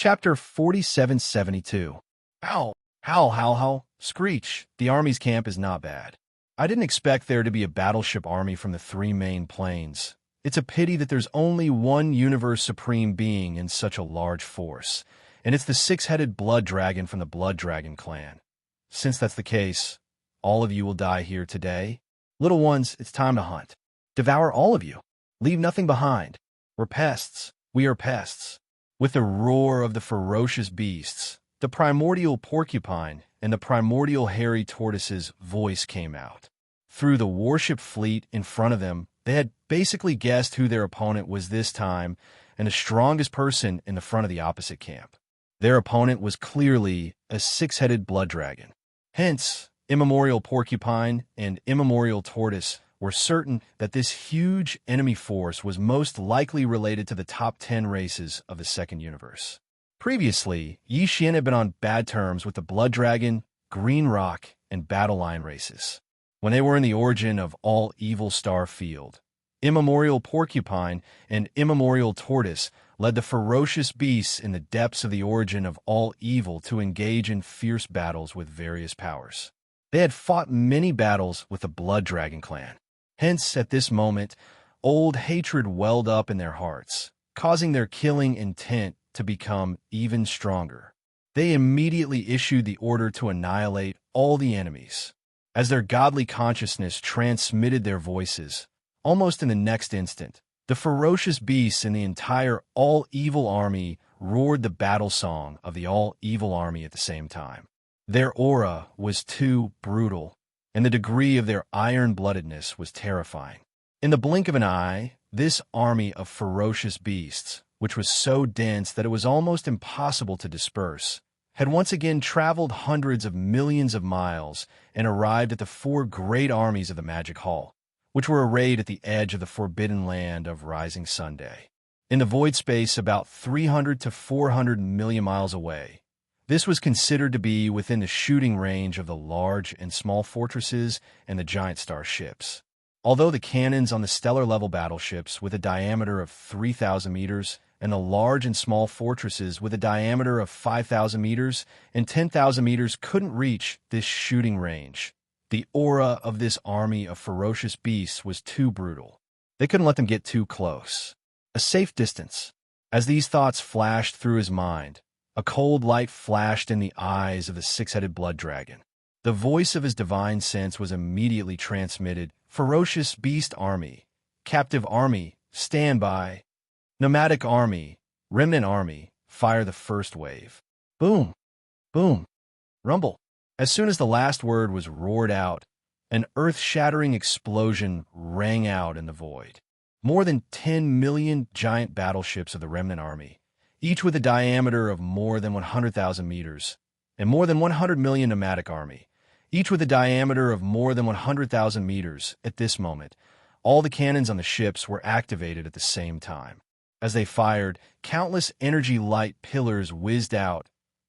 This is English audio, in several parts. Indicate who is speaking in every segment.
Speaker 1: Chapter 4772. Howl, howl, howl, howl, screech. The army's camp is not bad. I didn't expect there to be a battleship army from the three main planes. It's a pity that there's only one universe supreme being in such a large force, and it's the six-headed blood dragon from the Blood Dragon clan. Since that's the case, all of you will die here today. Little ones, it's time to hunt. Devour all of you. Leave nothing behind. We're pests. We are pests. With the roar of the ferocious beasts, the primordial porcupine and the primordial hairy tortoise's voice came out. Through the warship fleet in front of them, they had basically guessed who their opponent was this time, and the strongest person in the front of the opposite camp. Their opponent was clearly a six-headed blood dragon. Hence, immemorial porcupine and immemorial tortoise were certain that this huge enemy force was most likely related to the top 10 races of the second universe. Previously, Xianxia had been on bad terms with the Blood Dragon, Green Rock, and Battle Lion races. When they were in the origin of all Evil Star Field, immemorial porcupine and immemorial tortoise led the ferocious beasts in the depths of the origin of all evil to engage in fierce battles with various powers. They had fought many battles with the Blood Dragon clan. Hence, at this moment, old hatred welled up in their hearts, causing their killing intent to become even stronger. They immediately issued the order to annihilate all the enemies. As their godly consciousness transmitted their voices, almost in the next instant, the ferocious beasts in the entire all-evil army roared the battle song of the all-evil army at the same time. Their aura was too brutal, and the degree of their iron-bloodedness was terrifying. In the blink of an eye, this army of ferocious beasts, which was so dense that it was almost impossible to disperse, had once again traveled hundreds of millions of miles and arrived at the four great armies of the Magic Hall, which were arrayed at the edge of the forbidden land of Rising Sunday. In the void space about 300 to 400 million miles away, this was considered to be within the shooting range of the large and small fortresses and the giant starships. Although the cannons on the stellar-level battleships with a diameter of 3,000 meters and the large and small fortresses with a diameter of 5,000 meters and 10,000 meters couldn't reach this shooting range, the aura of this army of ferocious beasts was too brutal. They couldn't let them get too close. A safe distance. As these thoughts flashed through his mind, a cold light flashed in the eyes of the six-headed blood dragon. The voice of his divine sense was immediately transmitted. Ferocious beast army, captive army, stand by. Nomadic army, remnant army, fire the first wave. Boom, boom, rumble. As soon as the last word was roared out, an earth-shattering explosion rang out in the void. More than 10 million giant battleships of the remnant army, each with a diameter of more than 100,000 meters, and more than 100 million nomadic army, each with a diameter of more than 100,000 meters. At this moment, all the cannons on the ships were activated at the same time. As they fired, countless energy light pillars whizzed out,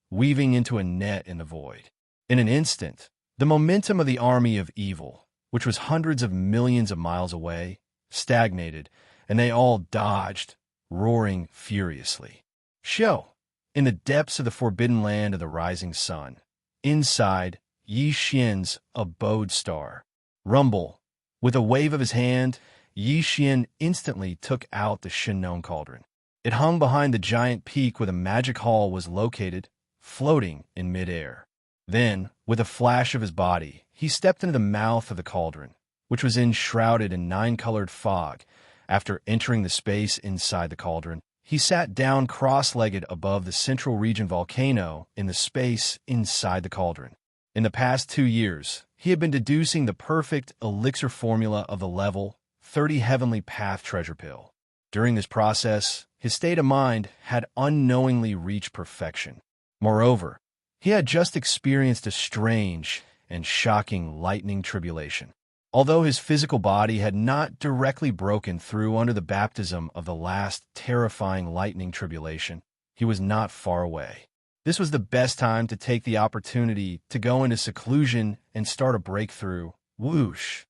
Speaker 1: weaving into a net in the void. In an instant, the momentum of the army of evil, which was hundreds of millions of miles away, stagnated, and they all dodged, roaring furiously. Show, in the depths of the forbidden land of the rising sun, inside Xianxia's abode star, rumble. With a wave of his hand, Xianxia instantly took out the Shinnon cauldron. It hung behind the giant peak where the magic hall was located, floating in midair. Then, with a flash of his body, he stepped into the mouth of the cauldron, which was enshrouded in nine-colored fog. After entering the space inside the cauldron, he sat down cross-legged above the central region volcano in the space inside the cauldron. In the past 2 years, he had been deducing the perfect elixir formula of the level 30 Heavenly Path treasure pill. During this process, his state of mind had unknowingly reached perfection. Moreover, he had just experienced a strange and shocking lightning tribulation. Although his physical body had not directly broken through under the baptism of the last terrifying lightning tribulation, he was not far away. This was the best time to take the opportunity to go into seclusion and start a breakthrough. Whoosh,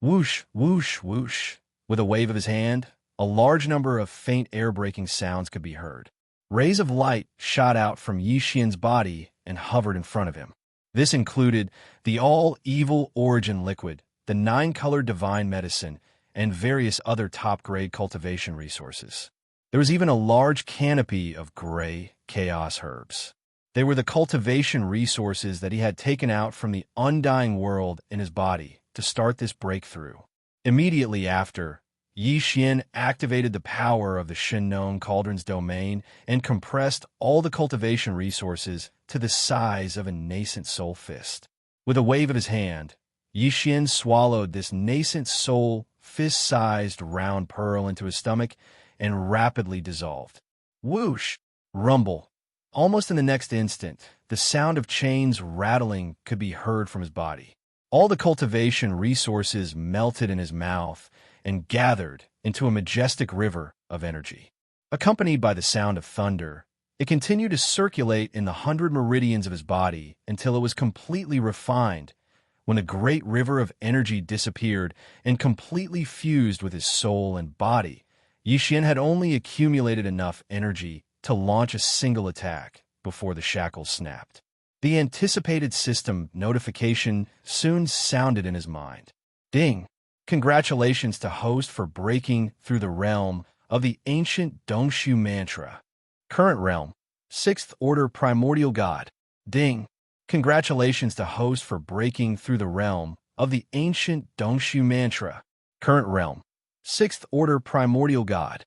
Speaker 1: whoosh, whoosh, whoosh. With a wave of his hand, a large number of faint air-breaking sounds could be heard. Rays of light shot out from Yi Xian's body and hovered in front of him. This included the all-evil origin liquid, the 9-colored divine medicine, and various other top-grade cultivation resources. There was even a large canopy of gray chaos herbs. They were the cultivation resources that he had taken out from the undying world in his body to start this breakthrough. Immediately after, Yi Xian activated the power of the Shinnon Cauldron's domain and compressed all the cultivation resources to the size of a nascent soul fist. With a wave of his hand, Yi Xian swallowed this nascent soul fist-sized round pearl into his stomach and rapidly dissolved. Whoosh! Rumble. Almost in the next instant, the sound of chains rattling could be heard from his body. All the cultivation resources melted in his mouth and gathered into a majestic river of energy. Accompanied by the sound of thunder, it continued to circulate in the 100 meridians of his body until it was completely refined, when a great river of energy disappeared and completely fused with his soul and body. Yi Xian had only accumulated enough energy to launch a single attack before the shackles snapped. The anticipated system notification soon sounded in his mind. Ding! Congratulations to host for breaking through the realm of the ancient Dongshu mantra. Current realm, 6th Order Primordial God. Ding! Congratulations to host for breaking through the realm of the ancient Dongshu mantra. Current realm, 6th Order Primordial God.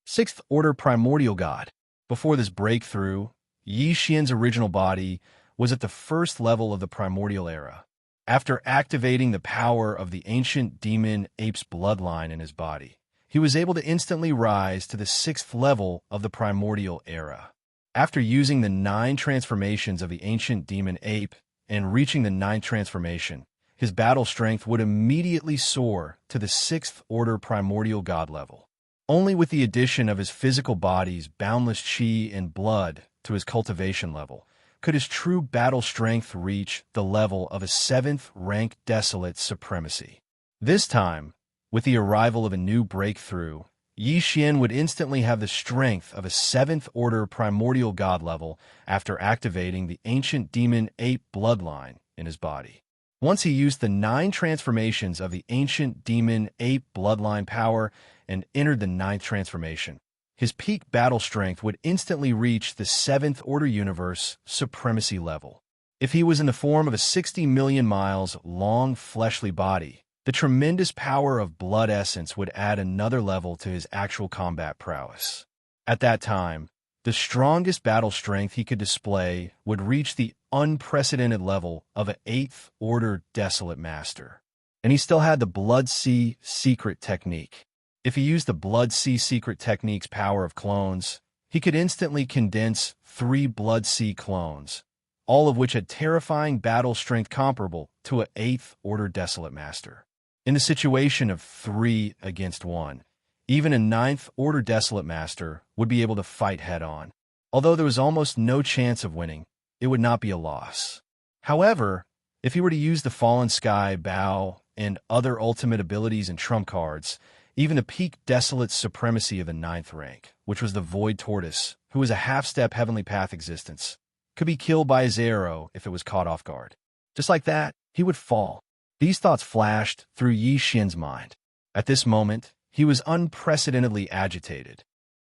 Speaker 1: 6th Order Primordial God. Before this breakthrough, Yi Xian's original body was at the first level of the primordial era. After activating the power of the ancient demon ape's bloodline in his body, he was able to instantly rise to the 6th level of the primordial era. After using the 9 transformations of the ancient demon ape and reaching the 9th transformation, his battle strength would immediately soar to the 6th Order Primordial God level. Only with the addition of his physical body's boundless chi and blood to his cultivation level could his true battle strength reach the level of a 7th rank desolate supremacy. This time, with the arrival of a new breakthrough, Yi Xian would instantly have the strength of a 7th Order Primordial God level after activating the ancient demon ape bloodline in his body. Once he used the 9 transformations of the ancient demon ape bloodline power and entered the 9th transformation, his peak battle strength would instantly reach the 7th Order Universe supremacy level. If he was in the form of a 60 million miles long fleshly body, the tremendous power of blood essence would add another level to his actual combat prowess. At that time, the strongest battle strength he could display would reach the unprecedented level of an 8th Order Desolate Master. And he still had the Blood Sea secret technique. If he used the Blood Sea secret technique's power of clones, he could instantly condense 3 Blood Sea clones, all of which had terrifying battle strength comparable to an 8th Order Desolate Master. In the situation of 3 against 1, even a 9th Order Desolate Master would be able to fight head-on. Although there was almost no chance of winning, it would not be a loss. However, if he were to use the Fallen Sky, Bow, and other ultimate abilities and trump cards, even the peak desolate supremacy of the 9th rank, which was the Void Tortoise, who was a half-step Heavenly Path existence, could be killed by his arrow if it was caught off guard. Just like that, he would fall. These thoughts flashed through Yi Xian's mind. At this moment, he was unprecedentedly agitated.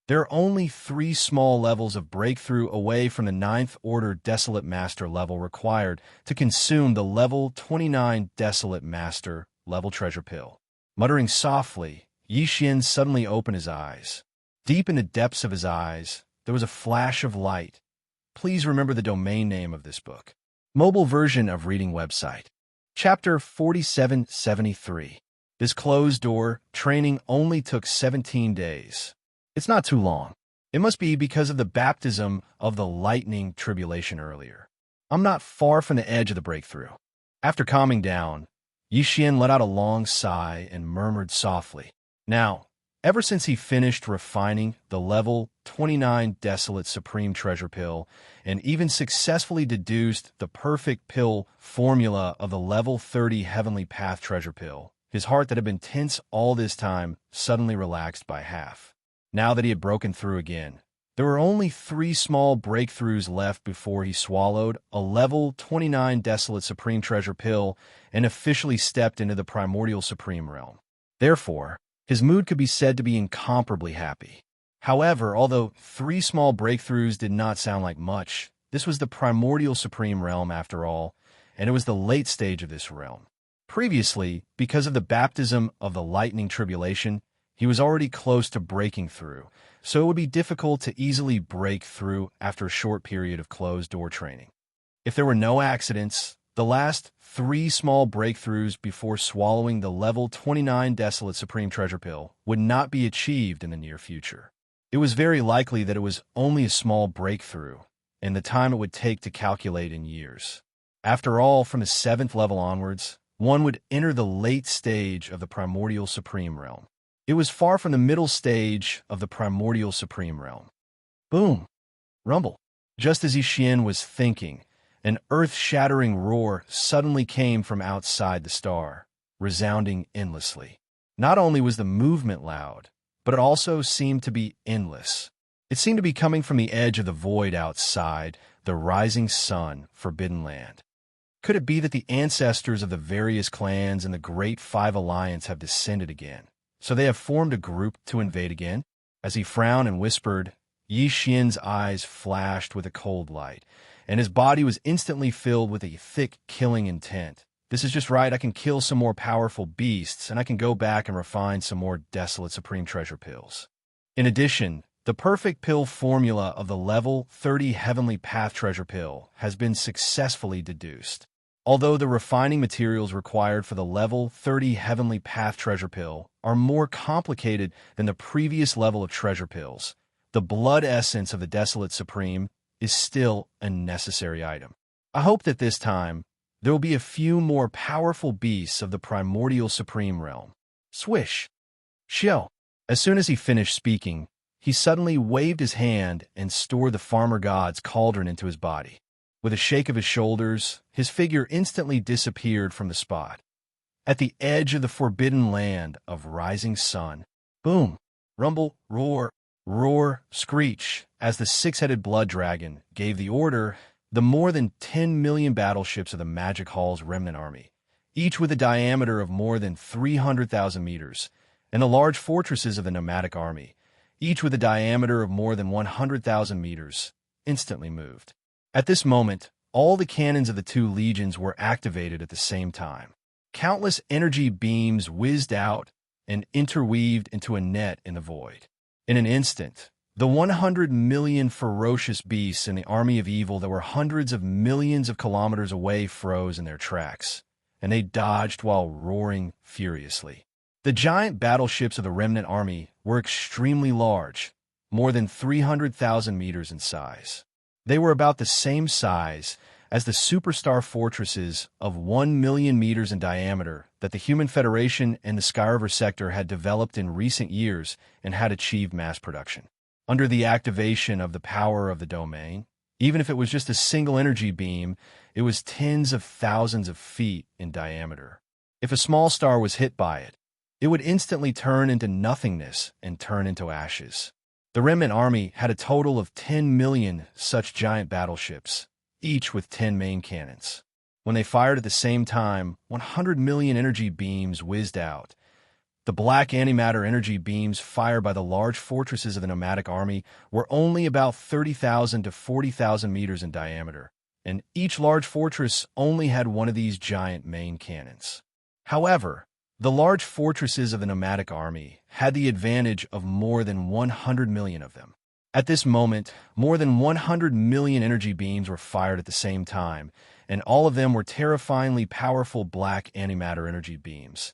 Speaker 1: There are only 3 small levels of breakthrough away from the 9th Order Desolate Master level required to consume the level 29 Desolate Master level treasure pill. Muttering softly, Yi Xian suddenly opened his eyes. Deep in the depths of his eyes, there was a flash of light. Please remember the domain name of this book. Mobile version of reading website. Chapter 4773. This closed-door training only took 17 days. It's not too long. It must be because of the baptism of the lightning tribulation earlier. I'm not far from the edge of the breakthrough. After calming down, Yi Xian let out a long sigh and murmured softly. Now, ever since he finished refining the level 29 Desolate Supreme Treasure Pill and even successfully deduced the perfect pill formula of the level 30 Heavenly Path Treasure Pill, his heart that had been tense all this time suddenly relaxed by half. Now that he had broken through again, There were only 3 small breakthroughs left before he swallowed a level 29 Desolate Supreme Treasure pill and officially stepped into the Primordial Supreme Realm. Therefore, his mood could be said to be incomparably happy. However, although 3 small breakthroughs did not sound like much, this was the Primordial Supreme Realm after all, and it was the late stage of this realm. Previously, because of the baptism of the lightning tribulation, he was already close to breaking through, so it would be difficult to easily break through after a short period of closed-door training. If there were no accidents, the last 3 small breakthroughs before swallowing the level 29 Desolate Supreme Treasure Pill would not be achieved in the near future. It was very likely that it was only a small breakthrough, and the time it would take to calculate in years. After all, from the 7th level onwards, one would enter the late stage of the Primordial Supreme Realm. It was far from the middle stage of the Primordial Supreme Realm. Boom! Rumble! Just as Xian was thinking, an earth-shattering roar suddenly came from outside the star, resounding endlessly. Not only was the movement loud, but it also seemed to be endless. It seemed to be coming from the edge of the void outside, the rising sun, Forbidden Land. Could it be that the ancestors of the various clans in the Great Five Alliance have descended again, so they have formed a group to invade again? As he frowned and whispered, Yi Xian's eyes flashed with a cold light, and his body was instantly filled with a thick, killing intent. This is just right, I can kill some more powerful beasts, and I can go back and refine some more Desolate Supreme Treasure pills. In addition, the perfect pill formula of the level 30 Heavenly Path Treasure Pill has been successfully deduced. Although the refining materials required for the level 30 Heavenly Path Treasure Pill are more complicated than the previous level of treasure pills, the blood essence of the Desolate Supreme is still a necessary item. I hope that this time, there will be a few more powerful beasts of the Primordial Supreme Realm. Swish! Xiao! As soon as he finished speaking, he suddenly waved his hand and stored the Farmer God's cauldron into his body. With a shake of his shoulders, his figure instantly disappeared from the spot. At the edge of the Forbidden Land of Rising Sun, boom, rumble, roar, roar, screech, as the 6-headed blood dragon gave the order, the more than 10 million battleships of the Magic Hall's remnant army, each with a diameter of more than 300,000 meters, and the large fortresses of the nomadic army, each with a diameter of more than 100,000 meters, instantly moved. At this moment, all the cannons of the 2 legions were activated at the same time. Countless energy beams whizzed out and interweaved into a net in the void. In an instant, the 100 million ferocious beasts in the army of evil that were hundreds of millions of kilometers away froze in their tracks, and they dodged while roaring furiously. The giant battleships of the remnant army were extremely large, more than 300,000 meters in size. They were about the same size as the superstar fortresses of 1 million meters in diameter that the Human Federation and the Skyriver sector had developed in recent years and had achieved mass production. Under the activation of the power of the domain, even if it was just a single energy beam, it was tens of thousands of feet in diameter. If a small star was hit by it, it would instantly turn into nothingness and turn into ashes. The remnant army had a total of 10 million such giant battleships, each with 10 main cannons. When they fired at the same time, 100 million energy beams whizzed out. The black antimatter energy beams fired by the large fortresses of the nomadic army were only about 30,000 to 40,000 meters in diameter, and each large fortress only had one of these giant main cannons. However, the large fortresses of the nomadic army had the advantage of more than 100 million of them. At this moment, more than 100 million energy beams were fired at the same time, and all of them were terrifyingly powerful black antimatter energy beams.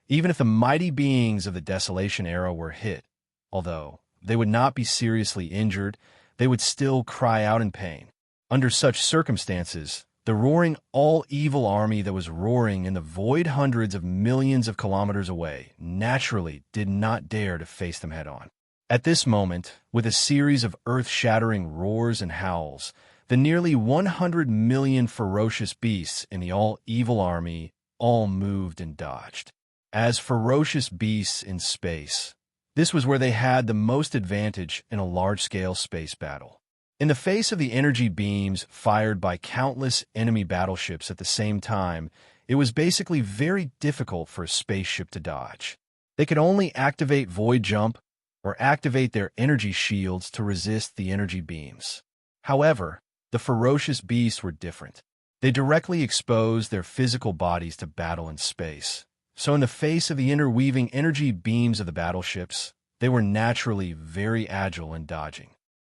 Speaker 1: Even if the mighty beings of the Desolation era were hit, although they would not be seriously injured, they would still cry out in pain. Under such circumstances, the roaring all-evil army that was roaring in the void hundreds of millions of kilometers away naturally did not dare to face them head-on. At this moment, with a series of earth-shattering roars and howls, the nearly 100 million ferocious beasts in the all-evil army all moved and dodged. As ferocious beasts in space, This was where they had the most advantage in a large-scale space battle. In the face of the energy beams fired by countless enemy battleships at the same time, it was basically very difficult for a spaceship to dodge. They could only activate Void Jump or activate their energy shields to resist the energy beams. However, the ferocious beasts were different. They directly exposed their physical bodies to battle in space. So in the face of the interweaving energy beams of the battleships, they were naturally very agile in dodging.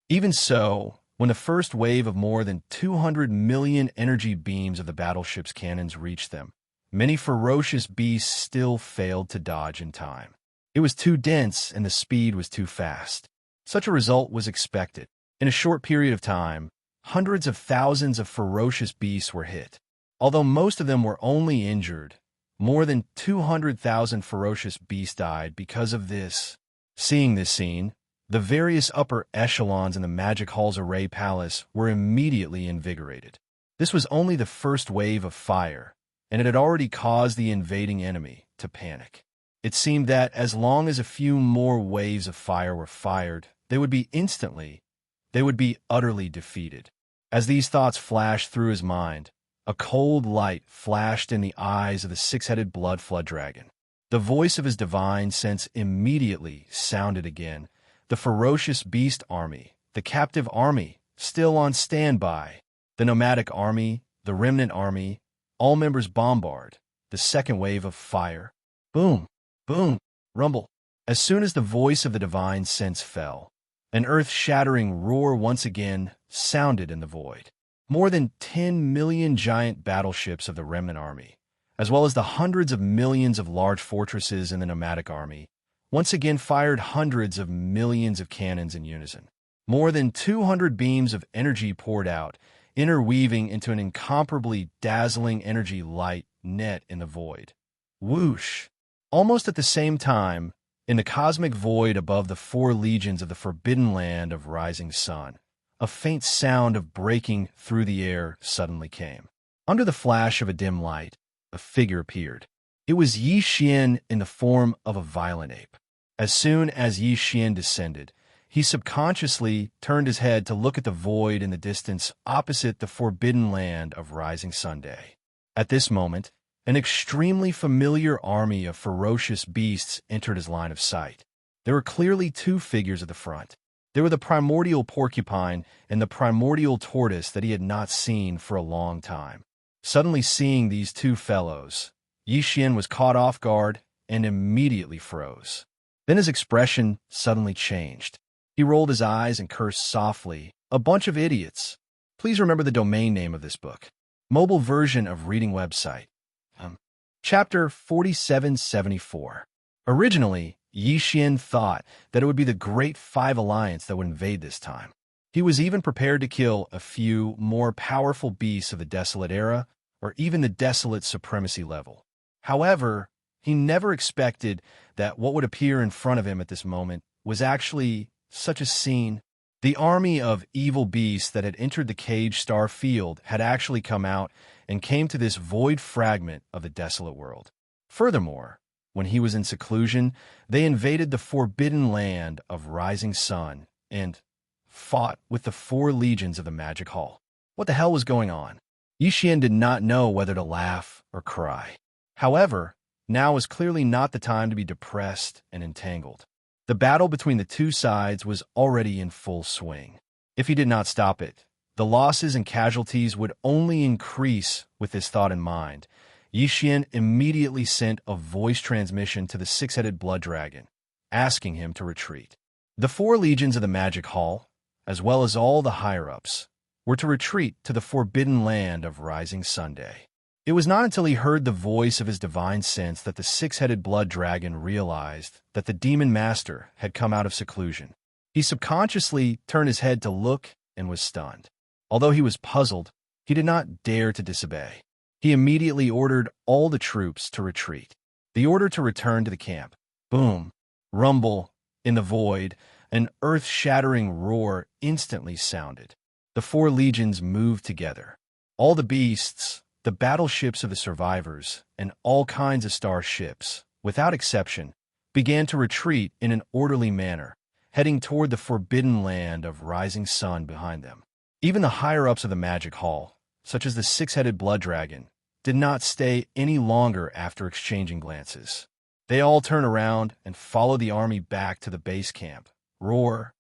Speaker 1: Even so, when the first wave of more than 200 million energy beams of the battleship's cannons reached them, many ferocious beasts still failed to dodge in time. It was too dense and the speed was too fast. Such a result was expected. In a short period of time, hundreds of thousands of ferocious beasts were hit. Although most of them were only injured, more than 200,000 ferocious beasts died because of this. Seeing this scene, the various upper echelons in the Magic Hall's Array Palace were immediately invigorated. This was only the first wave of fire, and it had already caused the invading enemy to panic. It seemed that as long as a few more waves of fire were fired, they would be utterly defeated. As these thoughts flashed through his mind, a cold light flashed in the eyes of the six-headed blood flood dragon. The voice of his divine sense immediately sounded again. The ferocious beast army, the captive army, still on standby, the nomadic army, the remnant army, all members bombard, the second wave of fire. Boom, boom, rumble. As soon as the voice of the divine sense fell, an earth-shattering roar once again sounded in the void. More than 10 million giant battleships of the remnant army, as well as the hundreds of millions of large fortresses in the nomadic army, once again fired hundreds of millions of cannons in unison. More than 200 beams of energy poured out, interweaving into an incomparably dazzling energy light net in the void. Whoosh! Almost at the same time, in the cosmic void above the four legions of the forbidden land of rising sun, a faint sound of breaking through the air suddenly came. Under the flash of a dim light, a figure appeared. It was Yi Xian in the form of a violent ape. As soon as Yi Xian descended, he subconsciously turned his head to look at the void in the distance opposite the forbidden land of rising Sunday. At this moment, an extremely familiar army of ferocious beasts entered his line of sight. There were clearly two figures at the front. There were the primordial porcupine and the primordial tortoise that he had not seen for a long time. Suddenly seeing these two fellows, Yi Xian was caught off guard and immediately froze. Then his expression suddenly changed. He rolled his eyes and cursed softly. A bunch of idiots. Please remember the domain name of this book. Mobile version of reading website. Chapter 4774. Originally, Yi Xian thought that it would be the Great Five Alliance that would invade this time. He was even prepared to kill a few more powerful beasts of the Desolate Era, or even the Desolate Supremacy level. However, he never expected that what would appear in front of him at this moment was actually such a scene. The army of evil beasts that had entered the Cage Star Field had actually come out and came to this void fragment of the desolate world. Furthermore, when he was in seclusion, they invaded the forbidden land of Rising Sun and fought with the four legions of the Magic Hall. What the hell was going on? Yi Xian did not know whether to laugh or cry. However, now was clearly not the time to be depressed and entangled. The battle between the two sides was already in full swing. If he did not stop it, the losses and casualties would only increase. With this thought in mind, Yi Xian immediately sent a voice transmission to the six-headed blood dragon, asking him to retreat. The four legions of the Magic Hall, as well as all the higher-ups, were to retreat to the forbidden land of Rising Sunday. It was not until he heard the voice of his divine sense that the six-headed blood dragon realized that the demon master had come out of seclusion. He subconsciously turned his head to look and was stunned. Although he was puzzled, he did not dare to disobey. He immediately ordered all the troops to retreat. The order to return to the camp. Boom, rumble, in the void, an earth-shattering roar instantly sounded. The four legions moved together. All the beasts, the battleships of the survivors, and all kinds of starships, without exception, began to retreat in an orderly manner, heading toward the forbidden land of rising sun behind them. Even the higher-ups of the magic hall, such as the six-headed blood dragon, did not stay any longer after exchanging glances. They all turned around and followed the army back to the base camp. Roar,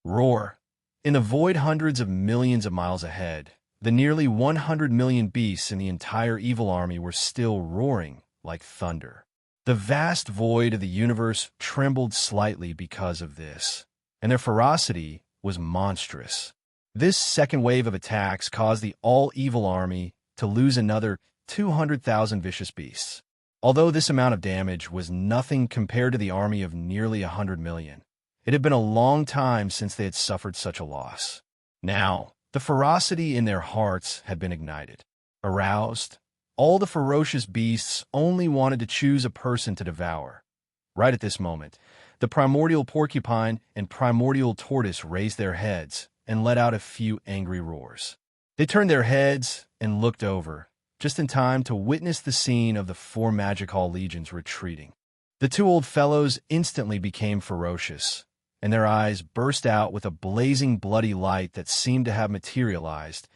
Speaker 1: roar. In the void hundreds of millions of miles ahead, the nearly 100 million beasts in the entire evil army were still roaring like thunder. The vast void of the universe trembled slightly because of this, and their ferocity was monstrous. This second wave of attacks caused the all-evil army to lose another 200,000 vicious beasts. Although this amount of damage was nothing compared to the army of nearly 100 million, it had been a long time since they had suffered such a loss. Now, the ferocity in their hearts had been ignited. Aroused, all the ferocious beasts only wanted to choose a person to devour. Right at this moment, the primordial porcupine and primordial tortoise raised their heads and let out a few angry roars. They turned their heads and looked over, just in time to witness the scene of the 4 Magic Hall legions retreating. The 2 old fellows instantly became ferocious, and their eyes burst out with a blazing bloody light that seemed to have materialized.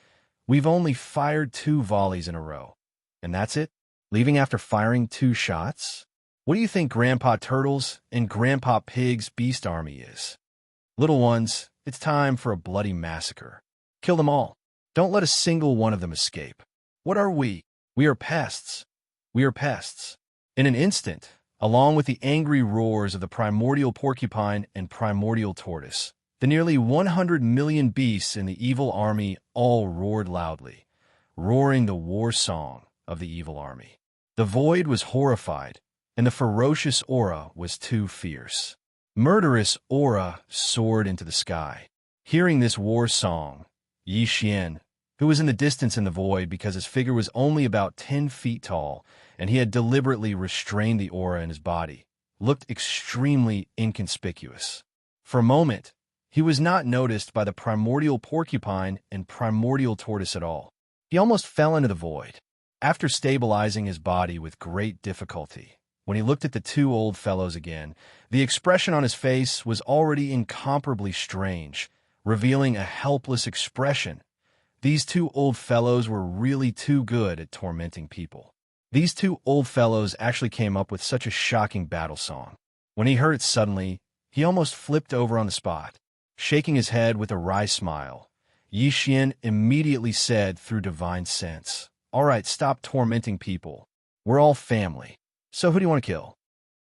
Speaker 1: We've only fired 2 volleys in a row. And that's it? Leaving after firing 2 shots? What do you think Grandpa Turtle's and Grandpa Pig's beast army is? Little ones, it's time for a bloody massacre. Kill them all. Don't let a single one of them escape. What are we? We are pests. We are pests. In an instant, along with the angry roars of the primordial porcupine and primordial tortoise, the nearly 100 million beasts in the evil army all roared loudly, roaring the war song of the evil army. The void was horrified, and the ferocious aura was too fierce. Murderous aura soared into the sky. Hearing this war song, Xianxia, who was in the distance in the void because his figure was only about 10 feet tall, and he had deliberately restrained the aura in his body, looked extremely inconspicuous. For a moment, he was not noticed by the primordial porcupine and primordial tortoise at all. He almost fell into the void. After stabilizing his body with great difficulty, when he looked at the 2 old fellows again, the expression on his face was already incomparably strange, revealing a helpless expression. These 2 old fellows were really too good at tormenting people. These 2 old fellows actually came up with such a shocking battle song. When he heard it suddenly, he almost flipped over on the spot. Shaking his head with a wry smile, Xianxia immediately said through divine sense, "All right, stop tormenting people. We're all family. So who do you want to kill?"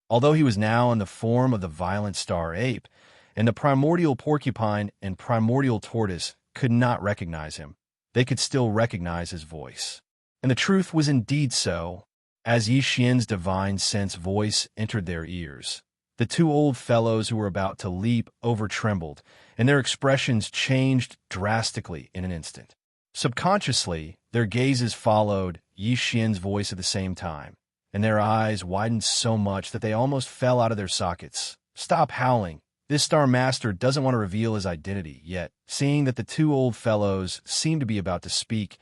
Speaker 1: Although he was now in the form of the violent star ape, and the primordial porcupine and primordial tortoise could not recognize him, they could still recognize his voice. And the truth was indeed so. As Xianxia's divine sense voice entered their ears, the 2 old fellows who were about to leap over trembled, and their expressions changed drastically in an instant. Subconsciously, their gazes followed Xianxia's voice at the same time, and their eyes widened so much that they almost fell out of their sockets. "Stop howling. This Star Master doesn't want to reveal his identity yet." Seeing that the 2 old fellows seemed to be about to speak,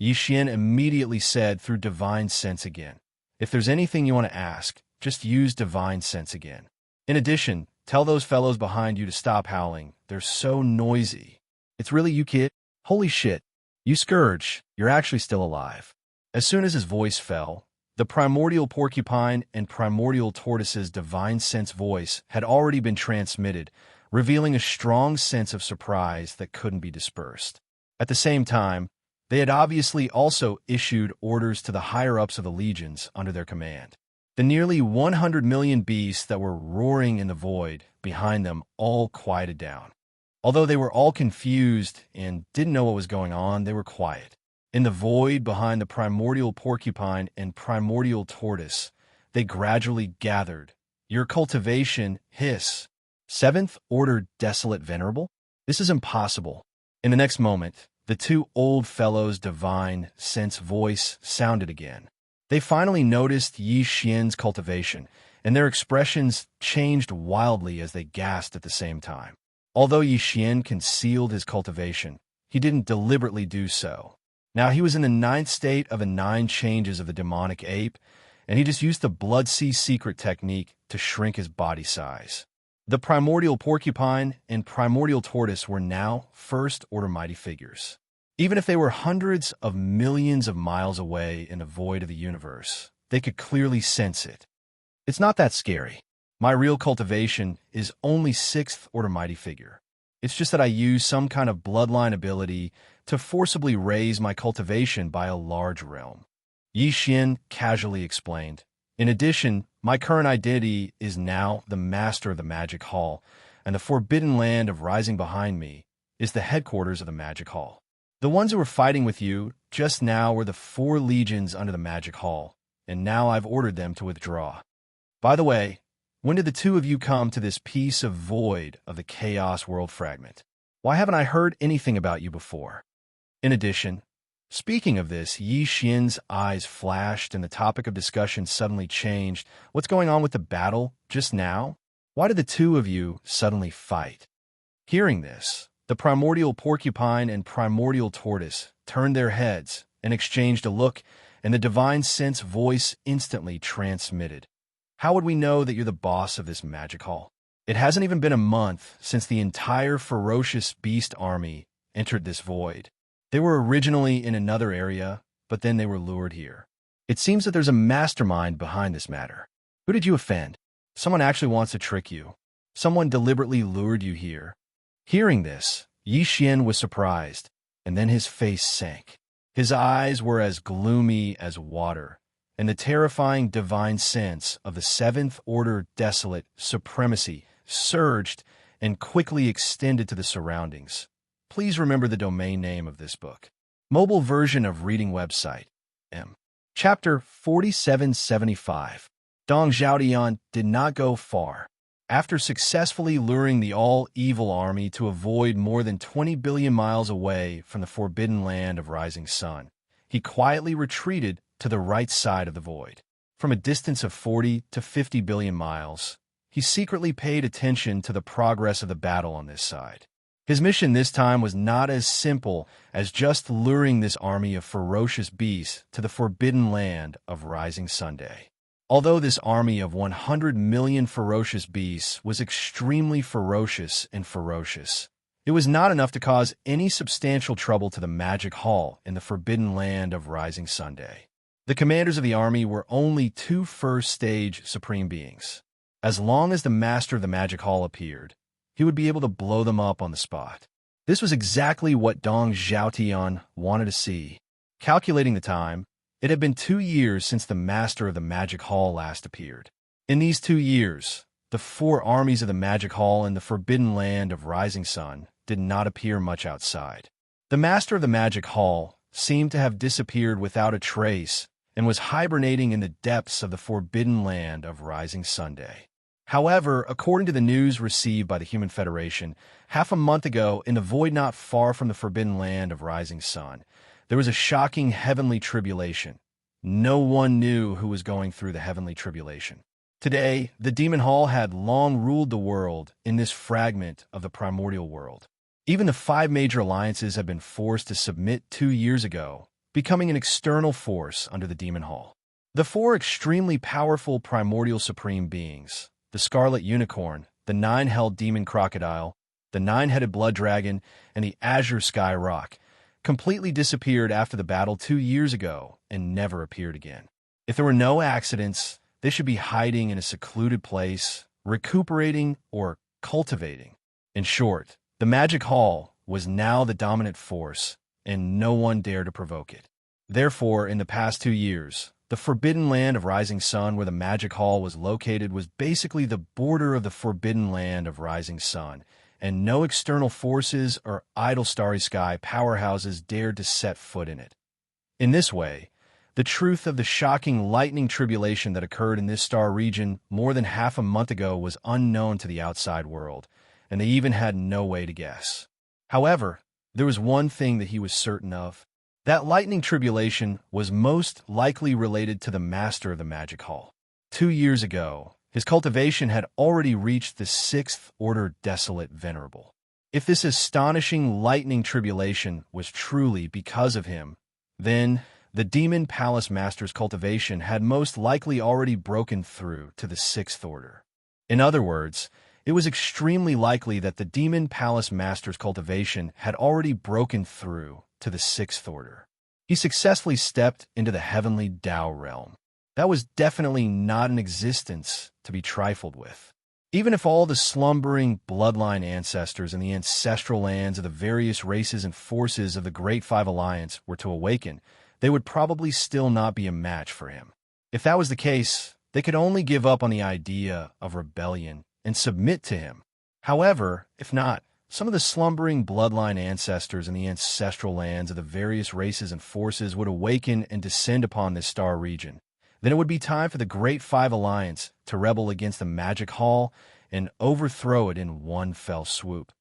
Speaker 1: Xianxia immediately said through divine sense again, "If there's anything you want to ask, just use divine sense again. In addition, tell those fellows behind you to stop howling. They're so noisy." "It's really you, kid? Holy shit. You Scourge, you're actually still alive." As soon as his voice fell, the primordial porcupine and primordial tortoise's divine sense voice had already been transmitted, revealing a strong sense of surprise that couldn't be dispersed. At the same time, they had obviously also issued orders to the higher-ups of the legions under their command. The nearly 100 million beasts that were roaring in the void behind them all quieted down. Although they were all confused and didn't know what was going on, they were quiet. In the void behind the primordial porcupine and primordial tortoise, they gradually gathered. "Your cultivation, hiss. 7th Order Desolate Venerable? This is impossible." In the next moment, the 2 old fellows' divine sense voice sounded again. They finally noticed Xianxia's cultivation, and their expressions changed wildly as they gasped at the same time. Although Xianxia concealed his cultivation, he didn't deliberately do so. Now he was in the 9th state of the 9 changes of the demonic ape, and he just used the Blood Sea secret technique to shrink his body size. The primordial porcupine and primordial tortoise were now first-order mighty figures. Even if they were hundreds of millions of miles away in the void of the universe, they could clearly sense it. It's not that scary. My real cultivation is only sixth-order mighty figure. It's just that I use some kind of bloodline ability to forcibly raise my cultivation by a large realm. Xianxia casually explained. In addition, my current identity is now the master of the Magic Hall, and the forbidden land of rising behind me is the headquarters of the Magic Hall. The ones who were fighting with you just now were the 4 legions under the Magic Hall, and now I've ordered them to withdraw. By the way, when did the 2 of you come to this piece of void of the Chaos World Fragment? Why haven't I heard anything about you before? In addition, speaking of this, Xianxia's eyes flashed and the topic of discussion suddenly changed. What's going on with the battle just now? Why did the 2 of you suddenly fight? Hearing this, the primordial porcupine and primordial tortoise turned their heads and exchanged a look, and the divine sense voice instantly transmitted. How would we know that you're the boss of this magic hall? It hasn't even been a month since the entire ferocious beast army entered this void. They were originally in another area, but then they were lured here. It seems that there's a mastermind behind this matter. Who did you offend? Someone actually wants to trick you. Someone deliberately lured you here. Hearing this, Xianxia was surprised, and then his face sank. His eyes were as gloomy as water, and the terrifying divine sense of the 7th Order desolate supremacy surged and quickly extended to the surroundings. Please remember the domain name of this book. Mobile version of reading website. Chapter 4775. Dong Zhaotian did not go far. After successfully luring the all-evil army to a void more than 20 billion miles away from the forbidden land of rising sun, he quietly retreated to the right side of the void. From a distance of 40 to 50 billion miles, he secretly paid attention to the progress of the battle on this side. His mission this time was not as simple as just luring this army of ferocious beasts to the forbidden land of rising Sunday. Although this army of 100 million ferocious beasts was extremely ferocious, it was not enough to cause any substantial trouble to the Magic Hall in the forbidden land of rising Sunday. The commanders of the army were only 2 first-stage supreme beings. As long as the master of the Magic Hall appeared, he would be able to blow them up on the spot. This was exactly what Dong Zhaotian wanted to see. Calculating the time, it had been 2 years since the master of the Magic Hall last appeared. In these 2 years, the 4 armies of the Magic Hall in the forbidden land of rising sun did not appear much outside. The master of the Magic Hall seemed to have disappeared without a trace and was hibernating in the depths of the forbidden land of rising Sunday. However, according to the news received by the Human Federation, half a month ago, in the void not far from the forbidden land of rising sun, there was a shocking heavenly tribulation. No one knew who was going through the heavenly tribulation. Today, the Demon Hall had long ruled the world in this fragment of the primordial world. Even the 5 major alliances had been forced to submit 2 years ago, becoming an external force under the Demon Hall. The 4 extremely powerful primordial supreme beings, the Scarlet Unicorn, the 9-headed Demon Crocodile, the 9-headed Blood Dragon, and the Azure Sky Rock, completely disappeared after the battle 2 years ago and never appeared again. If there were no accidents, they should be hiding in a secluded place, recuperating or cultivating. In short, the Magic Hall was now the dominant force, and no one dared to provoke it. Therefore, in the past 2 years, the forbidden land of rising sun where the Magic Hall was located was basically the border of the forbidden land of rising sun, and no external forces or idle starry sky powerhouses dared to set foot in it. In this way, the truth of the shocking lightning tribulation that occurred in this star region more than half a month ago was unknown to the outside world, and they even had no way to guess. However, there was one thing that he was certain of. That lightning tribulation was most likely related to the master of the Magic Hall. 2 years ago, his cultivation had already reached the 6th Order Desolate Venerable. If this astonishing lightning tribulation was truly because of him, then The Demon Palace Master's cultivation had most likely already broken through to the Sixth Order. In other words, it was extremely likely that the Demon Palace Master's cultivation had already broken through to the Sixth Order. He successfully stepped into the heavenly Tao realm. That was definitely not an existence to be trifled with. Even if all the slumbering bloodline ancestors in the ancestral lands of the various races and forces of the Great Five Alliance were to awaken, they would probably still not be a match for him. If that was the case, they could only give up on the idea of rebellion and submit to him. However, if not, some of the slumbering bloodline ancestors in the ancestral lands of the various races and forces would awaken and descend upon this star region. Then it would be time for the Great Five Alliance to rebel against the Magic Hall and overthrow it in one fell swoop.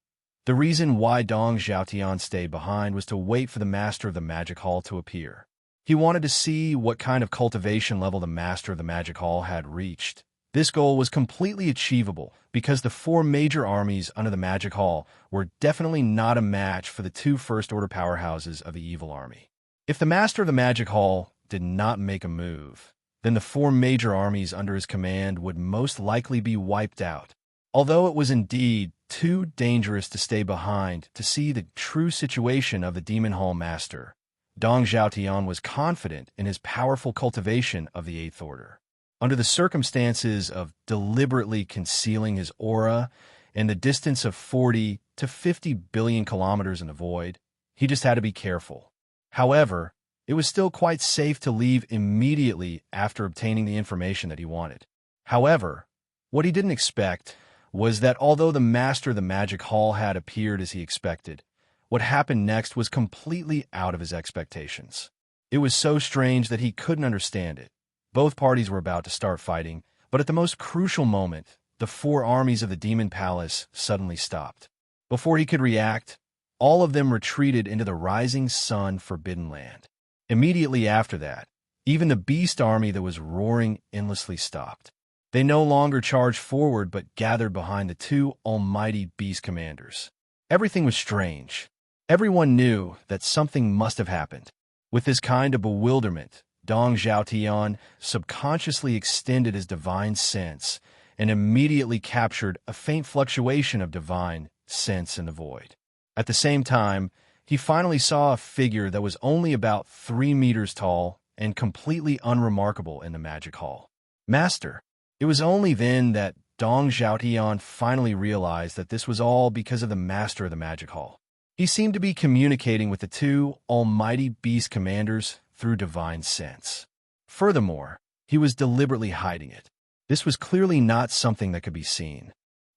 Speaker 1: The reason why Dong Xiaotian stayed behind was to wait for the Master of the Magic Hall to appear. He wanted to see what kind of cultivation level the Master of the Magic Hall had reached. This goal was completely achievable because the four major armies under the Magic Hall were definitely not a match for the two First Order powerhouses of the Evil Army. If the Master of the Magic Hall did not make a move, then the four major armies under his command would most likely be wiped out. Although it was indeed too dangerous to stay behind to see the true situation of the Demon Hall Master, Dong Xiaotian was confident in his powerful cultivation of the Eighth Order. Under the circumstances of deliberately concealing his aura and the distance of 40 to 50 billion kilometers in the void, he just had to be careful. However, it was still quite safe to leave immediately after obtaining the information that he wanted. However, what he didn't expect was that although the Master of the Magic Hall had appeared as he expected, what happened next was completely out of his expectations. It was so strange that he couldn't understand it. Both parties were about to start fighting, but at the most crucial moment, the four armies of the Demon Palace suddenly stopped. Before he could react, all of them retreated into the Rising Sun Forbidden Land. Immediately after that, even the beast army that was roaring endlessly stopped. They no longer charged forward but gathered behind the two almighty beast commanders. Everything was strange. Everyone knew that something must have happened. With this kind of bewilderment, Dong Xiaotian subconsciously extended his divine sense and immediately captured a faint fluctuation of divine sense in the void. At the same time, he finally saw a figure that was only about 3 meters tall and completely unremarkable in the Magic Hall. Master. It was only then that Dong Xiaotian finally realized that this was all because of the Master of the Magic Hall. He seemed to be communicating with the two almighty beast commanders through divine sense. Furthermore, he was deliberately hiding it. This was clearly not something that could be seen.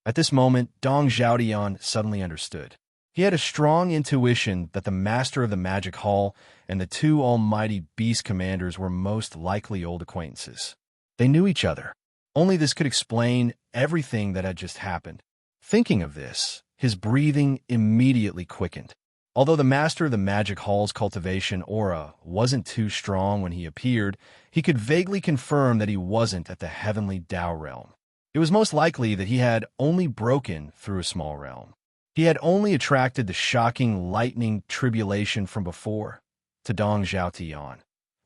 Speaker 1: At this moment, Dong Xiaotian suddenly understood. He had a strong intuition that the Master of the Magic Hall and the two almighty beast commanders were most likely old acquaintances. They knew each other. Only this could explain everything that had just happened. Thinking of this, his breathing immediately quickened. Although the Master of the Magic Hall's cultivation aura wasn't too strong when he appeared, he could vaguely confirm that he wasn't at the heavenly Tao realm. It was most likely that he had only broken through a small realm. He had only attracted the shocking lightning tribulation from before to Dong Xiaotian.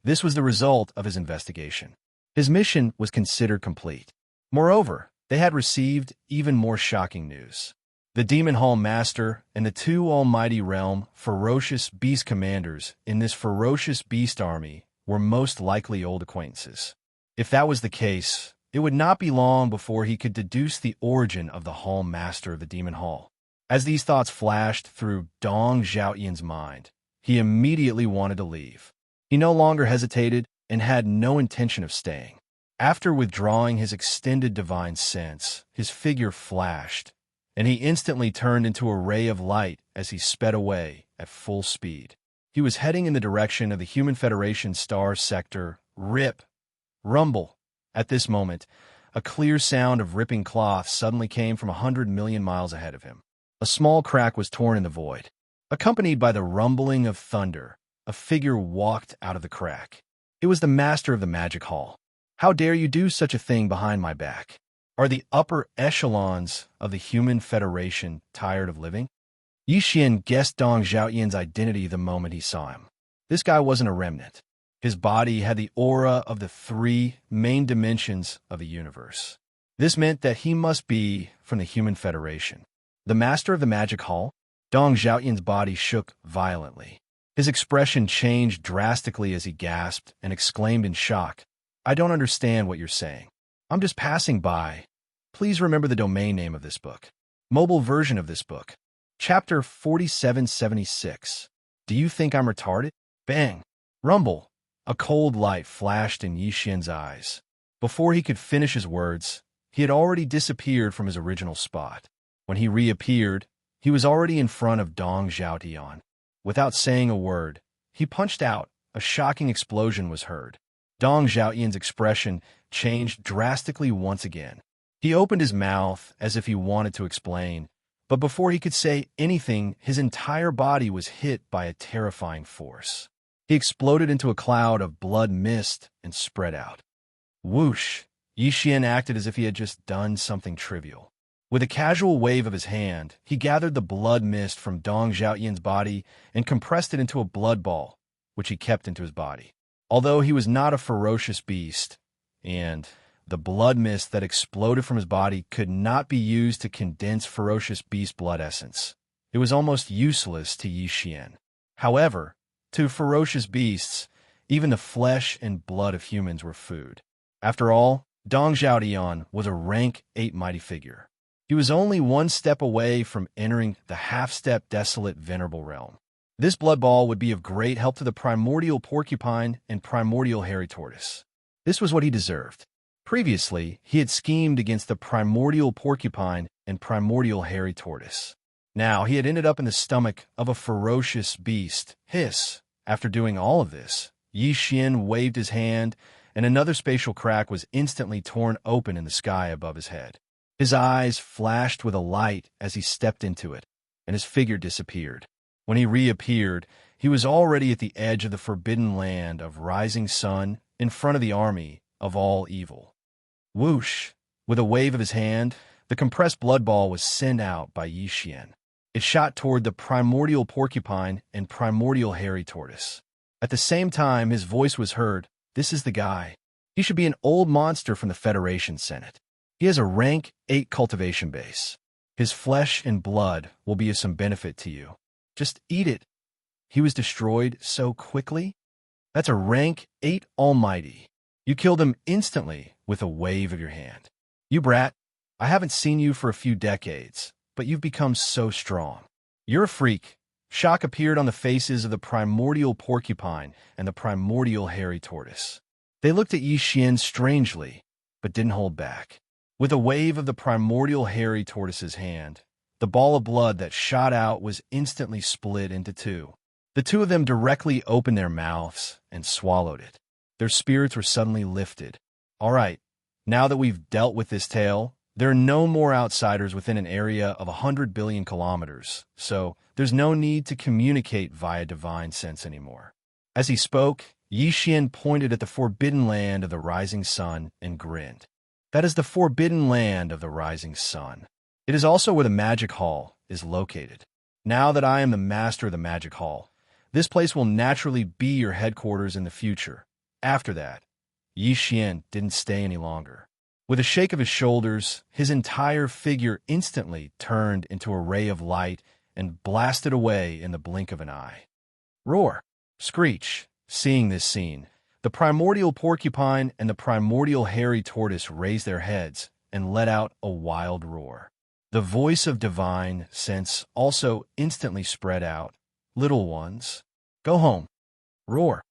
Speaker 1: This was the result of his investigation. His mission was considered complete. Moreover, they had received even more shocking news. The Demon Hall Master and the two almighty realm ferocious beast commanders in this ferocious beast army were most likely old acquaintances. If that was the case, it would not be long before he could deduce the origin of the Hall Master of the Demon Hall. As these thoughts flashed through Dong Xiaotian's mind, he immediately wanted to leave. He no longer hesitated and had no intention of staying. After withdrawing his extended divine sense, his figure flashed, and he instantly turned into a ray of light as he sped away at full speed. He was heading in the direction of the Human Federation star sector, rip, rumble. At this moment, a clear sound of ripping cloth suddenly came from 100 million miles ahead of him. A small crack was torn in the void. Accompanied by the rumbling of thunder, a figure walked out of the crack. It was the Master of the Magic Hall. How dare you do such a thing behind my back? Are the upper echelons of the Human Federation tired of living? Yi Xian guessed Dong Xiaotian's identity the moment he saw him. This guy wasn't a remnant. His body had the aura of the three main dimensions of the universe. This meant that he must be from the Human Federation. The master of the magic hall? Dong Xiaoyan's body shook violently. His expression changed drastically as he gasped and exclaimed in shock, "I don't understand what you're saying. I'm just passing by. Please remember the domain name of this book. Mobile version of this book. Chapter 4776. Do you think I'm retarded?" Bang! Rumble! A cold light flashed in Yixian's eyes. Before he could finish his words, he had already disappeared from his original spot. When he reappeared, he was already in front of Dong Xiaotian. Without saying a word, he punched out. A shocking explosion was heard. Dong Xiaotian's expression changed drastically once again. He opened his mouth as if he wanted to explain, but before he could say anything, his entire body was hit by a terrifying force. He exploded into a cloud of blood mist and spread out. Whoosh! Yixian acted as if he had just done something trivial. With a casual wave of his hand, he gathered the blood mist from Dong Xiaoyan's body and compressed it into a blood ball, which he kept into his body. Although he was not a ferocious beast, and the blood mist that exploded from his body could not be used to condense ferocious beast blood essence, it was almost useless to Yixian. However, to ferocious beasts, even the flesh and blood of humans were food. After all, Dong Xiaotian was a rank 8 mighty figure. He was only one step away from entering the half-step desolate venerable realm. This blood ball would be of great help to the primordial porcupine and primordial hairy tortoise. This was what he deserved. Previously, he had schemed against the primordial porcupine and primordial hairy tortoise. Now he had ended up in the stomach of a ferocious beast. Hiss! After doing all of this, Yixian waved his hand, and another spatial crack was instantly torn open in the sky above his head. His eyes flashed with a light as he stepped into it, and his figure disappeared. When he reappeared, he was already at the edge of the forbidden land of Rising Sun, in front of the army of all evil. Whoosh! With a wave of his hand, the compressed blood ball was sent out by Yixian. It shot toward the primordial porcupine and primordial hairy tortoise. At the same time, his voice was heard, "This is the guy. He should be an old monster from the Federation Senate. He has a rank 8 cultivation base. His flesh and blood will be of some benefit to you. Just eat it." He was destroyed so quickly? That's a rank 8 almighty. You killed him instantly with a wave of your hand. You brat, I haven't seen you for a few decades, but you've become so strong. You're a freak. Shock appeared on the faces of the primordial porcupine and the primordial hairy tortoise. They looked at Yixian strangely, but didn't hold back. With a wave of the primordial hairy tortoise's hand, the ball of blood that shot out was instantly split into two. The two of them directly opened their mouths and swallowed it. Their spirits were suddenly lifted. All right, now that we've dealt with this tale, there are no more outsiders within an area of 100 billion kilometers, so there's no need to communicate via divine sense anymore. As he spoke, Yixian pointed at the forbidden land of the rising sun and grinned. That is the forbidden land of the rising sun. It is also where the magic hall is located. Now that I am the master of the magic hall, this place will naturally be your headquarters in the future. After that, Yixian didn't stay any longer. With a shake of his shoulders, his entire figure instantly turned into a ray of light and blasted away in the blink of an eye. Roar! Screech! Seeing this scene, the primordial porcupine and the primordial hairy tortoise raised their heads and let out a wild roar. The voice of divine sense also instantly spread out. Little ones, go home. Roar!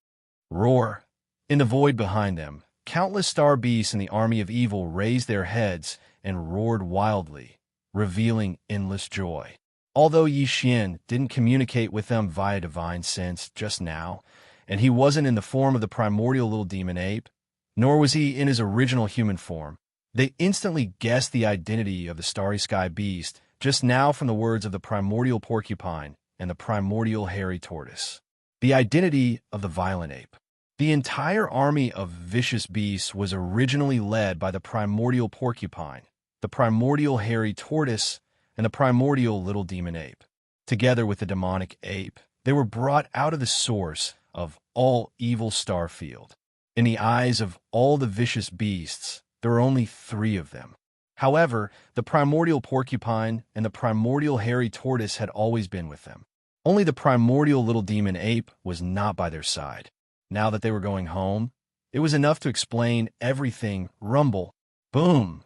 Speaker 1: Roar! In the void behind them, countless star beasts in the army of evil raised their heads and roared wildly, revealing endless joy. Although Yixian didn't communicate with them via divine sense just now, and he wasn't in the form of the primordial little demon ape, nor was he in his original human form, they instantly guessed the identity of the starry sky beast just now from the words of the primordial porcupine and the primordial hairy tortoise. The identity of the violent ape. The entire army of vicious beasts was originally led by the primordial porcupine, the primordial hairy tortoise, and the primordial little demon ape. Together with the demonic ape, they were brought out of the source of all evil Starfield. In the eyes of all the vicious beasts, there are only 3 of them. However, the primordial porcupine and the primordial hairy tortoise had always been with them. Only the primordial little demon ape was not by their side. Now that they were going home, it was enough to explain everything. Rumble, boom.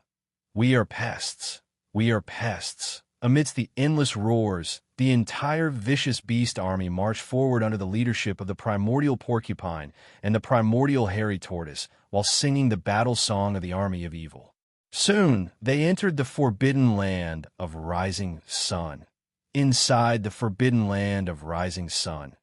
Speaker 1: We are pests. We are pests. Amidst the endless roars, the entire vicious beast army marched forward under the leadership of the primordial porcupine and the primordial hairy tortoise, while singing the battle song of the army of evil. Soon, they entered the forbidden land of rising sun. Inside the forbidden land of rising sun,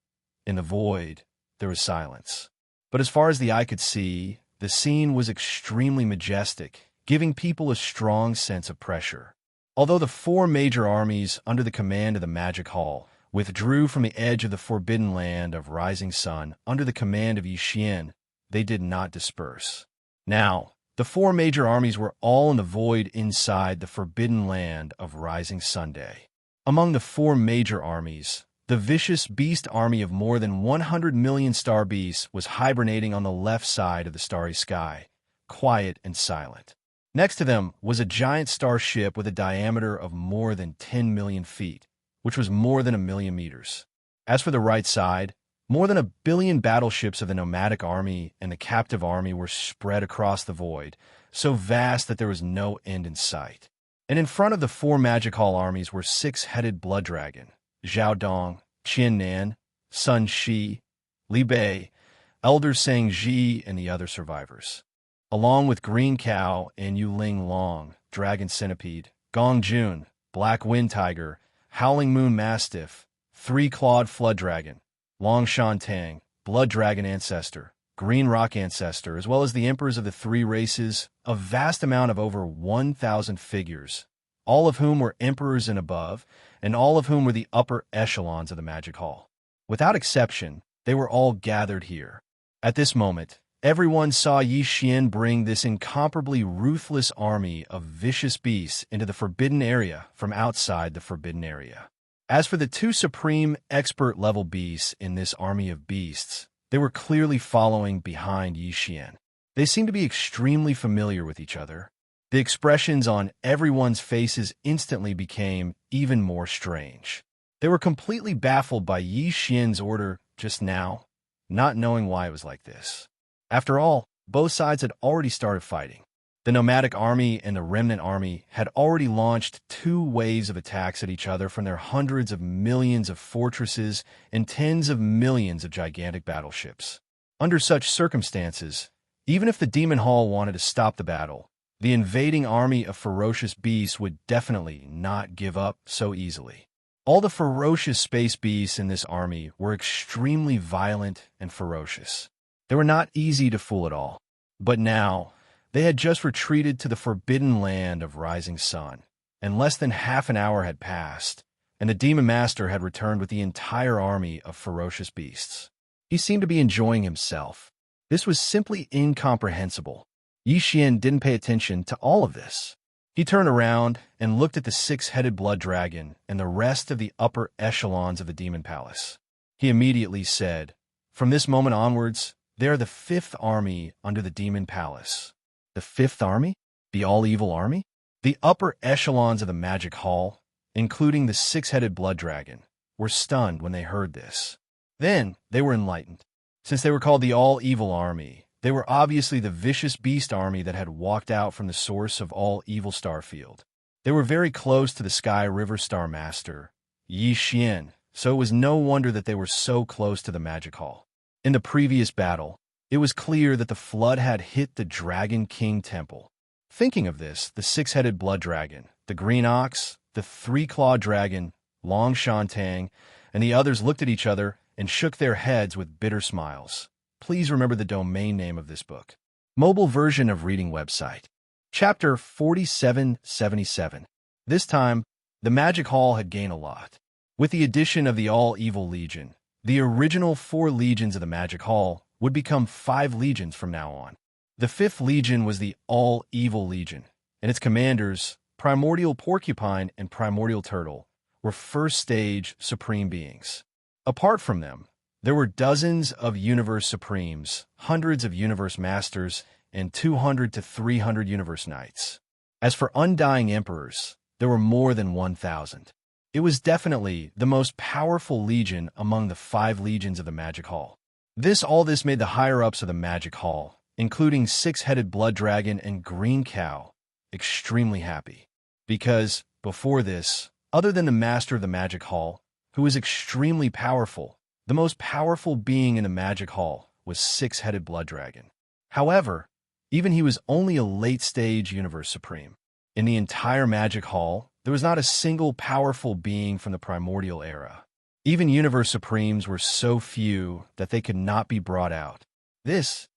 Speaker 1: in the void, there was silence. But as far as the eye could see, the scene was extremely majestic, giving people a strong sense of pressure. Although the 4 major armies under the command of the Magic Hall withdrew from the edge of the forbidden land of rising sun under the command of Xianxia, they did not disperse. Now, the 4 major armies were all in the void inside the forbidden land of rising Sunday. Among the 4 major armies, the vicious beast army of more than 100 million star beasts was hibernating on the left side of the starry sky, quiet and silent. Next to them was a giant starship with a diameter of more than 10 million feet, which was more than 1 million meters. As for the right side, more than 1 billion battleships of the nomadic army and the captive army were spread across the void, so vast that there was no end in sight. And in front of the 4 Magic Hall armies were 6-headed blood dragon, Zhao Dong, Qian Nan, Sun Shi, Li Bei, Elder Sang Ji, and the other survivors. Along with Green Cow and Yuling Long, Dragon Centipede, Gong Jun, Black Wind Tiger, Howling Moon Mastiff, 3-clawed Flood Dragon, Long Shan Tang, Blood Dragon Ancestor, Green Rock Ancestor, as well as the emperors of the 3 races, a vast amount of over 1,000 figures, all of whom were emperors and above, and all of whom were the upper echelons of the Magic Hall. Without exception, they were all gathered here. At this moment, everyone saw Yi Xian bring this incomparably ruthless army of vicious beasts into the forbidden area from outside the forbidden area. As for the 2 supreme expert-level beasts in this army of beasts, they were clearly following behind Yi Xian. They seemed to be extremely familiar with each other. The expressions on everyone's faces instantly became even more strange. They were completely baffled by Yi Xian's order just now, not knowing why it was like this. After all, both sides had already started fighting. The nomadic army and the remnant army had already launched 2 waves of attacks at each other from their hundreds of millions of fortresses and tens of millions of gigantic battleships. Under such circumstances, even if the Demon Hall wanted to stop the battle, the invading army of ferocious beasts would definitely not give up so easily. All the ferocious space beasts in this army were extremely violent and ferocious. They were not easy to fool at all. But now, they had just retreated to the forbidden land of rising sun, and less than half an hour had passed, and the Demon Master had returned with the entire army of ferocious beasts. He seemed to be enjoying himself. This was simply incomprehensible. Yi Xian didn't pay attention to all of this. He turned around and looked at the 6-headed blood dragon and the rest of the upper echelons of the Demon Palace. He immediately said, "From this moment onwards, they are the 5th army under the Demon Palace." The 5th army? The all-evil army? The upper echelons of the Magic Hall, including the 6-headed blood dragon, were stunned when they heard this. Then they were enlightened. Since they were called the all-evil army, they were obviously the vicious beast army that had walked out from the source of all evil Starfield. They were very close to the Sky River Star Master, Yi Xian, so it was no wonder that they were so close to the Magic Hall. In the previous battle, it was clear that the flood had hit the Dragon King Temple. Thinking of this, the 6-headed blood dragon, the green ox, the 3-clawed dragon, Long Shan Tang, and the others looked at each other and shook their heads with bitter smiles. Please remember the domain name of this book. Mobile version of reading website. Chapter 4777. This time, the Magic Hall had gained a lot. With the addition of the All-Evil Legion, the original 4 legions of the Magic Hall would become 5 legions from now on. The 5th legion was the All-Evil Legion, and its commanders, Primordial Porcupine and Primordial Turtle, were first-stage supreme beings. Apart from them, There were dozens of Universe Supremes, hundreds of Universe Masters, and 200 to 300 Universe Knights. As for Undying Emperors, there were more than 1,000. It was definitely the most powerful legion among the 5 legions of the Magic Hall. All this made the higher-ups of the Magic Hall, including Six-Headed Blood Dragon and Green Cow, extremely happy. Because, before this, other than the Master of the Magic Hall, who was extremely powerful, the most powerful being in the Magic Hall was Six-Headed Blood Dragon. However, even he was only a late-stage Universe Supreme. In the entire Magic Hall, there was not a single powerful being from the Primordial Era. Even Universe Supremes were so few that they could not be brought out. This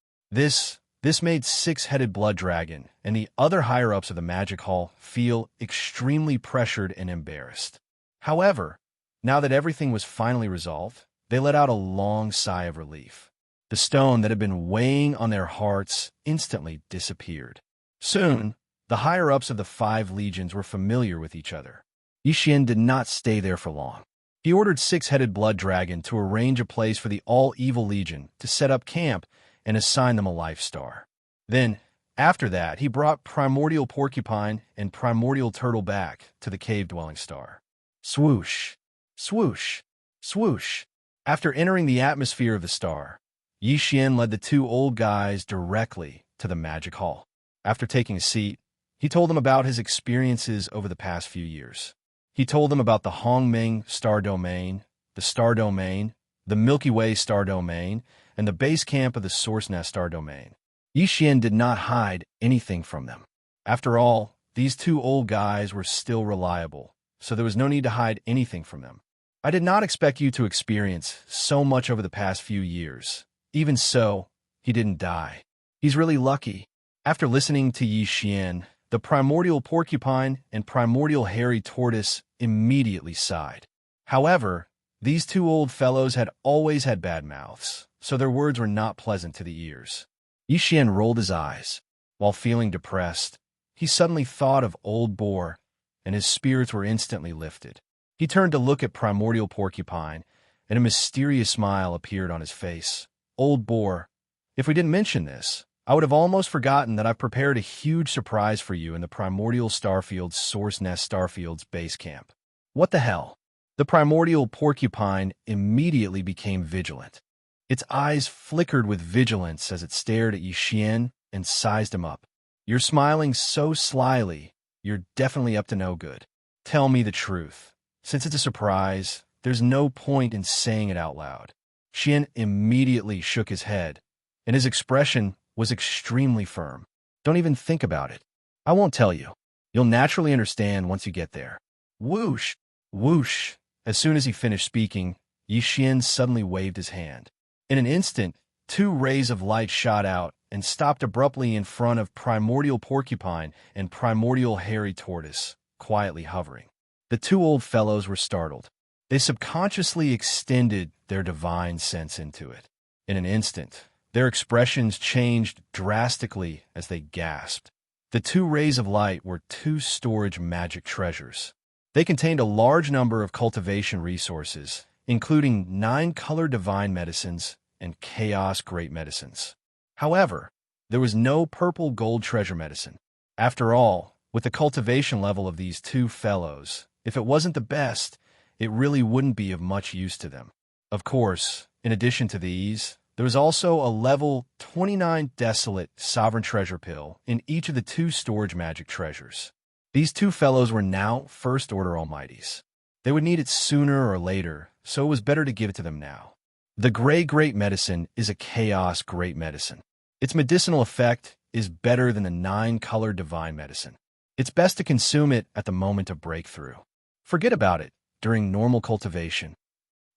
Speaker 1: made Six-Headed Blood Dragon and the other higher-ups of the Magic Hall feel extremely pressured and embarrassed. However, now that everything was finally resolved, they let out a long sigh of relief. The stone that had been weighing on their hearts instantly disappeared. Soon, the higher-ups of the 5 legions were familiar with each other. Yixian did not stay there for long. He ordered Six-Headed Blood Dragon to arrange a place for the All-Evil Legion to set up camp and assign them a life star. Then, after that, he brought Primordial Porcupine and Primordial Turtle back to the cave-dwelling star. Swoosh, swoosh, swoosh. After entering the atmosphere of the star, Yixian led the 2 old guys directly to the Magic Hall. After taking a seat, he told them about his experiences over the past few years. He told them about the Hongming Star Domain, the Milky Way Star Domain, and the base camp of the Source Nest Star Domain. Yixian did not hide anything from them. After all, these 2 old guys were still reliable, so there was no need to hide anything from them. I did not expect you to experience so much over the past few years. Even so, he didn't die. He's really lucky. After listening to Yixian, the Primordial Porcupine and Primordial Hairy Tortoise immediately sighed. However, these 2 old fellows had always had bad mouths, so their words were not pleasant to the ears. Yixian rolled his eyes. While feeling depressed, he suddenly thought of Old Boar, and his spirits were instantly lifted. He turned to look at Primordial Porcupine, and a mysterious smile appeared on his face. Old Boar, if we didn't mention this, I would have almost forgotten that I've prepared a huge surprise for you in the Primordial Starfield's Source Nest Starfield's base camp. What the hell? The Primordial Porcupine immediately became vigilant. Its eyes flickered with vigilance as it stared at Yixian and sized him up. You're smiling so slyly, you're definitely up to no good. Tell me the truth. Since it's a surprise, there's no point in saying it out loud. Xian immediately shook his head, and his expression was extremely firm. Don't even think about it. I won't tell you. You'll naturally understand once you get there. Whoosh! Whoosh! As soon as he finished speaking, Yixian suddenly waved his hand. In an instant, 2 rays of light shot out and stopped abruptly in front of Primordial Porcupine and Primordial Hairy Tortoise, quietly hovering. The 2 old fellows were startled. They subconsciously extended their divine sense into it. In an instant, their expressions changed drastically as they gasped. The 2 rays of light were 2 storage magic treasures. They contained a large number of cultivation resources, including 9 color divine medicines and chaos great medicines. However, there was no purple gold treasure medicine. After all, with the cultivation level of these 2 fellows, if it wasn't the best, it really wouldn't be of much use to them. Of course, in addition to these, there was also a level 29 Desolate Sovereign Treasure Pill in each of the 2 storage magic treasures. These 2 fellows were now First Order Almighties. They would need it sooner or later, so it was better to give it to them now. The Gray Great Medicine is a Chaos Great Medicine. Its medicinal effect is better than the 9-color Divine Medicine. It's best to consume it at the moment of breakthrough. Forget about it during normal cultivation.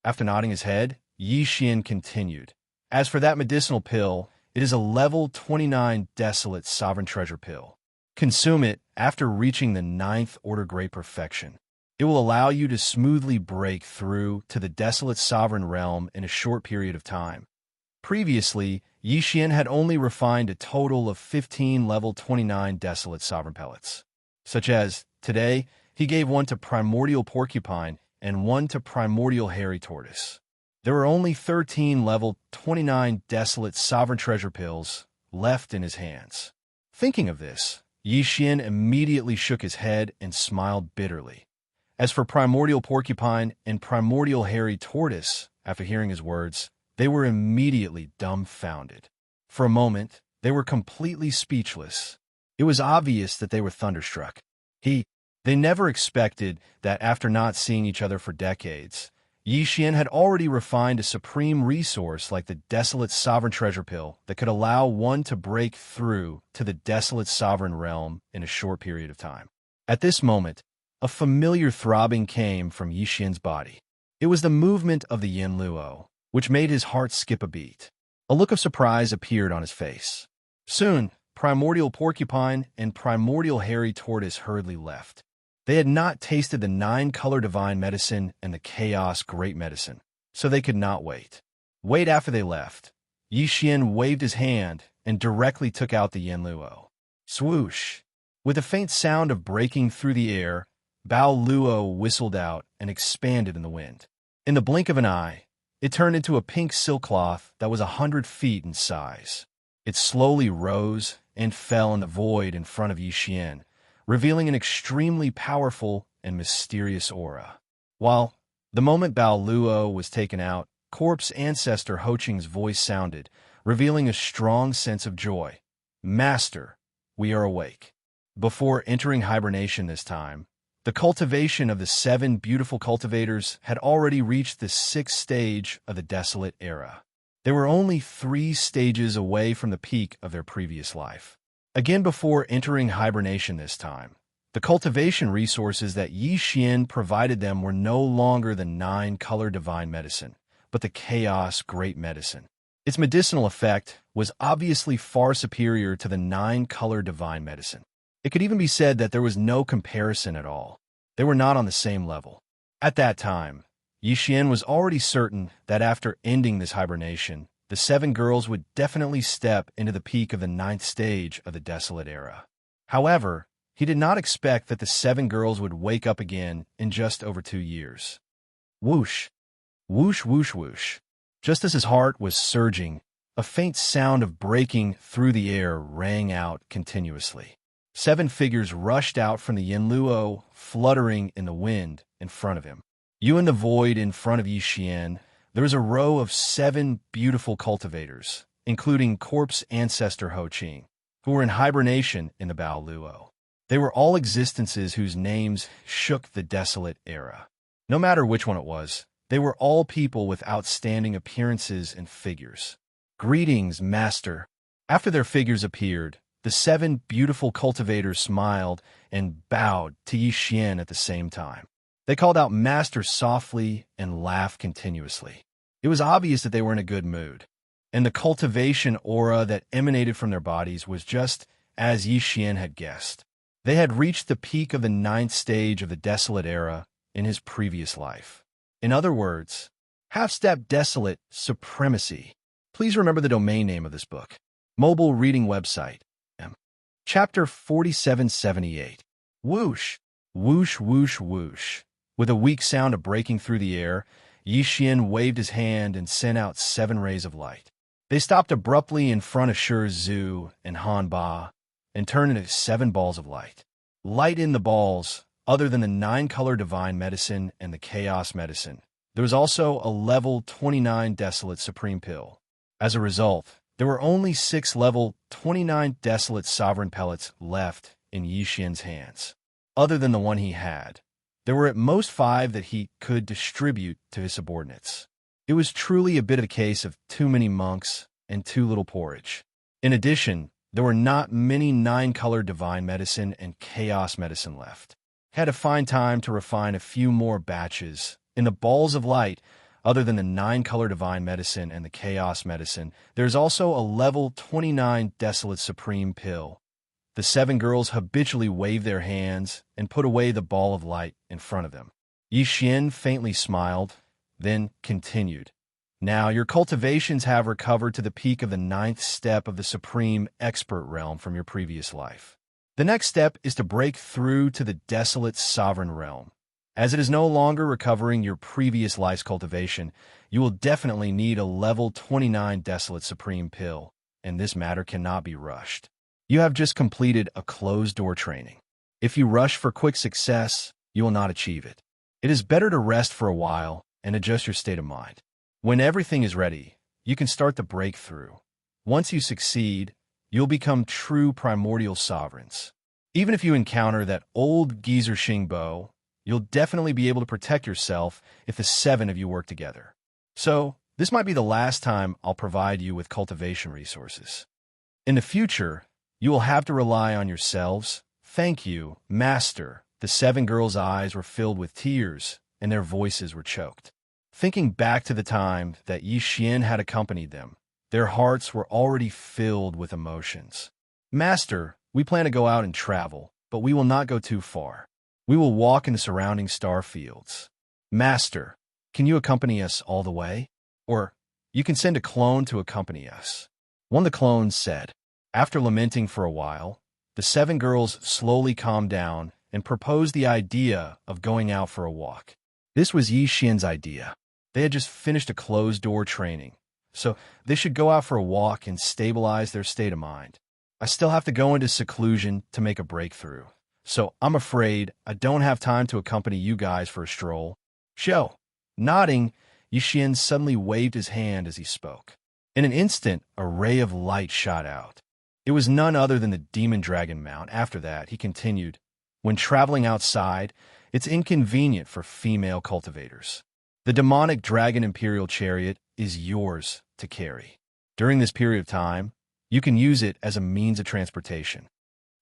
Speaker 1: After nodding his head, Yixian continued. As for that medicinal pill, it is a level 29 Desolate Sovereign Treasure Pill. Consume it after reaching the 9th Order Great Perfection. It will allow you to smoothly break through to the Desolate Sovereign Realm in a short period of time. Previously, Yixian had only refined a total of 15 level 29 Desolate Sovereign Pellets. Such as, today, he gave one to Primordial Porcupine and one to Primordial Hairy Tortoise. There were only 13 level 29 desolate sovereign treasure pills left in his hands. Thinking of this, Yixian immediately shook his head and smiled bitterly. As for Primordial Porcupine and Primordial Hairy Tortoise, after hearing his words, they were immediately dumbfounded. For a moment, they were completely speechless. It was obvious that they were thunderstruck. They never expected that after not seeing each other for decades, Yixian had already refined a supreme resource like the Desolate Sovereign Treasure Pill that could allow one to break through to the Desolate Sovereign Realm in a short period of time. At this moment, a familiar throbbing came from Yixian's body. It was the movement of the Yin Luo, which made his heart skip a beat. A look of surprise appeared on his face. Soon, Primordial Porcupine and Primordial Hairy Tortoise hurriedly left. They had not tasted the 9-color divine medicine and the chaos great medicine, so they could not wait. After they left, Yixian waved his hand and directly took out the Yin Luo. Swoosh! With a faint sound of breaking through the air, Bao Luo whistled out and expanded in the wind. In the blink of an eye, it turned into a pink silk cloth that was 100 feet in size. It slowly rose and fell in the void in front of Yixian, revealing an extremely powerful and mysterious aura. While the moment Bao Luo was taken out, Corpse Ancestor Ho Ching's voice sounded, revealing a strong sense of joy. Master, we are awake. Before entering hibernation this time, the cultivation of the 7 beautiful cultivators had already reached the 6th stage of the Desolate Era. They were only 3 stages away from the peak of their previous life. Again, before entering hibernation this time, the cultivation resources that Yixian provided them were no longer the 9-color divine medicine, but the chaos great medicine. Its medicinal effect was obviously far superior to the 9-color divine medicine. It could even be said that there was no comparison at all. They were not on the same level. At that time, Yixian was already certain that after ending this hibernation, the 7 girls would definitely step into the peak of the 9th stage of the Desolate Era. However, he did not expect that the 7 girls would wake up again in just over 2 years. Whoosh! Whoosh, whoosh, whoosh. Just as his heart was surging, a faint sound of breaking through the air rang out continuously. 7 figures rushed out from the Yin Luo, fluttering in the wind in front of him. In the void in front of Yixian, there was a row of 7 beautiful cultivators, including Corpse Ancestor Ho Ching, who were in hibernation in the Bao Luo. They were all existences whose names shook the Desolate Era. No matter which one it was, they were all people with outstanding appearances and figures. Greetings, Master. After their figures appeared, the 7 beautiful cultivators smiled and bowed to Yixian at the same time. They called out Master softly and laughed continuously. It was obvious that they were in a good mood, and the cultivation aura that emanated from their bodies was just as Yixian had guessed. They had reached the peak of the 9th stage of the Desolate Era in his previous life. In other words, half-step desolate supremacy. Please remember the domain name of this book. Mobile reading website. Chapter 4778. Whoosh, whoosh, whoosh, whoosh. With a weak sound of breaking through the air, Yixian waved his hand and sent out 7 rays of light. They stopped abruptly in front of Shi Zhu and Han Ba and turned into 7 balls of light. Light in the balls, other than the 9-color divine medicine and the chaos medicine. There was also a level 29 desolate supreme pill. As a result, there were only 6 level 29 desolate sovereign pellets left in Yixian's hands. Other than the one he had, there were at most 5 that he could distribute to his subordinates. It was truly a bit of a case of too many monks and too little porridge. In addition, there were not many 9-color divine medicine and chaos medicine left. He had to find time to refine a few more batches. In the balls of light, other than the 9-color divine medicine and the chaos medicine, there's also a level 29 desolate supreme pill. The 7 girls habitually waved their hands and put away the ball of light in front of them. Yixian faintly smiled, then continued. Now your cultivations have recovered to the peak of the 9th step of the supreme expert realm from your previous life. The next step is to break through to the desolate sovereign realm. As it is no longer recovering your previous life's cultivation, you will definitely need a level 29 Desolate Supreme pill, and this matter cannot be rushed. You have just completed a closed-door training. If you rush for quick success, you will not achieve it. It is better to rest for a while and adjust your state of mind. When everything is ready, you can start the breakthrough. Once you succeed, you'll become true primordial sovereigns. Even if you encounter that old geezer Xingbo, you'll definitely be able to protect yourself if the 7 of you work together. So, this might be the last time I'll provide you with cultivation resources. In the future, you will have to rely on yourselves. Thank you, Master. The 7 girls' eyes were filled with tears, and their voices were choked. Thinking back to the time that Yi Xian had accompanied them, their hearts were already filled with emotions. Master, we plan to go out and travel, but we will not go too far. We will walk in the surrounding star fields. Master, can you accompany us all the way? Or, you can send a clone to accompany us. One of the clones said. After lamenting for a while, the 7 girls slowly calmed down and proposed the idea of going out for a walk. This was Yi Xian's idea. They had just finished a closed-door training, so they should go out for a walk and stabilize their state of mind. I still have to go into seclusion to make a breakthrough, so I'm afraid I don't have time to accompany you guys for a stroll. Show. Nodding, Yi Xian suddenly waved his hand as he spoke. In an instant, a ray of light shot out. It was none other than the demon dragon mount. After that, he continued, when traveling outside, it's inconvenient for female cultivators. The demonic dragon imperial chariot is yours to carry. During this period of time, you can use it as a means of transportation.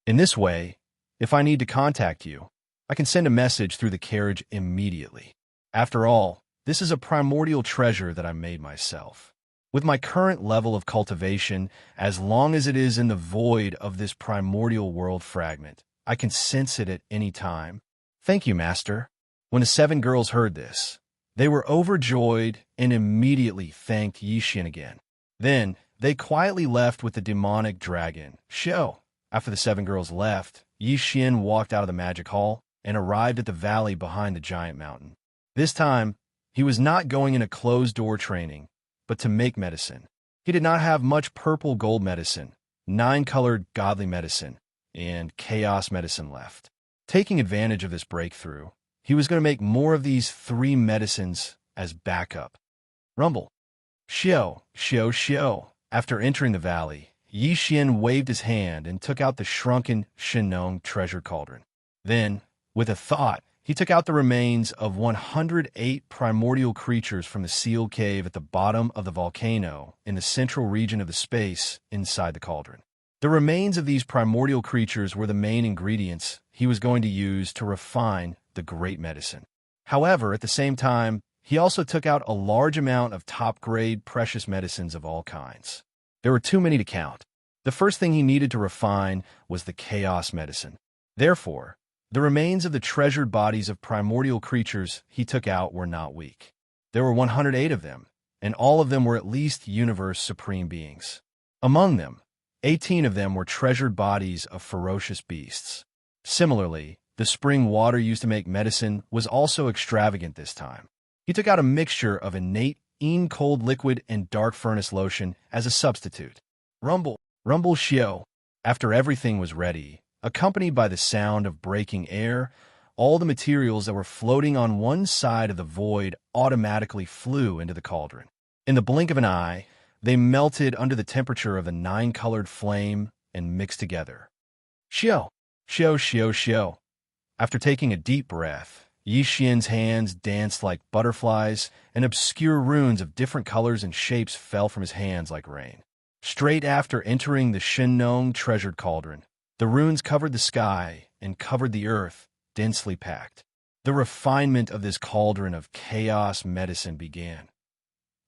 Speaker 1: In this way, if I need to contact you, I can send a message through the carriage immediately. After all, this is a primordial treasure that I made myself. With my current level of cultivation, as long as it is in the void of this primordial world fragment, I can sense it at any time. Thank you, Master. When the 7 girls heard this, they were overjoyed and immediately thanked Yi Xian again. Then, they quietly left with the demonic dragon. Show. After the 7 girls left, Yi Xian walked out of the magic hall and arrived at the valley behind the giant mountain. This time, he was not going in a closed-door training, but to make medicine. He did not have much purple gold medicine, 9-colored godly medicine, and chaos medicine left. Taking advantage of this breakthrough, he was going to make more of these 3 medicines as backup. Rumble. Xiao, xiao, xiao. After entering the valley, Yi Xian waved his hand and took out the shrunken Shenong treasure cauldron. Then, with a thought, he took out the remains of 108 primordial creatures from the sealed cave at the bottom of the volcano in the central region of the space inside the cauldron. The remains of these primordial creatures were the main ingredients he was going to use to refine the great medicine. However, at the same time, he also took out a large amount of top-grade precious medicines of all kinds. There were too many to count. The first thing he needed to refine was the chaos medicine. Therefore, the remains of the treasured bodies of primordial creatures he took out were not weak. There were 108 of them, and all of them were at least universe supreme beings. Among them, 18 of them were treasured bodies of ferocious beasts. Similarly, the spring water used to make medicine was also extravagant this time. He took out a mixture of innate, cold liquid and dark furnace lotion as a substitute. Rumble, rumble, xiao. After everything was ready, accompanied by the sound of breaking air, all the materials that were floating on one side of the void automatically flew into the cauldron. In the blink of an eye, they melted under the temperature of the 9-colored flame and mixed together. Xiao, xiao, xiao, xiao. After taking a deep breath, Yi Xian's hands danced like butterflies, and obscure runes of different colors and shapes fell from his hands like rain. Straight after entering the Shenong treasured cauldron, the runes covered the sky and covered the earth, densely packed. The refinement of this cauldron of chaos medicine began.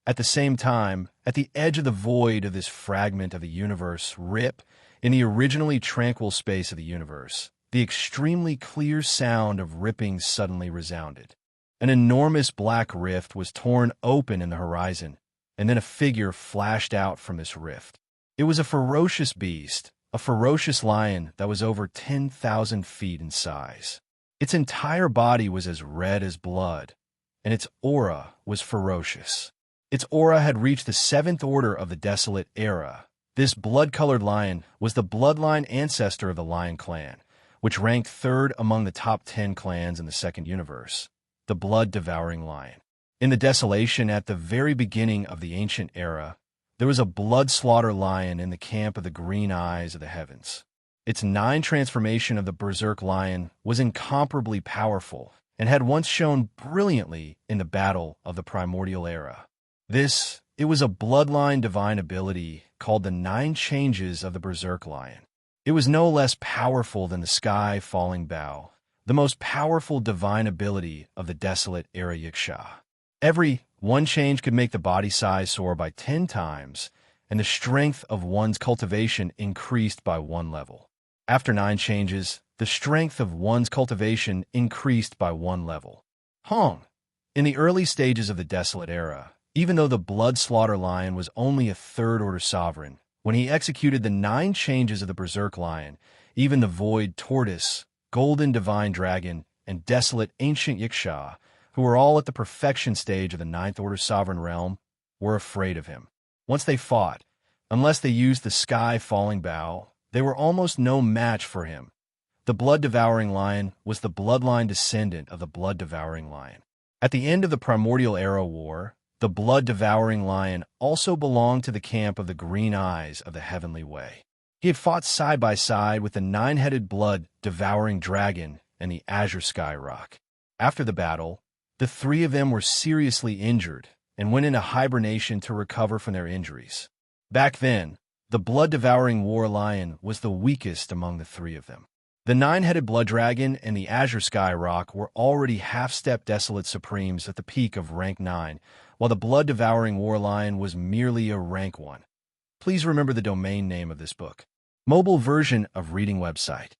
Speaker 1: At the same time, at the edge of the void of this fragment of the universe, rip, in the originally tranquil space of the universe, the extremely clear sound of ripping suddenly resounded. An enormous black rift was torn open in the horizon, and then a figure flashed out from this rift. It was a ferocious beast, a ferocious lion that was over 10,000 feet in size. Its entire body was as red as blood, and its aura was ferocious. Its aura had reached the 7th order of the Desolate Era. This blood-colored lion was the bloodline ancestor of the Lion Clan, which ranked 3rd among the top 10 clans in the Second Universe, the blood-devouring lion. In the Desolation at the very beginning of the Ancient Era, there was a blood-slaughter lion in the camp of the Green Eyes of the Heavens. Its 9 transformation of the Berserk Lion was incomparably powerful and had once shone brilliantly in the battle of the Primordial Era. It was a bloodline divine ability called the 9 Changes of the Berserk Lion. It was no less powerful than the Sky Falling Bow, the most powerful divine ability of the Desolate Era Xianxia. Every one change could make the body size soar by 10 times, and the strength of one's cultivation increased by 1 level. After 9 changes, the strength of one's cultivation increased by 1 level. In the early stages of the Desolate Era, even though the Blood-Slaughter Lion was only a 3rd-order sovereign, when he executed the 9 changes of the Berserk Lion, even the Void Tortoise, Golden Divine Dragon, and Desolate Ancient Xianxia, who were all at the perfection stage of the 9th-order sovereign realm, were afraid of him. Once they fought, unless they used the Sky Falling Bow, they were almost no match for him. The Blood-Devouring Lion was the bloodline descendant of the Blood-Devouring Lion. At the end of the Primordial Era War, the Blood-Devouring Lion also belonged to the camp of the Green Eyes of the Heavenly Way. He had fought side by side with the 9-headed Blood-Devouring Dragon and the Azure Sky Rock. After the battle, the 3 of them were seriously injured and went into hibernation to recover from their injuries. Back then, the Blood-Devouring War Lion was the weakest among the 3 of them. The 9-headed Blood Dragon and the Azure Sky Rock were already half-step Desolate Supremes at the peak of rank 9, while the Blood-Devouring War Lion was merely a rank 1. Please remember the domain name of this book. Mobile version of reading website.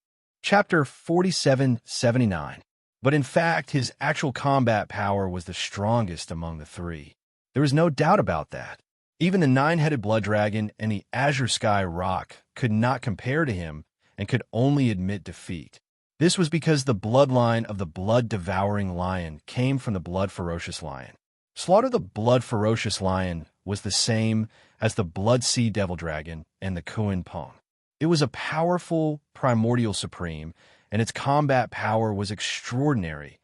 Speaker 1: Chapter 4779. But in fact, his actual combat power was the strongest among the 3. There was no doubt about that. Even the 9-headed Blood Dragon and the Azure Sky Rock could not compare to him and could only admit defeat. This was because the bloodline of the Blood-Devouring Lion came from the Blood-Ferocious Lion. Slaughter the Blood-Ferocious Lion was the same as the Blood Sea Devil Dragon and the Kuan Pong. It was a powerful primordial supreme, and its combat power was extraordinary.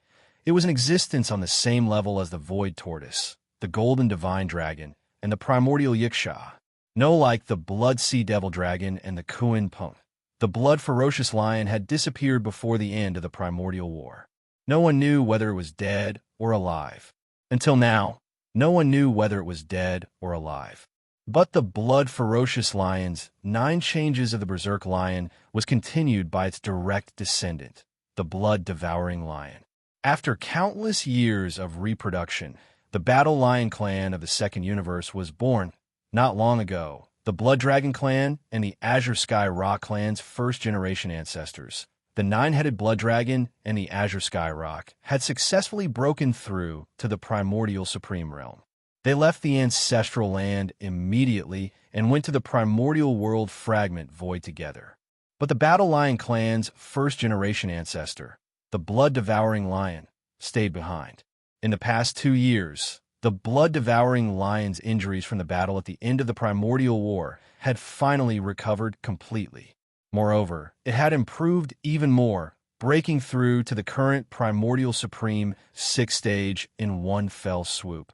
Speaker 1: It was in existence on the same level as the Void Tortoise, the Golden Divine Dragon, and the Primordial Xianxia. No like the Blood Sea Devil Dragon and the Kuan Pong. The Blood-Ferocious Lion had disappeared before the end of the Primordial War. No one knew whether it was dead or alive. Until now, no one knew whether it was dead or alive. But the Blood-Ferocious Lion's 9 changes of the Berserk Lion was continued by its direct descendant, the Blood-Devouring Lion. After countless years of reproduction, the Battle Lion clan of the Second Universe was born. Not long ago, the Blood Dragon clan and the Azure Sky Rock clan's first-generation ancestors, the 9-headed Blood Dragon and the Azure Sky Rock, had successfully broken through to the Primordial Supreme Realm. They left the ancestral land immediately and went to the Primordial World Fragment Void together. But the Battle Lion clan's first-generation ancestor, the Blood-Devouring Lion, stayed behind. In the past 2 years, the Blood-Devouring Lion's injuries from the battle at the end of the Primordial War had finally recovered completely. Moreover, it had improved even more, breaking through to the current Primordial Supreme 6th stage in one fell swoop.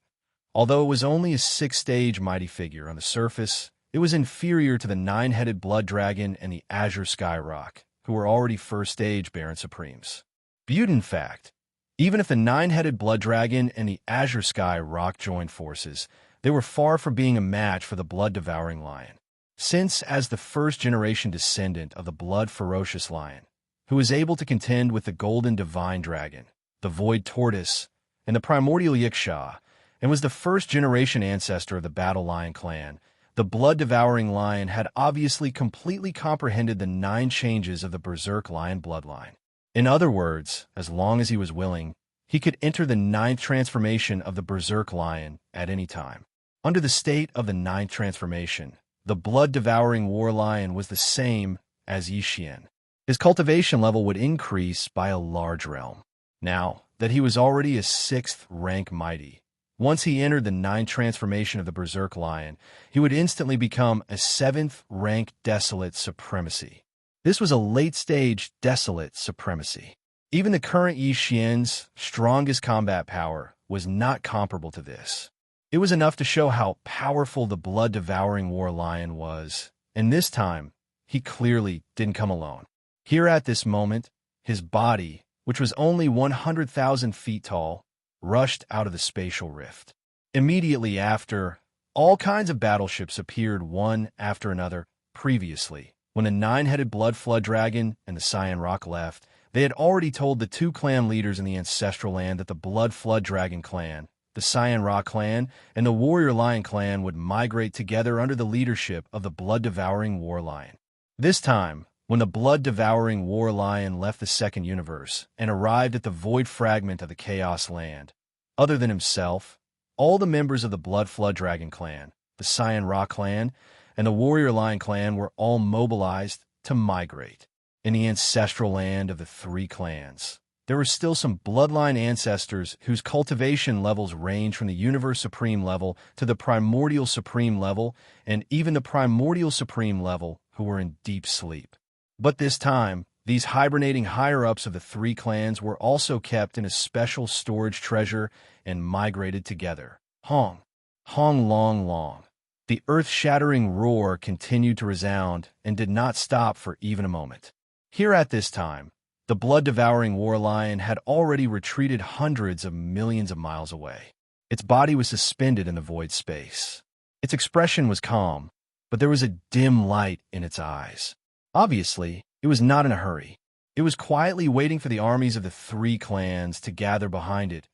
Speaker 1: Although it was only a 6th-stage mighty figure on the surface, it was inferior to the 9-headed Blood Dragon and the Azure Sky Rock, who were already 1st-stage Baron Supremes. Viewed in fact, even if the 9-headed Blood Dragon and the Azure Sky Rock joined forces, they were far from being a match for the Blood-Devouring Lion. Since, as the first-generation descendant of the Blood-Ferocious Lion, who was able to contend with the Golden Divine Dragon, the Void Tortoise, and the Primordial Xianxia, and was the first-generation ancestor of the Battle Lion clan, the Blood-Devouring Lion had obviously completely comprehended the 9 changes of the Berserk Lion bloodline. In other words, as long as he was willing, he could enter the 9th transformation of the Berserk Lion at any time. Under the state of the 9th transformation, the Blood-Devouring War Lion was the same as Yixian. His cultivation level would increase by a large realm. Now that he was already a 6th rank mighty, Once he entered the 9th transformation of the Berserk Lion, he would instantly become a 7th-rank Desolate Supremacy. This was a late-stage Desolate Supremacy. Even the current Yi Xian's strongest combat power was not comparable to this. It was enough to show how powerful the blood-devouring war lion was, and this time, he clearly didn't come alone. Here at this moment, his body, which was only 100,000 feet tall, rushed out of the spatial rift. Immediately after, all kinds of battleships appeared one after another. Previously, when the 9-headed Blood Flood Dragon and the Cyan Rock left, they had already told the 2 clan leaders in the Ancestral Land that the Blood Flood Dragon clan, the Cyan Rock clan, and the Warrior Lion clan would migrate together under the leadership of the Blood-Devouring War Lion. This time, when the Blood-Devouring War Lion left the Second Universe and arrived at the void fragment of the Chaos Land, other than himself, all the members of the Blood Flood Dragon clan, the Cyan Rock clan, and the Warrior Lion clan were all mobilized to migrate. In the Ancestral Land of the 3 clans, there were still some bloodline ancestors whose cultivation levels range from the Universe Supreme level to the Primordial Supreme level, and even the Primordial Supreme level who were in deep sleep. But this time, these hibernating higher-ups of the 3 clans were also kept in a special storage treasure and migrated together. Hong. Hong long long. The earth-shattering roar continued to resound and did not stop for even a moment. Here at this time, the blood-devouring war lion had already retreated hundreds of millions of miles away. Its body was suspended in the void space. Its expression was calm, but there was a dim light in its eyes. Obviously, it was not in a hurry. It was quietly waiting for the armies of the 3 clans to gather behind it.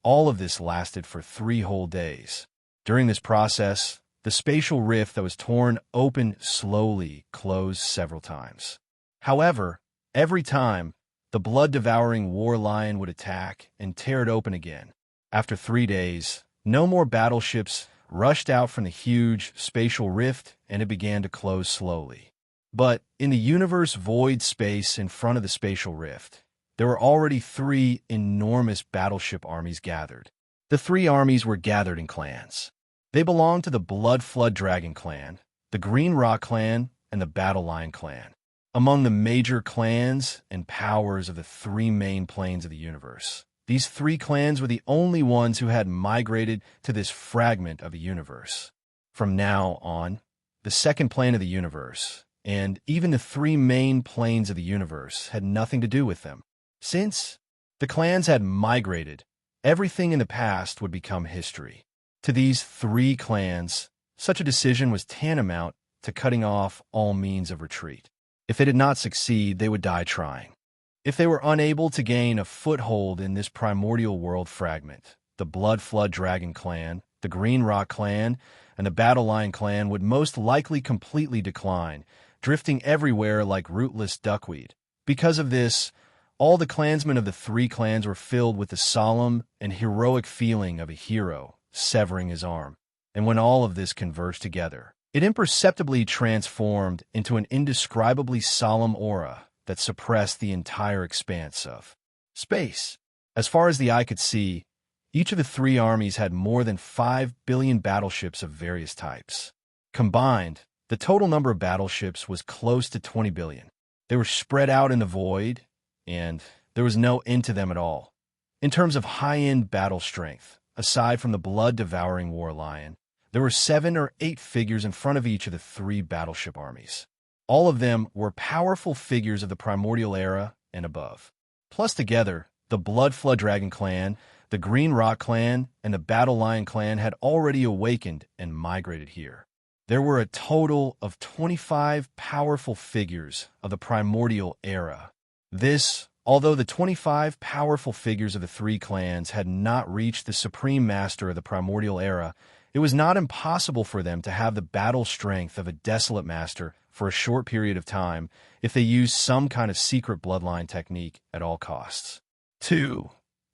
Speaker 1: All of this lasted for 3 whole days. During this process, the spatial rift that was torn open slowly closed several times. However, every time, the blood-devouring war lion would attack and tear it open again. After 3 days, no more battleships rushed out from the huge spatial rift, and it began to close slowly. But in the universe void space in front of the spatial rift, there were already 3 enormous battleship armies gathered. The 3 armies were gathered in clans. They belonged to the Blood Flood Dragon clan, the Green Rock clan, and the Battle Lion clan. Among the major clans and powers of the 3 main planes of the universe, these 3 clans were the only ones who had migrated to this fragment of the universe. From now on, the second plane of the universe, and even the 3 main planes of the universe, had nothing to do with them. Since the clans had migrated, everything in the past would become history. To these 3 clans, such a decision was tantamount to cutting off all means of retreat. If they did not succeed, they would die trying. If they were unable to gain a foothold in this primordial world fragment, the Blood Flood Dragon clan, the Green Rock clan, and the Battle Lion clan would most likely completely decline, drifting everywhere like rootless duckweed. Because of this, all the clansmen of the 3 clans were filled with the solemn and heroic feeling of a hero severing his arm. And when all of this converged together, it imperceptibly transformed into an indescribably solemn aura that suppressed the entire expanse of space. As far as the eye could see, each of the 3 armies had more than 5 billion battleships of various types. Combined, the total number of battleships was close to 20 billion. They were spread out in the void, and there was no end to them at all. In terms of high-end battle strength, aside from the blood-devouring war lion, there were 7 or 8 figures in front of each of the 3 battleship armies. All of them were powerful figures of the primordial era and above. Plus together, the Blood Flood Dragon clan, the Green Rock clan, and the Battle Lion clan had already awakened and migrated here. There were a total of 25 powerful figures of the primordial era. This, although the 25 powerful figures of the 3 clans had not reached the supreme master of the primordial era, it was not impossible for them to have the battle strength of a desolate master for a short period of time if they used some kind of secret bloodline technique at all costs. 2.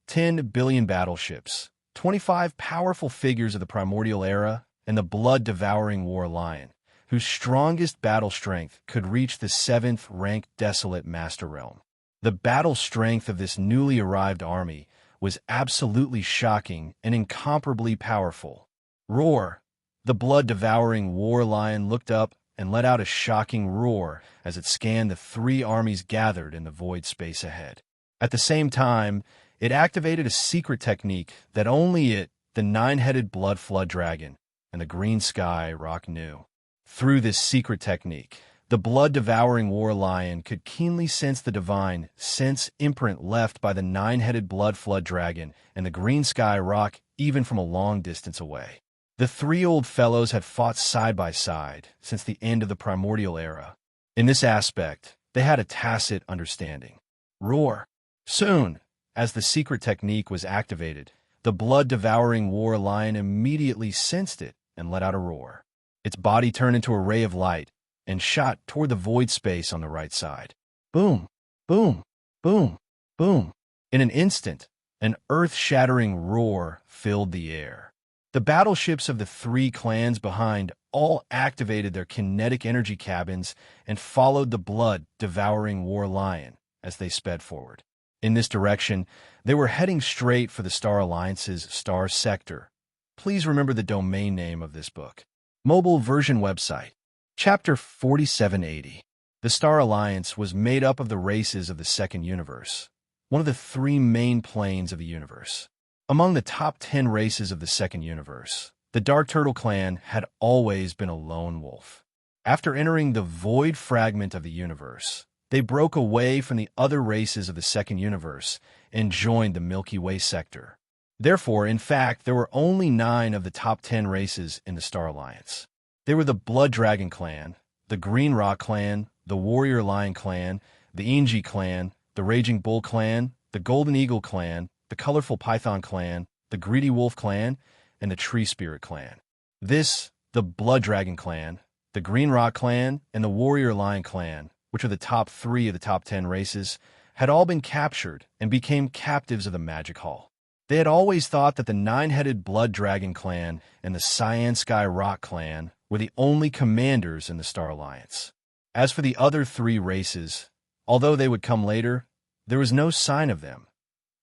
Speaker 1: 10 billion battleships, 25 powerful figures of the primordial era, and the blood-devouring war lion, whose strongest battle strength could reach the 7th-ranked desolate master realm. The battle strength of this newly arrived army was absolutely shocking and incomparably powerful. Roar! The blood-devouring war lion looked up and let out a shocking roar as it scanned the three armies gathered in the void space ahead. At the same time, it activated a secret technique that only it, the nine-headed blood flood dragon, and the green sky rock knew. Through this secret technique, the blood-devouring war lion could keenly sense the divine sense imprint left by the nine-headed blood flood dragon and the green sky rock even from a long distance away. The three old fellows had fought side by side since the end of the primordial era. In this aspect, they had a tacit understanding. Roar! Soon, as the secret technique was activated, the blood-devouring war lion immediately sensed it and let out a roar. Its body turned into a ray of light and shot toward the void space on the right side. Boom! Boom! Boom! Boom! In an instant, an earth-shattering roar filled the air. The battleships of the three clans behind all activated their kinetic energy cabins and followed the blood-devouring war lion as they sped forward. In this direction, they were heading straight for the Star Alliance's Star Sector. Please remember the domain name of this book. Mobile version website. Chapter 4780. The Star Alliance was made up of the races of the Second Universe, one of the three main planes of the universe. Among the top 10 races of the Second Universe, the Dark Turtle clan had always been a lone wolf. After entering the void fragment of the universe, they broke away from the other races of the Second Universe and joined the Milky Way sector. Therefore, in fact, there were only 9 of the top 10 races in the Star Alliance. They were the Blood Dragon clan, the Green Rock clan, the Warrior Lion clan, the Inji clan, the Raging Bull clan, the Golden Eagle clan, the Colorful Python clan, the Greedy Wolf clan, and the Tree Spirit clan. This, the Blood Dragon clan, the Green Rock clan, and the Warrior Lion clan, which are the top 3 of the top 10 races, had all been captured and became captives of the Magic Hall. They had always thought that the nine-headed Blood Dragon clan and the Xianxia Rock clan were the only commanders in the Star Alliance. As for the other 3 races, although they would come later, there was no sign of them.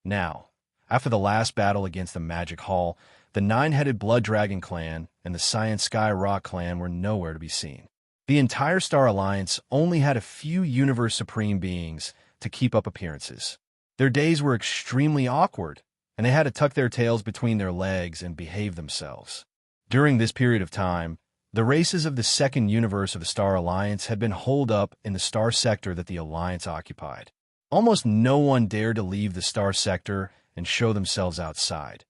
Speaker 1: Now, after the last battle against the Magic Hall, the nine-headed Blood Dragon clan and the Xianxia Rock clan were nowhere to be seen. The entire Star Alliance only had a few Universe Supreme beings to keep up appearances. Their days were extremely awkward, and they had to tuck their tails between their legs and behave themselves. During this period of time, the races of the second universe of the Star Alliance had been holed up in the Star Sector that the Alliance occupied. Almost no one dared to leave the Star Sector and show themselves outside.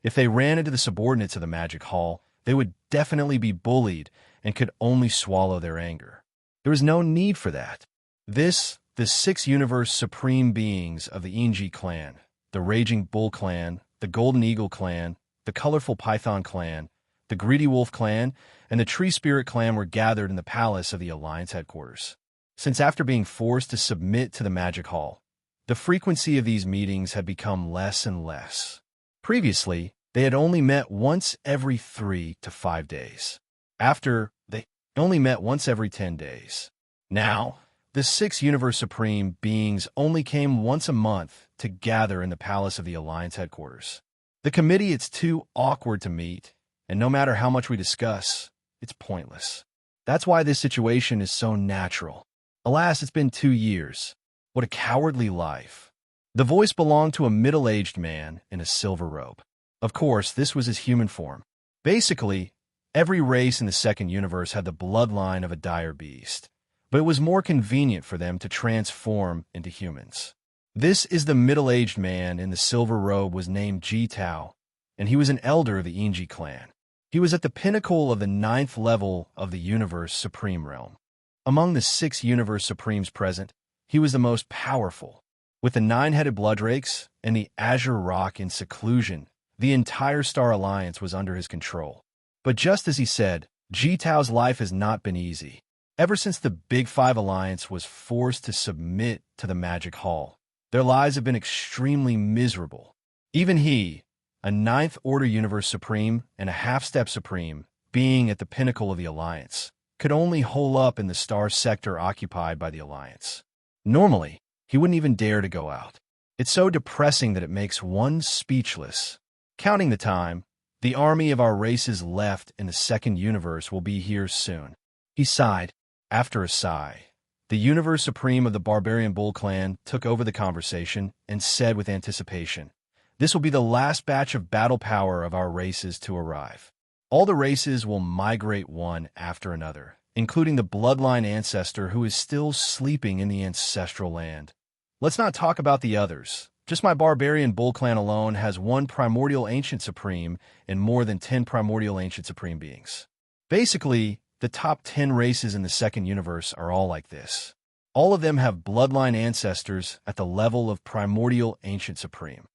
Speaker 1: If they ran into the subordinates of the Magic Hall, they would definitely be bullied and could only swallow their anger. There was no need for that. This, the 6 Universe Supreme beings of the Inji clan, the Raging Bull clan, the Golden Eagle clan, the Colorful Python clan, the Greedy Wolf clan, and the Tree Spirit clan were gathered in the palace of the Alliance headquarters. Since after being forced to submit to the Magic Hall, the frequency of these meetings had become less and less. Previously, they had only met once every 3 to 5 days. After, they only met once every 10 days. Now, the 6 Universe Supreme beings only came once a month to gather in the palace of the Alliance headquarters. The committee, it's too awkward to meet, and no matter how much we discuss, it's pointless. That's why this situation is so natural. Alas, it's been 2 years. What a cowardly life. The voice belonged to a middle-aged man in a silver robe. Of course, this was his human form. Basically, every race in the second universe had the bloodline of a dire beast, but it was more convenient for them to transform into humans. This is the middle-aged man in the silver robe was named Jitao, and he was an elder of the Inji clan. He was at the pinnacle of the 9th level of the Universe Supreme realm. Among the 6 Universe Supremes present, he was the most powerful. With the 9-headed Bloodrakes and the Azure Rock in seclusion, the entire Star Alliance was under his control. But just as he said, Jitao's life has not been easy. Ever since the Big 5 Alliance was forced to submit to the Magic Hall, their lives have been extremely miserable. Even he, a 9th Order Universe Supreme and a Half-Step Supreme, being at the pinnacle of the Alliance, could only hole up in the Star Sector occupied by the Alliance. Normally, he wouldn't even dare to go out. It's so depressing that it makes one speechless. Counting the time, the army of our races left in the second universe will be here soon. He sighed. After a sigh, the Universe Supreme of the Barbarian Bull Clan took over the conversation and said with anticipation, "This will be the last batch of battle power of our races to arrive. All the races will migrate one after another, including the bloodline ancestor who is still sleeping in the ancestral land. Let's not talk about the others. Just my Barbarian Bull Clan alone has one Primordial Ancient Supreme and more than 10 Primordial Ancient Supreme beings. Basically, the top 10 races in the second universe are all like this. All of them have bloodline ancestors at the level of Primordial Ancient Supreme.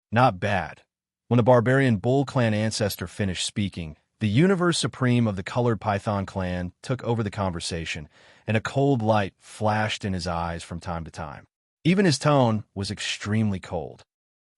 Speaker 1: Not bad." When the Barbarian Bull Clan ancestor finished speaking, the Universe Supreme of the Colored Python Clan took over the conversation, and a cold light flashed in his eyes from time to time. Even his tone was extremely cold.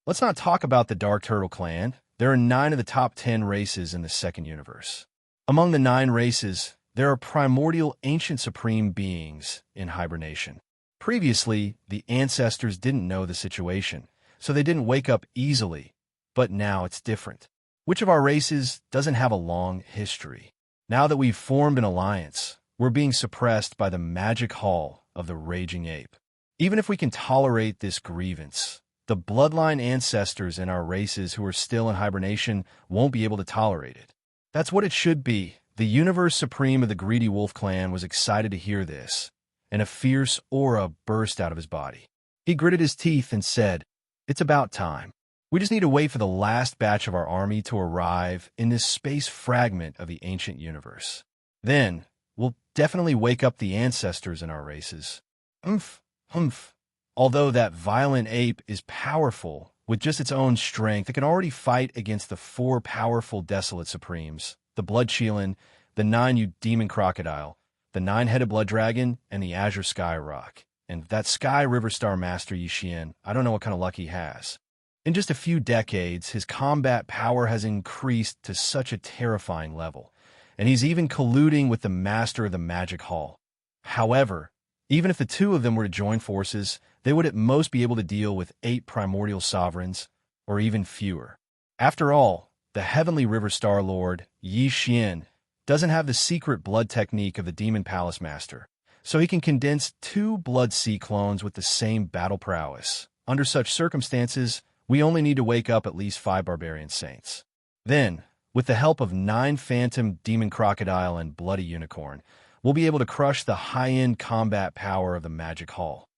Speaker 1: "Let's not talk about the Dark Turtle Clan. There are 9 of the top 10 races in the second universe. Among the 9 races, there are primordial ancient supreme beings in hibernation. Previously, the ancestors didn't know the situation, so they didn't wake up easily, but now it's different. Which of our races doesn't have a long history? Now that we've formed an alliance, we're being suppressed by the magic hall of the Raging Ape. Even if we can tolerate this grievance, the bloodline ancestors in our races who are still in hibernation won't be able to tolerate it. That's what it should be." The Universe Supreme of the Greedy Wolf Clan was excited to hear this, and a fierce aura burst out of his body. He gritted his teeth and said, "It's about time. We just need to wait for the last batch of our army to arrive in this space fragment of the ancient universe. Then, we'll definitely wake up the ancestors in our races." Humph. Although that violent ape is powerful, with just its own strength, it can already fight against the 4 powerful Desolate Supremes, the Blood Cheelin, the 9 Demon Crocodile, the 9-headed Blood Dragon, and the Azure Sky Rock. And that Sky River Star Master Yixian, I don't know what kind of luck he has. In just a few decades, his combat power has increased to such a terrifying level, and he's even colluding with the Master of the Magic Hall. However, even if the 2 of them were to join forces, they would at most be able to deal with 8 primordial sovereigns, or even fewer. After all, the Heavenly River Star Lord, Yixian, doesn't have the secret blood technique of the Demon Palace Master, so he can condense 2 Blood Sea clones with the same battle prowess. Under such circumstances, we only need to wake up at least 5 Barbarian Saints. Then, with the help of 9 Phantom Demon Crocodile and Bloody Unicorn, we'll be able to crush the high-end combat power of the Magic Hall.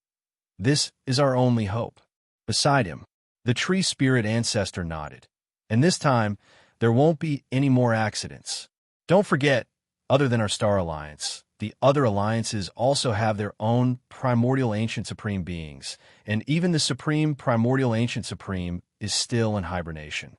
Speaker 1: This is our only hope." Beside him, the Tree Spirit ancestor nodded. "And this time, there won't be any more accidents. Don't forget, other than our Star Alliance, the other alliances also have their own primordial ancient supreme beings, and even the Supreme Primordial Ancient Supreme is still in hibernation.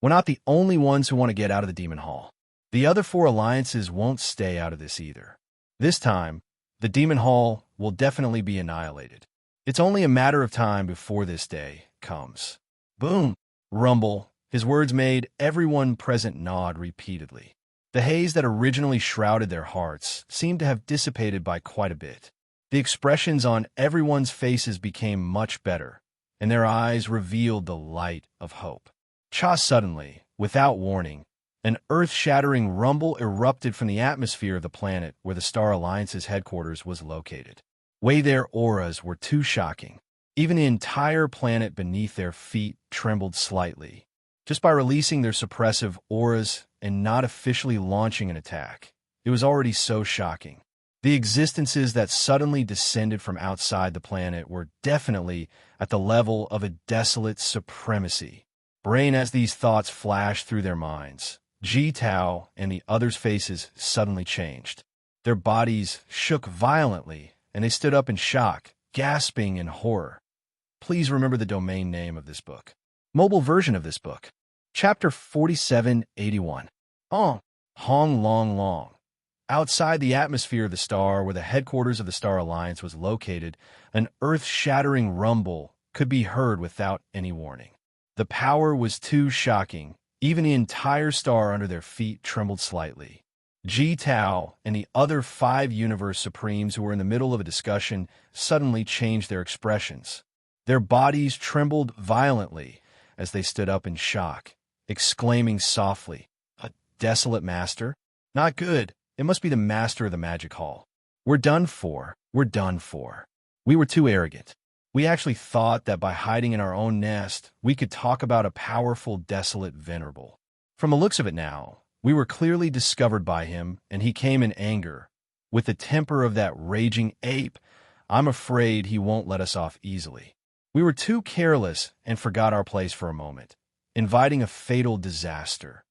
Speaker 1: We're not the only ones who want to get out of the Demon Hall. The other 4 alliances won't stay out of this either. This time, the Demon Hall will definitely be annihilated. It's only a matter of time before this day comes." Boom! Rumble. His words made everyone present nod repeatedly. The haze that originally shrouded their hearts seemed to have dissipated by quite a bit. The expressions on everyone's faces became much better, and their eyes revealed the light of hope. Suddenly, without warning, an earth-shattering rumble erupted from the atmosphere of the planet where the Star Alliance's headquarters was located. Their auras were too shocking. Even the entire planet beneath their feet trembled slightly, just by releasing their suppressive auras and not officially launching an attack. It was already so shocking. The existences that suddenly descended from outside the planet were definitely at the level of a desolate supremacy. Brain as these thoughts flashed through their minds, Ji Tao and the others' faces suddenly changed. Their bodies shook violently, and they stood up in shock, gasping in horror. Please remember the domain name of this book. Mobile version of this book. Chapter 4781. Hong Long. Outside the atmosphere of the star where the headquarters of the Star Alliance was located, an earth-shattering rumble could be heard without any warning. The power was too shocking. Even the entire star under their feet trembled slightly. Ji Tao and the other 5 Universe Supremes who were in the middle of a discussion suddenly changed their expressions. Their bodies trembled violently as they stood up in shock, exclaiming softly, "A desolate master? Not good. It must be the master of the magic hall. We're done for. We're done for." We were too arrogant. We actually thought that by hiding in our own nest, we could talk about a powerful, desolate venerable. From the looks of it now, we were clearly discovered by him, and he came in anger. With the temper of that raging ape, I'm afraid he won't let us off easily. We were too careless and forgot our place for a moment, inviting a fatal disaster.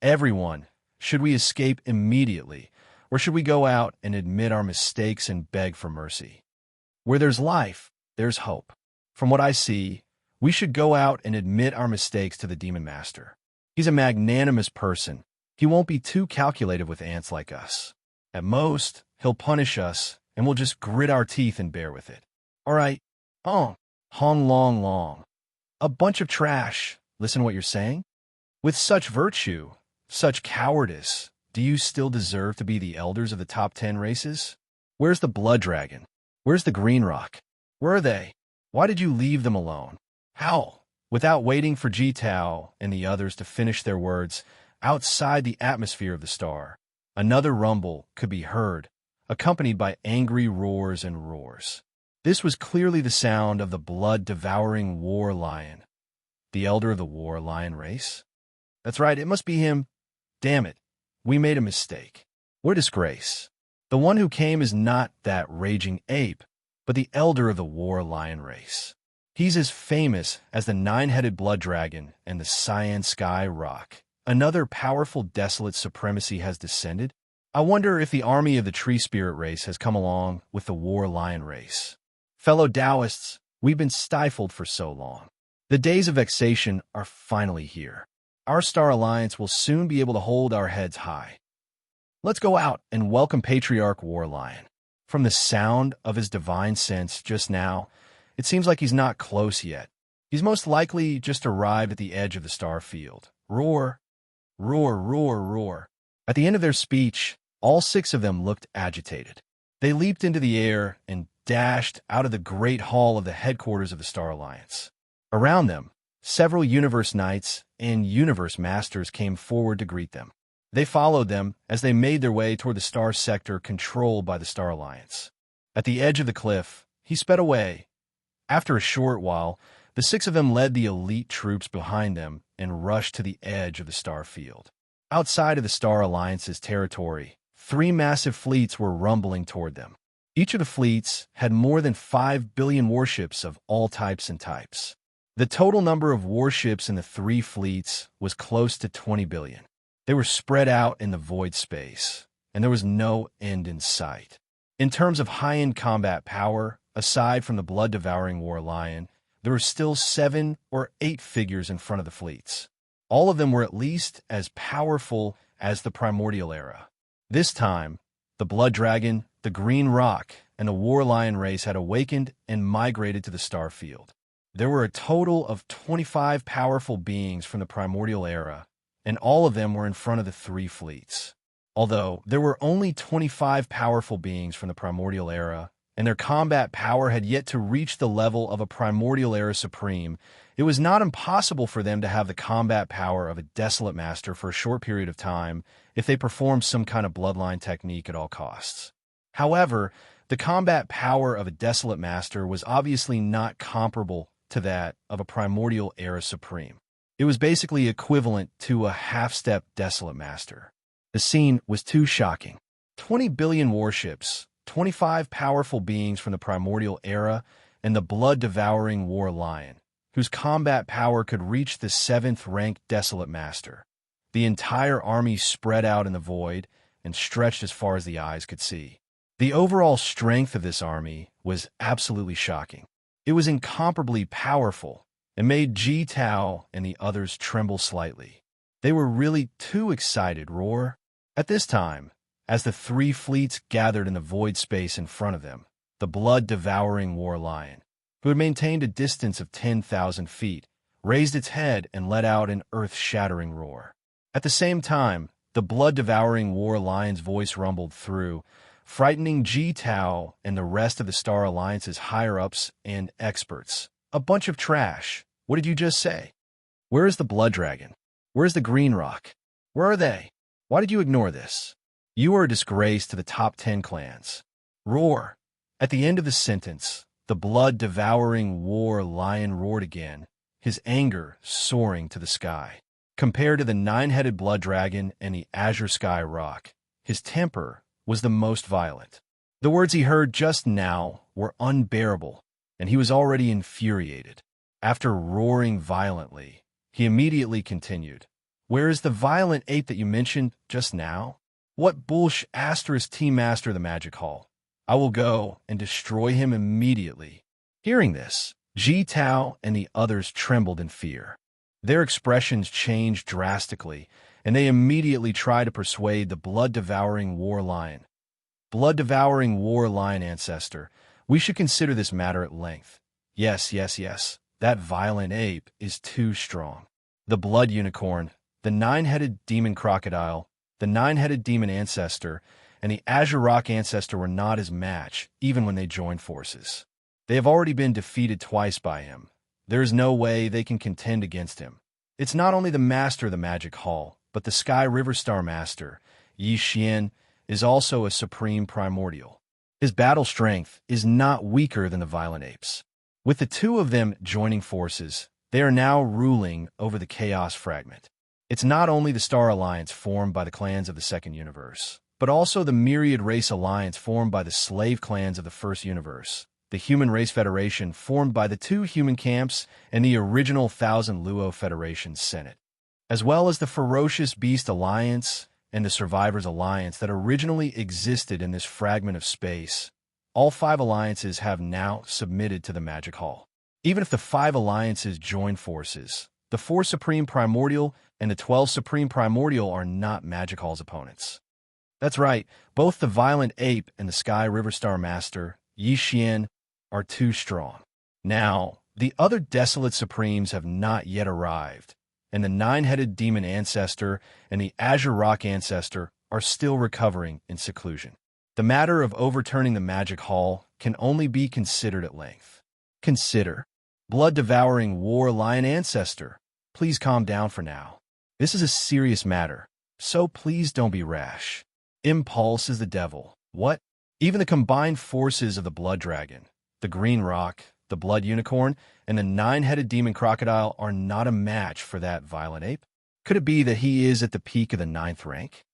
Speaker 1: Everyone, should we escape immediately, or should we go out and admit our mistakes and beg for mercy? Where there's life, there's hope. From what I see, we should go out and admit our mistakes to the Demon Master. He's a magnanimous person. He won't be too calculative with ants like us. At most, he'll punish us, and we'll just grit our teeth and bear with it. All right. Hong long long. A bunch of trash. Listen to what you're saying? With such virtue, such cowardice, do you still deserve to be the elders of the top 10 races? Where's the blood dragon? Where's the green rock? Where are they? Why did you leave them alone? How? Without waiting for Jitao and the others to finish their words, outside the atmosphere of the star, another rumble could be heard, accompanied by angry roars and roars. This was clearly the sound of the blood-devouring war lion, the elder of the war lion race. That's right, it must be him. Damn it, we made a mistake. What a disgrace. The one who came is not that raging ape, but the elder of the war lion race. He's as famous as the nine-headed blood dragon and the cyan sky rock. Another powerful desolate supremacy has descended. I wonder if the army of the tree spirit race has come along with the war lion race. Fellow Taoists, we've been stifled for so long. The days of vexation are finally here. Our Star Alliance will soon be able to hold our heads high. Let's go out and welcome Patriarch War Lion. From the sound of his divine sense just now, it seems like he's not close yet. He's most likely just arrived at the edge of the star field. Roar, roar, roar, roar. At the end of their speech, all 6 of them looked agitated. They leaped into the air and dashed out of the great hall of the headquarters of the Star Alliance. Around them, several Universe Knights and Universe Masters came forward to greet them. They followed them as they made their way toward the star sector controlled by the Star Alliance. At the edge of the cliff, he sped away. After a short while, the 6 of them led the elite troops behind them and rushed to the edge of the star field. Outside of the Star Alliance's territory, 3 massive fleets were rumbling toward them. Each of the fleets had more than 5 billion warships of all types and types. The total number of warships in the 3 fleets was close to 20 billion. They were spread out in the void space, and there was no end in sight. In terms of high-end combat power, aside from the blood-devouring war lion, there were still 7 or 8 figures in front of the fleets. All of them were at least as powerful as the primordial era. This time, the blood dragon, the green rock, and the war lion race had awakened and migrated to the star field. There were a total of 25 powerful beings from the primordial era, and all of them were in front of the 3 fleets. Although there were only 25 powerful beings from the primordial era, and their combat power had yet to reach the level of a primordial era supreme, it was not impossible for them to have the combat power of a desolate master for a short period of time if they performed some kind of bloodline technique at all costs. However, the combat power of a desolate master was obviously not comparable to that of a primordial era supreme. It was basically equivalent to a half-step desolate master. The scene was too shocking. 20 billion warships, 25 powerful beings from the primordial era, and the blood-devouring war lion, whose combat power could reach the 7th-ranked desolate master. The entire army spread out in the void and stretched as far as the eyes could see. The overall strength of this army was absolutely shocking. It was incomparably powerful and made Ji Tao and the others tremble slightly. They were really too excited, Roar. At this time, as the 3 fleets gathered in the void space in front of them, the blood-devouring war lion, who had maintained a distance of 10,000 feet, raised its head and let out an earth-shattering roar. At the same time, the blood-devouring war lion's voice rumbled through, frightening Ji Tao and the rest of the Star Alliance's higher-ups and experts. A bunch of trash. What did you just say? Where is the blood dragon? Where's the green rock? Where are they? Why did you ignore this? You are a disgrace to the top 10 clans. Roar. At the end of the sentence, the blood-devouring war lion roared again, his anger soaring to the sky. Compared to the 9-headed blood dragon and the azure sky rock, his temper was the most violent. The words he heard just now were unbearable, and he was already infuriated. After roaring violently, he immediately continued, "Where is the violent ape that you mentioned just now? What bullsh asterisk team master of the magic hall? I will go and destroy him immediately." Hearing this, Ji Tao and the others trembled in fear. Their expressions changed drastically, and they immediately tried to persuade the blood-devouring war lion. Blood-devouring war lion ancestor, we should consider this matter at length. Yes, yes, yes, that violent ape is too strong. The blood unicorn, the 9-headed demon crocodile, the 9-headed demon ancestor, and the azure rock ancestor were not his match, even when they joined forces. They have already been defeated twice by him. There is no way they can contend against him. It's not only the master of the magic hall, but the Sky River Star Master, Xianxia, is also a supreme primordial. His battle strength is not weaker than the violent apes. With the two of them joining forces, they are now ruling over the Chaos Fragment. It's not only the Star Alliance formed by the clans of the Second Universe, but also the Myriad Race Alliance formed by the slave clans of the First Universe, the Human Race Federation formed by the two human camps, and the original Thousand Luo Federation Senate, as well as the Ferocious Beast Alliance and the Survivors Alliance that originally existed in this fragment of space. All 5 alliances have now submitted to the Magic Hall. Even if the 5 alliances join forces, the 4 Supreme Primordial and the 12 Supreme Primordial are not Magic Hall's opponents. That's right, both the Violent Ape and the Sky River Star Master, Xianxia, are too strong. Now, the other Desolate Supremes have not yet arrived, and the 9-headed Demon Ancestor and the Azure Rock Ancestor are still recovering in seclusion. The matter of overturning the Magic Hall can only be considered at length. Consider. Blood-devouring war lion ancestor, please calm down for now. This is a serious matter, so please don't be rash. Impulse is the devil. What? Even the combined forces of the blood dragon, the green rock, the blood unicorn, and the 9-headed demon crocodile are not a match for that violent ape? Could it be that he is at the peak of the 9th rank?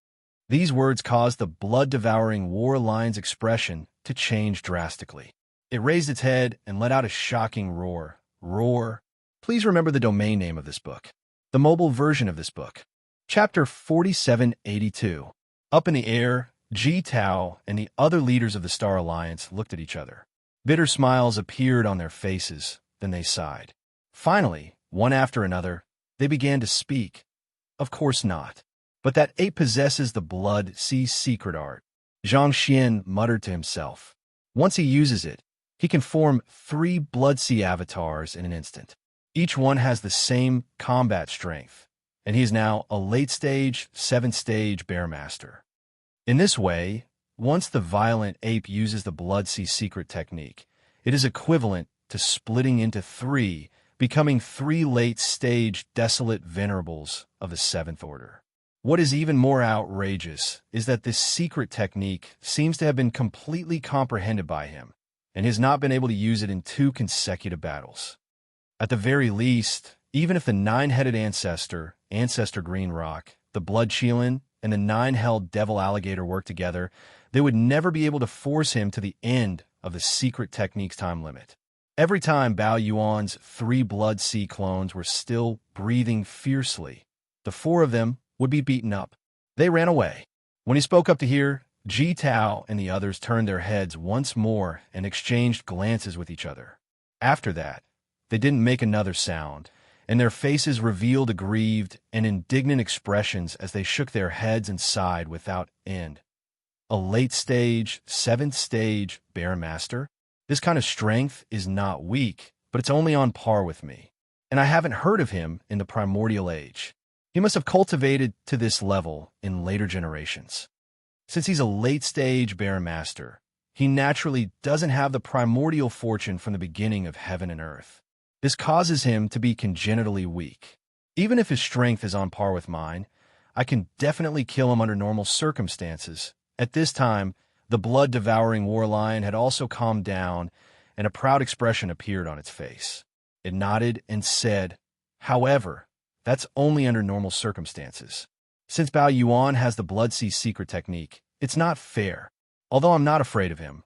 Speaker 1: These words caused the blood-devouring war lion's expression to change drastically. It raised its head and let out a shocking roar. Roar. Please remember the domain name of this book. The mobile version of this book. Chapter 4782. Up in the air, Ji Tao and the other leaders of the Star Alliance looked at each other. Bitter smiles appeared on their faces, then they sighed. Finally, one after another, they began to speak. Of course not. But that ape possesses the blood sea secret art. Xianxia muttered to himself. Once he uses it, he can form 3 blood sea avatars in an instant. Each one has the same combat strength, and he is now a late-stage, 7th-stage Bear Master. In this way, once the violent ape uses the blood sea secret technique, it is equivalent to splitting into 3, becoming 3 late-stage desolate venerables of the 7th Order. What is even more outrageous is that this secret technique seems to have been completely comprehended by him, and has not been able to use it in 2 consecutive battles. At the very least, even if the 9-headed ancestor, Ancestor Green Rock, the Blood Chilin, and the 9-held Devil Alligator work together, they would never be able to force him to the end of the secret technique's time limit. Every time Bao Yuan's 3 Blood Sea clones were still breathing fiercely, the 4 of them would be beaten up. They ran away. When he spoke up to hear, Ji Tao and the others turned their heads once more and exchanged glances with each other. After that, they didn't make another sound, and their faces revealed aggrieved and indignant expressions as they shook their heads and sighed without end. A late-stage, 7th-stage Bear Master? This kind of strength is not weak, but it's only on par with me. And I haven't heard of him in the primordial age. He must have cultivated to this level in later generations. Since he's a late-stage Bear Master, he naturally doesn't have the primordial fortune from the beginning of heaven and earth. This causes him to be congenitally weak. Even if his strength is on par with mine, I can definitely kill him under normal circumstances. At this time, the blood-devouring war lion had also calmed down, and a proud expression appeared on its face. It nodded and said, "However, that's only under normal circumstances. Since Bao Yuan has the Blood Sea secret technique, it's not fair. Although I'm not afraid of him,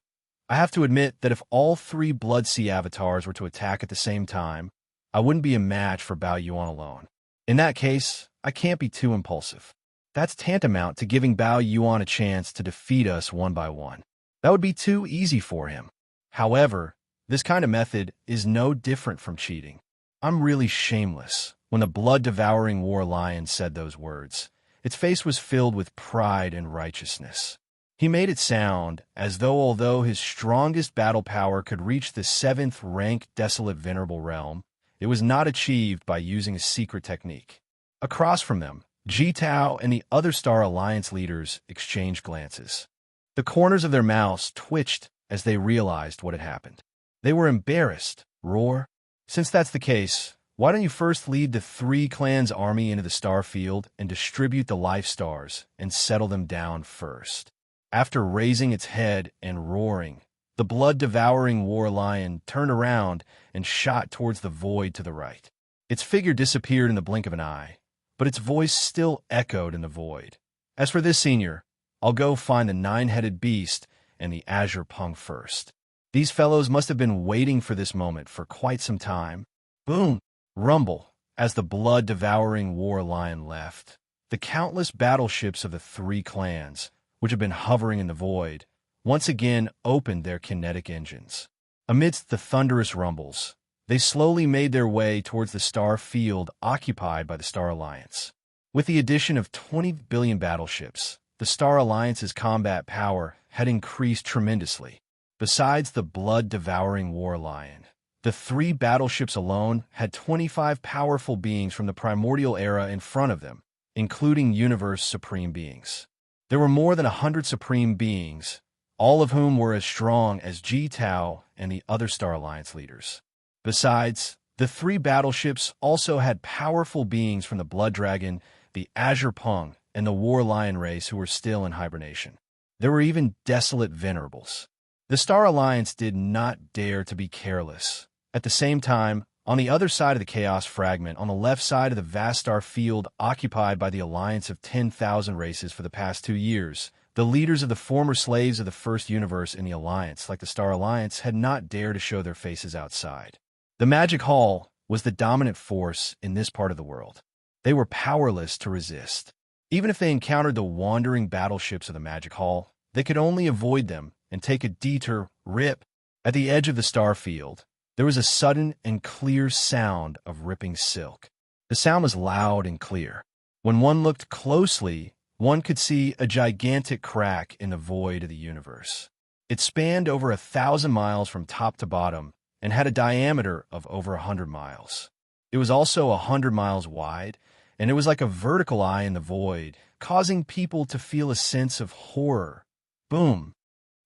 Speaker 1: I have to admit that if all three Blood Sea avatars were to attack at the same time, I wouldn't be a match for Bao Yuan alone. In that case, I can't be too impulsive. That's tantamount to giving Bao Yuan a chance to defeat us one by one. That would be too easy for him. However, this kind of method is no different from cheating. I'm really shameless." When the blood-devouring war lion said those words, its face was filled with pride and righteousness. He made it sound as though although his strongest battle power could reach the 7th-rank Desolate Venerable Realm, it was not achieved by using a secret technique. Across from them, Jitao and the other Star Alliance leaders exchanged glances. The corners of their mouths twitched as they realized what had happened. They were embarrassed. Roar. "Since that's the case, why don't you first lead the 3 clans' army into the star field and distribute the life stars and settle them down first?" After raising its head and roaring, the blood-devouring war lion turned around and shot towards the void to the right. Its figure disappeared in the blink of an eye, but its voice still echoed in the void. "As for this senior, I'll go find the 9-headed beast and the azure pung first." These fellows must have been waiting for this moment for quite some time. Boom! Rumble! As the blood-devouring war lion left, the countless battleships of the 3 clans, which had been hovering in the void, once again opened their kinetic engines. Amidst the thunderous rumbles, they slowly made their way towards the star field occupied by the Star Alliance. With the addition of 20 billion battleships, the Star Alliance's combat power had increased tremendously. Besides the blood-devouring war lion, the 3 battleships alone had 25 powerful beings from the primordial era in front of them, including universe supreme beings. There were more than 100 supreme beings, all of whom were as strong as Jitao and the other Star Alliance leaders. Besides, the 3 battleships also had powerful beings from the Blood Dragon, the Azure Pung, and the War Lion race who were still in hibernation. There were even Desolate Venerables. The Star Alliance did not dare to be careless. At the same time, on the other side of the Chaos Fragment, on the left side of the vast star field occupied by the alliance of 10,000 races for the past 2 years, the leaders of the former slaves of the first universe in the alliance, like the Star Alliance, had not dared to show their faces outside. The Magic Hall was the dominant force in this part of the world. They were powerless to resist. Even if they encountered the wandering battleships of the Magic Hall, they could only avoid them and take a detour. Rip! At the edge of the star field, there was a sudden and clear sound of ripping silk. The sound was loud and clear. When one looked closely, one could see a gigantic crack in the void of the universe. It spanned over 1,000 miles from top to bottom and had a diameter of over 100 miles. It was also 100 miles wide, and it was like a vertical eye in the void, causing people to feel a sense of horror. Boom!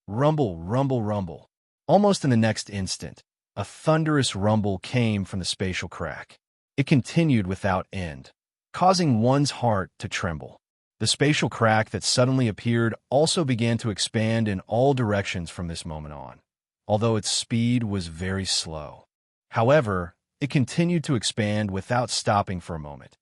Speaker 1: Rumble, rumble, rumble. Almost in the next instant, a thunderous rumble came from the spatial crack. It continued without end, causing one's heart to tremble. The spatial crack that suddenly appeared also began to expand in all directions from this moment on, although its speed was very slow. However, it continued to expand without stopping for a moment.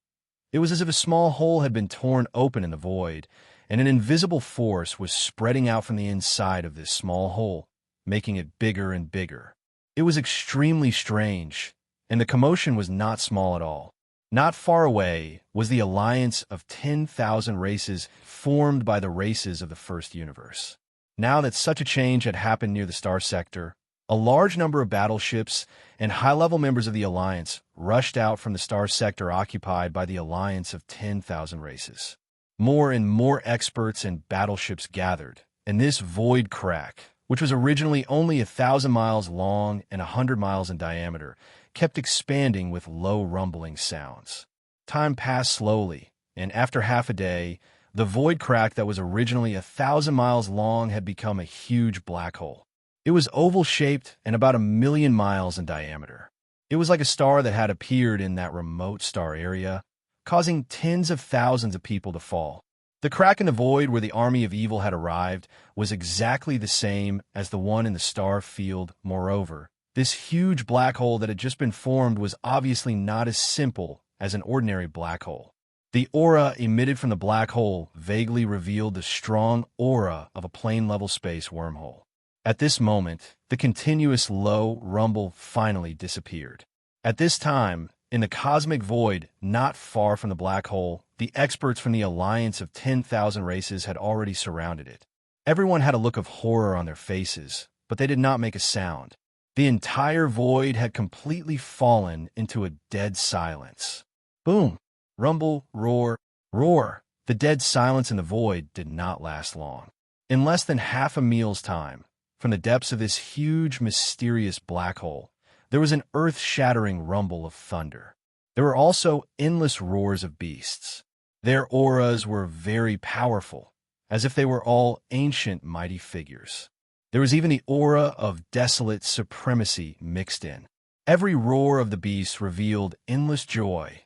Speaker 1: It was as if a small hole had been torn open in the void, and an invisible force was spreading out from the inside of this small hole, making it bigger and bigger. It was extremely strange, and the commotion was not small at all. Not far away was the alliance of 10,000 races formed by the races of the first universe. Now that such a change had happened near the star sector, a large number of battleships and high-level members of the alliance rushed out from the star sector occupied by the alliance of 10,000 races. More and more experts and battleships gathered, and this void crack, which was originally only 1,000 miles long and 100 miles in diameter, kept expanding with low rumbling sounds. Time passed slowly, and after half a day, the void crack that was originally 1,000 miles long had become a huge black hole. It was oval-shaped and about 1,000,000 miles in diameter. It was like a star that had appeared in that remote star area, causing tens of thousands of people to fall. The crack in the void where the army of evil had arrived was exactly the same as the one in the star field. Moreover, this huge black hole that had just been formed was obviously not as simple as an ordinary black hole. The aura emitted from the black hole vaguely revealed the strong aura of a plane-level space wormhole. At this moment, the continuous low rumble finally disappeared. At this time, in the cosmic void not far from the black hole, the experts from the alliance of 10,000 races had already surrounded it. Everyone had a look of horror on their faces, but they did not make a sound. The entire void had completely fallen into a dead silence. Boom! Rumble, roar, roar. The dead silence in the void did not last long. In less than half a meal's time, from the depths of this huge, mysterious black hole, there was an earth-shattering rumble of thunder. There were also endless roars of beasts. Their auras were very powerful, as if they were all ancient, mighty figures. There was even the aura of desolate supremacy mixed in. Every roar of the beasts revealed endless joy.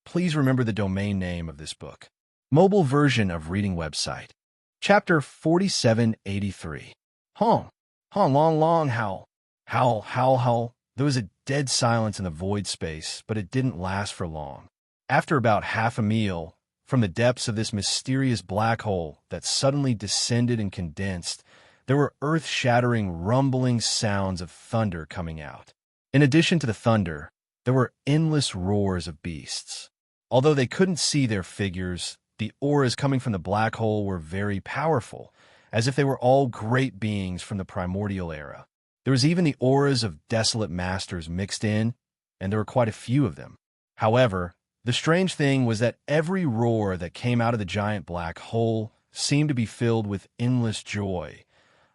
Speaker 1: Please remember the domain name of this book. Mobile version of reading website. Chapter 4783. Long, howl. Howl. There was a dead silence in the void space, but it didn't last for long. After about half a meal, from the depths of this mysterious black hole that suddenly descended and condensed, there were earth-shattering, rumbling sounds of thunder coming out. In addition to the thunder, there were endless roars of beasts. Although they couldn't see their figures, the auras coming from the black hole were very powerful, as if they were all great beings from the primordial era. There was even the auras of desolate masters mixed in, and there were quite a few of them. However, the strange thing was that every roar that came out of the giant black hole seemed to be filled with endless joy.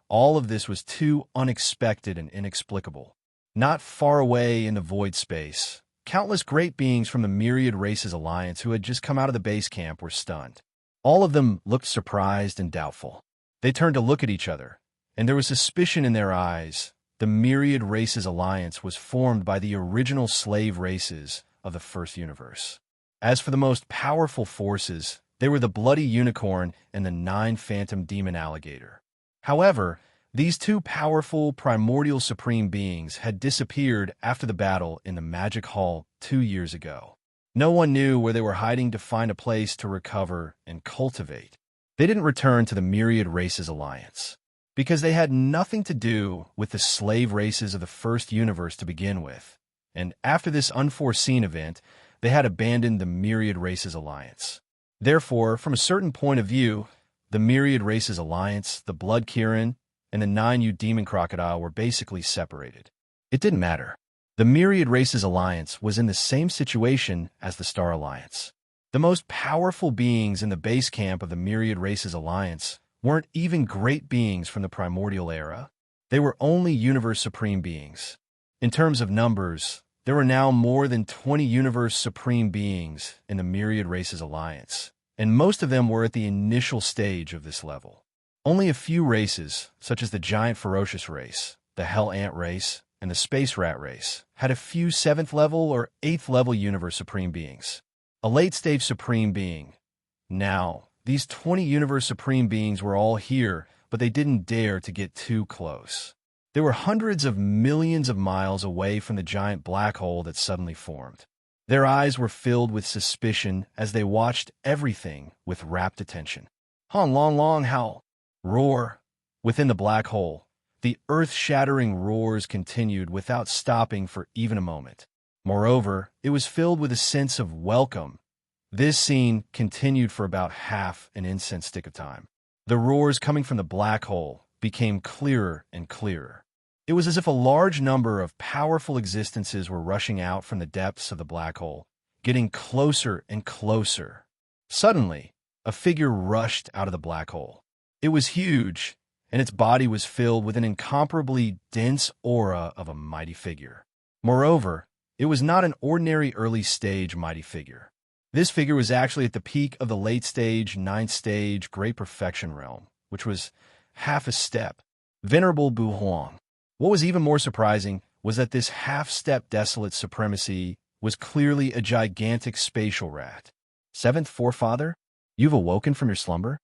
Speaker 1: All of this was too unexpected and inexplicable. Not far away in the void space, countless great beings from the Myriad Races Alliance who had just come out of the base camp were stunned. All of them looked surprised and doubtful. They turned to look at each other, and there was suspicion in their eyes. The Myriad Races Alliance was formed by the original slave races of the first universe. As for the most powerful forces, they were the Bloody Unicorn and the 9 Phantom Demon Alligator. However, these two powerful primordial supreme beings had disappeared after the battle in the Magic Hall 2 years ago. No one knew where they were hiding to find a place to recover and cultivate. They didn't return to the Myriad Races Alliance, because they had nothing to do with the slave races of the first universe to begin with, and after this unforeseen event, they had abandoned the Myriad Races Alliance. Therefore, from a certain point of view, the Myriad Races Alliance, the Blood Kirin, and the 9U Demon Crocodile were basically separated. It didn't matter. The Myriad Races Alliance was in the same situation as the Star Alliance. The most powerful beings in the base camp of the Myriad Races Alliance weren't even great beings from the primordial era. They were only Universe Supreme beings. In terms of numbers, there were now more than 20 Universe Supreme beings in the Myriad Races Alliance, and most of them were at the initial stage of this level. Only a few races, such as the Giant Ferocious race, the Hell Ant race, and the Space Rat race, had a few 7th level or 8th level Universe Supreme beings. A late-stage Supreme being. Now, these 20 Universe Supreme beings were all here, but they didn't dare to get too close. They were hundreds of millions of miles away from the giant black hole that suddenly formed. Their eyes were filled with suspicion as they watched everything with rapt attention. Long, howl. Roar. Within the black hole, the earth-shattering roars continued without stopping for even a moment. Moreover, it was filled with a sense of welcome. This scene continued for about half an incense stick of time. The roars coming from the black hole became clearer and clearer. It was as if a large number of powerful existences were rushing out from the depths of the black hole, getting closer and closer. Suddenly, a figure rushed out of the black hole. It was huge, and its body was filled with an incomparably dense aura of a mighty figure. Moreover, it was not an ordinary early-stage mighty figure. This figure was actually at the peak of the late-stage, 9th stage Great Perfection realm, which was half a step. Venerable Bu Huang. What was even more surprising was that this half-step desolate supremacy was clearly a gigantic spatial rat. Seventh forefather, you've awoken from your slumber?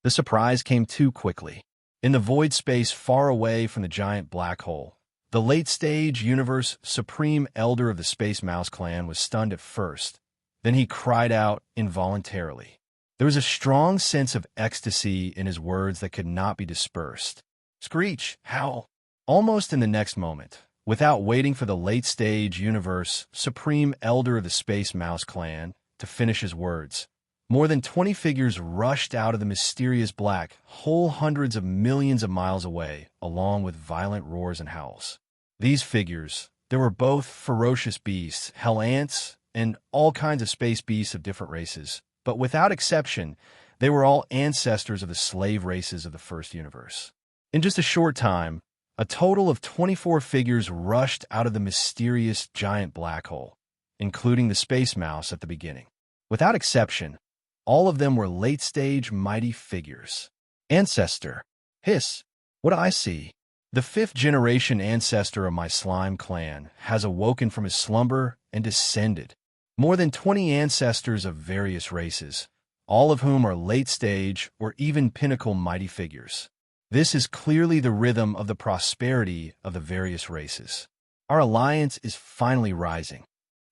Speaker 1: The surprise came too quickly. In the void space far away from the giant black hole, the late-stage universe supreme elder of the Space Mouse clan was stunned at first. Then he cried out involuntarily. There was a strong sense of ecstasy in his words that could not be dispersed. Screech, howl. Almost in the next moment, without waiting for the late-stage universe supreme elder of the Space Mouse clan to finish his words, more than 20 figures rushed out of the mysterious black hole hundreds of millions of miles away, along with violent roars and howls. These figures, there were both ferocious beasts, hell ants, and all kinds of space beasts of different races, but without exception, they were all ancestors of the slave races of the first universe. In just a short time, a total of 24 figures rushed out of the mysterious giant black hole, including the Space Mouse at the beginning. Without exception, all of them were late-stage mighty figures. Ancestor. Hiss. What I see. The fifth-generation ancestor of my slime clan has awoken from his slumber and descended. More than 20 ancestors of various races, all of whom are late-stage or even pinnacle mighty figures. This is clearly the rhythm of the prosperity of the various races. Our alliance is finally rising.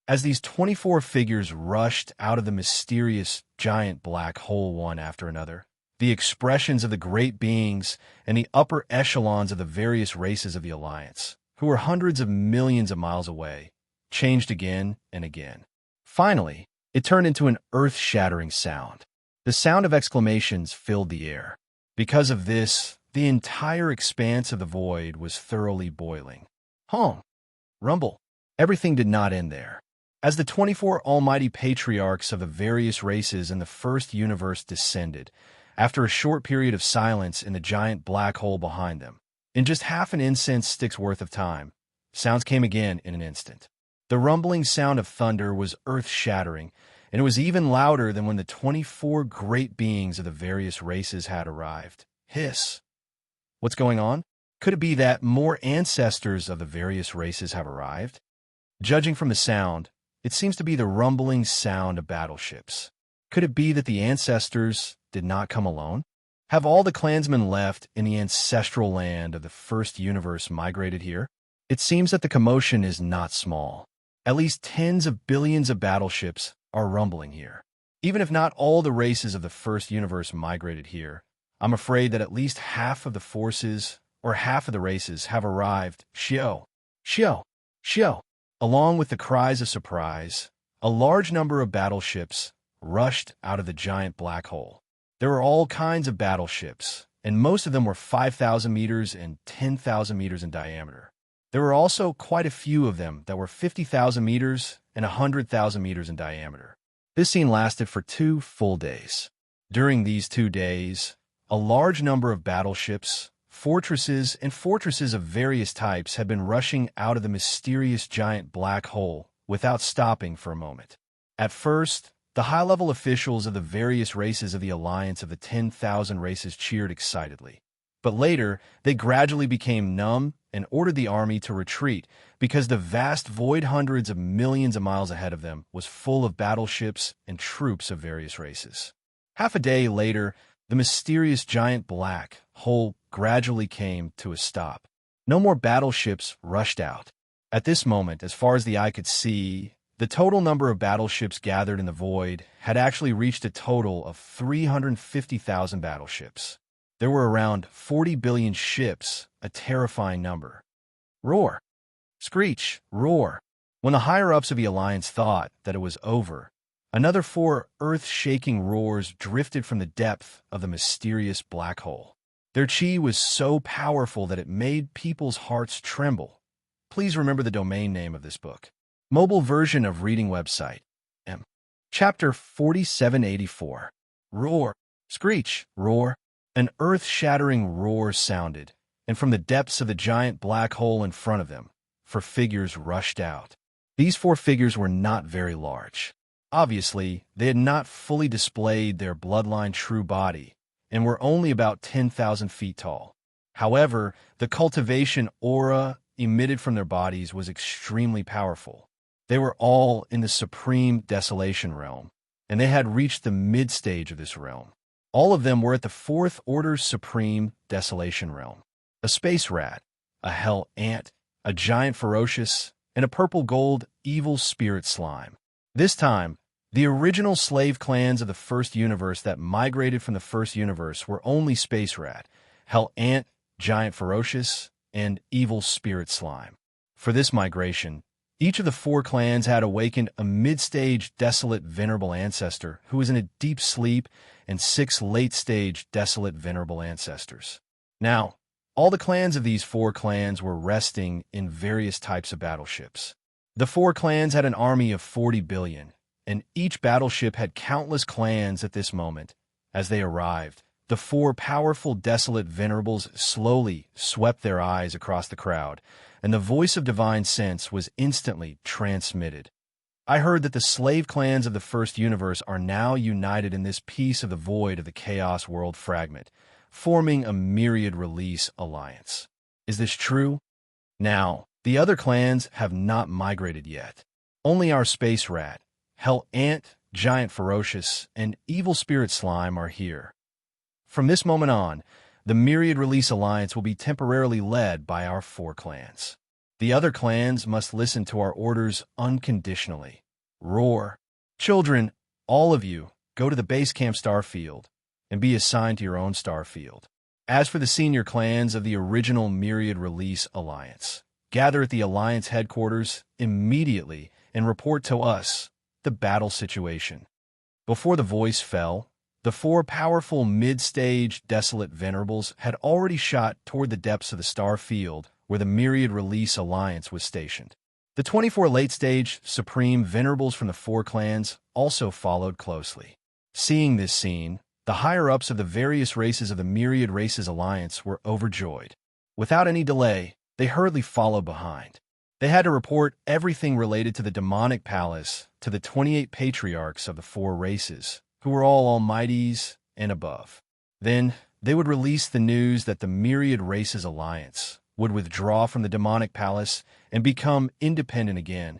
Speaker 1: As these 24 figures rushed out of the mysterious giant black hole one after another, the expressions of the great beings and the upper echelons of the various races of the Alliance, who were hundreds of millions of miles away, changed again and again. Finally, it turned into an earth-shattering sound. The sound of exclamations filled the air. Because of this, the entire expanse of the void was thoroughly boiling. Hum! Rumble! Everything did not end there. As the 24 almighty patriarchs of the various races in the first universe descended, after a short period of silence in the giant black hole behind them, in just half an incense stick's worth of time, sounds came again in an instant. The rumbling sound of thunder was earth-shattering, and it was even louder than when the 24 great beings of the various races had arrived. Hiss. What's going on? Could it be that more ancestors of the various races have arrived? Judging from the sound, it seems to be the rumbling sound of battleships. Could it be that the ancestors did not come alone? Have all the clansmen left in the ancestral land of the first universe migrated here? It seems that the commotion is not small. At least tens of billions of battleships are rumbling here. Even if not all the races of the first universe migrated here, I'm afraid that at least half of the forces or half of the races have arrived. Xiao, Xiao, Xiao. Along with the cries of surprise, a large number of battleships rushed out of the giant black hole. There were all kinds of battleships, and most of them were 5,000 meters and 10,000 meters in diameter. There were also quite a few of them that were 50,000 meters and 100,000 meters in diameter. This scene lasted for 2 full days. During these 2 days, a large number of battleships, fortresses, and fortresses of various types had been rushing out of the mysterious giant black hole without stopping for a moment. At first, the high-level officials of the various races of the Alliance of the 10,000 races cheered excitedly. But later, they gradually became numb and ordered the army to retreat because the vast void hundreds of millions of miles ahead of them was full of battleships and troops of various races. Half a day later, the mysterious giant black hole gradually came to a stop. No more battleships rushed out. At this moment, as far as the eye could see, the total number of battleships gathered in the void had actually reached a total of 350,000 battleships. There were around 40 billion ships, a terrifying number. Roar! Screech! Roar! When the higher-ups of the Alliance thought that it was over, another 4 earth-shaking roars drifted from the depth of the mysterious black hole. Their chi was so powerful that it made people's hearts tremble. Please remember the domain name of this book. Mobile version of reading website. M. Chapter 4784. Roar! Screech! Roar! An earth-shattering roar sounded, and from the depths of the giant black hole in front of them, 4 figures rushed out. These 4 figures were not very large. Obviously, they had not fully displayed their bloodline true body, and were only about 10,000 feet tall. However, the cultivation aura emitted from their bodies was extremely powerful. They were all in the Supreme Desolation realm, and they had reached the mid-stage of this realm. All of them were at the Fourth Order's Supreme Desolation realm. A space rat, a hell ant, a giant ferocious, and a purple-gold evil spirit slime. This time, the original slave clans of the First Universe that migrated from the First Universe were only Space Rat, Hell Ant, Giant Ferocious, and Evil Spirit Slime. For this migration, each of the 4 clans had awakened a mid-stage desolate venerable ancestor who was in a deep sleep and 6 late-stage desolate venerable ancestors. Now, all the clans of these 4 clans were resting in various types of battleships. The 4 clans had an army of 40 billion, and each battleship had countless clans at this moment. As they arrived, the 4 powerful desolate venerables slowly swept their eyes across the crowd, and the voice of divine sense was instantly transmitted. I heard that the slave clans of the First Universe are now united in this piece of the void of the Chaos World fragment, forming a myriad release alliance. Is this true? Now, the other clans have not migrated yet. Only our Space Rat, Hell Ant, Giant Ferocious, and Evil Spirit Slime are here. From this moment on, the Myriad Release Alliance will be temporarily led by our 4 clans. The other clans must listen to our orders unconditionally. Roar. Children, all of you, go to the base camp starfield and be assigned to your own starfield. As for the senior clans of the original Myriad Release Alliance, gather at the Alliance headquarters immediately and report to us the battle situation. Before the voice fell, the 4 powerful mid-stage desolate venerables had already shot toward the depths of the star field where the Myriad Release Alliance was stationed. The 24 late-stage supreme venerables from the 4 clans also followed closely. Seeing this scene, the higher-ups of the various races of the Myriad Races Alliance were overjoyed. Without any delay, they hurriedly followed behind. They had to report everything related to the demonic palace to the 28 patriarchs of the 4 races, who were all almighties and above. Then they would release the news that the Myriad Races Alliance would withdraw from the demonic palace and become independent again.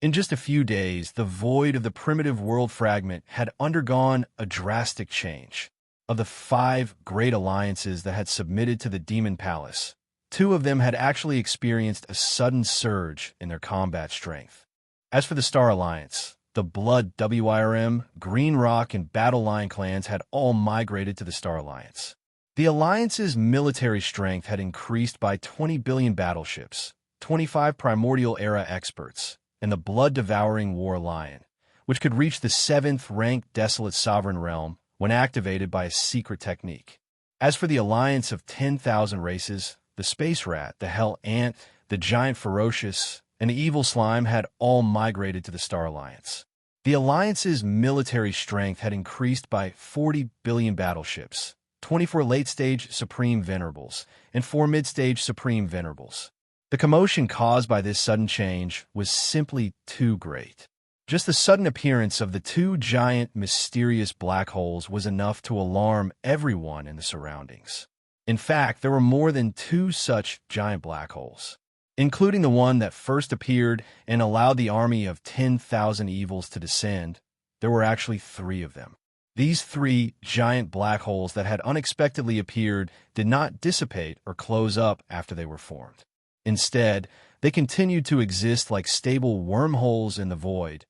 Speaker 1: In just a few days, the void of the primitive world fragment had undergone a drastic change. Of the 5 great alliances that had submitted to the Demon Palace, 2 of them had actually experienced a sudden surge in their combat strength. As for the Star Alliance, the Blood WIRM, Green Rock, and Battle Line clans had all migrated to the Star Alliance. The Alliance's military strength had increased by 20 billion battleships, 25 Primordial Era experts, and the blood-devouring War Lion, which could reach the 7th-ranked Desolate Sovereign Realm when activated by a secret technique. As for the Alliance of 10,000 races, the Space Rat, the Hell Ant, the Giant Ferocious, and the Evil Slime had all migrated to the Star Alliance. The Alliance's military strength had increased by 40 billion battleships, 24 late-stage Supreme Venerables, and 4 mid-stage Supreme Venerables. The commotion caused by this sudden change was simply too great. Just the sudden appearance of the 2 giant, mysterious black holes was enough to alarm everyone in the surroundings. In fact, there were more than 2 such giant black holes, including the one that first appeared and allowed the army of 10,000 evils to descend. There were actually 3 of them. These 3 giant black holes that had unexpectedly appeared did not dissipate or close up after they were formed. Instead, they continued to exist like stable wormholes in the void.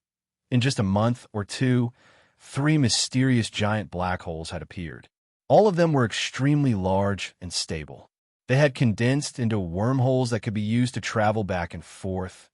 Speaker 1: In just a month or 2, 3 mysterious giant black holes had appeared. All of them were extremely large and stable. They had condensed into wormholes that could be used to travel back and forth.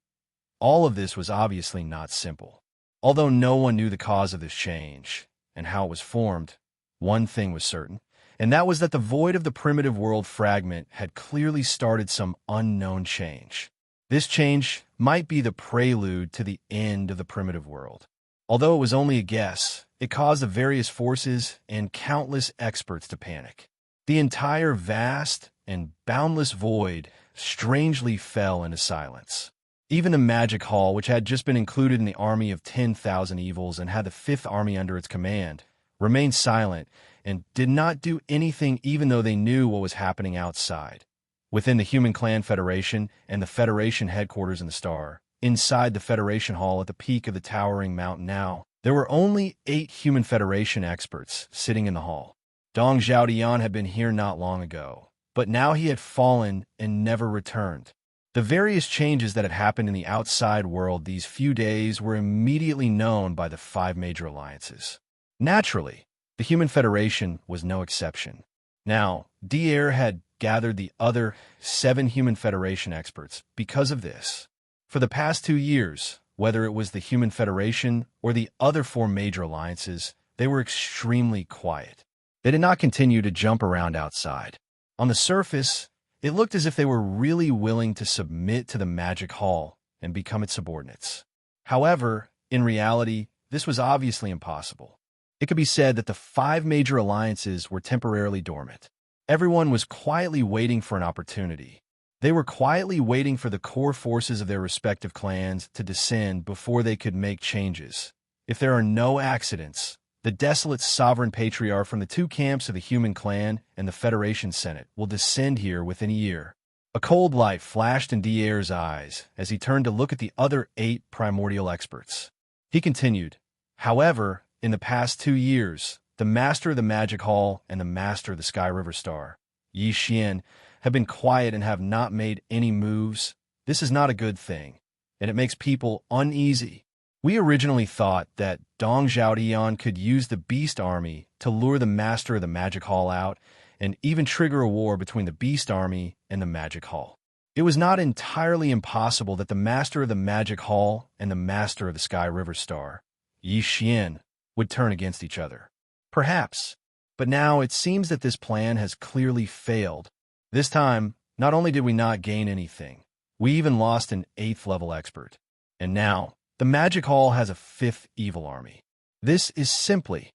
Speaker 1: All of this was obviously not simple. Although no one knew the cause of this change and how it was formed, one thing was certain, and that was that the void of the primitive world fragment had clearly started some unknown change. This change might be the prelude to the end of the primitive world. Although it was only a guess, it caused the various forces and countless experts to panic. The entire vast and boundless void strangely fell into silence. Even the Magic Hall, which had just been included in the army of 10,000 evils and had the 5th army under its command, remained silent and did not do anything even though they knew what was happening outside. within the Human Clan Federation and the Federation headquarters in the star. Inside the Federation Hall at the peak of the towering mountain now, there were only 8 Human Federation experts sitting in the hall. Dong Zhaodian had been here not long ago, but now he had fallen and never returned. The various changes that had happened in the outside world these few days were immediately known by the 5 major alliances. Naturally, the Human Federation was no exception. Now, Devourer had gathered the other 7 Human Federation experts because of this. For the past 2 years, whether it was the Human Federation or the other 4 major alliances, they were extremely quiet. They did not continue to jump around outside. On the surface, it looked as if they were really willing to submit to the Magic Hall and become its subordinates. However, in reality, this was obviously impossible. It could be said that the 5 major alliances were temporarily dormant. Everyone was quietly waiting for an opportunity. They were quietly waiting for the core forces of their respective clans to descend before they could make changes. If there are no accidents, the desolate sovereign patriarch from the 2 camps of the Human Clan and the Federation Senate will descend here within a year. A cold light flashed in Devaurer's eyes as he turned to look at the other 8 primordial experts. He continued, however, in the past 2 years, the Master of the Magic Hall and the Master of the Sky River Star, Xianxia, have been quiet and have not made any moves. This is not a good thing, and it makes people uneasy. We originally thought that Dong Zhaodian could use the Beast Army to lure the Master of the Magic Hall out and even trigger a war between the Beast Army and the Magic Hall. It was not entirely impossible that the Master of the Magic Hall and the Master of the Sky River Star, Xianxia, would turn against each other. Perhaps. But now it seems that this plan has clearly failed. This time, not only did we not gain anything, we even lost an 8th level expert. And now, the Magic Hall has a 5th evil army. This is simply...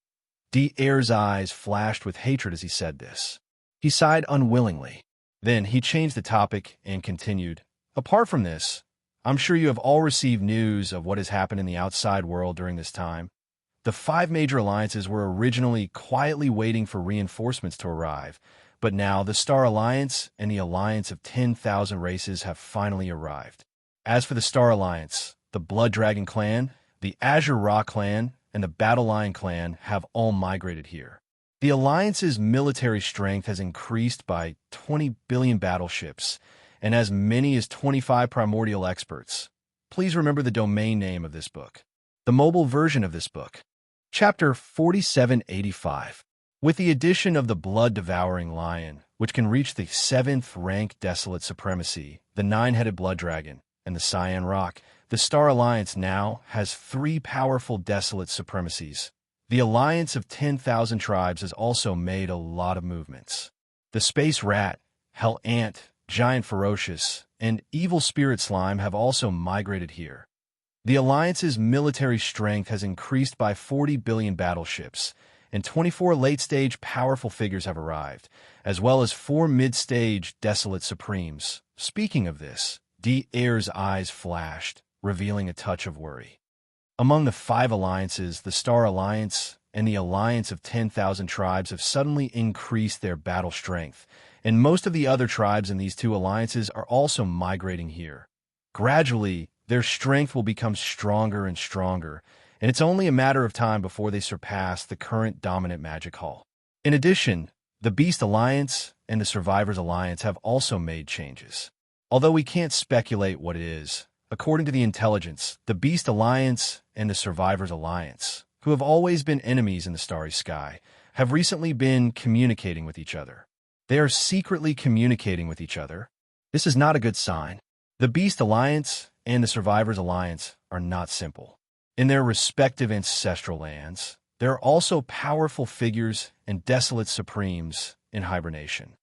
Speaker 1: Devaurer's eyes flashed with hatred as he said this. He sighed unwillingly. Then he changed the topic and continued, apart from this, I'm sure you have all received news of what has happened in the outside world during this time. The 5 major alliances were originally quietly waiting for reinforcements to arrive, but now the Star Alliance and the Alliance of 10,000 races have finally arrived. As for the Star Alliance, the Blood Dragon Clan, the Azure Rock Clan, and the Battle Lion Clan have all migrated here. The Alliance's military strength has increased by 20 billion battleships and as many as 25 primordial experts. Please remember the domain name of this book. The mobile version of this book. Chapter 4785. With the addition of the blood-devouring lion, which can reach the 7th rank desolate supremacy, the 9-headed blood dragon, and the Cyan Rock, the Star Alliance now has 3 powerful desolate supremacies. The Alliance of 10,000 tribes has also made a lot of movements. The Space Rat, Hell Ant, Giant Ferocious, and Evil Spirit Slime have also migrated here. The Alliance's military strength has increased by 40 billion battleships, and 24 late-stage powerful figures have arrived, as well as 4 mid-stage desolate supremes. Speaking of this, Devaurer's eyes flashed, revealing a touch of worry. Among the 5 alliances, the Star Alliance and the Alliance of 10,000 tribes have suddenly increased their battle strength, and most of the other tribes in these 2 alliances are also migrating here. Gradually, their strength will become stronger and stronger, and it's only a matter of time before they surpass the current dominant Magic Hall. In addition, the Beast Alliance and the Survivors Alliance have also made changes. Although we can't speculate what it is, according to the intelligence, the Beast Alliance and the Survivors Alliance, who have always been enemies in the starry sky, have recently been communicating with each other. They are secretly communicating with each other. This is not a good sign. The Beast Alliance and the Survivors Alliance are not simple. In their respective ancestral lands, there are also powerful figures and desolate supremes in hibernation.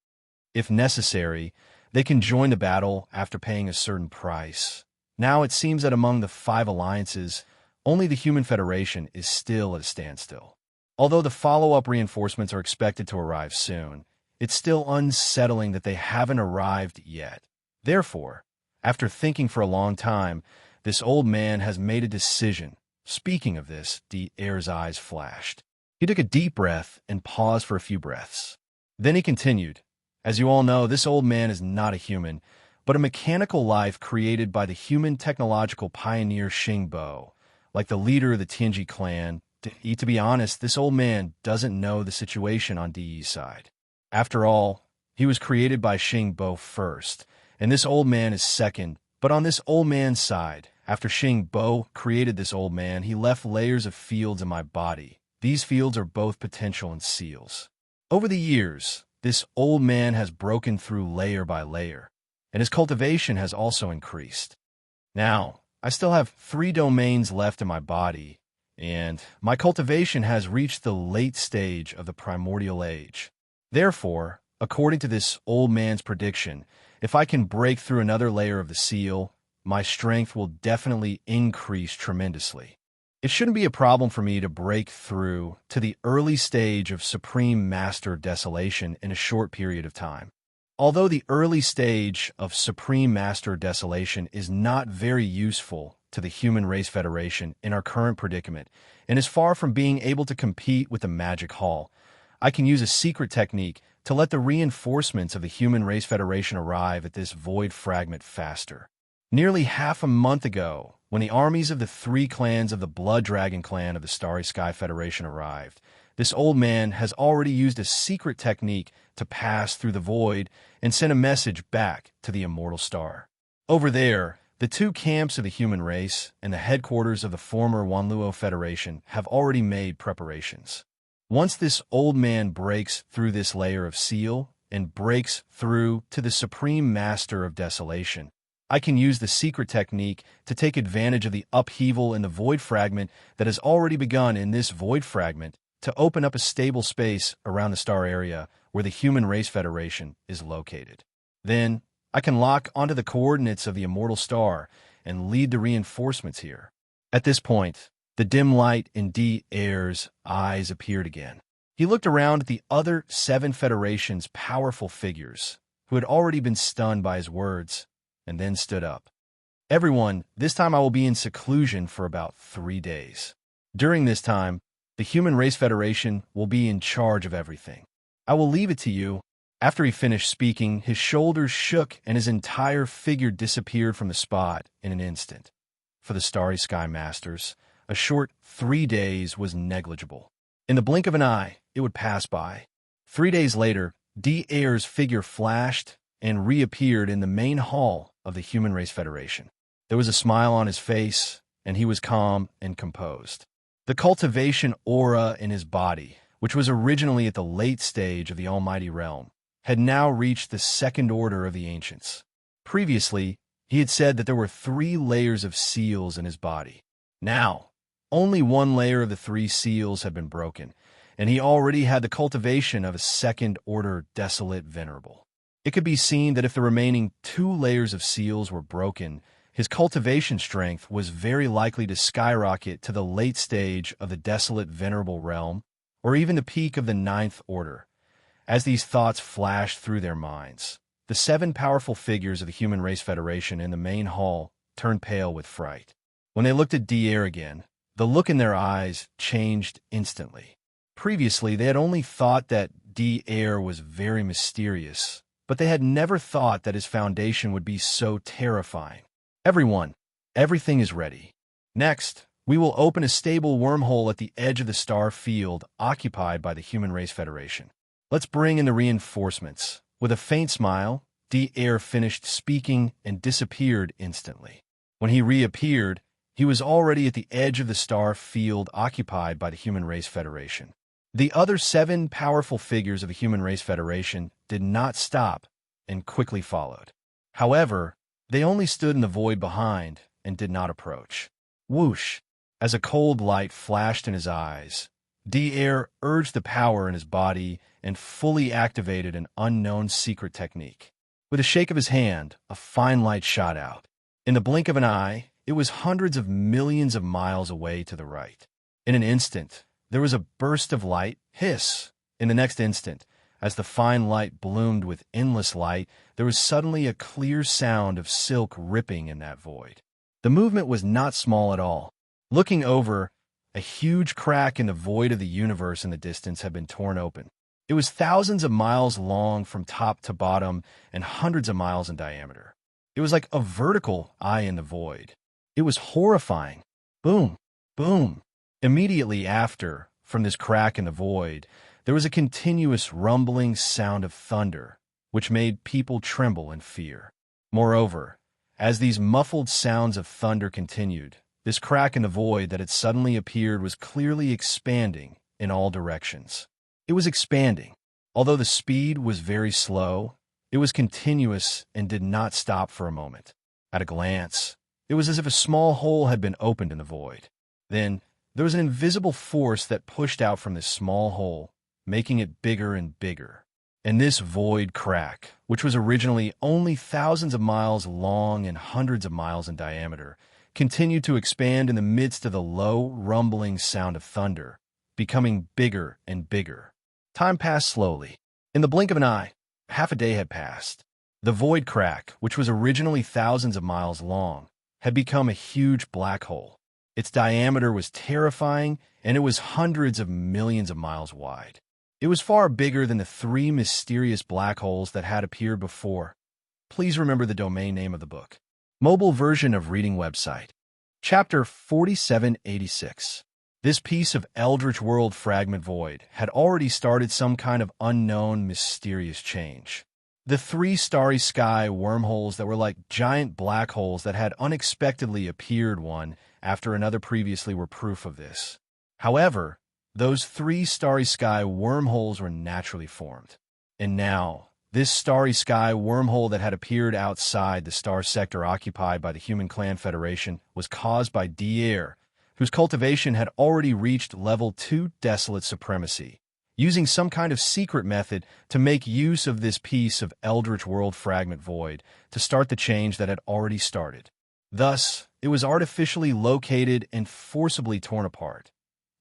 Speaker 1: If necessary, they can join the battle after paying a certain price. Now it seems that among the 5 alliances, only the Human Federation is still at a standstill. Although the follow-up reinforcements are expected to arrive soon, it's still unsettling that they haven't arrived yet. Therefore, after thinking for a long time, this old man has made a decision. Speaking of this, Devaurer's eyes flashed. He took a deep breath and paused for a few breaths. Then he continued, As you all know, this old man is not a human, but a mechanical life created by the human technological pioneer Xingbo, like the leader of the Tianji clan. To be honest, this old man doesn't know the situation on Di's side. After all, he was created by Xingbo first, and this old man is second. But on this old man's side, after Xingbo created this old man, he left layers of fields in my body. These fields are both potential and seals. Over the years, this old man has broken through layer by layer, and his cultivation has also increased. Now, I still have 3 domains left in my body, and my cultivation has reached the late stage of the primordial age. Therefore, according to this old man's prediction, if I can break through another layer of the seal, my strength will definitely increase tremendously. It shouldn't be a problem for me to break through to the early stage of Supreme Master Desolation in a short period of time. Although the early stage of Supreme Master Desolation is not very useful to the Human Race Federation in our current predicament, and is far from being able to compete with the Magic Hall, I can use a secret technique to let the reinforcements of the Human Race Federation arrive at this void fragment faster. Nearly half a month ago, when the armies of the 3 clans of the Blood Dragon clan of the Starry Sky Federation arrived, this old man has already used a secret technique to pass through the void and send a message back to the Immortal Star. Over there, the 2 camps of the human race and the headquarters of the former Wanluo Federation have already made preparations. Once this old man breaks through this layer of seal and breaks through to the Supreme Master of Desolation, I can use the secret technique to take advantage of the upheaval in the void fragment that has already begun in this void fragment to open up a stable space around the star area where the Human Race Federation is located. Then, I can lock onto the coordinates of the Immortal Star and lead the reinforcements here. At this point, the dim light in Devoureur's eyes appeared again. He looked around at the other 7 Federation's powerful figures, who had already been stunned by his words, and then stood up. Everyone, this time I will be in seclusion for about 3 days. During this time, the Human Race Federation will be in charge of everything. I will leave it to you. After he finished speaking, his shoulders shook and his entire figure disappeared from the spot in an instant. For the Starry Sky Masters, a short 3 days was negligible. In the blink of an eye, it would pass by. 3 days later, Devoureur's figure flashed and reappeared in the main hall of the Human Race Federation. There was a smile on his face, and he was calm and composed. The cultivation aura in his body, which was originally at the late stage of the Almighty Realm, had now reached the 2nd order of the Ancients. Previously, he had said that there were 3 layers of seals in his body. Now, only 1 layer of the 3 seals had been broken, and he already had the cultivation of a 2nd order Desolate Venerable. It could be seen that if the remaining 2 layers of seals were broken, his cultivation strength was very likely to skyrocket to the late stage of the Desolate Venerable realm, or even the peak of the 9th order. As these thoughts flashed through their minds, the 7 powerful figures of the Human Race Federation in the main hall turned pale with fright. When they looked at Devourer again, the look in their eyes changed instantly. Previously, they had only thought that Devourer was very mysterious, but they had never thought that his foundation would be so terrifying. Everyone, everything is ready. Next, we will open a stable wormhole at the edge of the star field occupied by the Human Race Federation. Let's bring in the reinforcements. With a faint smile, Devourer finished speaking and disappeared instantly. When he reappeared, he was already at the edge of the star field occupied by the Human Race Federation. The other 7 powerful figures of the Human Race Federation did not stop and quickly followed. However, they only stood in the void behind and did not approach. Whoosh! As a cold light flashed in his eyes, Devourer urged the power in his body and fully activated an unknown secret technique. With a shake of his hand, a fine light shot out. In the blink of an eye, it was hundreds of millions of miles away to the right. In an instant, there was a burst of light, hiss. In the next instant, as the fine light bloomed with endless light, there was suddenly a clear sound of silk ripping in that void. The movement was not small at all. Looking over, a huge crack in the void of the universe in the distance had been torn open. It was thousands of miles long from top to bottom and hundreds of miles in diameter. It was like a vertical eye in the void. It was horrifying. Boom, boom. Immediately after, from this crack in the void, there was a continuous rumbling sound of thunder, which made people tremble in fear. Moreover, as these muffled sounds of thunder continued, this crack in the void that had suddenly appeared was clearly expanding in all directions. It was expanding. Although the speed was very slow, it was continuous and did not stop for a moment. At a glance, it was as if a small hole had been opened in the void. Then, there was an invisible force that pushed out from this small hole, making it bigger and bigger. And this void crack, which was originally only thousands of miles long and hundreds of miles in diameter, continued to expand in the midst of the low, rumbling sound of thunder, becoming bigger and bigger. Time passed slowly. In the blink of an eye, half a day had passed. The void crack, which was originally thousands of miles long, had become a huge black hole. Its diameter was terrifying, and it was hundreds of millions of miles wide. It was far bigger than the 3 mysterious black holes that had appeared before. Please remember the domain name of the book. Mobile version of reading website. Chapter 4786. This piece of Eldritch World fragment void had already started some kind of unknown, mysterious change. The 3 starry sky wormholes that were like giant black holes that had unexpectedly appeared one after another previously were proof of this. However, those 3 starry sky wormholes were naturally formed. And now, this starry sky wormhole that had appeared outside the star sector occupied by the Human Clan Federation was caused by Devourer, whose cultivation had already reached level 2 desolate supremacy, using some kind of secret method to make use of this piece of Eldritch World fragment void to start the change that had already started. Thus, it was artificially located and forcibly torn apart.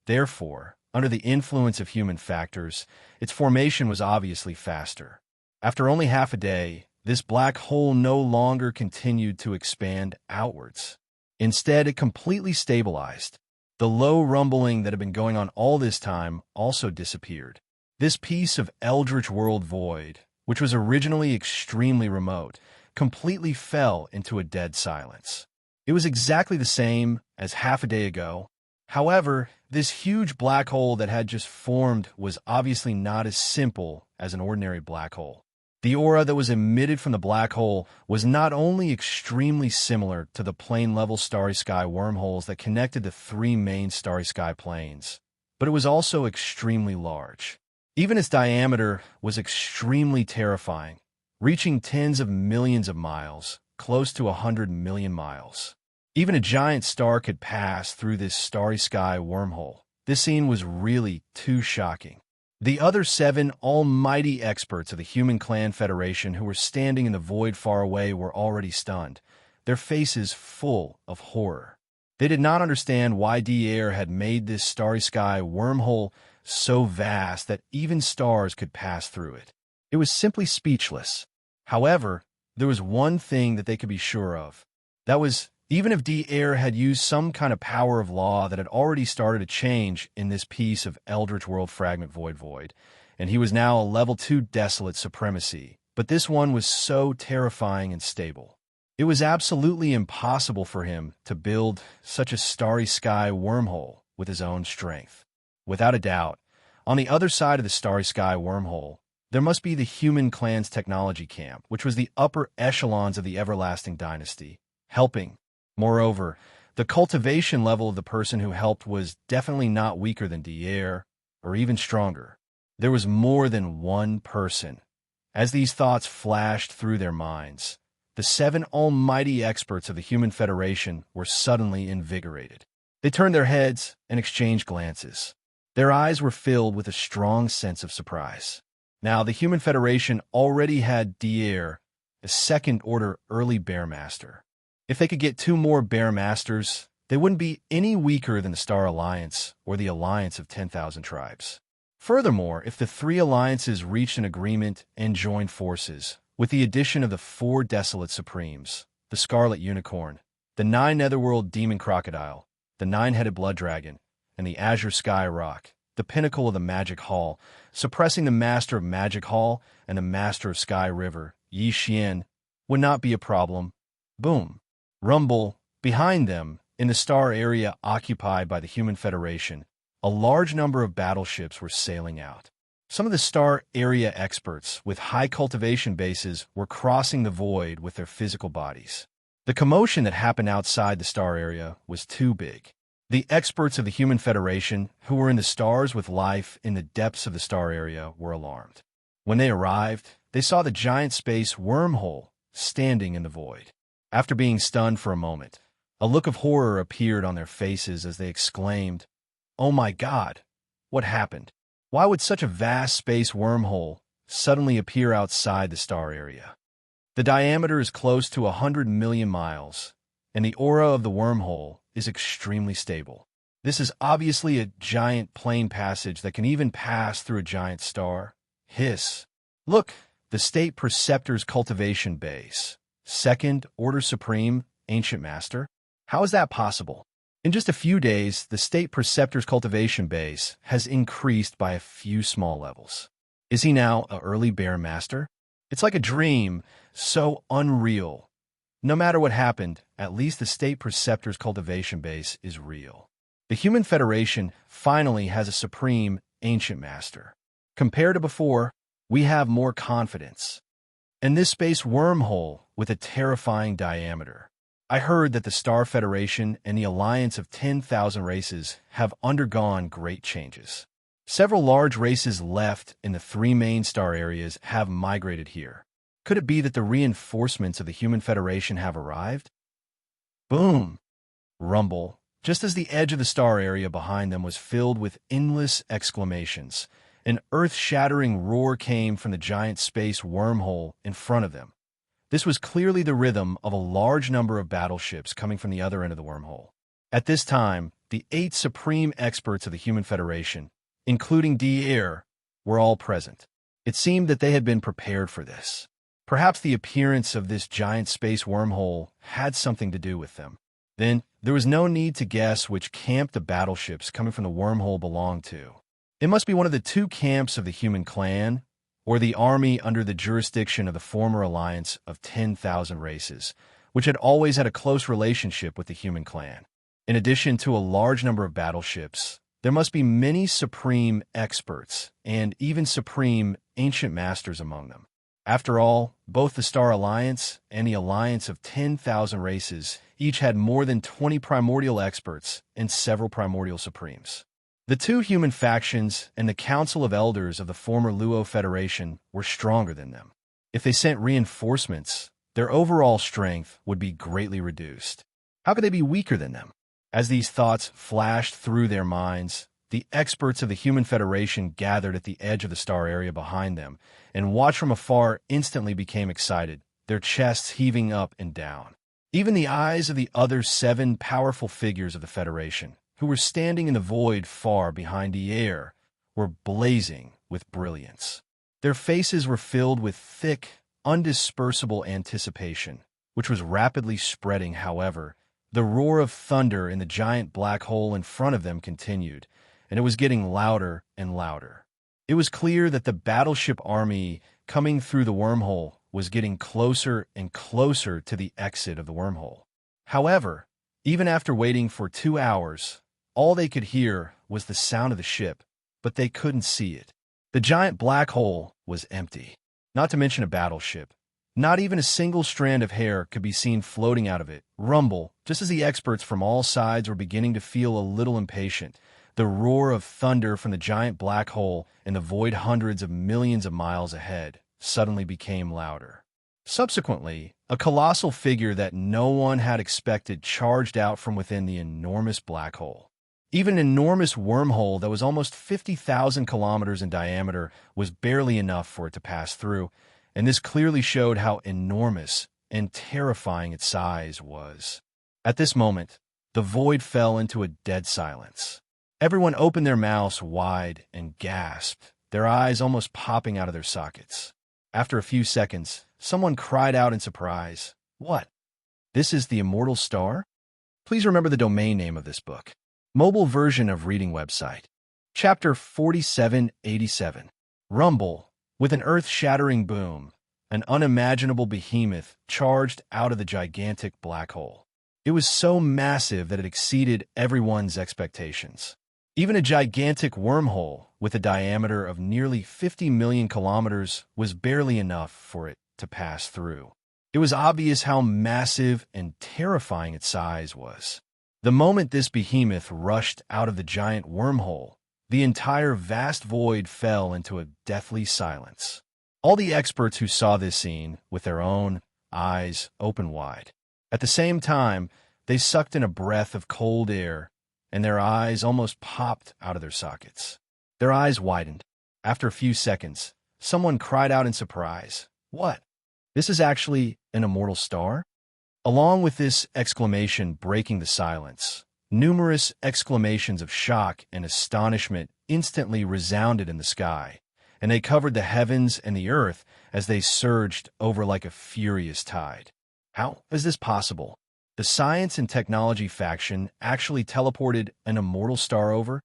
Speaker 1: Therefore, under the influence of human factors, its formation was obviously faster. After only half a day, this black hole no longer continued to expand outwards. Instead, it completely stabilized. The low rumbling that had been going on all this time also disappeared. This piece of Eldritch World void, which was originally extremely remote, completely fell into a dead silence. It was exactly the same as half a day ago. However, this huge black hole that had just formed was obviously not as simple as an ordinary black hole. The aura that was emitted from the black hole was not only extremely similar to the plane-level starry sky wormholes that connected the 3 main starry sky planes, but it was also extremely large. Even its diameter was extremely terrifying, reaching tens of millions of miles, close to 100 million miles. Even a giant star could pass through this starry sky wormhole. This scene was really too shocking. The other 7 almighty experts of the Human Clan Federation who were standing in the void far away were already stunned, their faces full of horror. They did not understand why Devourer had made this starry sky wormhole so vast that even stars could pass through it. It was simply speechless. However, there was one thing that they could be sure of. That was, even if Devourer had used some kind of power of law that had already started a change in this piece of Eldritch World fragment void, and he was now a level 2 desolate supremacy, but this one was so terrifying and stable. It was absolutely impossible for him to build such a starry sky wormhole with his own strength. Without a doubt, on the other side of the starry sky wormhole, there must be the Human Clan's technology camp, which was the upper echelons of the Everlasting Dynasty, helping. Moreover, the cultivation level of the person who helped was definitely not weaker than Devourer, or even stronger. There was more than one person. As these thoughts flashed through their minds, the 7 almighty experts of the Human Federation were suddenly invigorated. They turned their heads and exchanged glances. Their eyes were filled with a strong sense of surprise. Now, the Human Federation already had Devourer, a second-order early Bear Master. If they could get 2 more Bear Masters, they wouldn't be any weaker than the Star Alliance or the Alliance of 10,000 Tribes. Furthermore, if the 3 alliances reached an agreement and joined forces, with the addition of the 4 Desolate Supremes, the Scarlet Unicorn, the 9 Netherworld Demon Crocodile, the 9-Headed Blood Dragon, and the Azure Sky Rock, the pinnacle of the Magic Hall, suppressing the Master of Magic Hall and the Master of Sky River, Yi Xian, would not be a problem. Boom. Rumble. Behind them, in the star area occupied by the Human Federation, a large number of battleships were sailing out. Some of the star area experts with high cultivation bases were crossing the void with their physical bodies. The commotion that happened outside the star area was too big. The experts of the Human Federation, who were in the stars with life in the depths of the star area, were alarmed. When they arrived, they saw the giant space wormhole standing in the void. After being stunned for a moment, a look of horror appeared on their faces as they exclaimed, "Oh my God, what happened? Why would such a vast space wormhole suddenly appear outside the star area?" The diameter is close to 100 million miles, and the aura of the wormhole is extremely stable. This is obviously a giant plane passage that can even pass through a giant star. Hiss. Look, the State Preceptor's cultivation base. Second Order Supreme, Ancient Master. How is that possible? In just a few days, the State Preceptor's cultivation base has increased by a few small levels. Is he now an early Bear Master? It's like a dream, so unreal. No matter what happened, at least the State Preceptor's cultivation base is real. The Human Federation finally has a Supreme Ancient Master. Compared to before, we have more confidence. And this space wormhole with a terrifying diameter. I heard that the Star Federation and the Alliance of 10,000 races have undergone great changes. Several large races left in the three main star areas have migrated here. Could it be that the reinforcements of the Human Federation have arrived? Boom! Rumble. Just as the edge of the star area behind them was filled with endless exclamations, an earth-shattering roar came from the giant space wormhole in front of them. This was clearly the rhythm of a large number of battleships coming from the other end of the wormhole. At this time, the 8 supreme experts of the Human Federation, including Devourer, were all present. It seemed that they had been prepared for this. Perhaps the appearance of this giant space wormhole had something to do with them. Then, there was no need to guess which camp the battleships coming from the wormhole belonged to. It must be one of the 2 camps of the human clan, or the army under the jurisdiction of the former alliance of 10,000 races, which had always had a close relationship with the human clan. In addition to a large number of battleships, there must be many supreme experts and even supreme ancient masters among them. After all, both the Star Alliance and the Alliance of 10,000 races each had more than 20 primordial experts and several primordial supremes. The 2 human factions and the Council of Elders of the former Luo Federation were stronger than them. If they sent reinforcements, their overall strength would be greatly reduced. How could they be weaker than them? As these thoughts flashed through their minds, the experts of the Human Federation gathered at the edge of the star area behind them and watched from afar instantly became excited, their chests heaving up and down. Even the eyes of the other 7 powerful figures of the Federation, who were standing in the void far behind the air, were blazing with brilliance. Their faces were filled with thick, undispersible anticipation, which was rapidly spreading. However, the roar of thunder in the giant black hole in front of them continued, and it was getting louder and louder. It was clear that the battleship army coming through the wormhole was getting closer and closer to the exit of the wormhole. However, even after waiting for 2 hours, all they could hear was the sound of the ship, but they couldn't see it. The giant black hole was empty, not to mention a battleship. Not even a single strand of hair could be seen floating out of it. Rumble, just as the experts from all sides were beginning to feel a little impatient, the roar of thunder from the giant black hole in the void hundreds of millions of miles ahead suddenly became louder. Subsequently, a colossal figure that no one had expected charged out from within the enormous black hole. Even an enormous wormhole that was almost 50,000 kilometers in diameter was barely enough for it to pass through, and this clearly showed how enormous and terrifying its size was. At this moment, the void fell into a dead silence. Everyone opened their mouths wide and gasped, their eyes almost popping out of their sockets. After a few seconds, someone cried out in surprise, "What? This is the Immortal Star?" Please remember the domain name of this book. Mobile version of reading website. Chapter 4787. Rumble. With an earth-shattering boom, an unimaginable behemoth charged out of the gigantic black hole. It was so massive that it exceeded everyone's expectations. Even a gigantic wormhole with a diameter of nearly 50 million kilometers was barely enough for it to pass through. It was obvious how massive and terrifying its size was. The moment this behemoth rushed out of the giant wormhole, the entire vast void fell into a deathly silence. All the experts who saw this scene with their own eyes open wide. At the same time, they sucked in a breath of cold air, and their eyes almost popped out of their sockets. Their eyes widened. After a few seconds, someone cried out in surprise, "What? This is actually an immortal star?" Along with this exclamation breaking the silence, numerous exclamations of shock and astonishment instantly resounded in the sky, and they covered the heavens and the earth as they surged over like a furious tide. How is this possible? The science and technology faction actually teleported an immortal star over?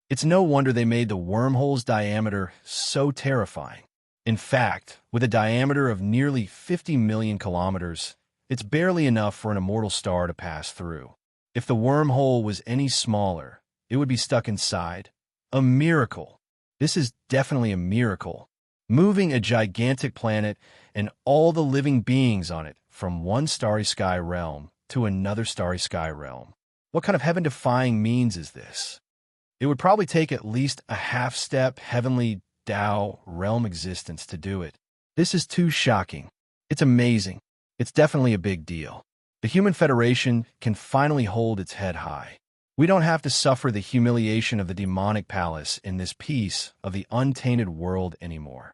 Speaker 1: It's no wonder they made the wormhole's diameter so terrifying. In fact, with a diameter of nearly 50 million kilometers, it's barely enough for an immortal star to pass through. If the wormhole was any smaller, it would be stuck inside. A miracle. This is definitely a miracle. Moving a gigantic planet and all the living beings on it from one starry sky realm to another starry sky realm. What kind of heaven-defying means is this? It would probably take at least a half-step heavenly Tao realm existence to do it. This is too shocking. It's amazing. It's definitely a big deal. The Human Federation can finally hold its head high. We don't have to suffer the humiliation of the demonic palace in this piece of the untainted world anymore.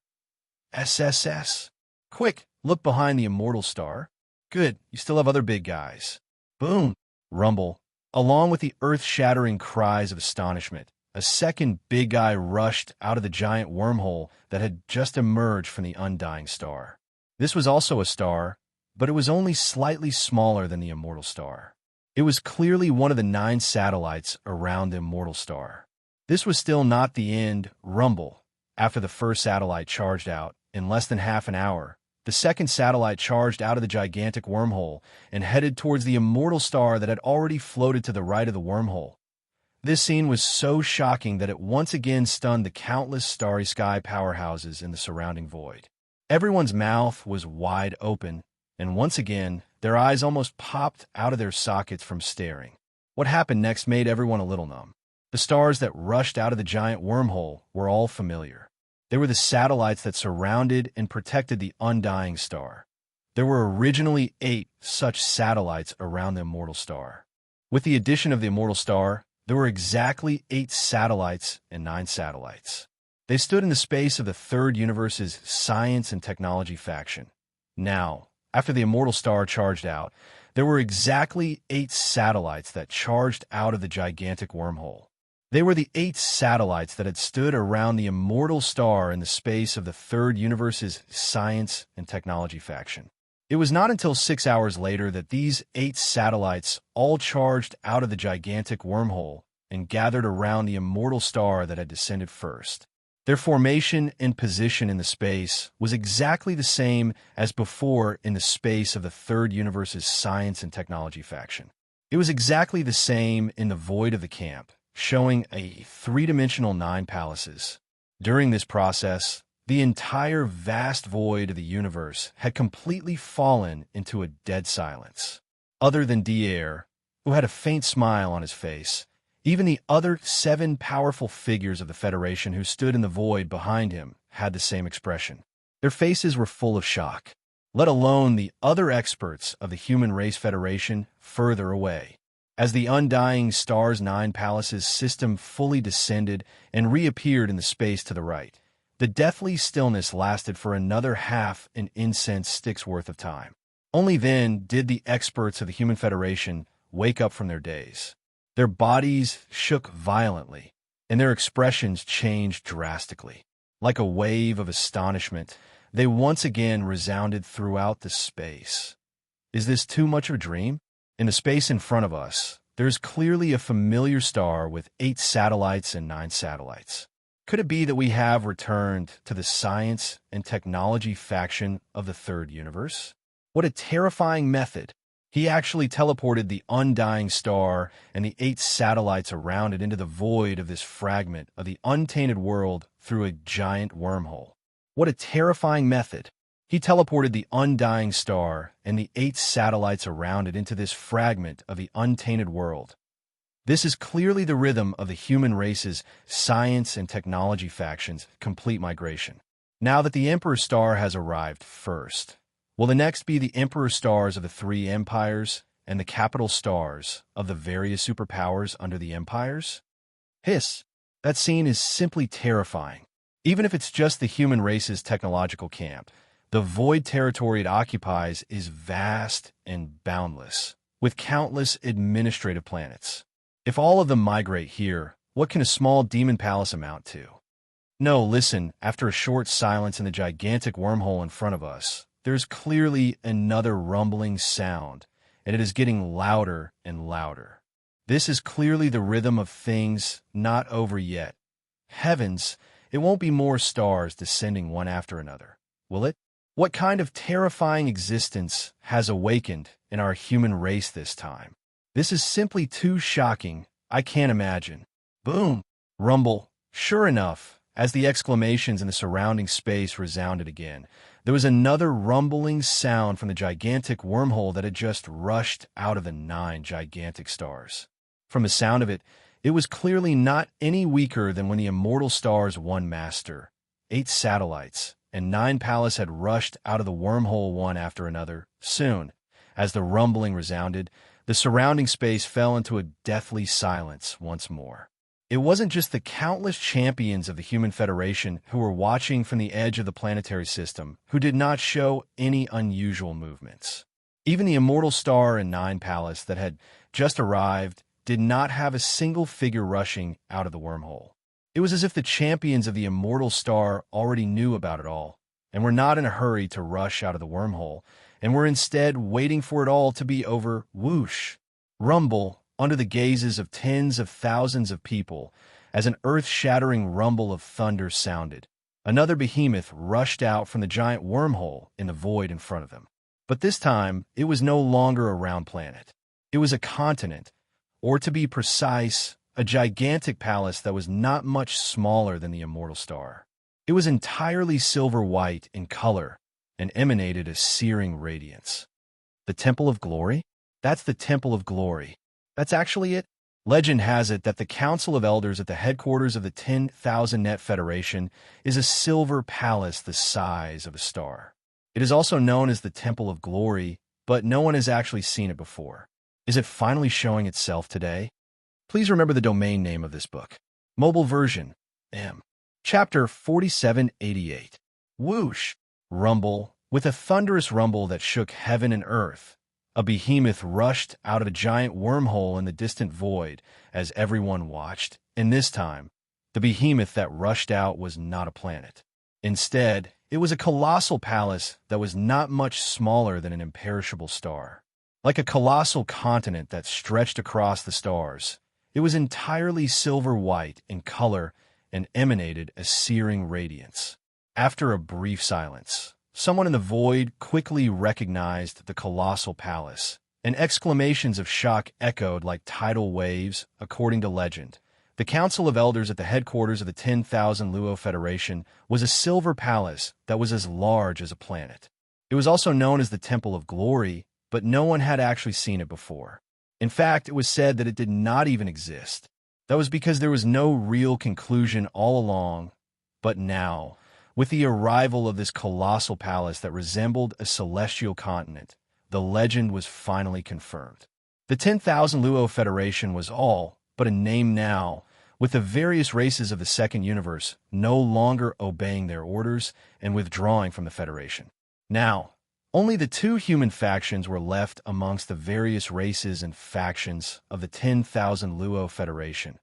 Speaker 1: SSS. Quick, look behind the immortal star. Good, you still have other big guys. Boom. Rumble. Along with the earth-shattering cries of astonishment, a second big guy rushed out of the giant wormhole that had just emerged from the undying star. This was also a star, but it was only slightly smaller than the immortal star. It was clearly one of the 9 satellites around the immortal star. This was still not the end. Rumble. After the first satellite charged out, in less than half an hour, the second satellite charged out of the gigantic wormhole and headed towards the immortal star that had already floated to the right of the wormhole. This scene was so shocking that it once again stunned the countless starry sky powerhouses in the surrounding void. Everyone's mouth was wide open, and once again, their eyes almost popped out of their sockets from staring. What happened next made everyone a little numb. The stars that rushed out of the giant wormhole were all familiar. They were the satellites that surrounded and protected the undying star. There were originally 8 such satellites around the immortal star. With the addition of the immortal star, there were exactly 8 satellites and 9 satellites. They stood in the space of the third universe's science and technology faction. Now, after the immortal star charged out, there were exactly 8 satellites that charged out of the gigantic wormhole. They were the 8 satellites that had stood around the immortal star in the space of the third universe's science and technology faction. It was not until 6 hours later that these 8 satellites all charged out of the gigantic wormhole and gathered around the immortal star that had descended first. Their formation and position in the space was exactly the same as before in the space of the third universe's science and technology faction. It was exactly the same in the void of the camp, showing a 3-dimensional 9 palaces. During this process, the entire vast void of the universe had completely fallen into a dead silence. Other than Devourer, who had a faint smile on his face, even the other 7 powerful figures of the Federation who stood in the void behind him had the same expression. Their faces were full of shock, let alone the other experts of the Human Race Federation further away. As the undying star's 9 palaces system fully descended and reappeared in the space to the right, the deathly stillness lasted for another half an incense stick's worth of time. Only then did the experts of the Human Federation wake up from their daze. Their bodies shook violently, and their expressions changed drastically. Like a wave of astonishment, they once again resounded throughout the space. Is this too much of a dream? In the space in front of us, there's clearly a familiar star with 8 satellites and 9 satellites. Could it be that we have returned to the science and technology faction of the third universe? What a terrifying method! He actually teleported the undying star and the 8 satellites around it into the void of this fragment of the untainted world through a giant wormhole. What a terrifying method! He teleported the undying star and the 8 satellites around it into this fragment of the untainted world. This is clearly the rhythm of the human race's science and technology faction's complete migration. Now that the Emperor Star has arrived first, will the next be the Emperor Stars of the 3 empires and the capital stars of the various superpowers under the empires? Hiss! That scene is simply terrifying. Even if it's just the human race's technological camp, the void territory it occupies is vast and boundless, with countless administrative planets. If all of them migrate here, what can a small demon palace amount to? No, listen, after a short silence in the gigantic wormhole in front of us, there's clearly another rumbling sound, and it is getting louder and louder. This is clearly the rhythm of things not over yet. Heavens, it won't be more stars descending one after another, will it? What kind of terrifying existence has awakened in our human race this time? This is simply too shocking. I can't imagine. Boom! Rumble. Sure enough, as the exclamations in the surrounding space resounded again, there was another rumbling sound from the gigantic wormhole that had just rushed out of the 9 gigantic stars. From the sound of it, it was clearly not any weaker than when the Immortal Stars' 1 master, 8 satellites, and 9 palace had rushed out of the wormhole one after another. Soon, as the rumbling resounded, the surrounding space fell into a deathly silence once more. It wasn't just the countless champions of the Human Federation who were watching from the edge of the planetary system who did not show any unusual movements. Even the Immortal Star and 9 palace that had just arrived did not have a single figure rushing out of the wormhole. It was as if the champions of the Immortal Star already knew about it all, and were not in a hurry to rush out of the wormhole, and were instead waiting for it all to be over. Whoosh! Rumble, under the gazes of tens of thousands of people, as an earth-shattering rumble of thunder sounded. Another behemoth rushed out from the giant wormhole in the void in front of them. But this time, it was no longer a round planet. It was a continent, or to be precise, a gigantic palace that was not much smaller than the Immortal Star. It was entirely silver-white in color and emanated a searing radiance. The Temple of Glory? That's the Temple of Glory. That's actually it. Legend has it that the Council of Elders at the headquarters of the 10,000 Net Federation is a silver palace the size of a star. It is also known as the Temple of Glory, but no one has actually seen it before. Is it finally showing itself today? Please remember the domain name of this book. Mobile version, M. Chapter 4788. Whoosh! Rumble. With a thunderous rumble that shook heaven and earth, a behemoth rushed out of a giant wormhole in the distant void as everyone watched, and this time, the behemoth that rushed out was not a planet. Instead, it was a colossal palace that was not much smaller than an imperishable star. Like a colossal continent that stretched across the stars, it was entirely silver-white in color and emanated a searing radiance. After a brief silence, someone in the void quickly recognized the colossal palace, and exclamations of shock echoed like tidal waves, according to legend. The Council of Elders at the headquarters of the 10,000 Luo Federation was a silver palace that was as large as a planet. It was also known as the Temple of Glory, but no one had actually seen it before. In fact, it was said that it did not even exist. That was because there was no real conclusion all along. But now, with the arrival of this colossal palace that resembled a celestial continent, the legend was finally confirmed. The 10,000 Luo Federation was all but a name now, with the various races of the Second Universe no longer obeying their orders and withdrawing from the Federation. Now, only the 2 human factions were left amongst the various races and factions of the 10,000 Luo Federation.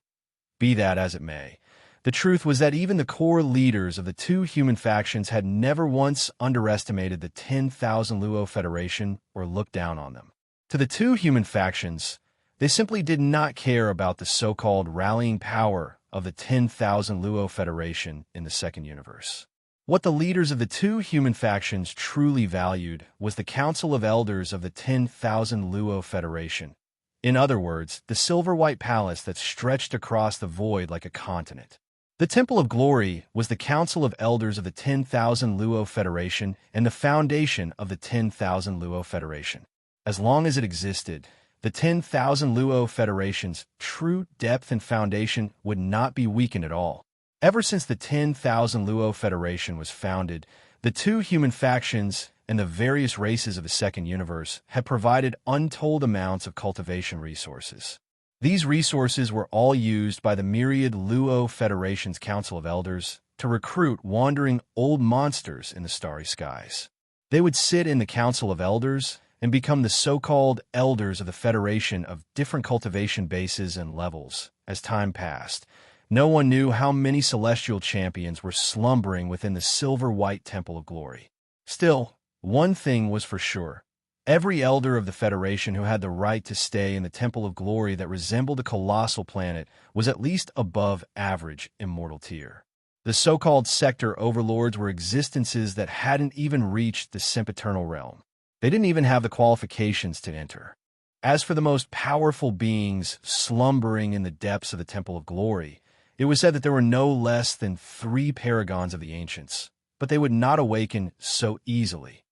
Speaker 1: Be that as it may, the truth was that even the core leaders of the 2 human factions had never once underestimated the 10,000 Luo Federation or looked down on them. To the 2 human factions, They simply did not care about the so-called rallying power of the 10,000 Luo Federation in the Second Universe. What the leaders of the two human factions truly valued was the Council of Elders of the 10,000 Luo Federation. In other words, the silver-white palace that stretched across the void like a continent. The Temple of Glory was the Council of Elders of the 10,000 Luo Federation and the foundation of the 10,000 Luo Federation. As long as it existed, the 10,000 Luo Federation's true depth and foundation would not be weakened at all. Ever since the 10,000 Luo Federation was founded, the two human factions and the various races of the Second Universe had provided untold amounts of cultivation resources. These resources were all used by the myriad Luo Federation's Council of Elders to recruit wandering old monsters in the starry skies. They would sit in the Council of Elders and become the so-called elders of the Federation of different cultivation bases and levels. As time passed, no one knew how many celestial champions were slumbering within the silver-white Temple of Glory. Still, one thing was for sure. Every elder of the Federation who had the right to stay in the Temple of Glory that resembled a colossal planet was at least above average immortal tier. The so-called sector overlords were existences that hadn't even reached the sempiternal realm. They didn't even have the qualifications to enter. As for the most powerful beings slumbering in the depths of the Temple of Glory, it was said that there were no less than 3 paragons of the ancients, but they would not awaken so easily.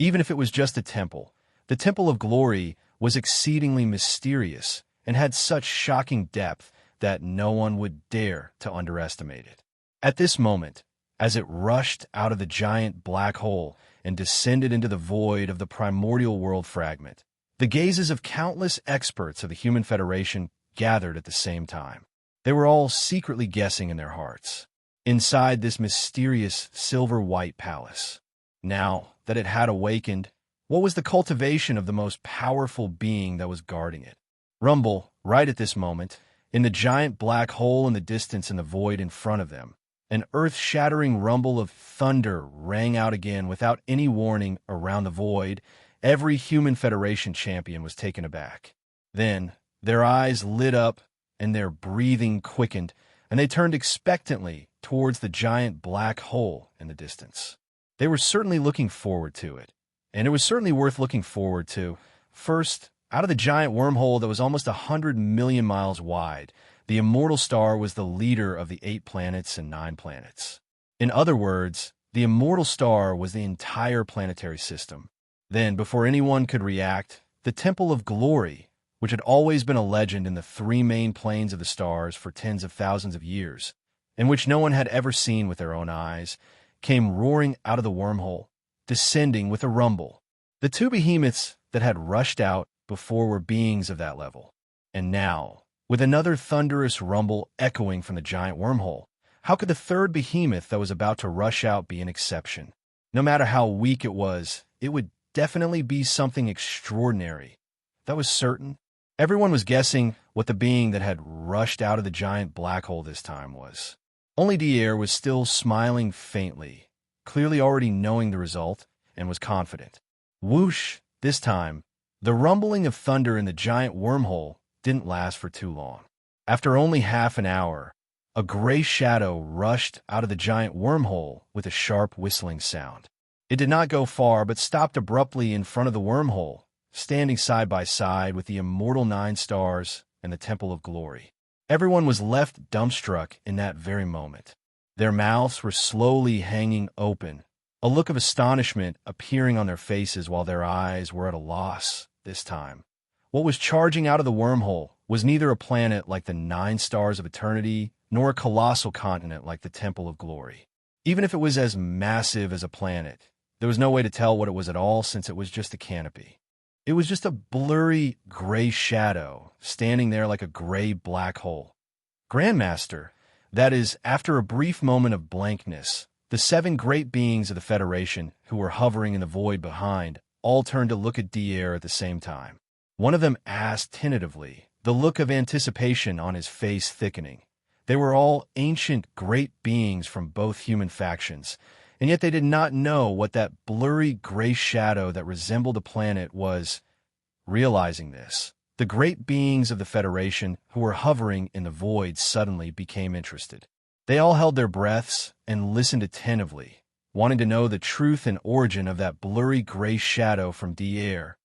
Speaker 1: Even if it was just a temple, the Temple of Glory was exceedingly mysterious and had such shocking depth that no one would dare to underestimate it. At this moment, as it rushed out of the giant black hole and descended into the void of the primordial world fragment, the gazes of countless experts of the Human Federation gathered at the same time. They were all secretly guessing in their hearts. Inside this mysterious silver-white palace, now that it had awakened, what was the cultivation of the most powerful being that was guarding it? Rumble, right at this moment, in the giant black hole in the distance in the void in front of them, an earth-shattering rumble of thunder rang out again without any warning around the void. Every Human Federation champion was taken aback. Then, their eyes lit up and their breathing quickened, and they turned expectantly towards the giant black hole in the distance. They were certainly looking forward to it, and it was certainly worth looking forward to. First, out of the giant wormhole that was almost 100 million miles wide, the immortal star was the leader of the 8 planets and 9 planets. In other words, the immortal star was the entire planetary system. Then, before anyone could react, the Temple of Glory, which had always been a legend in the 3 main planes of the stars for tens of thousands of years, and which no one had ever seen with their own eyes, came roaring out of the wormhole, descending with a rumble. The 2 behemoths that had rushed out before were beings of that level. And now, with another thunderous rumble echoing from the giant wormhole, how could the 3rd behemoth that was about to rush out be an exception? No matter how weak it was, it would definitely be something extraordinary. That was certain. Everyone was guessing what the being that had rushed out of the giant black hole this time was. Only Devourer was still smiling faintly, clearly already knowing the result, and was confident. Whoosh! This time, the rumbling of thunder in the giant wormhole didn't last for too long. After only half an hour, a gray shadow rushed out of the giant wormhole with a sharp whistling sound. It did not go far, but stopped abruptly in front of the wormhole, standing side by side with the immortal 9 stars and the Temple of Glory. Everyone was left dumbstruck in that very moment. Their mouths were slowly hanging open, a look of astonishment appearing on their faces while their eyes were at a loss this time. What was charging out of the wormhole was neither a planet like the 9 stars of eternity, nor a colossal continent like the Temple of Glory. Even if it was as massive as a planet, there was no way to tell what it was at all since it was just a canopy. It was just a blurry gray shadow standing there like a gray black hole. Grandmaster, that is, after a brief moment of blankness, the 7 great beings of the Federation who were hovering in the void behind all turned to look at Devourer at the same time. One of them asked tentatively, the look of anticipation on his face thickening. They were all ancient great beings from both human factions, and yet they did not know what that blurry gray shadow that resembled a planet was. Realizing this, The great beings of the Federation who were hovering in the void suddenly became interested. They all held their breaths and listened attentively, wanting to know the truth and origin of that blurry gray shadow from Devourer.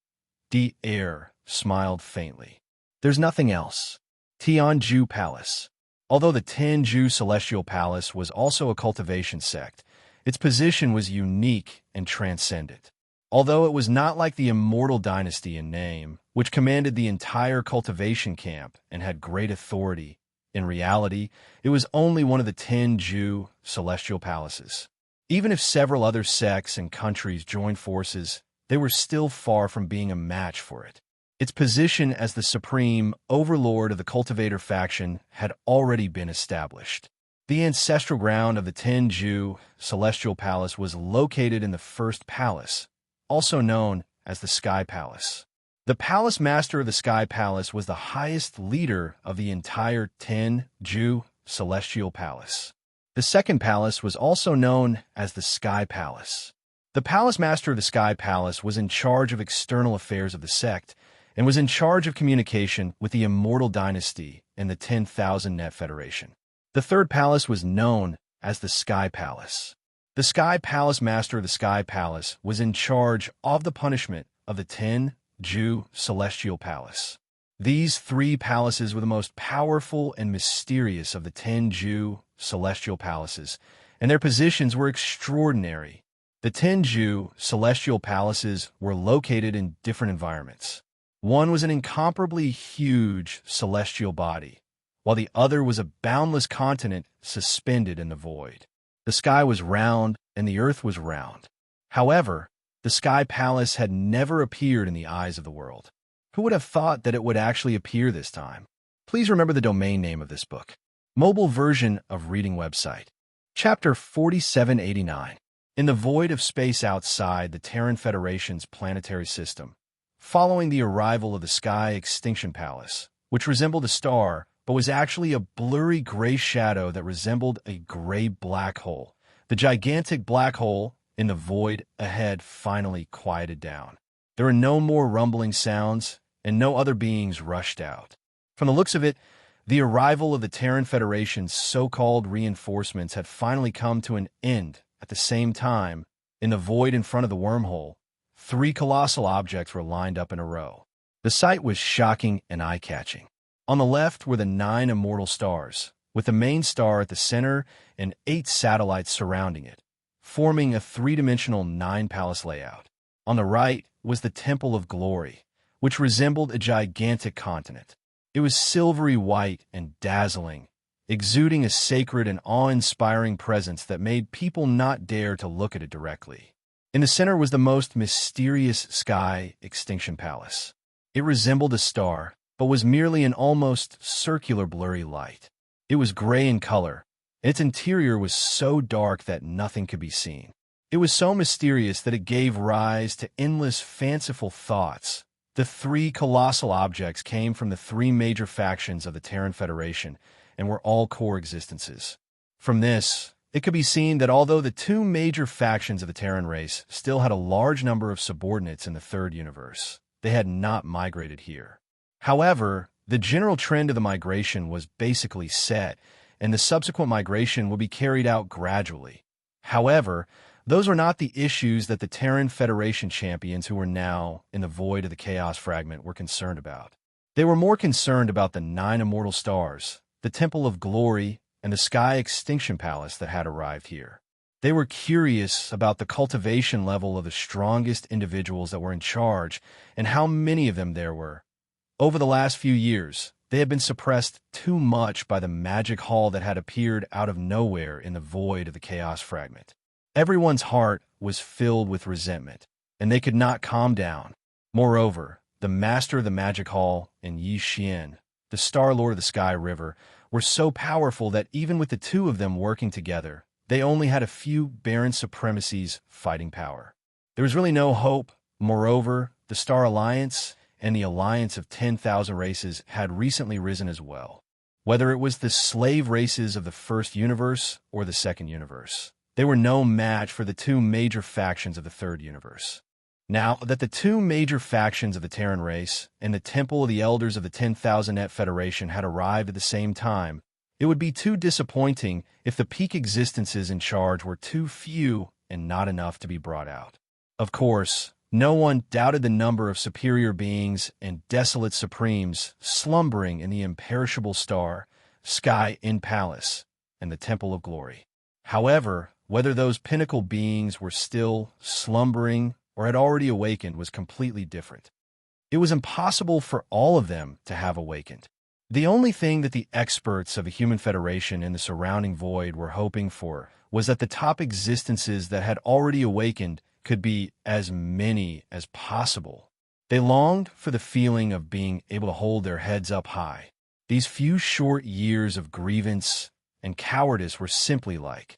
Speaker 1: Devourer smiled faintly. There's nothing else. Tianju Palace. Although the Tianju Celestial Palace was also a cultivation sect, its position was unique and transcendent. Although it was not like the Immortal Dynasty in name, which commanded the entire cultivation camp and had great authority, in reality, it was only one of the Tianju Celestial Palaces. Even if several other sects and countries joined forces, they were still far from being a match for it. Its position as the supreme overlord of the cultivator faction had already been established. The ancestral ground of the Tianju Celestial Palace was located in the First Palace, also known as the Sky Palace. The Palace Master of the Sky Palace was the highest leader of the entire Tianju Celestial Palace. The second palace was also known as the Sky Palace. The Palace Master of the Sky Palace was in charge of external affairs of the sect and was in charge of communication with the Immortal Dynasty and the 10,000 Net Federation. The third palace was known as the Sky Palace. The Sky Palace Master of the Sky Palace was in charge of the punishment of the Tianju Celestial Palace. These three palaces were the most powerful and mysterious of the Tianju Celestial Palaces, and their positions were extraordinary. The Tianju Celestial Palaces were located in different environments. One was an incomparably huge celestial body, while the other was a boundless continent suspended in the void. The sky was round and the earth was round. However, the Sky Palace had never appeared in the eyes of the world. Who would have thought that it would actually appear this time? Please remember the domain name of this book. Mobile version of reading website. Chapter 4789. In the void of space outside the Terran Federation's planetary system, following the arrival of the Sky Extinction Palace, which resembled a star but was actually a blurry gray shadow that resembled a gray black hole. The gigantic black hole in the void ahead finally quieted down. There were no more rumbling sounds, and no other beings rushed out. From the looks of it, the arrival of the Terran Federation's so-called reinforcements had finally come to an end. At the same time, in the void in front of the wormhole, three colossal objects were lined up in a row. The sight was shocking and eye-catching. On the left were the 9 immortal stars, with the main star at the center and 8 satellites surrounding it, forming a three-dimensional 9-palace layout. On the right was the Temple of Glory, which resembled a gigantic continent. It was silvery white and dazzling, exuding a sacred and awe-inspiring presence that made people not dare to look at it directly. In the center was the most mysterious Sky Extinction Palace. It resembled a star, but was merely an almost circular blurry light. It was gray in color, and its interior was so dark that nothing could be seen. It was so mysterious that it gave rise to endless fanciful thoughts. The three colossal objects came from the three major factions of the Terran Federation and were all core existences. From this, it could be seen that although the two major factions of the Terran race still had a large number of subordinates in the third universe, they had not migrated here. However, the general trend of the migration was basically set, and the subsequent migration will be carried out gradually. However, those were not the issues that the Terran Federation champions who were now in the void of the Chaos Fragment were concerned about. They were more concerned about the 9 immortal stars, the Temple of Glory, and the Sky Extinction Palace that had arrived here. They were curious about the cultivation level of the strongest individuals that were in charge and how many of them there were. Over the last few years, they had been suppressed too much by the magic hall that had appeared out of nowhere in the void of the Chaos Fragment. Everyone's heart was filled with resentment, and they could not calm down. Moreover, the master of the magic hall and Xianxia, the Star Lord of the Sky River, were so powerful that even with the two of them working together, they only had a few barren supremacies fighting power. There was really no hope. Moreover, the Star Alliance and the Alliance of 10,000 races had recently risen as well. Whether it was the slave races of the first universe or the second universe, they were no match for the two major factions of the third universe. Now that the two major factions of the Terran race and the Temple of the Elders of the 10,000 Net Federation had arrived at the same time, it would be too disappointing if the peak existences in charge were too few and not enough to be brought out. Of course, no one doubted the number of superior beings and desolate supremes slumbering in the imperishable sky in Palace and the Temple of Glory. However, whether those pinnacle beings were still slumbering or had already awakened was completely different. It was impossible for all of them to have awakened. The only thing that the experts of the Human Federation and the surrounding void were hoping for was that the top existences that had already awakened could be as many as possible. They longed for the feeling of being able to hold their heads up high. These few short years of grievance and cowardice were simply like,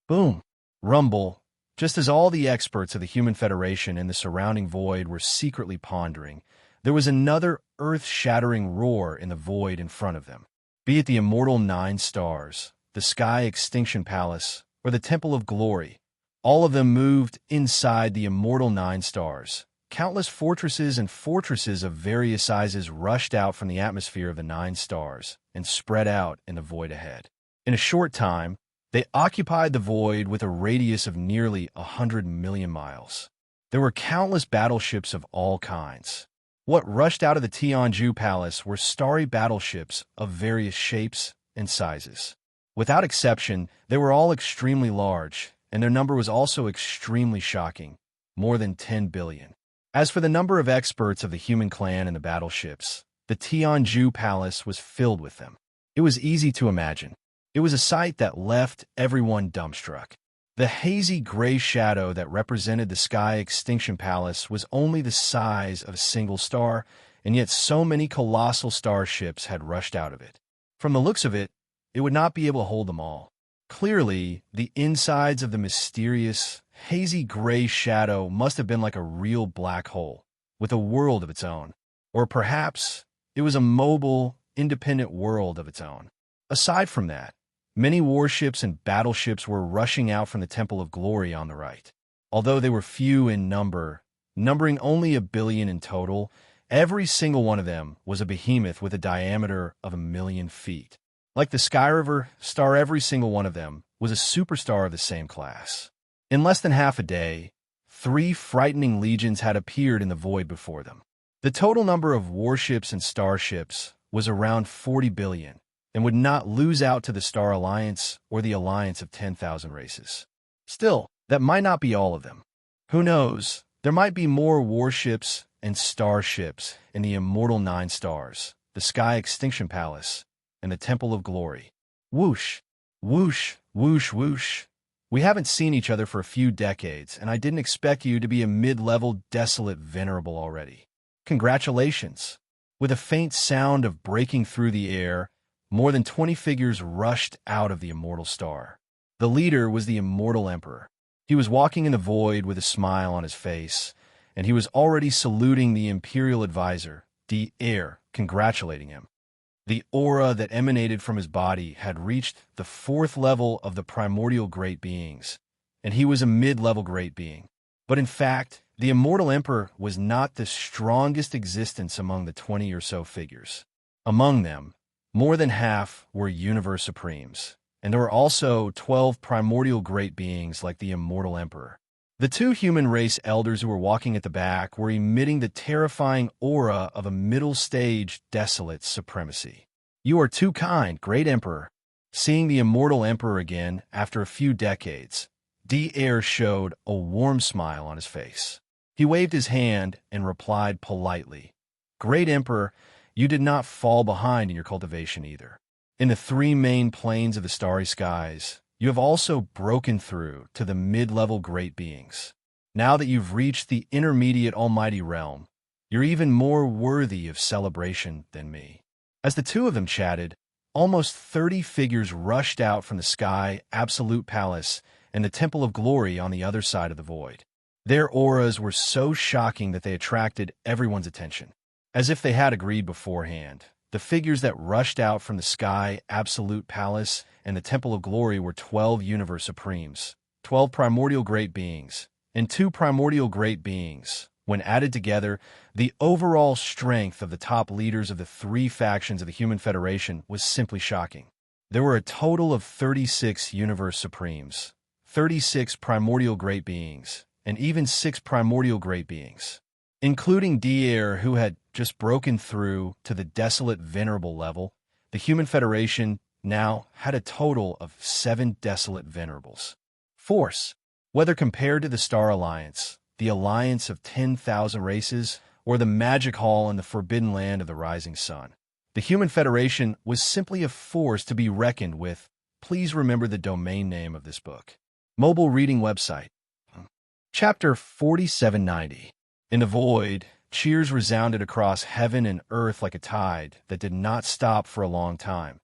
Speaker 1: boom, rumble, just as all the experts of the Human Federation and the surrounding void were secretly pondering. There was another earth-shattering roar in the void in front of them. Be it the immortal 9 stars, the Sky Extinction Palace, or the Temple of Glory, all of them moved inside the immortal 9 stars. Countless fortresses and fortresses of various sizes rushed out from the atmosphere of the 9 stars and spread out in the void ahead. In a short time, they occupied the void with a radius of nearly 100 million miles. There were countless battleships of all kinds. What rushed out of the Tianju Palace were starry battleships of various shapes and sizes. Without exception, they were all extremely large, and their number was also extremely shocking, more than 10 billion. As for the number of experts of the human clan in the battleships, the Tianju Palace was filled with them. It was easy to imagine. It was a sight that left everyone dumbstruck. The hazy gray shadow that represented the Sky Extinction Palace was only the size of a single star, and yet so many colossal starships had rushed out of it. From the looks of it, it would not be able to hold them all. Clearly, the insides of the mysterious, hazy gray shadow must have been like a real black hole, with a world of its own. Or perhaps it was a mobile, independent world of its own. Aside from that, many warships and battleships were rushing out from the Temple of Glory on the right. Although they were few in number, numbering only 1 billion in total, every single one of them was a behemoth with a diameter of 1 million feet. Like the Sky River star, every single one of them was a superstar of the same class. In less than half a day, 3 frightening legions had appeared in the void before them. The total number of warships and starships was around 40 billion, and would not lose out to the Star Alliance or the Alliance of 10,000 races. Still, that might not be all of them. Who knows? There might be more warships and starships in the immortal 9 stars, the Sky Extinction Palace, and the Temple of Glory. Whoosh, whoosh, whoosh, whoosh. We haven't seen each other for a few decades, and I didn't expect you to be a mid-level, desolate venerable already. Congratulations. With a faint sound of breaking through the air, more than 20 figures rushed out of the immortal star. The leader was the Immortal Emperor. He was walking in the void with a smile on his face, and he was already saluting the Imperial Advisor, the heir, congratulating him. The aura that emanated from his body had reached the 4th level of the primordial great beings, and he was a mid-level great being. But in fact, the Immortal Emperor was not the strongest existence among the 20 or so figures. Among them, more than half were Universe Supremes, and there were also 12 primordial great beings like the Immortal Emperor. The 2 human race elders who were walking at the back were emitting the terrifying aura of a middle-stage desolate supremacy. You are too kind, Great Emperor. Seeing the Immortal Emperor again after a few decades, D-Air showed a warm smile on his face. He waved his hand and replied politely, Great Emperor, you did not fall behind in your cultivation either. In the 3 main planes of the starry skies, you have also broken through to the mid-level great beings. Now that you've reached the intermediate almighty realm, you're even more worthy of celebration than me. As the 2 of them chatted, almost 30 figures rushed out from the Sky Absolute Palace and the Temple of Glory on the other side of the void. Their auras were so shocking that they attracted everyone's attention. As if they had agreed beforehand, the figures that rushed out from the Sky Absolute Palace and the Temple of Glory were 12 Universe Supremes, 12 primordial great beings, and 2 primordial great beings. When added together, the overall strength of the top leaders of the 3 factions of the Human Federation was simply shocking. There were a total of 36 Universe Supremes, 36 primordial great beings, and even 6 primordial great beings, including Devourer, who had just broken through to the desolate venerable level. The Human Federation now had a total of 7 desolate venerables. Force. Whether compared to the Star Alliance, the alliance of 10,000 races, or the Magic Hall in the Forbidden Land of the Rising Sun, the Human Federation was simply a force to be reckoned with. Please remember the domain name of this book. Mobile reading website. Chapter 4790. In the void, cheers resounded across heaven and earth like a tide that did not stop for a long time.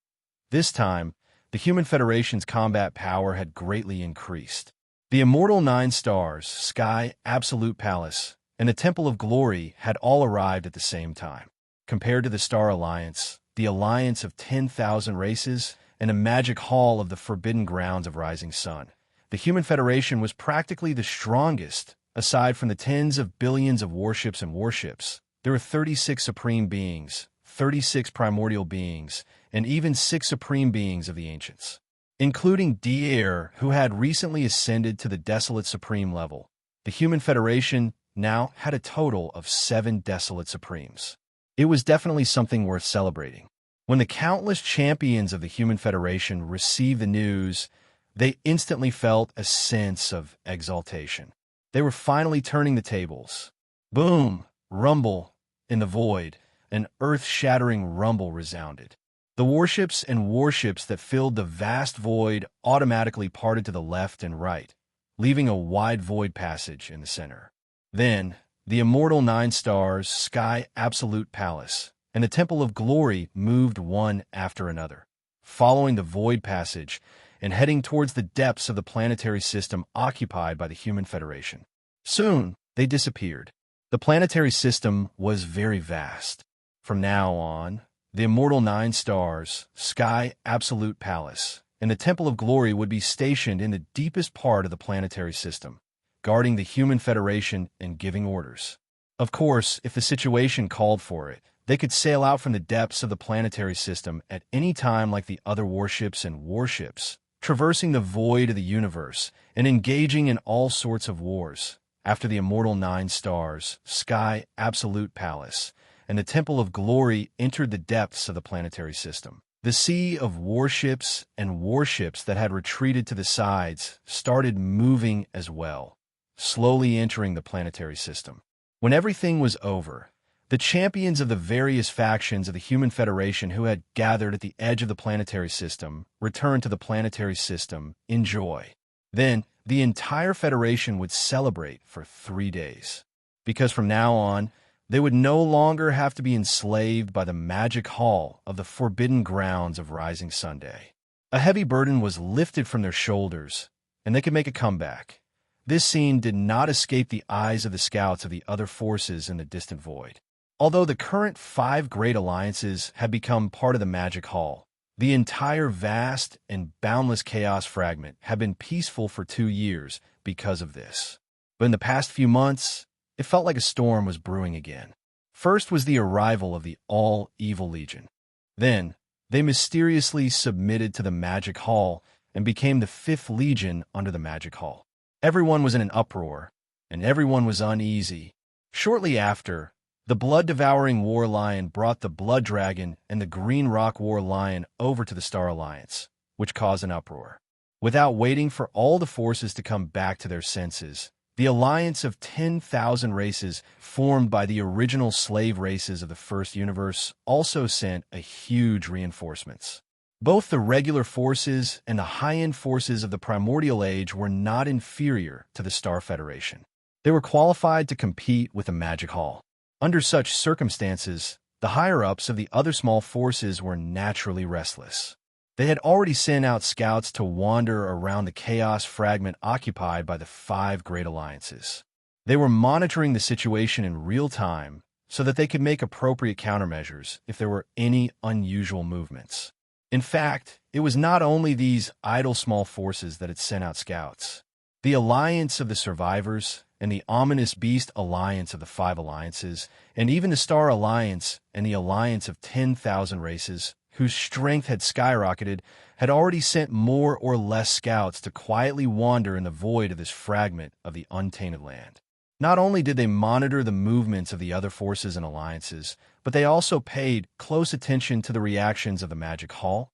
Speaker 1: This time, the Human Federation's combat power had greatly increased. The Immortal 9 Stars, Sky, Absolute Palace, and the Temple of Glory had all arrived at the same time. Compared to the Star Alliance, the alliance of 10,000 races, and a Magic Hall of the Forbidden Grounds of Rising Sun, the Human Federation was practically the strongest. Aside from the tens of billions of warships and warships, there were 36 supreme beings, 36 primordial beings, and even 6 supreme beings of the ancients, including Devourer, who had recently ascended to the desolate supreme level. The Human Federation now had a total of 7 desolate supremes. It was definitely something worth celebrating. When the countless champions of the Human Federation received the news, they instantly felt a sense of exaltation. They were finally turning the tables. Boom! Rumble! In the void, an earth-shattering rumble resounded. The warships and warships that filled the vast void automatically parted to the left and right, leaving a wide void passage in the center. Then, the Immortal 9 Stars, Sky, Absolute Palace, and the Temple of Glory moved one after another, following the void passage and heading towards the depths of the planetary system occupied by the Human Federation. Soon, they disappeared. The planetary system was very vast. From now on, the Immortal 9 Stars, Sky, Absolute Palace, and the Temple of Glory would be stationed in the deepest part of the planetary system, guarding the Human Federation and giving orders. Of course, if the situation called for it, they could sail out from the depths of the planetary system at any time like the other warships and warships, traversing the void of the universe and engaging in all sorts of wars. After the Immortal 9 Stars, Sky, Absolute Palace, and the Temple of Glory entered the depths of the planetary system, the sea of warships and warships that had retreated to the sides started moving as well, slowly entering the planetary system. When everything was over, the champions of the various factions of the Human Federation who had gathered at the edge of the planetary system returned to the planetary system in joy. Then, the entire Federation would celebrate for 3 days, because from now on, they would no longer have to be enslaved by the Magic Hall of the Forbidden Grounds of Rising Sunday. A heavy burden was lifted from their shoulders, and they could make a comeback. This scene did not escape the eyes of the scouts of the other forces in the distant void. Although the current 5 great alliances had become part of the Magic Hall, the entire vast and boundless chaos fragment had been peaceful for 2 years because of this. But in the past few months, it felt like a storm was brewing again. First was the arrival of the All-Evil Legion. Then, they mysteriously submitted to the Magic Hall and became the 5th Legion under the Magic Hall. Everyone was in an uproar, and everyone was uneasy. Shortly after, the blood-devouring war lion brought the blood dragon and the green rock war lion over to the Star Alliance, which caused an uproar. Without waiting for all the forces to come back to their senses, the alliance of 10,000 races formed by the original slave races of the first universe also sent a huge reinforcements. Both the regular forces and the high-end forces of the primordial age were not inferior to the Star Federation. They were qualified to compete with the Magic Hall. Under such circumstances, the higher-ups of the other small forces were naturally restless. They had already sent out scouts to wander around the chaos fragment occupied by the 5 great alliances. They were monitoring the situation in real time so that they could make appropriate countermeasures if there were any unusual movements. In fact, it was not only these idle small forces that had sent out scouts. The Alliance of the Survivors, and the Ominous Beast Alliance of the Five Alliances, and even the Star Alliance and the Alliance of 10,000 races, whose strength had skyrocketed, had already sent more or less scouts to quietly wander in the void of this fragment of the untainted land. Not only did they monitor the movements of the other forces and alliances, but they also paid close attention to the reactions of the Magic Hall.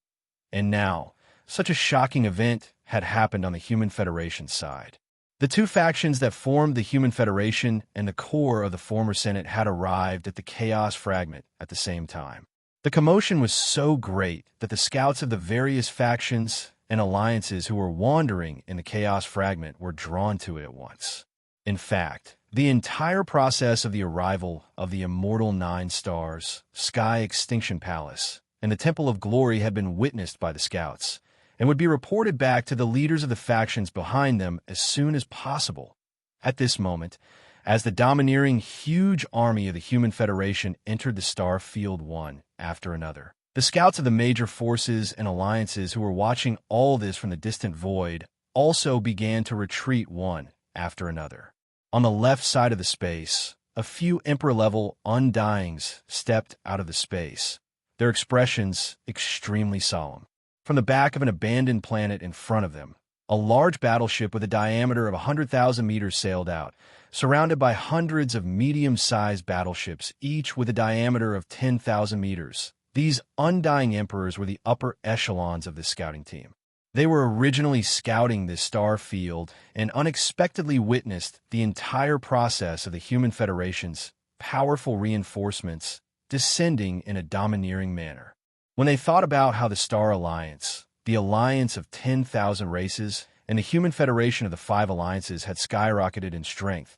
Speaker 1: And now, such a shocking event had happened on the Human Federation's side. The two factions that formed the Human Federation and the core of the former Senate had arrived at the Chaos Fragment at the same time. The commotion was so great that the scouts of the various factions and alliances who were wandering in the Chaos Fragment were drawn to it at once. In fact, the entire process of the arrival of the Immortal Nine Stars, Sky Extinction Palace, and the Temple of Glory had been witnessed by the scouts, and would be reported back to the leaders of the factions behind them as soon as possible. At this moment, as the domineering huge army of the Human Federation entered the star field one after another, the scouts of the major forces and alliances who were watching all this from the distant void also began to retreat one after another. On the left side of the space, a few Emperor-level Undyings stepped out of the space, their expressions extremely solemn. From the back of an abandoned planet in front of them, a large battleship with a diameter of 100,000 meters sailed out, surrounded by hundreds of medium-sized battleships, each with a diameter of 10,000 meters. These Undying Emperors were the upper echelons of this scouting team. They were originally scouting this star field and unexpectedly witnessed the entire process of the Human Federation's powerful reinforcements descending in a domineering manner. When they thought about how the Star Alliance, the Alliance of 10,000 races, and the Human Federation of the Five Alliances had skyrocketed in strength,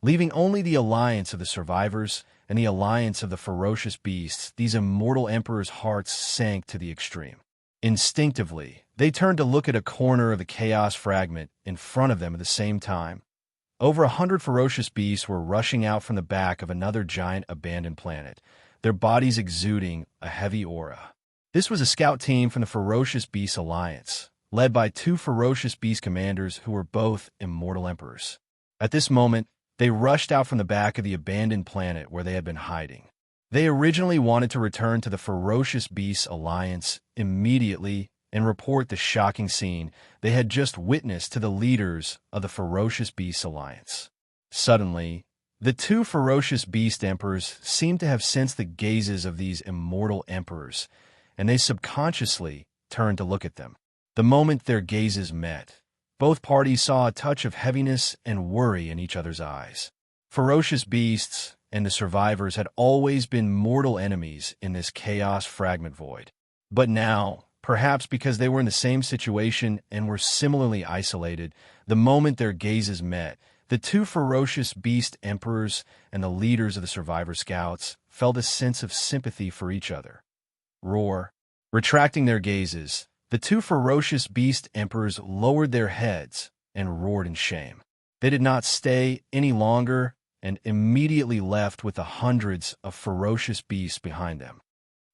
Speaker 1: leaving only the Alliance of the Survivors and the Alliance of the Ferocious Beasts, these immortal emperors' hearts sank to the extreme. Instinctively, they turned to look at a corner of the Chaos Fragment in front of them at the same time. Over 100 ferocious beasts were rushing out from the back of another giant abandoned planet, their bodies exuding a heavy aura. This was a scout team from the Ferocious Beast Alliance, led by two Ferocious Beast commanders who were both immortal emperors. At this moment, they rushed out from the back of the abandoned planet where they had been hiding. They originally wanted to return to the Ferocious Beast Alliance immediately and report the shocking scene they had just witnessed to the leaders of the Ferocious Beast Alliance. Suddenly, the two Ferocious Beast Emperors seemed to have sensed the gazes of these immortal emperors, and they subconsciously turned to look at them. The moment their gazes met, both parties saw a touch of heaviness and worry in each other's eyes. Ferocious Beasts and the Survivors had always been mortal enemies in this Chaos Fragment void. But now, perhaps because they were in the same situation and were similarly isolated, the moment their gazes met, the two Ferocious Beast Emperors and the leaders of the Survivor Scouts felt a sense of sympathy for each other. Roar. Retracting their gazes, the two Ferocious Beast Emperors lowered their heads and roared in shame. They did not stay any longer and immediately left with the hundreds of ferocious beasts behind them.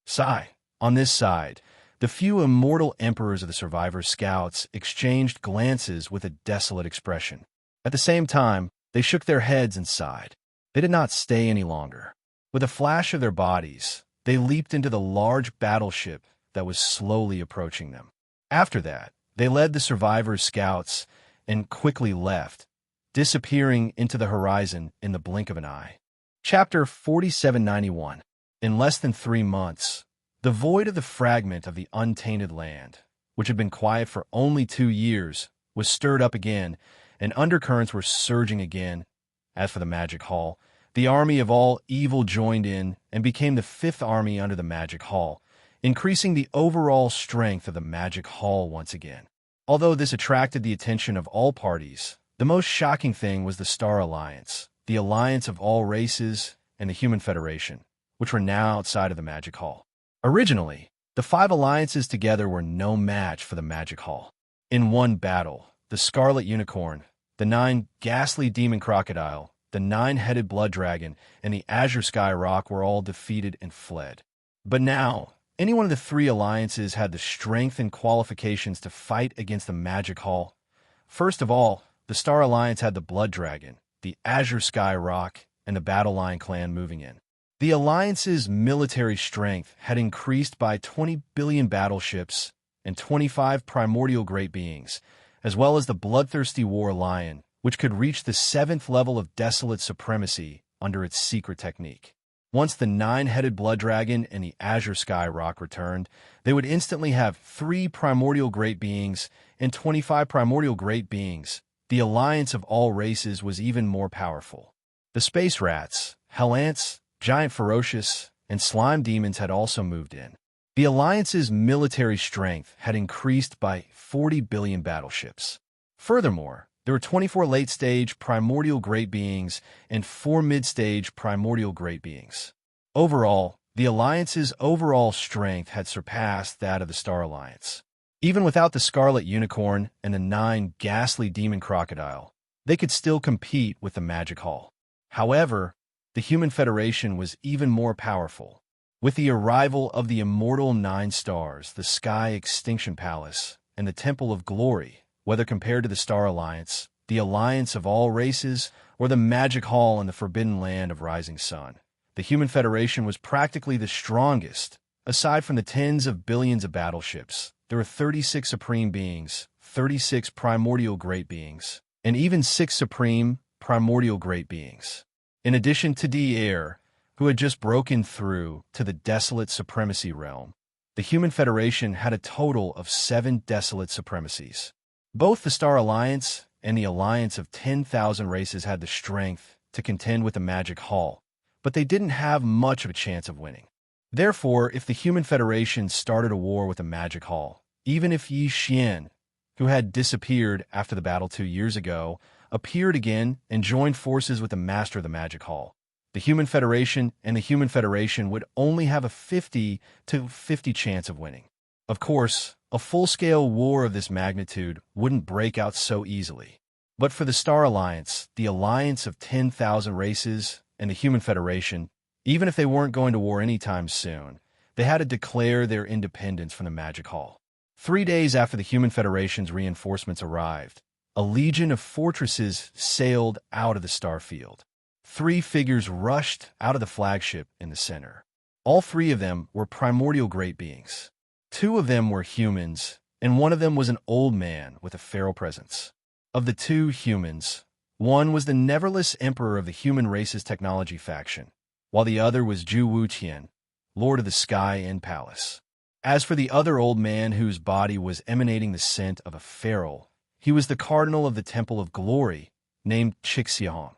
Speaker 1: Sigh. On this side, the few immortal emperors of the Survivor Scouts exchanged glances with a desolate expression. At the same time, they shook their heads and sighed. They did not stay any longer. With a flash of their bodies, they leaped into the large battleship that was slowly approaching them. After that, they led the Survivor Scouts and quickly left, disappearing into the horizon in the blink of an eye. Chapter 4791. In less than 3 months, the void of the fragment of the untainted land, which had been quiet for only 2 years, was stirred up again, and undercurrents were surging again. As for the Magic Hall, the army of all evil joined in and became the 5th army under the Magic Hall, increasing the overall strength of the Magic Hall once again. Although this attracted the attention of all parties, the most shocking thing was the Star Alliance, the alliance of all races, and the Human Federation, which were now outside of the Magic Hall. Originally, the 5 alliances together were no match for the Magic Hall. In one battle, the Scarlet Unicorn, the 9 ghastly Demon Crocodile, the 9-headed Blood Dragon, and the Azure Sky Rock were all defeated and fled. But now, any one of the 3 alliances had the strength and qualifications to fight against the Magic Hall. First of all, the the Star Alliance had the Blood Dragon, the Azure Sky Rock, and the Battle Lion clan moving in. The Alliance's military strength had increased by 20 billion battleships and 25 primordial great beings, as well as the bloodthirsty War Lion, which could reach the 7th level of desolate supremacy under its secret technique. Once the 9-headed Blood Dragon and the Azure Sky Rock returned, they would instantly have 3 primordial great beings and 25 primordial great beings. The alliance of all races was even more powerful. The space rats, hell ants, giant ferocious, and slime demons had also moved in. The alliance's military strength had increased by 40 billion battleships. Furthermore, there were 24 late-stage primordial great beings and 4 mid-stage primordial great beings. Overall, the Alliance's overall strength had surpassed that of the Star Alliance. Even without the Scarlet Unicorn and the 9 ghastly Demon Crocodile, they could still compete with the Magic Hall. However, the Human Federation was even more powerful. With the arrival of the immortal 9 stars, the Sky Extinction Palace, and the Temple of Glory, whether compared to the Star Alliance, the Alliance of all races, or the Magic Hall and the Forbidden Land of Rising Sun, the Human Federation was practically the strongest. Aside from the tens of billions of battleships, there were 36 supreme beings, 36 primordial great beings, and even 6 supreme primordial great beings. In addition to Devourer, who had just broken through to the desolate supremacy realm, the Human Federation had a total of 7 desolate supremacies. Both the Star Alliance and the Alliance of 10,000 races had the strength to contend with the Magic Hall, but they didn't have much of a chance of winning. Therefore, if the Human Federation started a war with the Magic Hall, even if Xianxia, who had disappeared after the battle 2 years ago, appeared again and joined forces with the Master of the Magic Hall, the Human Federation and the Human Federation would only have a 50 to 50 chance of winning. Of course, a full-scale war of this magnitude wouldn't break out so easily. But for the Star Alliance, the Alliance of 10,000 races, and the Human Federation, even if they weren't going to war anytime soon, they had to declare their independence from the Magic Hall. 3 days after the Human Federation's reinforcements arrived, a legion of fortresses sailed out of the starfield. 3 figures rushed out of the flagship in the center. All 3 of them were primordial great beings. 2 of them were humans, and 1 of them was an old man with a feral presence. Of the 2 humans, one was the neverless emperor of the human race's technology faction, while the other was Wuxia, lord of the sky and palace. As for the other old man whose body was emanating the scent of a feral, he was the cardinal of the Temple of Glory, named Xianxia.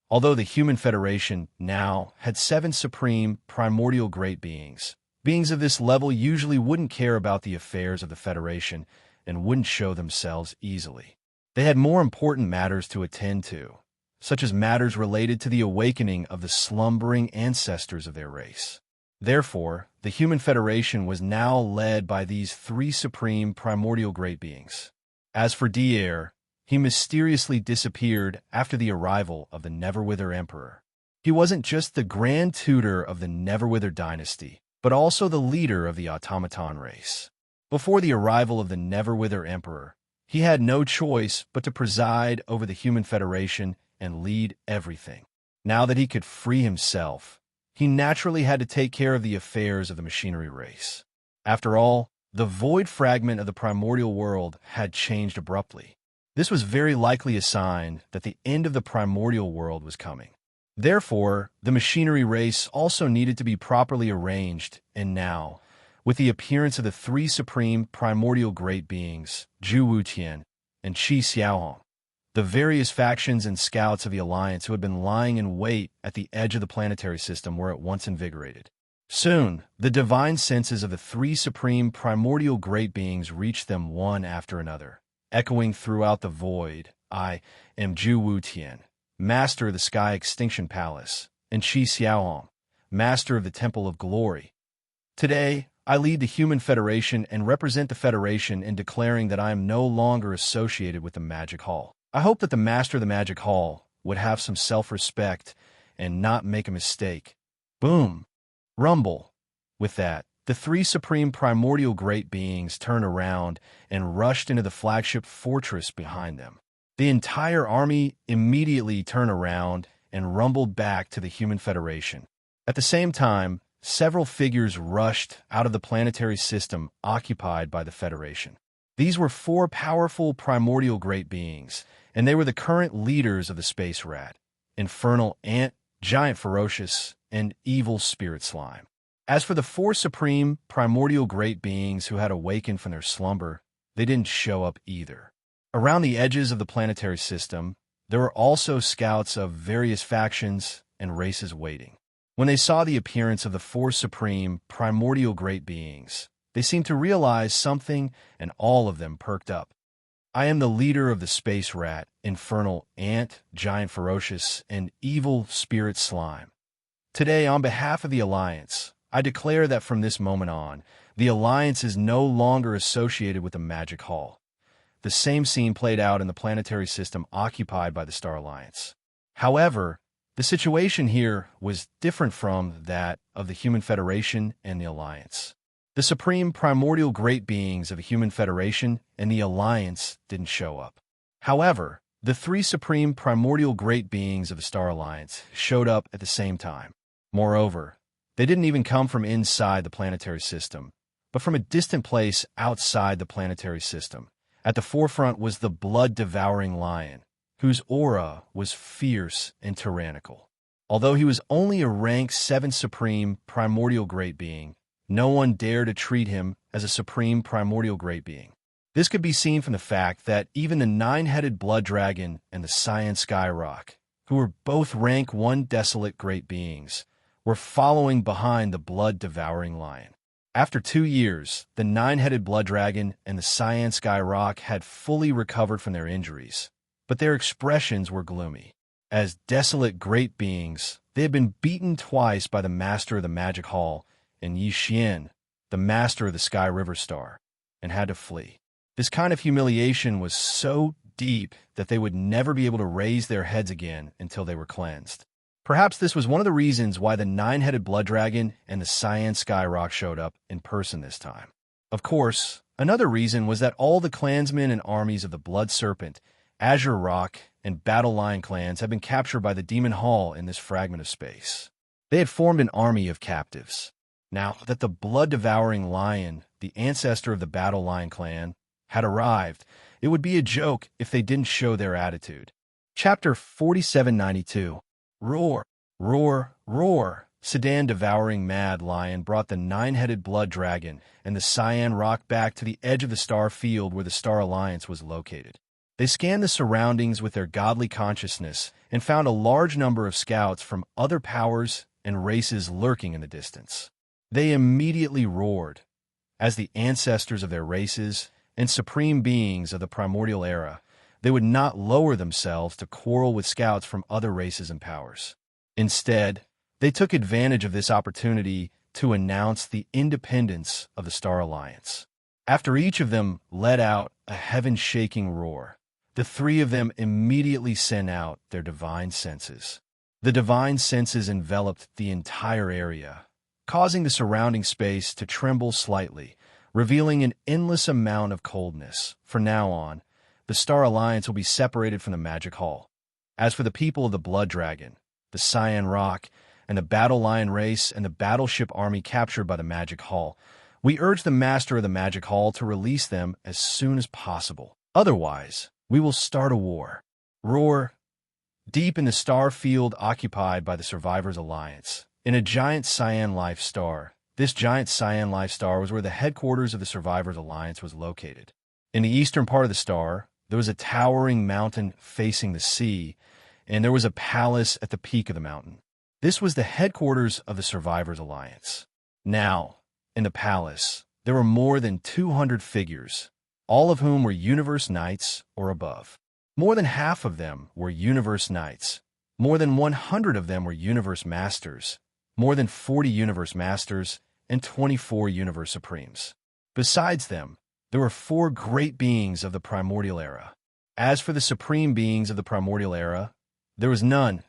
Speaker 1: Although the Human Federation now had 7 supreme primordial great beings, beings of this level usually wouldn't care about the affairs of the Federation and wouldn't show themselves easily. They had more important matters to attend to, such as matters related to the awakening of the slumbering ancestors of their race. Therefore, the Human Federation was now led by these 3 supreme primordial great beings. As for Devourer, he mysteriously disappeared after the arrival of the Neverwither Emperor. He wasn't just the Grand Tutor of the Neverwither dynasty, but also the leader of the automaton race. Before the arrival of the Neverwither Emperor, he had no choice but to preside over the Human Federation and lead everything. Now that he could free himself, he naturally had to take care of the affairs of the machinery race. After all, the void fragment of the primordial world had changed abruptly. This was very likely a sign that the end of the primordial world was coming. Therefore, the machinery race also needed to be properly arranged, and now, with the appearance of the 3 supreme primordial great beings, Wuxia and Xianxia, the various factions and scouts of the Alliance who had been lying in wait at the edge of the planetary system were at once invigorated. Soon, the divine senses of the 3 supreme primordial great beings reached them one after another, echoing throughout the void. I am Wuxia, Master of the Sky Extinction Palace, and Xianxia, Master of the Temple of Glory. Today, I lead the Human Federation and represent the Federation in declaring that I am no longer associated with the Magic Hall. I hope that the Master of the Magic Hall would have some self-respect and not make a mistake. Boom! Rumble! With that, the 3 supreme primordial great beings turned around and rushed into the flagship fortress behind them. The entire army immediately turned around and rumbled back to the Human Federation. At the same time, several figures rushed out of the planetary system occupied by the Federation. These were four powerful primordial great beings, and they were the current leaders of the space rat: infernal ant, giant ferocious, and evil spirit slime. As for the four supreme primordial great beings who had awakened from their slumber, they didn't show up either. Around the edges of the planetary system, there were also scouts of various factions and races waiting. When they saw the appearance of the four supreme primordial great beings, they seemed to realize something, and all of them perked up. "I am the leader of the space rat, infernal ant, giant ferocious, and evil spirit slime. Today, on behalf of the Alliance, I declare that from this moment on, the Alliance is no longer associated with the Magic Hall." The same scene played out in the planetary system occupied by the Star Alliance. However, the situation here was different from that of the Human Federation and the Alliance. The supreme primordial great beings of the Human Federation and the Alliance didn't show up. However, the three supreme primordial great beings of the Star Alliance showed up at the same time. Moreover, they didn't even come from inside the planetary system, but from a distant place outside the planetary system. At the forefront was the blood-devouring lion, whose aura was fierce and tyrannical. Although he was only a rank 7 supreme primordial great being, no one dared to treat him as a supreme primordial great being. This could be seen from the fact that even the 9-headed blood dragon and the cyan sky rock, who were both rank 1 desolate great beings, were following behind the blood-devouring lion. After 2 years, the 9-headed blood dragon and the cyan sky rock had fully recovered from their injuries, but their expressions were gloomy. As desolate great beings, they had been beaten twice by the master of the Magic Hall and Xianxia, the master of the Sky River Star, and had to flee. This kind of humiliation was so deep that they would never be able to raise their heads again until they were cleansed. Perhaps this was one of the reasons why the 9-headed blood dragon and the cyan sky rock showed up in person this time. Of course, another reason was that all the clansmen and armies of the Blood Serpent, Azure Rock, and Battle Lion clans had been captured by the Demon Hall in this fragment of space. They had formed an army of captives. Now that the blood-devouring lion, the ancestor of the Battle Lion clan, had arrived, it would be a joke if they didn't show their attitude. Chapter 4792. Roar, roar, roar. Sedan devouring mad lion brought the 9-headed blood dragon and the cyan rock back to the edge of the star field where the Star Alliance was located. They scanned the surroundings with their godly consciousness and found a large number of scouts from other powers and races lurking in the distance. They immediately roared. As the ancestors of their races and supreme beings of the primordial era, they would not lower themselves to quarrel with scouts from other races and powers. Instead, they took advantage of this opportunity to announce the independence of the Star Alliance. After each of them let out a heaven-shaking roar, the three of them immediately sent out their divine senses. The divine senses enveloped the entire area, causing the surrounding space to tremble slightly, revealing an endless amount of coldness. From now on, the Star Alliance will be separated from the Magic Hall. As for the people of the Blood Dragon, the Cyan Rock, and the Battle Lion race and the battleship army captured by the Magic Hall, we urge the Master of the Magic Hall to release them as soon as possible. Otherwise, we will start a war. Roar. Deep in the star field occupied by the Survivors Alliance, in a giant cyan life star, this giant cyan life star was where the headquarters of the Survivors Alliance was located. In the eastern part of the star, there was a towering mountain facing the sea, and there was a palace at the peak of the mountain. This was the headquarters of the Survivors Alliance. Now, in the palace, there were more than 200 figures, all of whom were Universe Knights or above. More than half of them were Universe Knights. More than 100 of them were Universe Masters. More than 40 Universe Masters and 24 Universe Supremes. Besides them, there were 4 great beings of the Primordial Era. As for the supreme beings of the Primordial Era, there was none.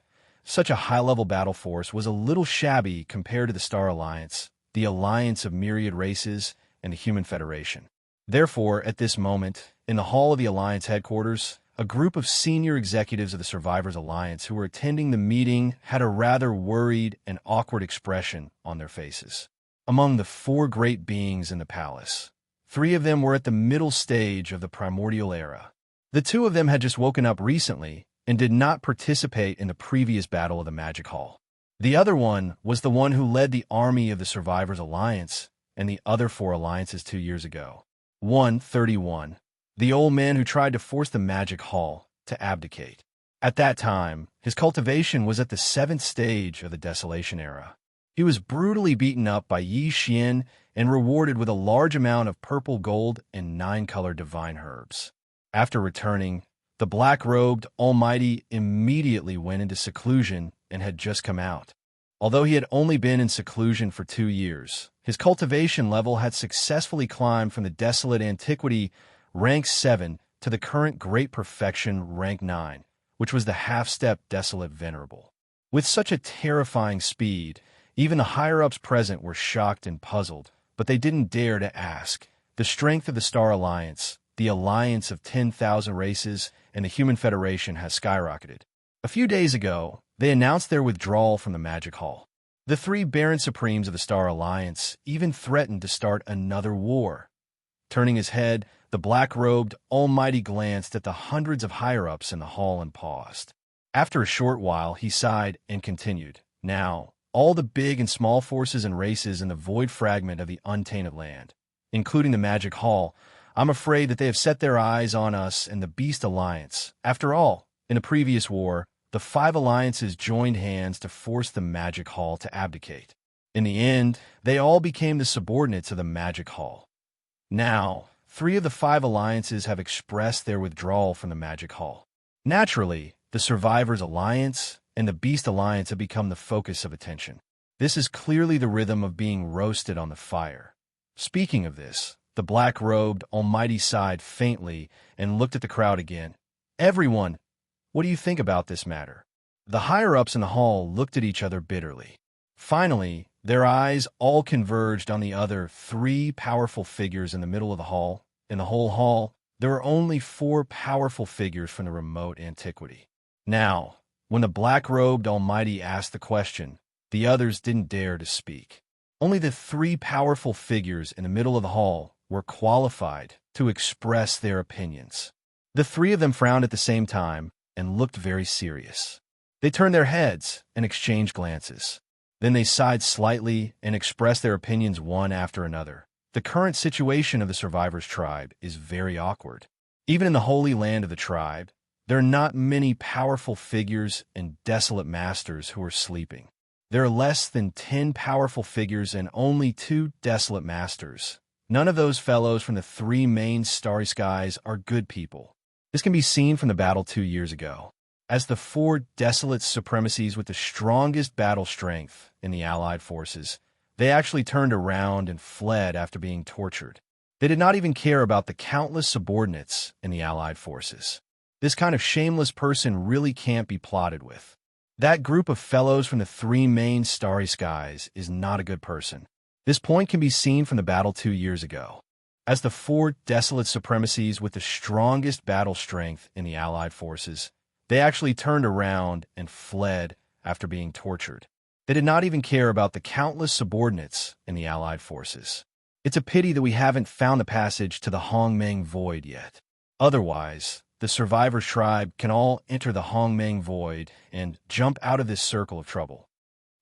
Speaker 1: Such a high-level battle force was a little shabby compared to the Star Alliance, the alliance of myriad races, and the Human Federation. Therefore, at this moment, in the hall of the Alliance headquarters, a group of senior executives of the Survivors Alliance who were attending the meeting had a rather worried and awkward expression on their faces. Among the four great beings in the palace, three of them were at the middle stage of the primordial era. The two of them had just woken up recently and did not participate in the previous battle of the Magic Hall. The other one was the one who led the army of the Survivors Alliance and the other four alliances 2 years ago. 131. The old man who tried to force the Magic Hall to abdicate. At that time, his cultivation was at the 7th stage of the Desolation era. He was brutally beaten up by Yi Xian and rewarded with a large amount of purple gold and 9-colored divine herbs. After returning, the black-robed Almighty immediately went into seclusion and had just come out. Although he had only been in seclusion for 2 years, his cultivation level had successfully climbed from the Desolate Antiquity rank 7 to the current Great Perfection rank 9, which was the half-step Desolate Venerable. With such a terrifying speed, even the higher-ups present were shocked and puzzled, but they didn't dare to ask. The strength of the Star Alliance, the alliance of 10,000 races, and the Human Federation has skyrocketed. A few days ago, they announced their withdrawal from the Magic Hall. The three Baron Supremes of the Star Alliance even threatened to start another war. Turning his head, the black-robed Almighty glanced at the hundreds of higher-ups in the hall and paused. After a short while, he sighed and continued. Now, all the big and small forces and races in the void fragment of the untainted land, including the Magic Hall, I'm afraid that they have set their eyes on us and the Beast Alliance. After all, in a previous war, the 5 alliances joined hands to force the Magic Hall to abdicate. In the end, they all became the subordinates of the Magic Hall. Now, 3 of the 5 alliances have expressed their withdrawal from the Magic Hall. Naturally, the Survivors Alliance and the Beast Alliance have become the focus of attention. This is clearly the rhythm of being roasted on the fire. Speaking of this, the black-robed Almighty sighed faintly and looked at the crowd again. Everyone, what do you think about this matter? The higher-ups in the hall looked at each other bitterly. Finally, their eyes all converged on the other 3 powerful figures in the middle of the hall. In the whole hall, there were only 4 powerful figures from the remote antiquity. Now, when the black-robed Almighty asked the question, the others didn't dare to speak. Only the 3 powerful figures in the middle of the hall were qualified to express their opinions. The 3 of them frowned at the same time and looked very serious. They turned their heads and exchanged glances. Then they sighed slightly and expressed their opinions one after another. The current situation of the Survivors tribe is very awkward. Even in the holy land of the tribe, there are not many powerful figures and desolate masters who are sleeping. There are less than 10 powerful figures and only 2 desolate masters. None of those fellows from the 3 main starry skies are good people. This can be seen from the battle 2 years ago. As the 4 desolate supremacies with the strongest battle strength in the Allied forces, they actually turned around and fled after being tortured. They did not even care about the countless subordinates in the Allied forces. This kind of shameless person really can't be plotted with. That group of fellows from the 3 main starry skies is not a good person. This point can be seen from the battle 2 years ago. As the 4 desolate supremacies with the strongest battle strength in the Allied forces, they actually turned around and fled after being tortured. They did not even care about the countless subordinates in the Allied forces. It's a pity that we haven't found the passage to the Hongmeng Void yet. Otherwise, the Survivors tribe can all enter the Hongmeng Void and jump out of this circle of trouble.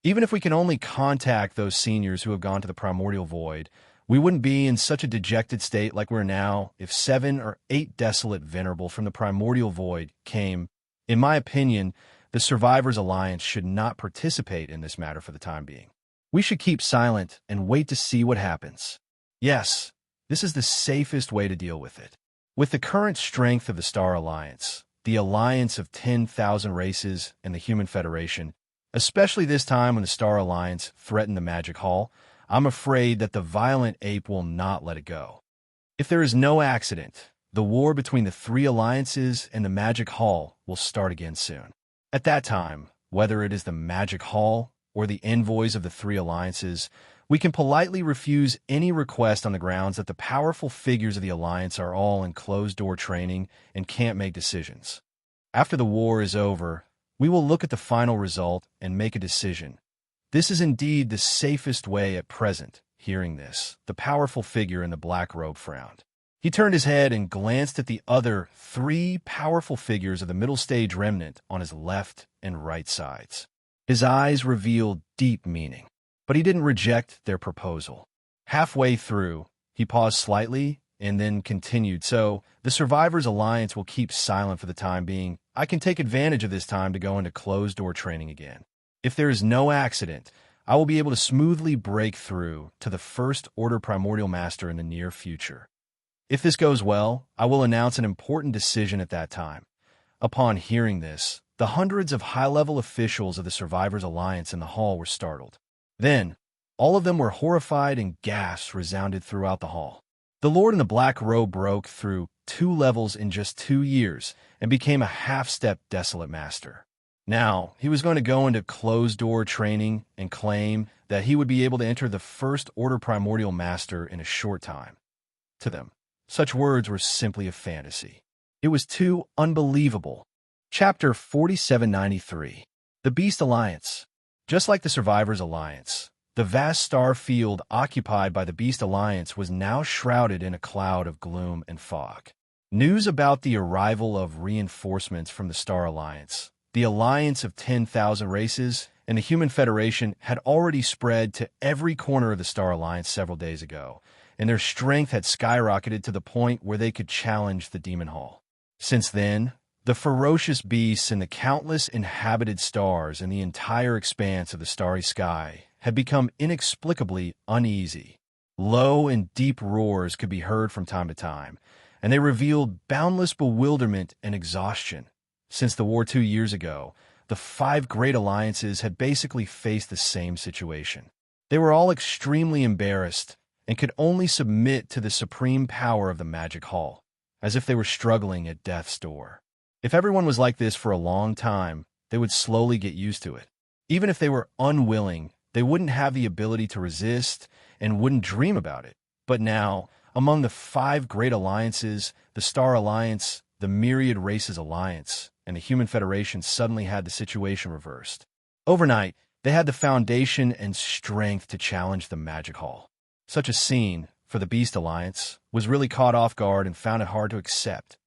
Speaker 1: Even if we can only contact those seniors who have gone to the Primordial Void, we wouldn't be in such a dejected state like we're now if 7 or 8 desolate venerable from the Primordial Void came. In my opinion, the Survivors Alliance should not participate in this matter for the time being. We should keep silent and wait to see what happens. Yes, this is the safest way to deal with it. With the current strength of the Star Alliance, the alliance of 10,000 races, and the Human Federation, especially this time when the Star Alliance threatened the Magic Hall, I'm afraid that the violent ape will not let it go. If there is no accident, the war between the 3 alliances and the Magic Hall will start again soon. At that time, whether it is the Magic Hall or the envoys of the 3 alliances, We can politely refuse any request on the grounds that the powerful figures of the Alliance are all in closed-door training and can't make decisions. After the war is over, we will look at the final result and make a decision. This is indeed the safest way at present. Hearing this, the powerful figure in the black robe frowned. He turned his head and glanced at the other three powerful figures of the middle stage remnant on his left and right sides. His eyes revealed deep meaning, but he didn't reject their proposal. Halfway through, he paused slightly and then continued, "So, the Survivors Alliance will keep silent for the time being. I can take advantage of this time to go into closed-door training again. If there is no accident, I will be able to smoothly break through to the First Order Primordial Master in the near future. If this goes well, I will announce an important decision at that time." Upon hearing this, the hundreds of high-level officials of the Survivors Alliance in the hall were startled. Then, all of them were horrified and gasps resounded throughout the hall. The Lord in the black robe broke through 2 levels in just 2 years and became a half-step desolate master. Now, he was going to go into closed-door training and claim that he would be able to enter the First Order Primordial Master in a short time. To them, such words were simply a fantasy. It was too unbelievable. Chapter 4793. The Beast Alliance. Just like the Survivors Alliance, the vast star field occupied by the Beast Alliance was now shrouded in a cloud of gloom and fog. News about the arrival of reinforcements from the Star Alliance, the Alliance of 10,000 races, and the Human Federation had already spread to every corner of the Star Alliance several days ago, and their strength had skyrocketed to the point where they could challenge the Demon Hall. Since then, the ferocious beasts and the countless inhabited stars and the entire expanse of the starry sky had become inexplicably uneasy. Low and deep roars could be heard from time to time, and they revealed boundless bewilderment and exhaustion. Since the war 2 years ago, the 5 great alliances had basically faced the same situation. They were all extremely embarrassed and could only submit to the supreme power of the Magic Hall, as if they were struggling at death's door. If everyone was like this for a long time, they would slowly get used to it. Even if they were unwilling, they wouldn't have the ability to resist and wouldn't dream about it. But now, among the 5 great alliances, the Star Alliance, the Myriad Races Alliance, and the Human Federation suddenly had the situation reversed. Overnight, they had the foundation and strength to challenge the Magic Hall. Such a scene, for the Beast Alliance, was really caught off guard and found it hard to accept.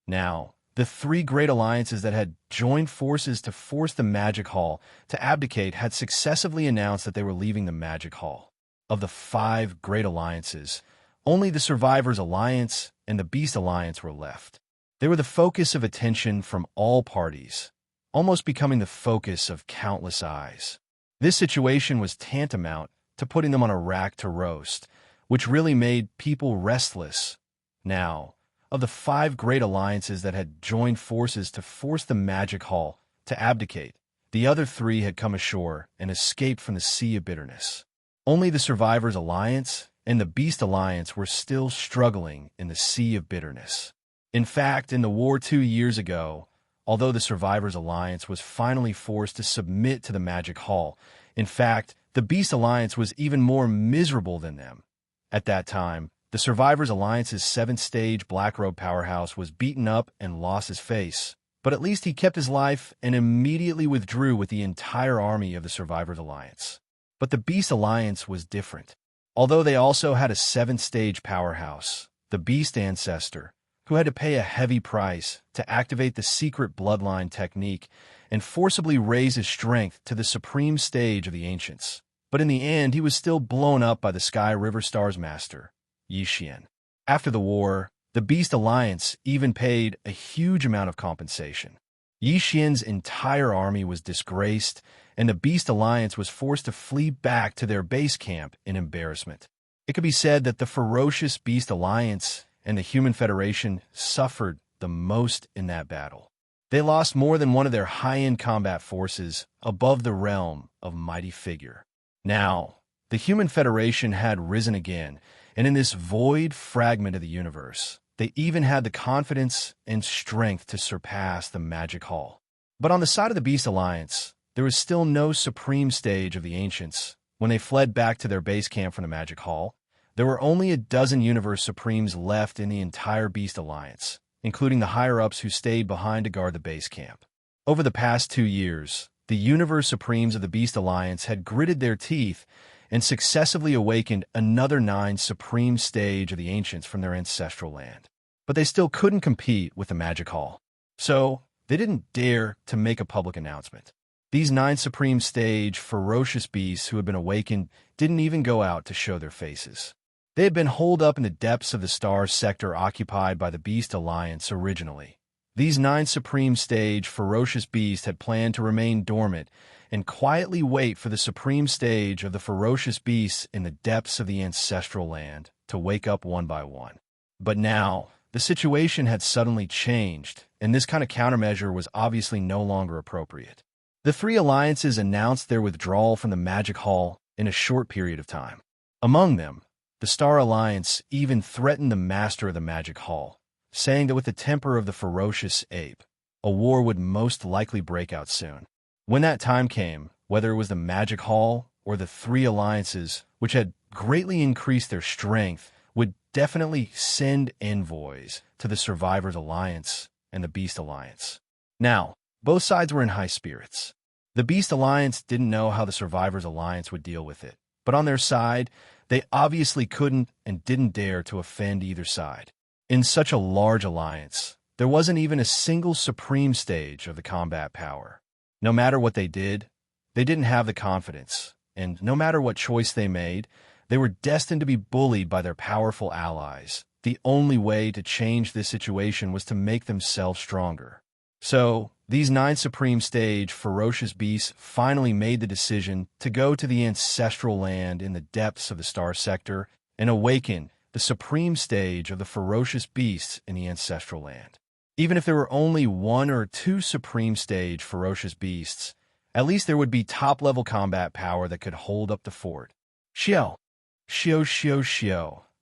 Speaker 1: Now, the 3 great alliances that had joined forces to force the Magic Hall to abdicate had successively announced that they were leaving the Magic Hall. Of the 5 great alliances, only the Survivors Alliance and the Beast Alliance were left. They were the focus of attention from all parties, almost becoming the focus of countless eyes. This situation was tantamount to putting them on a rack to roast, which really made people restless. Now, of the 5 great alliances that had joined forces to force the Magic Hall to abdicate, the other 3 had come ashore and escaped from the Sea of Bitterness. Only the Survivors Alliance and the Beast Alliance were still struggling in the Sea of Bitterness. In fact, in the war 2 years ago, although the Survivors Alliance was finally forced to submit to the Magic Hall, in fact, the Beast Alliance was even more miserable than them. At that time, the Survivors Alliance's 7th-stage Black Robe powerhouse was beaten up and lost his face, but at least he kept his life and immediately withdrew with the entire army of the Survivors Alliance. But the Beast Alliance was different. Although they also had a 7th-stage powerhouse, the Beast Ancestor, who had to pay a heavy price to activate the secret bloodline technique and forcibly raise his strength to the supreme stage of the Ancients. But in the end, he was still blown up by the Sky River Star's master, Xianxia. After the war, the Beast Alliance even paid a huge amount of compensation. Xianxia's entire army was disgraced, and the Beast Alliance was forced to flee back to their base camp in embarrassment. It could be said that the ferocious Beast Alliance and the Human Federation suffered the most in that battle. They lost more than one of their high-end combat forces above the realm of Mighty Figure. Now, the Human Federation had risen again, and in this void fragment of the universe, they even had the confidence and strength to surpass the Magic Hall. But on the side of the Beast Alliance, there was still no supreme stage of the Ancients When they fled back to their base camp from the Magic Hall, there were only a dozen Universe Supremes left in the entire Beast Alliance, including the higher-ups who stayed behind to guard the base camp. Over the past 2 years, the Universe Supremes of the Beast Alliance had gritted their teeth and successively awakened another 9 Supreme stage of the Ancients from their ancestral land. But they still couldn't compete with the Magic Hall. So, they didn't dare to make a public announcement. These 9 Supreme stage ferocious beasts who had been awakened didn't even go out to show their faces. They had been holed up in the depths of the Stars sector occupied by the Beast Alliance originally. These 9 Supreme stage ferocious beasts had planned to remain dormant and quietly wait for the Supreme stage of the ferocious beasts in the depths of the ancestral land to wake up one by one. But now, the situation had suddenly changed, and this kind of countermeasure was obviously no longer appropriate. The 3 alliances announced their withdrawal from the Magic Hall in a short period of time. Among them, the Star Alliance even threatened the master of the Magic Hall, saying that with the temper of the ferocious ape, a war would most likely break out soon. When that time came, whether it was the Magic Hall or the 3 alliances, which had greatly increased their strength, would definitely send envoys to the Survivors Alliance and the Beast Alliance. Now, both sides were in high spirits. The Beast Alliance didn't know how the Survivors Alliance would deal with it, but on their side, they obviously couldn't and didn't dare to offend either side. In such a large alliance, there wasn't even a single Supreme stage of the combat power. No matter what they didn't have the confidence, and no matter what choice they made, they were destined to be bullied by their powerful allies. The only way to change this situation was to make themselves stronger. So, these 9 Supreme stage ferocious beasts finally made the decision to go to the ancestral land in the depths of the Star Sector and awaken the Supreme stage of the ferocious beasts in the ancestral land. Even if there were only 1 or 2 Supreme stage ferocious beasts, at least there would be top-level combat power that could hold up the fort. Xiao.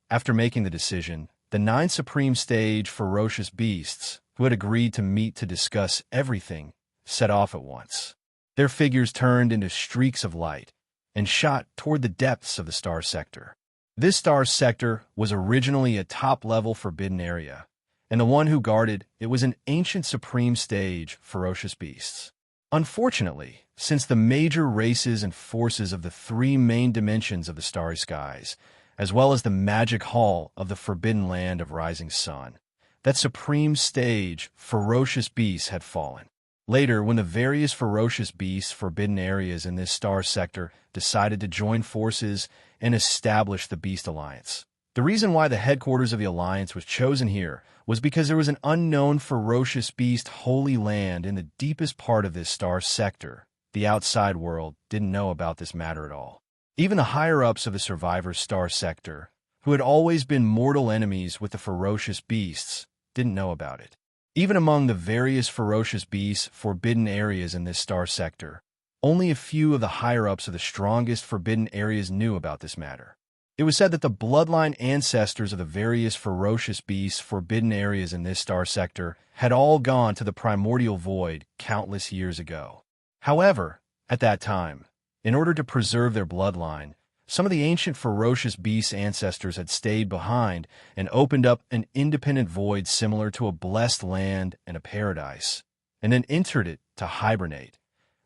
Speaker 1: After making the decision, the 9 Supreme stage ferocious beasts, who had agreed to meet to discuss everything, set off at once. Their figures turned into streaks of light and shot toward the depths of the Star Sector. This Star Sector was originally a top-level forbidden area, and the one who guarded it was an ancient Supreme stage ferocious beasts. Unfortunately, since the major races and forces of the 3 main dimensions of the starry skies, as well as the Magic Hall of the Forbidden Land of Rising Sun, that Supreme stage ferocious beasts had fallen. Later, when the various ferocious beasts forbidden areas in this Star Sector decided to join forces and establish the Beast Alliance. The reason why the headquarters of the Alliance was chosen here was because there was an unknown ferocious beast holy land in the deepest part of this Star Sector. The outside world didn't know about this matter at all. Even the higher-ups of the Survivors Star Sector, who had always been mortal enemies with the ferocious beasts, didn't know about it. Even among the various ferocious beasts forbidden areas in this Star Sector, only a few of the higher-ups of the strongest forbidden areas knew about this matter. It was said that the bloodline ancestors of the various ferocious beasts forbidden areas in this Star Sector had all gone to the primordial void countless years ago. However, at that time, in order to preserve their bloodline, some of the ancient ferocious beasts' ancestors had stayed behind and opened up an independent void similar to a blessed land and a paradise, and then entered it to hibernate.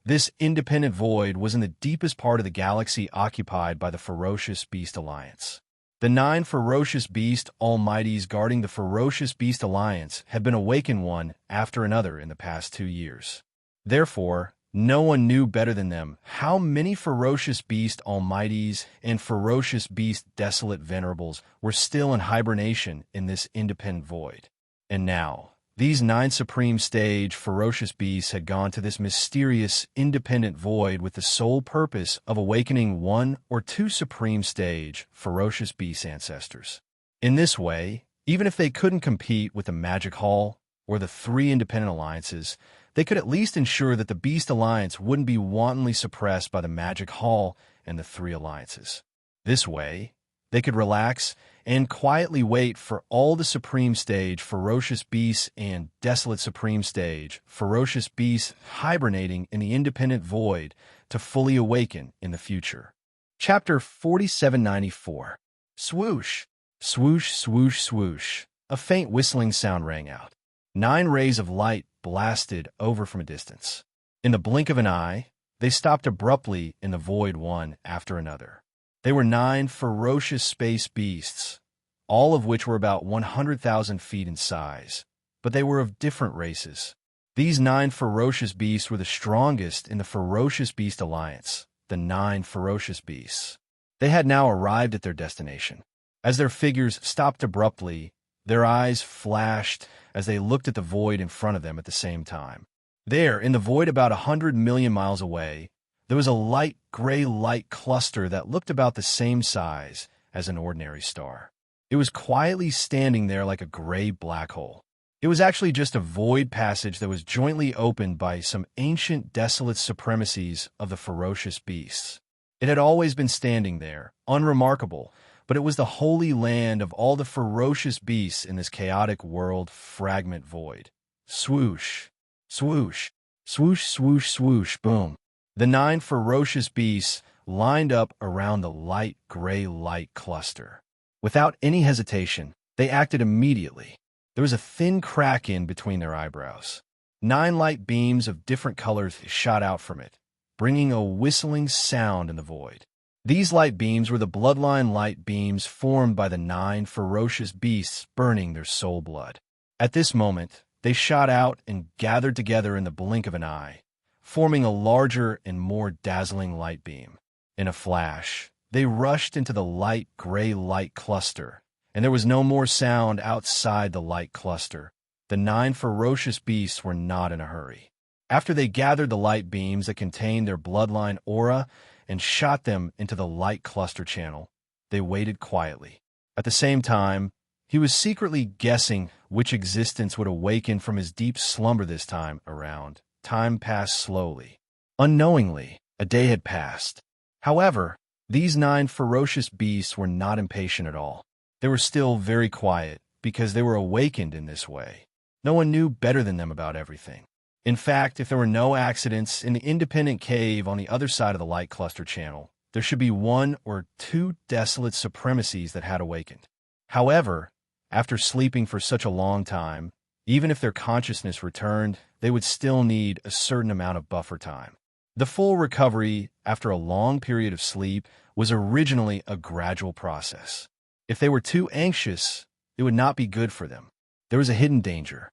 Speaker 1: This independent void was in the deepest part of the galaxy occupied by the Ferocious Beast Alliance. The 9 ferocious beast almighties guarding the Ferocious Beast Alliance had been awakened one after another in the past 2 years. Therefore, no one knew better than them how many ferocious beast almighties and ferocious beast desolate venerables were still in hibernation in this independent void. And now, these 9 supreme stage ferocious beasts had gone to this mysterious independent void with the sole purpose of awakening 1 or 2 supreme stage ferocious beast ancestors. In this way, even if they couldn't compete with the Magic Hall or the 3 independent alliances, they could at least ensure that the Beast Alliance wouldn't be wantonly suppressed by the Magic Hall and the 3 alliances. This way, they could relax and quietly wait for all the Supreme Stage Ferocious Beasts and Desolate Supreme Stage Ferocious Beasts hibernating in the independent void to fully awaken in the future. Chapter 4794. Swoosh. Swoosh, swoosh, swoosh. A faint whistling sound rang out. 9 rays of light blasted over from a distance. In the blink of an eye, they stopped abruptly in the void one after another. They were 9 ferocious space beasts, all of which were about 100,000 feet in size, but they were of different races. These 9 ferocious beasts were the strongest in the Ferocious Beast Alliance, the 9 ferocious beasts. They had now arrived at their destination. As their figures stopped abruptly, their eyes flashed as they looked at the void in front of them at the same time. There, in the void about 100 million miles away, there was a light gray light cluster that looked about the same size as an ordinary star. It was quietly standing there like a gray black hole. It was actually just a void passage that was jointly opened by some ancient desolate supremacies of the ferocious beasts. It had always been standing there, unremarkable, but it was the holy land of all the ferocious beasts in this chaotic world fragment void. Swoosh, swoosh, swoosh, swoosh, swoosh, boom. The 9 ferocious beasts lined up around the light gray light cluster. Without any hesitation, they acted immediately. There was a thin crack in between their eyebrows. 9 light beams of different colors shot out from it, bringing a whistling sound in the void. These light beams were the bloodline light beams formed by the 9 ferocious beasts burning their soul blood. At this moment, they shot out and gathered together in the blink of an eye, forming a larger and more dazzling light beam. In a flash, they rushed into the light gray light cluster, and there was no more sound outside the light cluster. The 9 ferocious beasts were not in a hurry. After they gathered the light beams that contained their bloodline aura and shot them into the light cluster channel, they waited quietly. At the same time, he was secretly guessing which existence would awaken from his deep slumber this time around. Time passed slowly. Unknowingly, a day had passed. However, these 9 ferocious beasts were not impatient at all. They were still very quiet because they were awakened in this way. No one knew better than them about everything. In fact, if there were no accidents in the independent cave on the other side of the light cluster channel, there should be 1 or 2 desolate supremacies that had awakened. However, after sleeping for such a long time, even if their consciousness returned, they would still need a certain amount of buffer time. The full recovery after a long period of sleep was originally a gradual process. If they were too anxious, it would not be good for them. There was a hidden danger.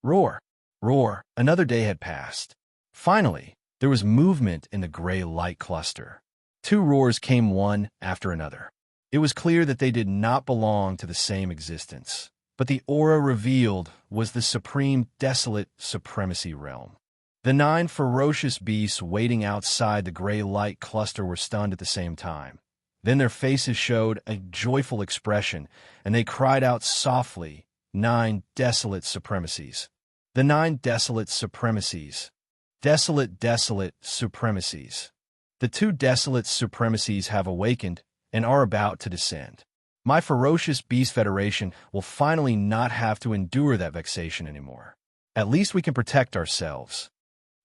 Speaker 1: Roar, roar, another day had passed. Finally, there was movement in the gray light cluster. 2 roars came one after another. It was clear that they did not belong to the same existence, but the aura revealed was the supreme desolate supremacy realm. The 9 ferocious beasts waiting outside the gray light cluster were stunned at the same time. Then their faces showed a joyful expression, and they cried out softly, 9 desolate supremacies. The 9 desolate supremacies. Desolate, desolate supremacies. The 2 desolate supremacies have awakened and are about to descend. My ferocious beast federation will finally not have to endure that vexation anymore. At least we can protect ourselves.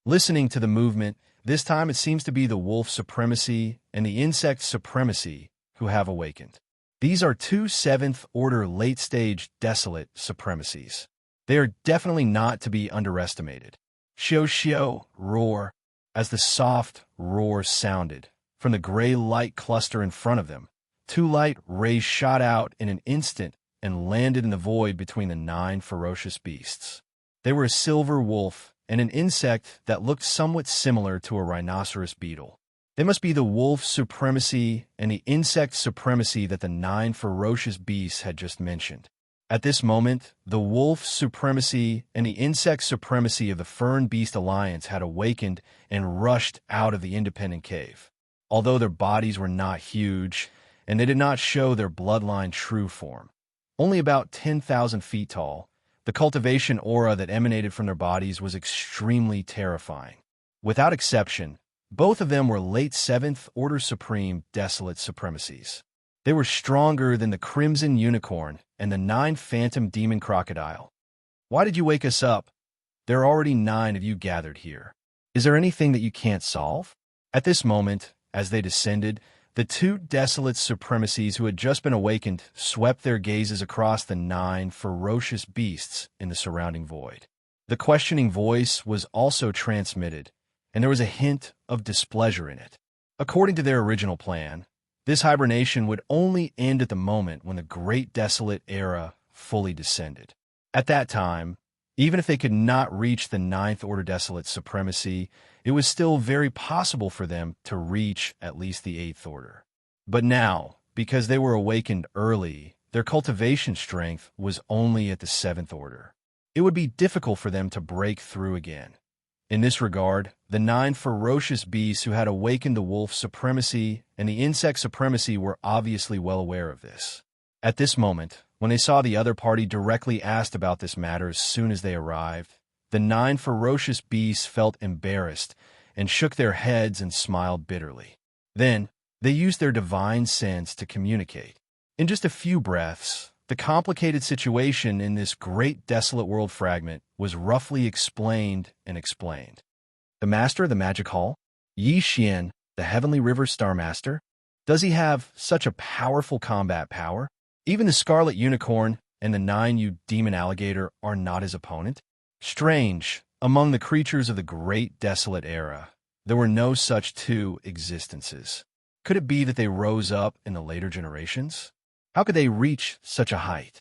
Speaker 1: Listening to the movement, this time it seems to be the wolf supremacy and the insect supremacy who have awakened. These are 2 7th-order late-stage desolate supremacies. They are definitely not to be underestimated. Xiao, roar, as the soft roar sounded. From the gray light cluster in front of them, 2 light rays shot out in an instant and landed in the void between the 9 ferocious beasts. They were a silver wolf and an insect that looked somewhat similar to a rhinoceros beetle. They must be the wolf supremacy and the insect supremacy that the 9 ferocious beasts had just mentioned. At this moment, the wolf supremacy and the insect supremacy of the Fern Beast Alliance had awakened and rushed out of the independent cave. Although their bodies were not huge, and they did not show their bloodline true form. Only about 10,000 feet tall, the cultivation aura that emanated from their bodies was extremely terrifying. Without exception, both of them were late 7th-order supreme desolate supremacies. They were stronger than the Crimson Unicorn and the 9 Phantom Demon Crocodile. Why did you wake us up? There are already 9 of you gathered here. Is there anything that you can't solve? At this moment, as they descended, The two desolate supremacies who had just been awakened swept their gazes across the 9 ferocious beasts in the surrounding void. The questioning voice was also transmitted, and there was a hint of displeasure in it. According to their original plan, this hibernation would only end at the moment when the Great Desolate Era fully descended. At that time, even if they could not reach the 9th Order Desolate Supremacy, it was still very possible for them to reach at least the 8th Order. But now, because they were awakened early, their cultivation strength was only at the 7th Order. It would be difficult for them to break through again. In this regard, the 9 ferocious beasts who had awakened the wolf supremacy and the insect supremacy were obviously well aware of this. At this moment, when they saw the other party directly asked about this matter as soon as they arrived, the 9 ferocious beasts felt embarrassed and shook their heads and smiled bitterly. Then, they used their divine sense to communicate. In just a few breaths, the complicated situation in this great desolate world fragment was roughly explained and explained. The master of the magic hall, Xianxia, the heavenly river star master, does he have such a powerful combat power? Even the scarlet unicorn and the 9-U demon alligator are not his opponent? Strange, among the creatures of the Great Desolate Era, there were no such two existences. Could it be that they rose up in the later generations? How could they reach such a height?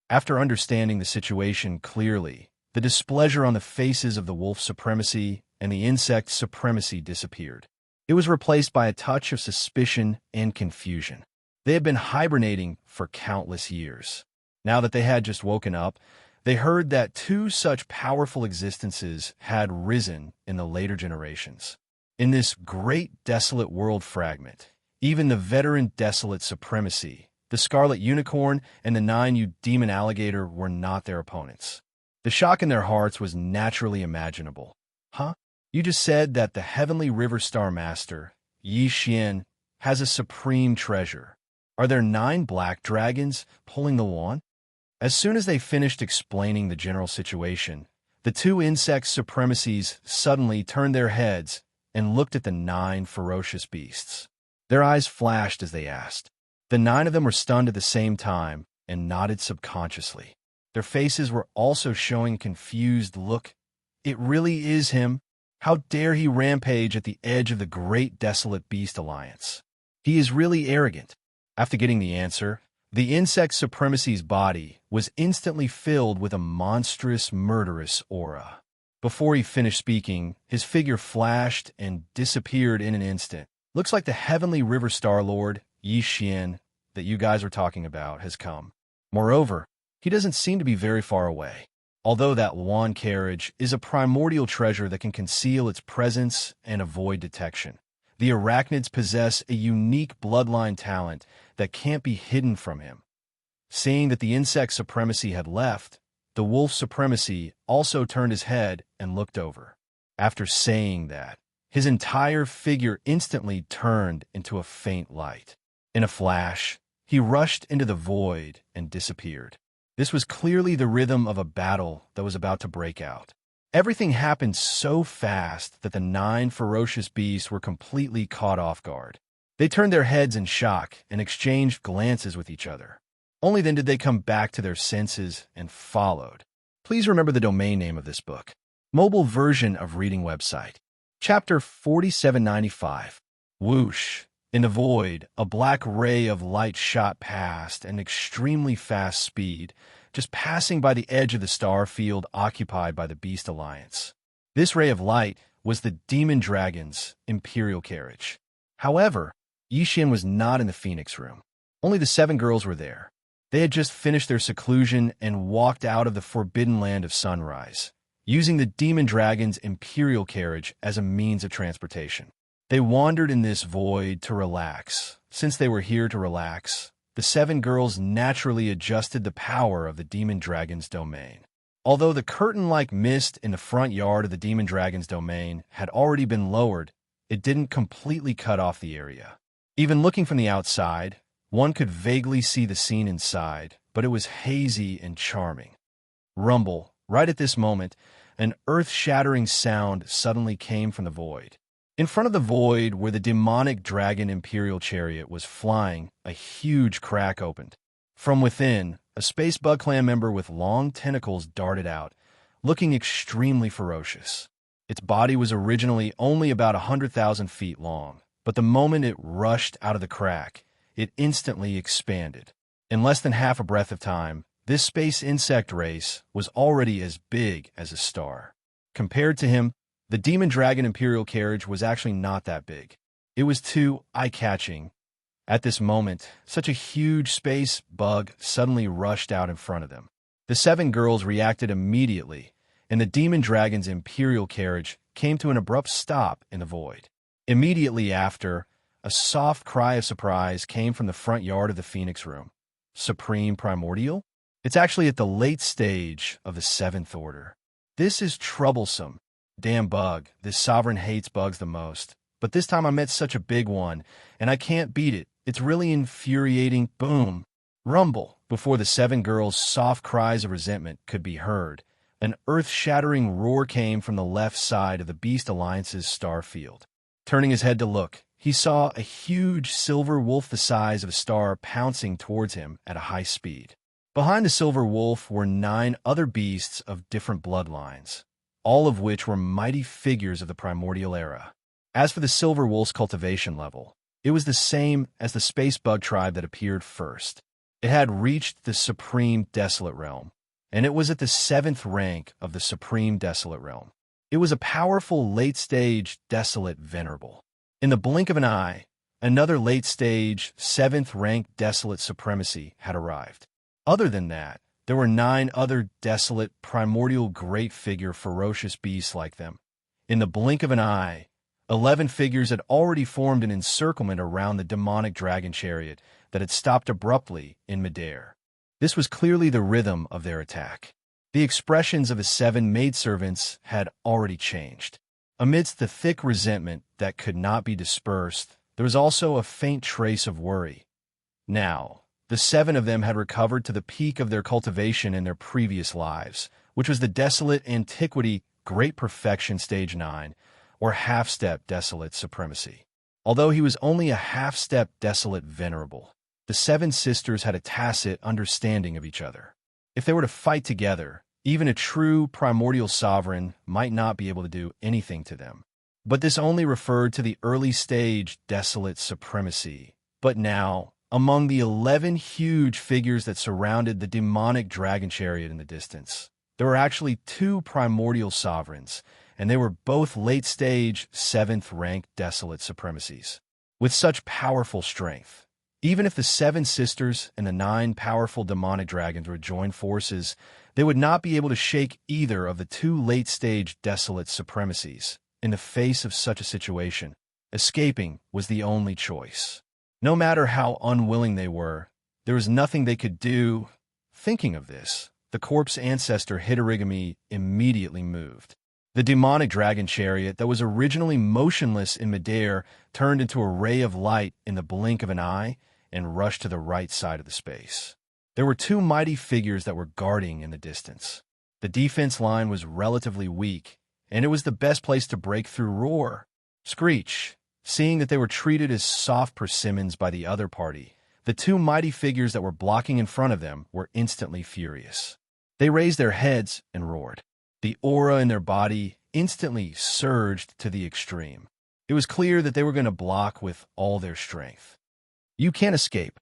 Speaker 1: After understanding the situation clearly, the displeasure on the faces of the wolf supremacy and the insect supremacy disappeared. It was replaced by a touch of suspicion and confusion. They had been hibernating for countless years. Now that they had just woken up, they heard that two such powerful existences had risen in the later generations. In this great desolate world fragment, even the veteran desolate supremacy, the scarlet unicorn and the 9-U demon alligator were not their opponents. The shock in their hearts was naturally imaginable. Huh? You just said that the heavenly river star master, Xianxia, has a supreme treasure. Are there 9 black dragons pulling the wand? As soon as they finished explaining the general situation, the two insect supremacies suddenly turned their heads and looked at the 9 ferocious beasts. Their eyes flashed as they asked. The 9 of them were stunned at the same time and nodded subconsciously. Their faces were also showing a confused look. It really is him. How dare he rampage at the edge of the Great Desolate Beast Alliance? He is really arrogant. After getting the answer, the insect supremacy's body was instantly filled with a monstrous, murderous aura. Before he finished speaking, his figure flashed and disappeared in an instant. Looks like the heavenly river star lord, Xianxia, that you guys were talking about, has come. Moreover, he doesn't seem to be very far away. Although that wand carriage is a primordial treasure that can conceal its presence and avoid detection, the arachnids possess a unique bloodline talent that can't be hidden from him. Seeing that the insect supremacy had left, the wolf supremacy also turned his head and looked over. After saying that, his entire figure instantly turned into a faint light. In a flash, he rushed into the void and disappeared. This was clearly the rhythm of a battle that was about to break out. Everything happened so fast that the 9 ferocious beasts were completely caught off guard. They turned their heads in shock and exchanged glances with each other. Only then did they come back to their senses and followed. Please remember the domain name of this book. Mobile version of reading website. Chapter 4795. Whoosh. In the void, a black ray of light shot past at an extremely fast speed, just passing by the edge of the star field occupied by the Beast Alliance. This ray of light was the Demon Dragon's Imperial Carriage. However, Xianxia was not in the Phoenix Room. Only the 7 girls were there. They had just finished their seclusion and walked out of the forbidden land of sunrise, using the Demon Dragon's Imperial Carriage as a means of transportation. They wandered in this void to relax. Since they were here to relax, the 7 girls naturally adjusted the power of the Demon Dragon's domain. Although the curtain-like mist in the front yard of the Demon Dragon's domain had already been lowered, it didn't completely cut off the area. Even looking from the outside, one could vaguely see the scene inside, but it was hazy and charming. Rumble. Right at this moment, an earth-shattering sound suddenly came from the void. In front of the void where the demonic dragon Imperial chariot was flying, a huge crack opened. From within, a space bug clan member with long tentacles darted out, looking extremely ferocious. Its body was originally only about 100,000 feet long, but the moment it rushed out of the crack, it instantly expanded. In less than half a breath of time, this space insect race was already as big as a star. Compared to him, the demon dragon Imperial carriage was actually not that big. It was too eye-catching. At this moment, such a huge space bug suddenly rushed out in front of them. The 7 girls reacted immediately, and the demon dragon's Imperial carriage came to an abrupt stop in the void. Immediately after, a soft cry of surprise came from the front yard of the Phoenix Room. Supreme Primordial? It's actually at the late stage of the 7th Order. This is troublesome. Damn bug, this sovereign hates bugs the most. But this time I met such a big one, and I can't beat it. It's really infuriating. Boom. Rumble. Before the 7 girls' soft cries of resentment could be heard, an earth-shattering roar came from the left side of the Beast Alliance's star field. Turning his head to look, he saw a huge silver wolf the size of a star pouncing towards him at a high speed. Behind the silver wolf were 9 other beasts of different bloodlines, all of which were mighty figures of the primordial era. As for the silver wolf's cultivation level, it was the same as the space bug tribe that appeared first. It had reached the Supreme Desolate Realm, and it was at the 7th rank of the Supreme Desolate Realm. It was a powerful late-stage Desolate Venerable. In the blink of an eye, another late-stage 7th-ranked Desolate Supremacy had arrived. Other than that, there were 9 other Desolate Primordial Great Figure ferocious beasts like them. In the blink of an eye, 11 figures had already formed an encirclement around the demonic dragon chariot that had stopped abruptly in midair. This was clearly the rhythm of their attack. The expressions of the 7 maidservants had already changed. Amidst the thick resentment that could not be dispersed, there was also a faint trace of worry. Now, the 7 of them had recovered to the peak of their cultivation in their previous lives, which was the Desolate Antiquity Great Perfection Stage 9, or half-step Desolate Supremacy. Although he was only a half-step Desolate Venerable, the 7 sisters had a tacit understanding of each other. If they were to fight together, even a true primordial sovereign might not be able to do anything to them. But this only referred to the early-stage Desolate Supremacy. But now, among the 11 huge figures that surrounded the demonic dragon chariot in the distance, there were actually 2 primordial sovereigns, and they were both late-stage 7th-ranked Desolate Supremacies. With such powerful strength, even if the 7 sisters and the 9 powerful demonic dragons would join forces, they would not be able to shake either of the 2 late-stage Desolate Supremacies. In the face of such a situation, escaping was the only choice. No matter how unwilling they were, there was nothing they could do. Thinking of this, the corpse ancestor Hitorigami immediately moved. The demonic dragon chariot that was originally motionless in midair turned into a ray of light in the blink of an eye and rushed to the right side of the space. There were 2 mighty figures that were guarding in the distance. The defense line was relatively weak, and it was the best place to break through roar. Screech. Seeing that they were treated as soft persimmons by the other party, the 2 mighty figures that were blocking in front of them were instantly furious. They raised their heads and roared. The aura in their body instantly surged to the extreme. It was clear that they were going to block with all their strength. You can't escape.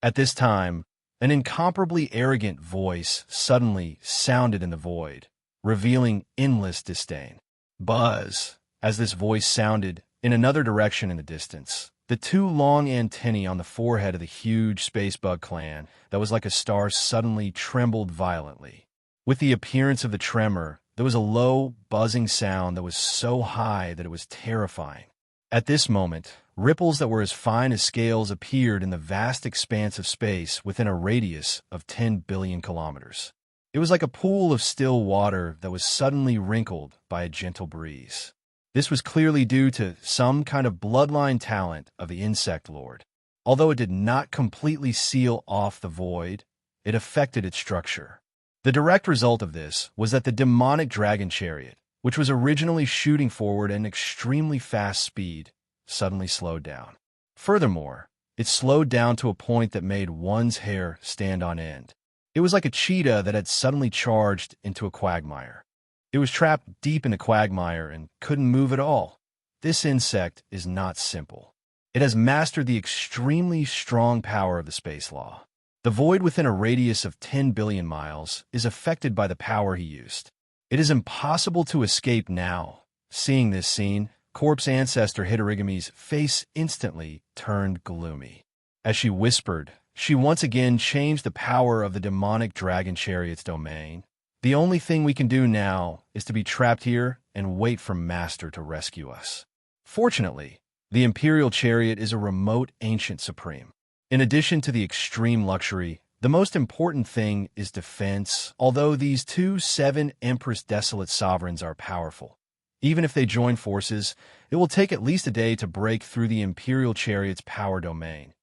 Speaker 1: At this time, an incomparably arrogant voice suddenly sounded in the void, revealing endless disdain. Buzz. As this voice sounded in another direction in the distance, the 2 long antennae on the forehead of the huge space bug clan that was like a star suddenly trembled violently. With the appearance of the tremor, there was a low, buzzing sound that was so high that it was terrifying. At this moment, ripples that were as fine as scales appeared in the vast expanse of space within a radius of 10 billion kilometers. It was like a pool of still water that was suddenly wrinkled by a gentle breeze. This was clearly due to some kind of bloodline talent of the insect lord. Although it did not completely seal off the void, it affected its structure. The direct result of this was that the demonic dragon chariot, which was originally shooting forward at an extremely fast speed, suddenly slowed down. Furthermore, it slowed down to a point that made one's hair stand on end. It was like a cheetah that had suddenly charged into a quagmire. It was trapped deep in a quagmire and couldn't move at all. This insect is not simple. It has mastered the extremely strong power of the space law. The void within a radius of 10 billion miles is affected by the power he used. It is impossible to escape now. Seeing this scene, corpse ancestor Hitorigami's face instantly turned gloomy. As she whispered, she once again changed the power of the demonic dragon chariot's domain. The only thing we can do now is to be trapped here and wait for Master to rescue us. Fortunately, the Imperial Chariot is a remote ancient supreme. In addition to the extreme luxury, the most important thing is defense, although these two 7 Empress Desolate sovereigns are powerful. Even if they join forces, it will take at least a day to break through the Imperial Chariot's power domain.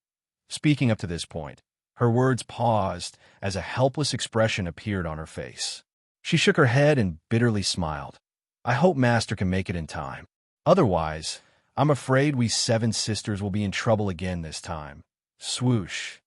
Speaker 1: Speaking up to this point, her words paused as a helpless expression appeared on her face. She shook her head and bitterly smiled. I hope Master can make it in time. Otherwise, I'm afraid we 7 sisters will be in trouble again this time. Swoosh.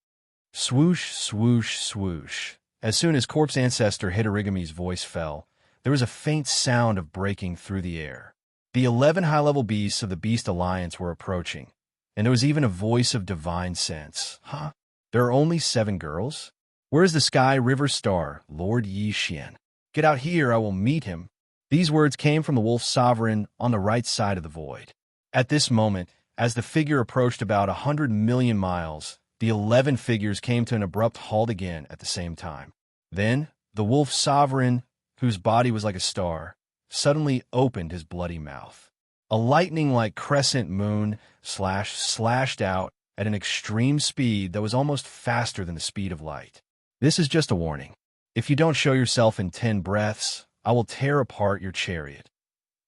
Speaker 1: Swoosh, swoosh, swoosh. As soon as corpse ancestor Hitorigami's voice fell, there was a faint sound of breaking through the air. The 11 high-level beasts of the Beast Alliance were approaching, and there was even a voice of divine sense. Huh? There are only 7 girls? Where is the Sky River Star, Lord Xianxia? Get out here, I will meet him. These words came from the wolf sovereign on the right side of the void. At this moment, as the figure approached about 100 million miles, the 11 figures came to an abrupt halt again at the same time. Then, the wolf sovereign, whose body was like a star, suddenly opened his bloody mouth. A lightning-like crescent moon slashed out at an extreme speed that was almost faster than the speed of light. This is just a warning. If you don't show yourself in 10 breaths, I will tear apart your chariot.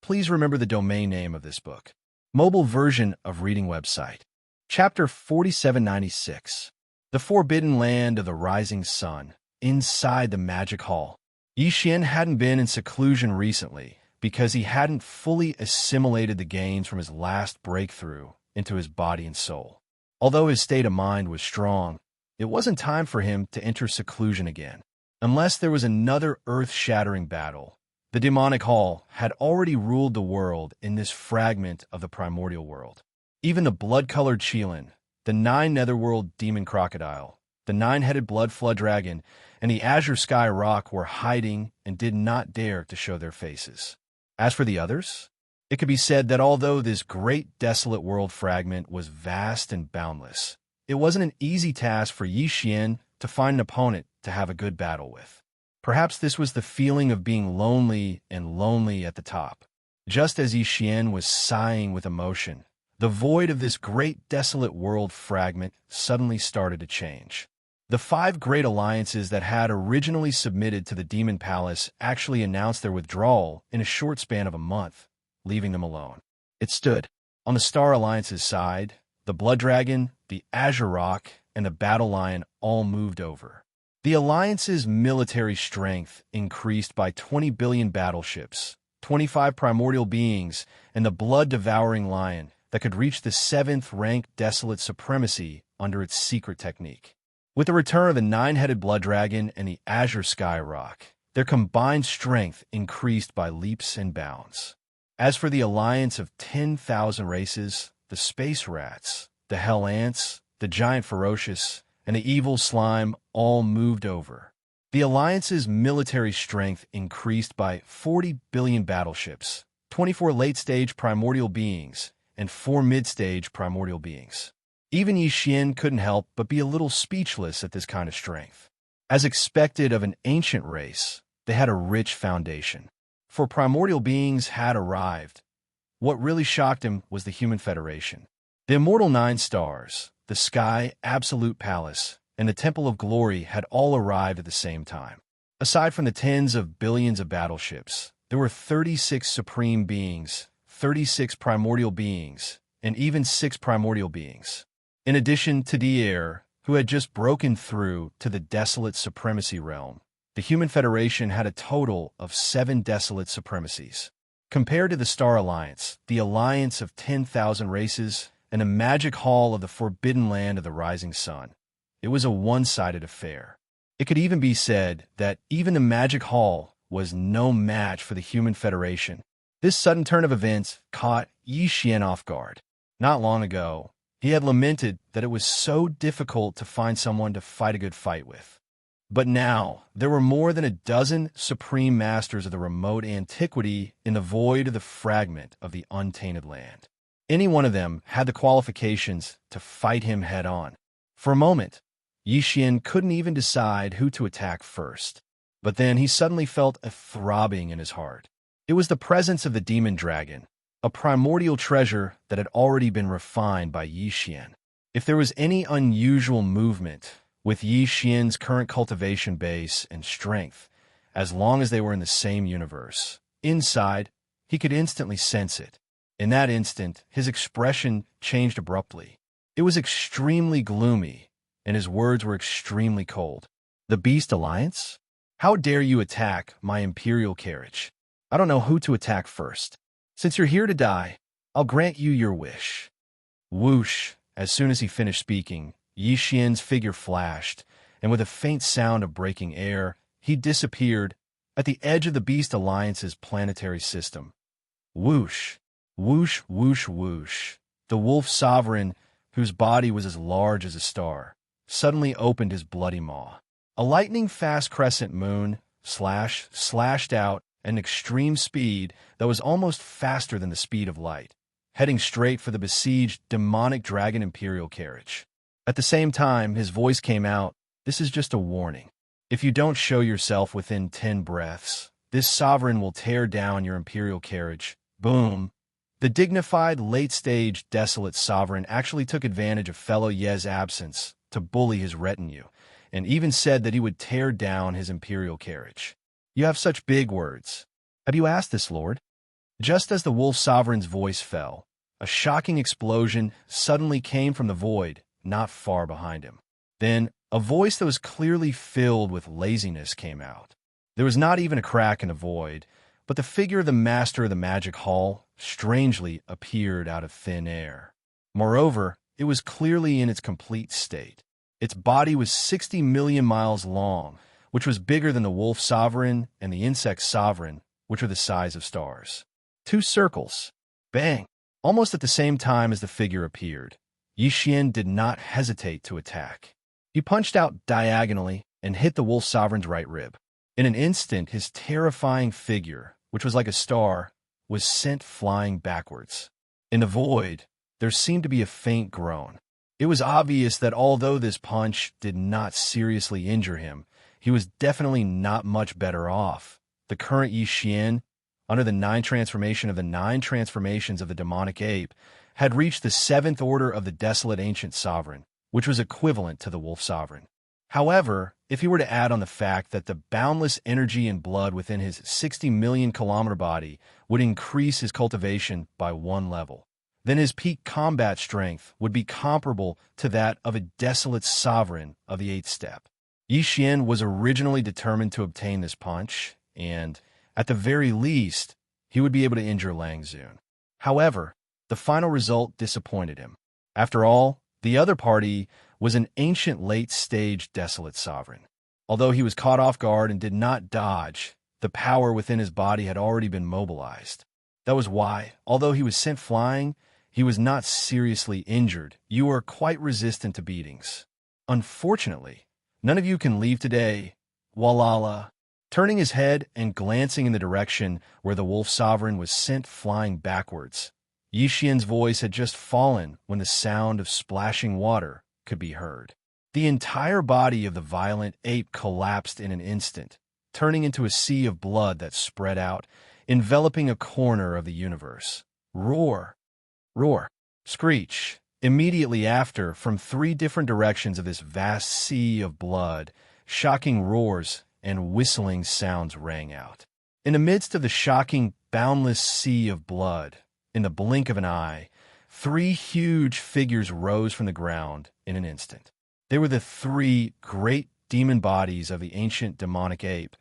Speaker 1: Please remember the domain name of this book. Mobile version of reading website. Chapter 4796. The Forbidden Land of the Rising Sun. Inside the Magic Hall. Xianxia hadn't been in seclusion recently because he hadn't fully assimilated the gains from his last breakthrough into his body and soul. Although his state of mind was strong, it wasn't time for him to enter seclusion again. Unless there was another earth-shattering battle, the demonic hall had already ruled the world in this fragment of the primordial world. Even the blood-colored Qilin, the 9 netherworld demon crocodile, the 9-headed blood flood dragon, and the azure sky rock were hiding and did not dare to show their faces. As for the others, it could be said that although this great desolate world fragment was vast and boundless, it wasn't an easy task for Xianxia to find an opponent to have a good battle with. Perhaps this was the feeling of being lonely and lonely at the top. Just as Xianxia was sighing with emotion, the void of this great desolate world fragment suddenly started to change. The 5 great alliances that had originally submitted to the Demon Palace actually announced their withdrawal in a short span of a month, leaving them alone. It stood. On the Star Alliance's side, the Blood Dragon, the Azure Rock, and the Battle Lion all moved over. The Alliance's military strength increased by 20 billion battleships, 25 primordial beings, and the blood-devouring lion that could reach the 7th-ranked desolate supremacy under its secret technique. With the return of the 9-headed blood dragon and the azure sky rock, their combined strength increased by leaps and bounds. As for the alliance of 10,000 races, the space rats, the hell ants, the giant ferocious, and the evil slime all moved over. The Alliance's military strength increased by 40 billion battleships, 24 late-stage primordial beings, and 4 mid-stage primordial beings. Even Xianxia couldn't help but be a little speechless at this kind of strength. As expected of an ancient race, they had a rich foundation. For primordial beings had arrived. What really shocked him was the Human Federation. The Immortal 9 Stars, the Sky Absolute Palace, and the Temple of Glory had all arrived at the same time. Aside from the tens of billions of battleships, there were 36 supreme beings, 36 primordial beings, and even 6 primordial beings. In addition to Devourer, who had just broken through to the desolate supremacy realm, the Human Federation had a total of 7 desolate supremacies. Compared to the Star Alliance, the alliance of 10,000 races, and a magic hall of the forbidden land of the rising sun, it was a one-sided affair. It could even be said that even the magic hall was no match for the human federation. This sudden turn of events caught Xianxia off guard. Not long ago, he had lamented that it was so difficult to find someone to fight a good fight with. But now, there were more than a dozen supreme masters of the remote antiquity in the void of the fragment of the untainted land. Any one of them had the qualifications to fight him head-on. For a moment, Xianxia couldn't even decide who to attack first. But then he suddenly felt a throbbing in his heart. It was the presence of the demon dragon, a primordial treasure that had already been refined by Xianxia. If there was any unusual movement with Xianxia's current cultivation base and strength, as long as they were in the same universe, inside, he could instantly sense it. In that instant, his expression changed abruptly. It was extremely gloomy, and his words were extremely cold. The Beast Alliance? How dare you attack my Imperial carriage? I don't know who to attack first. Since you're here to die, I'll grant you your wish. Whoosh! As soon as he finished speaking, Xianxia's figure flashed, and with a faint sound of breaking air, he disappeared at the edge of the Beast Alliance's planetary system. Whoosh! Whoosh, whoosh, whoosh. The Wolf Sovereign, whose body was as large as a star, suddenly opened his bloody maw. A lightning-fast crescent moon slashed out at an extreme speed that was almost faster than the speed of light, heading straight for the besieged demonic dragon Imperial carriage. At the same time, his voice came out, "This is just a warning. If you don't show yourself within 10 breaths, this sovereign will tear down your Imperial carriage." Boom! The dignified, late-stage, desolate sovereign actually took advantage of fellow Ye's absence to bully his retinue, and even said that he would tear down his Imperial carriage. You have such big words. Have you asked this, Lord? Just as the Wolf Sovereign's voice fell, a shocking explosion suddenly came from the void not far behind him. Then, a voice that was clearly filled with laziness came out. There was not even a crack in the void, but the figure of the master of the magic hall strangely appeared out of thin air. Moreover, it was clearly in its complete state. Its body was 60 million miles long, which was bigger than the Wolf Sovereign and the Insect Sovereign, which are the size of stars. 2 circles. Bang! Almost at the same time as the figure appeared, Xianxia did not hesitate to attack. He punched out diagonally and hit the Wolf Sovereign's right rib. In an instant, his terrifying figure, which was like a star, was sent flying backwards. In the void, there seemed to be a faint groan. It was obvious that although this punch did not seriously injure him, he was definitely not much better off. The current Xianxia, under the 9 transformation of the 9 transformations of the demonic ape, had reached the 7th order of the desolate ancient sovereign, which was equivalent to the Wolf Sovereign. However, if he were to add on the fact that the boundless energy and blood within his 60 million kilometer body would increase his cultivation by 1 level, then his peak combat strength would be comparable to that of a desolate sovereign of the 8th step. Xianxia was originally determined to obtain this punch, and, at the very least, he would be able to injure Lang Zun. However, the final result disappointed him. After all, the other party was an ancient late-stage desolate sovereign. Although he was caught off guard and did not dodge, the power within his body had already been mobilized. That was why, although he was sent flying, he was not seriously injured. You are quite resistant to beatings. Unfortunately, none of you can leave today. Walala. Turning his head and glancing in the direction where the Wolf Sovereign was sent flying backwards, Xianxia's voice had just fallen when the sound of splashing water could be heard. The entire body of the violent ape collapsed in an instant, turning into a sea of blood that spread out, enveloping a corner of the universe. Roar! Roar! Screech! Immediately after, from 3 different directions of this vast sea of blood, shocking roars and whistling sounds rang out. In the midst of the shocking, boundless sea of blood, in the blink of an eye, 3 huge figures rose from the ground in an instant. They were the 3 great demon bodies of the ancient demonic ape.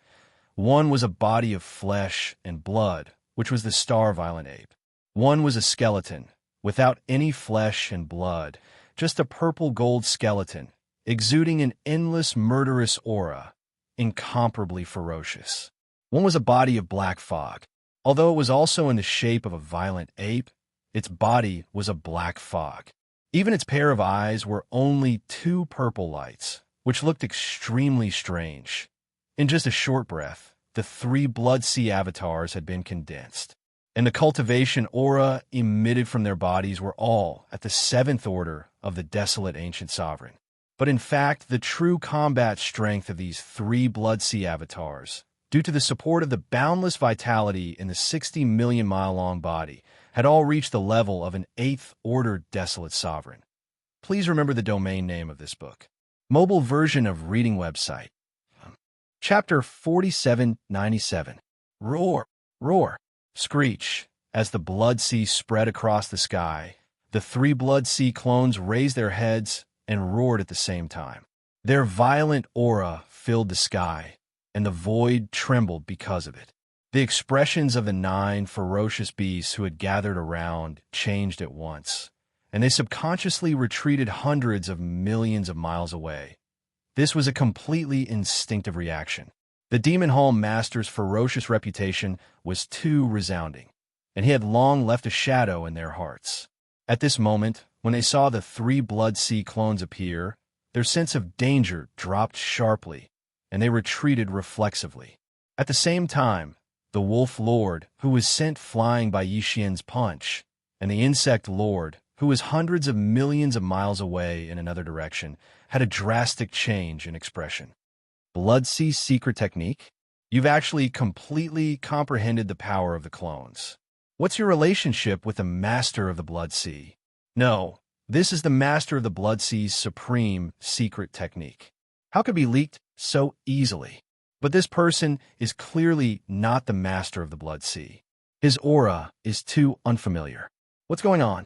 Speaker 1: One was a body of flesh and blood, which was the star violent ape. One was a skeleton, without any flesh and blood, just a purple-gold skeleton, exuding an endless murderous aura, incomparably ferocious. One was a body of black fog. Although it was also in the shape of a violent ape, its body was a black fog. Even its pair of eyes were only two purple lights, which looked extremely strange. In just a short breath, the three Blood Sea avatars had been condensed, and the cultivation aura emitted from their bodies were all at the seventh order of the desolate ancient sovereign. But in fact, the true combat strength of these three Blood Sea avatars, due to the support of the boundless vitality in the 60-million-mile-long body, had all reached the level of an eighth-order desolate sovereign. Please remember the domain name of this book. Mobile version of reading website. Chapter 4797. Roar, roar, screech. As the Blood Sea spread across the sky, the three Blood Sea clones raised their heads and roared at the same time. Their violent aura filled the sky, and the void trembled because of it. The expressions of the 9 ferocious beasts who had gathered around changed at once, and they subconsciously retreated hundreds of millions of miles away. This was a completely instinctive reaction. The Demon Hall Master's ferocious reputation was too resounding, and he had long left a shadow in their hearts. At this moment, when they saw the three Blood Sea clones appear, their sense of danger dropped sharply, and they retreated reflexively. At the same time, the Wolf Lord, who was sent flying by Yixian's punch, and the Insect Lord, who was hundreds of millions of miles away in another direction, had a drastic change in expression. Blood Sea secret technique? You've actually completely comprehended the power of the clones. What's your relationship with the Master of the Blood Sea? No, this is the Master of the Blood Sea's supreme secret technique. How could it be leaked so easily? But this person is clearly not the Master of the Blood Sea. His aura is too unfamiliar. What's going on?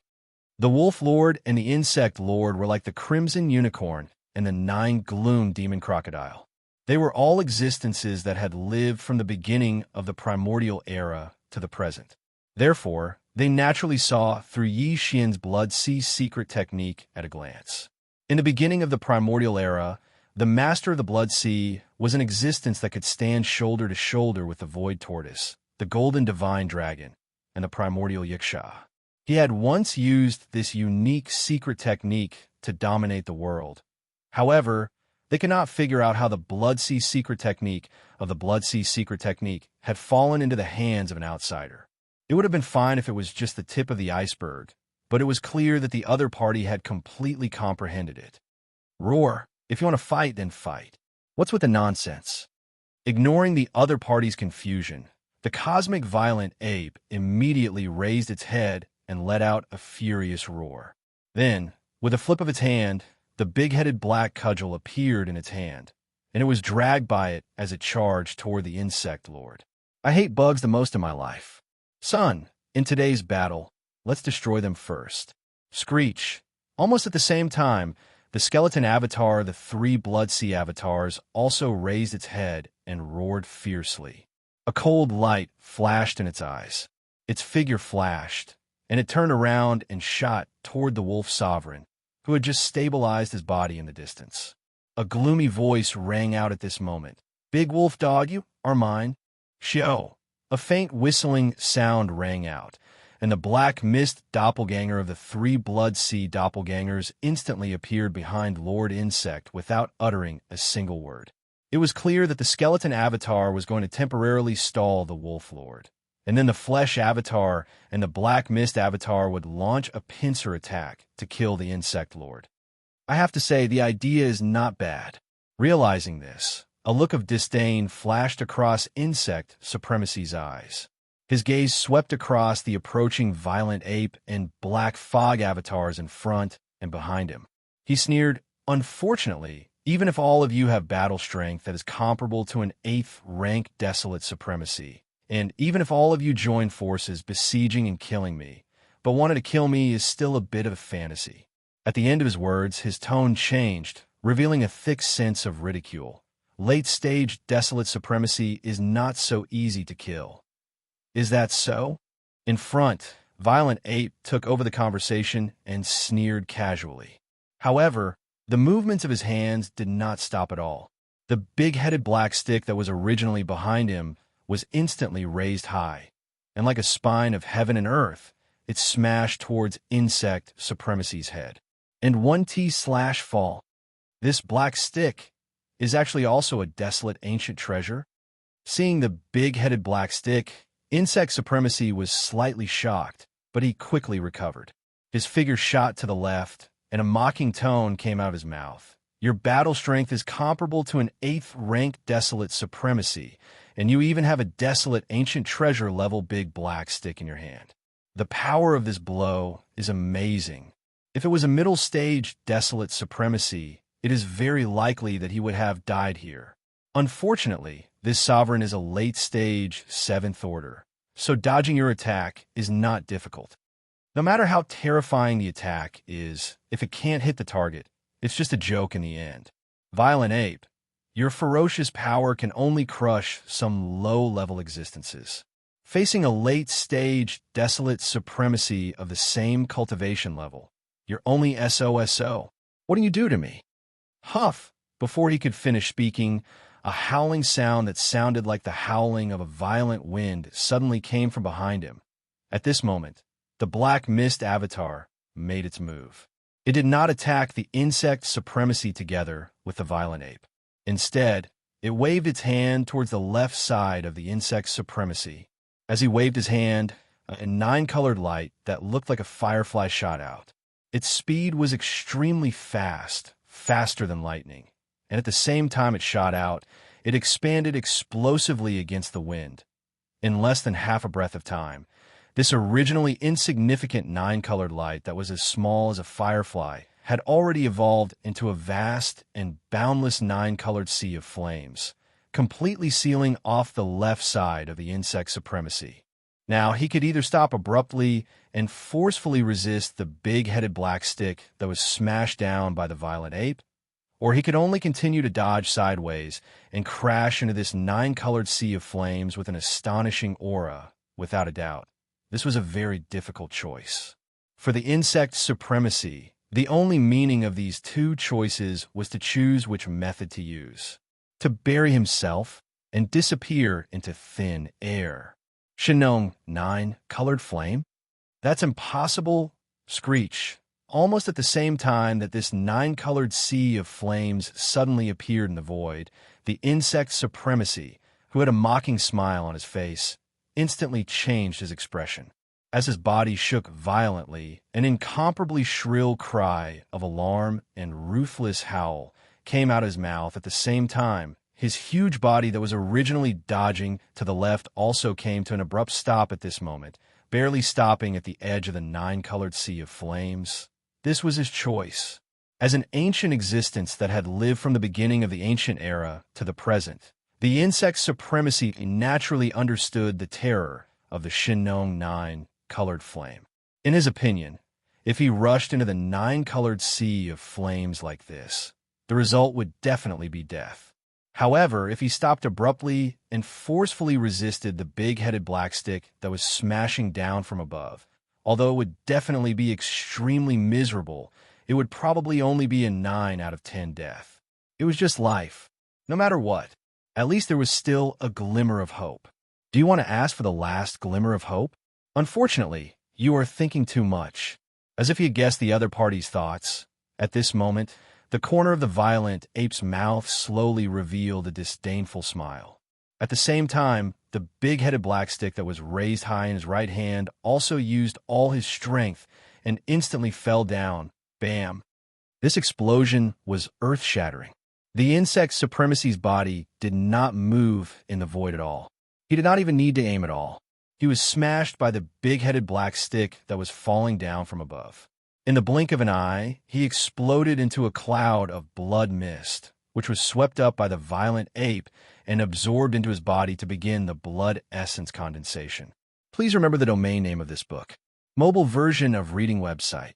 Speaker 1: The Wolf Lord and the Insect Lord were like the Crimson Unicorn and the 9 Gloom Demon Crocodile. They were all existences that had lived from the beginning of the primordial era to the present. Therefore, they naturally saw through Yi Xian's Blood Sea secret technique at a glance. In the beginning of the primordial era, the Master of the Blood Sea was an existence that could stand shoulder to shoulder with the Void Tortoise, the Golden Divine Dragon, and the primordial Wuxia. He had once used this unique secret technique to dominate the world. However, they could not figure out how the Blood Sea secret technique of the Blood Sea secret technique had fallen into the hands of an outsider. It would have been fine if it was just the tip of the iceberg, but it was clear that the other party had completely comprehended it. Roar. If you want to fight, then fight. What's with the nonsense? Ignoring the other party's confusion, the cosmic violent ape immediately raised its head and let out a furious roar. Then, with a flip of its hand, the big-headed black cudgel appeared in its hand, and it was dragged by it as it charged toward the Insect Lord. I hate bugs the most in my life. Son, in today's battle, let's destroy them first. Screech. Almost at the same time, the skeleton avatar of the 3 Blood Sea avatars also raised its head and roared fiercely. A cold light flashed in its eyes. Its figure flashed, and it turned around and shot toward the Wolf Sovereign, who had just stabilized his body in the distance. A gloomy voice rang out at this moment. Big Wolf Dog, you are mine. Shio. A faint whistling sound rang out, and the black mist doppelganger of the 3 Blood Sea doppelgangers instantly appeared behind Lord Insect without uttering a single word. It was clear that the skeleton avatar was going to temporarily stall the Wolf Lord, and then the flesh avatar and the black mist avatar would launch a pincer attack to kill the Insect Lord. I have to say, the idea is not bad. Realizing this, a look of disdain flashed across Insect Supremacy's eyes. His gaze swept across the approaching violent ape and black fog avatars in front and behind him. He sneered, "Unfortunately, even if all of you have battle strength that is comparable to an 8th rank desolate supremacy, and even if all of you join forces besieging and killing me, but wanted to kill me is still a bit of a fantasy." At the end of his words, his tone changed, revealing a thick sense of ridicule. Late-stage desolate supremacy is not so easy to kill. Is that so? In front, Violent Ape took over the conversation and sneered casually. However, the movements of his hands did not stop at all. The big-headed black stick that was originally behind him was instantly raised high, and like a spine of heaven and earth, it smashed towards Insect Supremacy's head. And 1T/fall. This black stick is actually also a desolate ancient treasure. Seeing the big-headed black stick, Insect Supremacy was slightly shocked, but he quickly recovered. His figure shot to the left, and a mocking tone came out of his mouth. Your battle strength is comparable to an 8th-ranked Desolate Supremacy, and you even have a Desolate Ancient Treasure level big black stick in your hand. The power of this blow is amazing. If it was a middle-stage Desolate Supremacy, it is very likely that he would have died here. Unfortunately, this sovereign is a late-stage 7th Order, so dodging your attack is not difficult. No matter how terrifying the attack is, if it can't hit the target, it's just a joke in the end. Violent Ape, your ferocious power can only crush some low-level existences. Facing a late-stage Desolate Supremacy of the same cultivation level, you're only SOSO. What do you do to me? Huff! Before he could finish speaking, a howling sound that sounded like the howling of a violent wind suddenly came from behind him. At this moment, the Black Mist avatar made its move. It did not attack the Insect Supremacy together with the Violent Ape. Instead, it waved its hand towards the left side of the Insect Supremacy. As he waved his hand, a 9-colored light that looked like a firefly shot out. Its speed was extremely fast, faster than lightning, and at the same time it shot out, it expanded explosively against the wind. In less than half a breath of time, this originally insignificant 9-colored light that was as small as a firefly had already evolved into a vast and boundless 9-colored sea of flames, completely sealing off the left side of the Insect Supremacy. Now, he could either stop abruptly and forcefully resist the big-headed black stick that was smashed down by the Violent Ape, or he could only continue to dodge sideways and crash into this 9-colored sea of flames with an astonishing aura, without a doubt. This was a very difficult choice. For the Insect Supremacy, the only meaning of these two choices was to choose which method to use. To bury himself and disappear into thin air. Xianxia 9-colored flame? That's impossible. Screech. Almost at the same time that this 9-colored sea of flames suddenly appeared in the void, the Insect Supremacy, who had a mocking smile on his face, instantly changed his expression. As his body shook violently, an incomparably shrill cry of alarm and ruthless howl came out of his mouth at the same time. His huge body that was originally dodging to the left also came to an abrupt stop at this moment, barely stopping at the edge of the 9-colored sea of flames. This was his choice. As an ancient existence that had lived from the beginning of the ancient era to the present, the Insect Supremacy naturally understood the terror of the Xianxia 9-colored flame. In his opinion, if he rushed into the 9-colored sea of flames like this, the result would definitely be death. However, if he stopped abruptly and forcefully resisted the big-headed black stick that was smashing down from above, although it would definitely be extremely miserable, it would probably only be a 9 out of 10 death. It was just life. No matter what, at least there was still a glimmer of hope. Do you want to ask for the last glimmer of hope? Unfortunately, you are thinking too much. As if he had guessed the other party's thoughts, at this moment, the corner of the Violent Ape's mouth slowly revealed a disdainful smile. At the same time, the big-headed black stick that was raised high in his right hand also used all his strength and instantly fell down. Bam! This explosion was earth-shattering. The Insect Supremacy's body did not move in the void at all. He did not even need to aim at all. He was smashed by the big-headed black stick that was falling down from above. In the blink of an eye, he exploded into a cloud of blood mist, which was swept up by the Violent Ape and absorbed into his body to begin the blood essence condensation. Please remember the domain name of this book. Mobile version of reading website.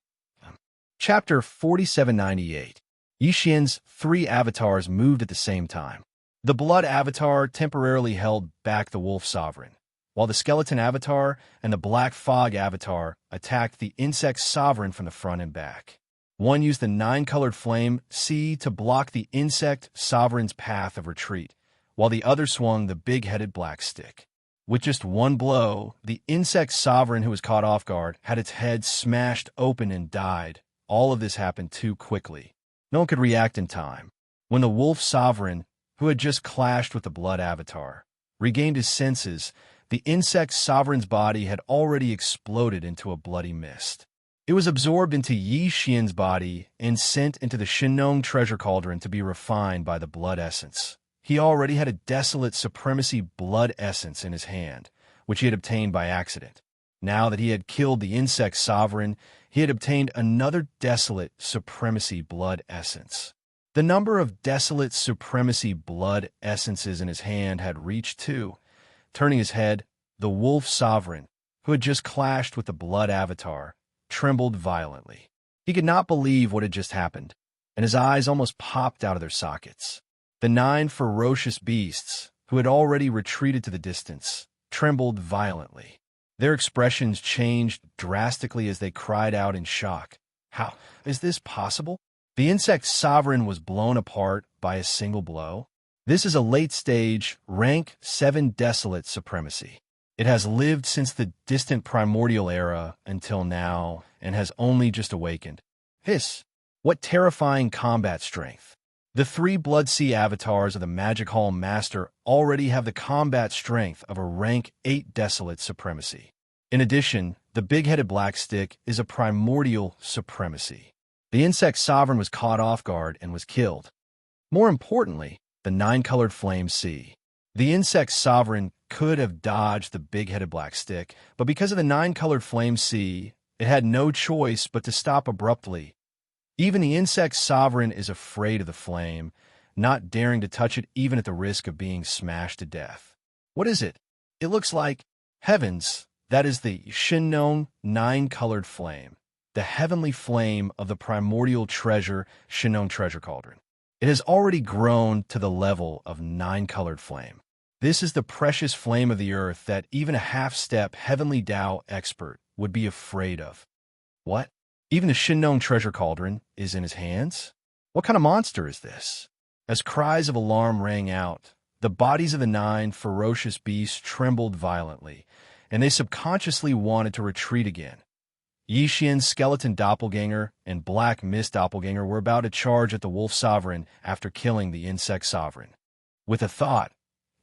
Speaker 1: Chapter 4798. Yixian's 3 avatars moved at the same time. The blood avatar temporarily held back the wolf sovereign, while the skeleton avatar and the black fog avatar attacked the insect sovereign from the front and back. One used the 9-colored flame C to block the insect sovereign's path of retreat, while the other swung the big-headed black stick. With just one blow, the insect sovereign who was caught off guard had its head smashed open and died. All of this happened too quickly. No one could react in time. When the wolf sovereign, who had just clashed with the blood avatar, regained his senses, the insect sovereign's body had already exploded into a bloody mist. It was absorbed into Xianxia's body and sent into the Xianxia treasure cauldron to be refined by the blood essence. He already had a desolate supremacy blood essence in his hand, which he had obtained by accident. Now that he had killed the insect sovereign, he had obtained another desolate supremacy blood essence. The number of desolate supremacy blood essences in his hand had reached 2. Turning his head, the wolf sovereign, who had just clashed with the blood avatar, trembled violently. He could not believe what had just happened, and his eyes almost popped out of their sockets. The 9 ferocious beasts, who had already retreated to the distance, trembled violently. Their expressions changed drastically as they cried out in shock. How is this possible? The insect sovereign was blown apart by a single blow. This is a late-stage, rank 7 desolate supremacy. It has lived since the distant primordial era until now and has only just awakened. Hiss! What terrifying combat strength! The 3 Blood Sea avatars of the Magic Hall Master already have the combat strength of a rank 8 desolate supremacy. In addition, the big-headed black stick is a primordial supremacy. The insect sovereign was caught off guard and was killed. More importantly, the 9-colored flame C. The insect sovereign could have dodged the big-headed black stick, but because of the 9-colored flame C, it had no choice but to stop abruptly. Even the insect sovereign is afraid of the flame, not daring to touch it even at the risk of being smashed to death. What is it? It looks like heavens. That is the Xianxia 9-colored flame, the heavenly flame of the primordial treasure Xianxia treasure cauldron. It has already grown to the level of 9-colored flame. This is the precious flame of the earth that even a half-step heavenly Tao expert would be afraid of. What? Even the Xianxia treasure cauldron is in his hands? What kind of monster is this? As cries of alarm rang out, the bodies of the 9 ferocious beasts trembled violently, and they subconsciously wanted to retreat again. Xianxia's skeleton doppelganger and black mist doppelganger were about to charge at the wolf sovereign after killing the insect sovereign. With a thought,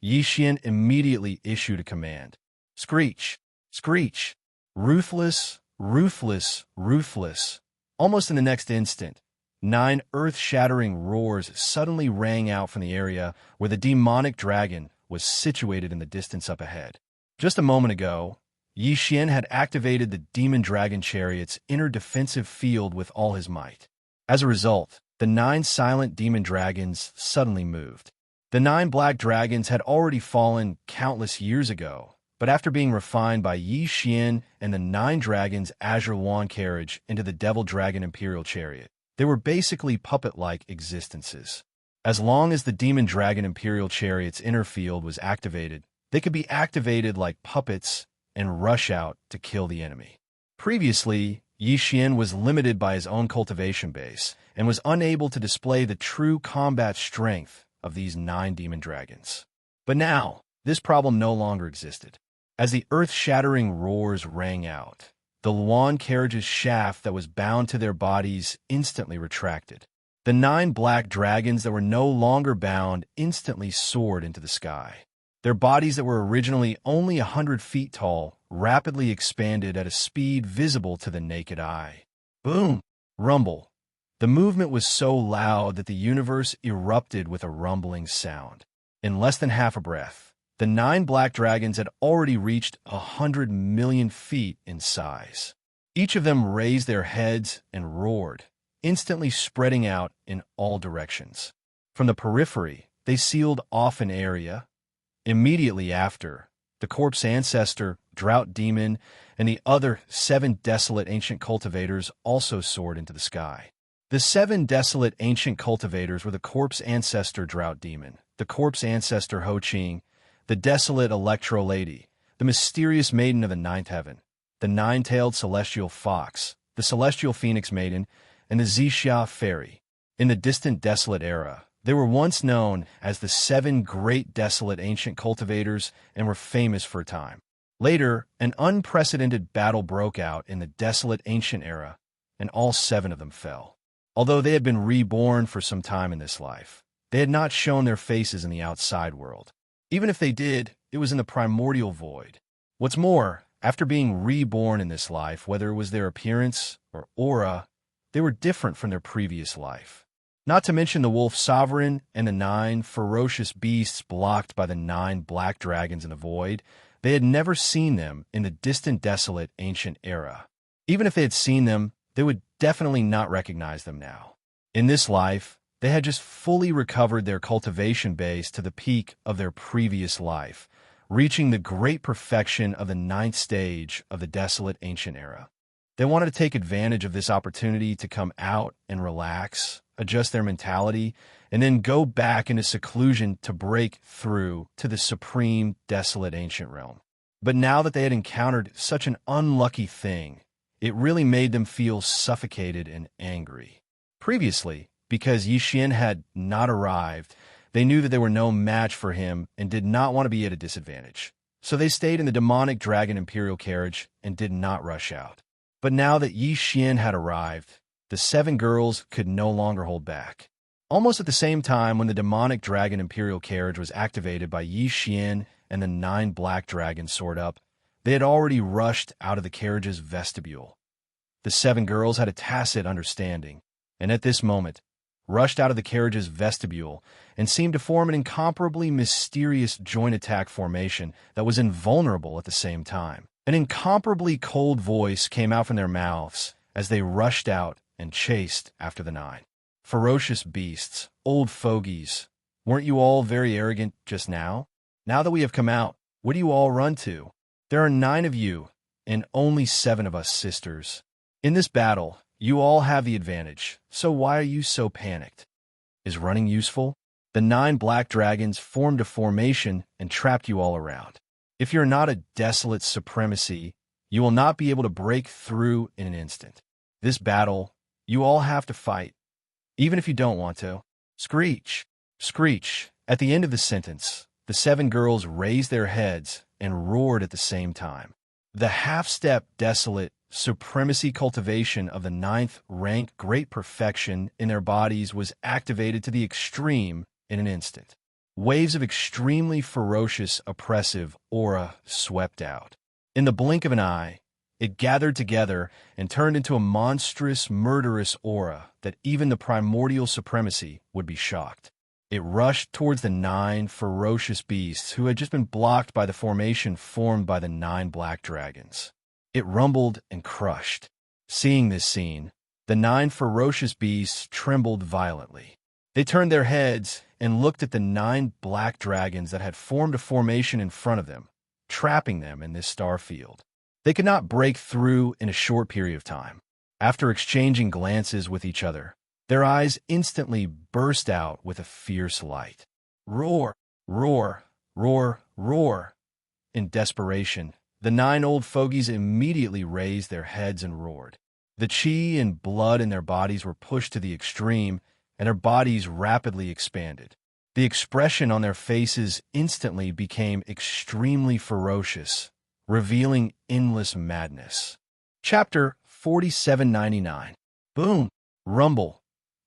Speaker 1: Xianxia immediately issued a command. Screech! Screech! Ruthless! Ruthless! Ruthless! Almost in the next instant, 9 earth-shattering roars suddenly rang out from the area where the demonic dragon was situated in the distance up ahead. Just a moment ago, Xianxia had activated the demon dragon chariot's inner defensive field with all his might. As a result, the 9 silent demon dragons suddenly moved. The 9 black dragons had already fallen countless years ago, but after being refined by Xianxia and the 9 dragons' azure wand carriage into the devil dragon imperial chariot, they were basically puppet-like existences. As long as the demon dragon imperial chariot's inner field was activated, they could be activated like puppets and rush out to kill the enemy. Previously, Xianxia was limited by his own cultivation base and was unable to display the true combat strength of these 9 demon dragons. But now, this problem no longer existed. As the earth-shattering roars rang out, the wand carriage's shaft that was bound to their bodies instantly retracted. The 9 black dragons that were no longer bound instantly soared into the sky. Their bodies that were originally only 100 feet tall rapidly expanded at a speed visible to the naked eye. Boom! Rumble. The movement was so loud that the universe erupted with a rumbling sound. In less than half a breath, the 9 black dragons had already reached 100 million feet in size. Each of them raised their heads and roared, instantly spreading out in all directions. From the periphery, they sealed off an area. Immediately after, the corpse ancestor, drought demon, and the other 7 desolate ancient cultivators also soared into the sky. The 7 desolate ancient cultivators were the corpse ancestor drought demon, the corpse ancestor Ho Ching, the desolate electro lady, the mysterious maiden of the ninth heaven, the nine-tailed celestial fox, the celestial phoenix maiden, and the Xianxia fairy. In the distant desolate era, they were once known as the 7 great desolate ancient cultivators and were famous for a time. Later, an unprecedented battle broke out in the desolate ancient era, and all 7 of them fell. Although they had been reborn for some time in this life, they had not shown their faces in the outside world. Even if they did, it was in the primordial void. What's more, after being reborn in this life, whether it was their appearance or aura, they were different from their previous life. Not to mention the wolf sovereign and the 9 ferocious beasts blocked by the 9 black dragons in the void. They had never seen them in the distant desolate ancient era. Even if they had seen them, they would definitely not recognize them now. In this life, they had just fully recovered their cultivation base to the peak of their previous life, reaching the great perfection of the 9th stage of the desolate ancient era. They wanted to take advantage of this opportunity to come out and relax, adjust their mentality, and then go back into seclusion to break through to the supreme desolate ancient realm. But now that they had encountered such an unlucky thing, it really made them feel suffocated and angry. Previously, because Yixian had not arrived, they knew that they were no match for him and did not want to be at a disadvantage. So they stayed in the demonic dragon imperial carriage and did not rush out. But now that Yixian had arrived, the 7 girls could no longer hold back. Almost at the same time when the demonic dragon imperial carriage was activated by Yixian and the 9 black dragons soared up, they had already rushed out of the carriage's vestibule. The 7 girls had a tacit understanding, and at this moment, rushed out of the carriage's vestibule and seemed to form an incomparably mysterious joint attack formation that was invulnerable at the same time. An incomparably cold voice came out from their mouths as they rushed out and chased after the 9. Ferocious beasts, old fogies, weren't you all very arrogant just now? Now that we have come out, what do you all run to? There are 9 of you, and only 7 of us sisters. In this battle, you all have the advantage, so why are you so panicked? Is running useful? The 9 black dragons formed a formation and trapped you all around. If you're not a desolate supremacy, you will not be able to break through in an instant. This battle, you all have to fight, even if you don't want to. Screech! Screech! At the end of the sentence, the 7 girls raised their heads and roared at the same time. The half-step desolate supremacy cultivation of the 9th rank great perfection in their bodies was activated to the extreme in an instant. Waves of extremely ferocious, oppressive aura swept out. In the blink of an eye, it gathered together and turned into a monstrous, murderous aura that even the primordial supremacy would be shocked. It rushed towards the 9 ferocious beasts who had just been blocked by the formation formed by the 9 black dragons. It rumbled and crushed. Seeing this scene, the 9 ferocious beasts trembled violently. They turned their heads and looked at the 9 black dragons that had formed a formation in front of them, trapping them in this star field. They could not break through in a short period of time. After exchanging glances with each other, their eyes instantly burst out with a fierce light. Roar, roar, roar, roar. In desperation, the 9 old fogies immediately raised their heads and roared. The chi and blood in their bodies were pushed to the extreme, and their bodies rapidly expanded. The expression on their faces instantly became extremely ferocious, revealing endless madness. Chapter 4799. Boom! Rumble.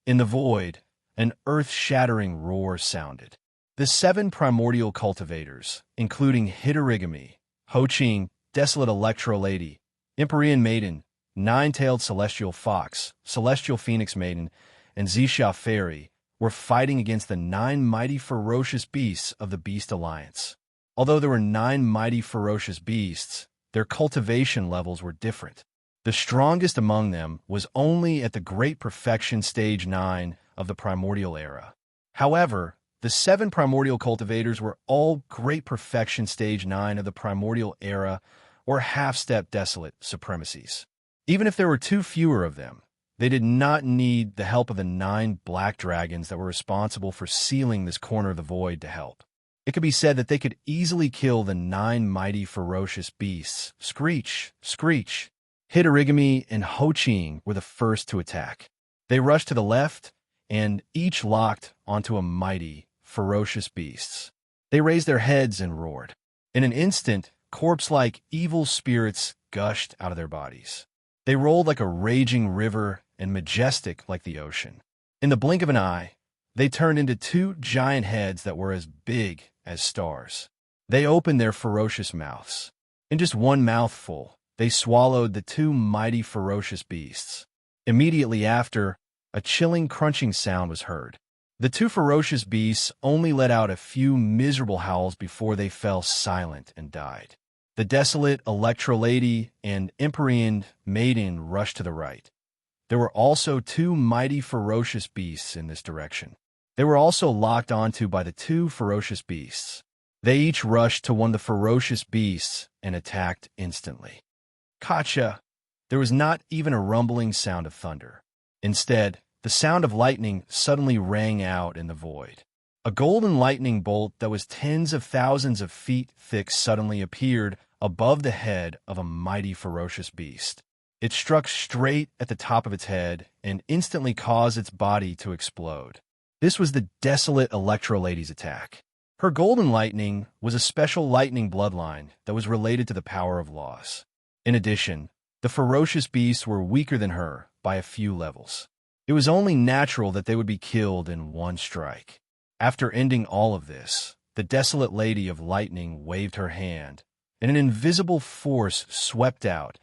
Speaker 1: In the void, an earth-shattering roar sounded. The 7 primordial cultivators, including Hitorigami, Ho-Ching, Desolate Electro Lady, Empyrean Maiden, 9-tailed Celestial Fox, Celestial Phoenix Maiden, and Xianxia Fairy, were fighting against the 9 mighty ferocious beasts of the Beast Alliance. Although there were 9 mighty ferocious beasts, their cultivation levels were different. The strongest among them was only at the Great Perfection Stage 9 of the Primordial Era. However, the 7 primordial cultivators were all Great Perfection Stage 9 of the Primordial Era, or half-step desolate supremacies. Even if there were 2 fewer of them, they did not need the help of the 9 black dragons that were responsible for sealing this corner of the void to help. It could be said that they could easily kill the 9 mighty ferocious beasts. Screech, Screech, Hitorigami, and Ho-Ching were the first to attack. They rushed to the left, and each locked onto a mighty, ferocious beasts. They raised their heads and roared. In an instant, corpse-like evil spirits gushed out of their bodies. They rolled like a raging river and majestic like the ocean. In the blink of an eye, they turned into 2 giant heads that were as big as stars. They opened their ferocious mouths. In just one mouthful, they swallowed the 2 mighty ferocious beasts. Immediately after, a chilling crunching sound was heard. The 2 ferocious beasts only let out a few miserable howls before they fell silent and died. The desolate Electro-Lady and Empyrean Maiden rushed to the right. There were also 2 mighty ferocious beasts in this direction. They were also locked onto by the 2 ferocious beasts. They each rushed to one of the ferocious beasts and attacked instantly. Gotcha! There was not even a rumbling sound of thunder. Instead, the sound of lightning suddenly rang out in the void. A golden lightning bolt that was tens of thousands of feet thick suddenly appeared above the head of a mighty ferocious beast. It struck straight at the top of its head and instantly caused its body to explode. This was the desolate Electro-Lady's attack. Her golden lightning was a special lightning bloodline that was related to the power of loss. In addition, the ferocious beasts were weaker than her by a few levels. It was only natural that they would be killed in one strike. After ending all of this, the desolate Lady of Lightning waved her hand, and an invisible force swept out,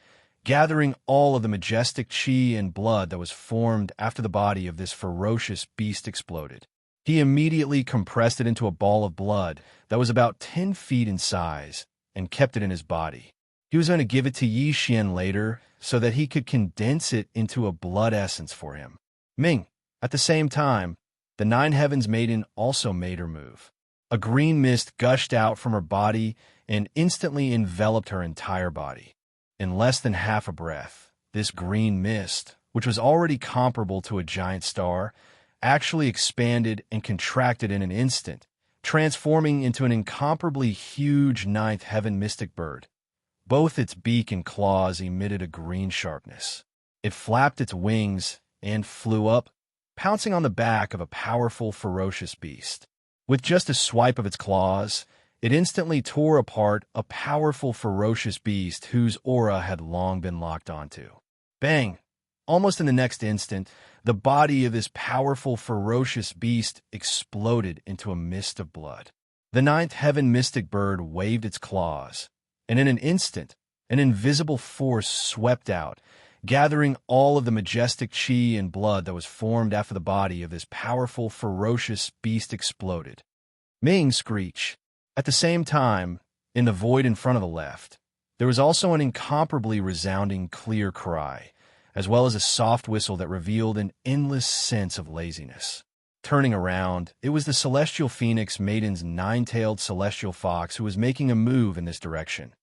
Speaker 1: gathering all of the majestic chi and blood that was formed after the body of this ferocious beast exploded. He immediately compressed it into a ball of blood that was about 10 feet in size and kept it in his body. He was going to give it to Yi Xian later so that he could condense it into a blood essence for him. Ming, at the same time, the 9 Heavens Maiden also made her move. A green mist gushed out from her body and instantly enveloped her entire body. In less than half a breath, this green mist, which was already comparable to a giant star, actually expanded and contracted in an instant, transforming into an incomparably huge 9th heaven mystic bird. Both its beak and claws emitted a green sharpness. It flapped its wings and flew up, pouncing on the back of a powerful, ferocious beast. With just a swipe of its claws, it instantly tore apart a powerful, ferocious beast whose aura had long been locked onto. Bang! Almost in the next instant, the body of this powerful, ferocious beast exploded into a mist of blood. The 9th heaven mystic bird waved its claws, and in an instant, an invisible force swept out, gathering all of the majestic chi and blood that was formed after the body of this powerful, ferocious beast exploded. Ming, Screech. At the same time, in the void in front of the left, there was also an incomparably resounding clear cry, as well as a soft whistle that revealed an endless sense of laziness. Turning around, it was the Celestial Phoenix Maiden's 9-tailed celestial fox who was making a move in this direction.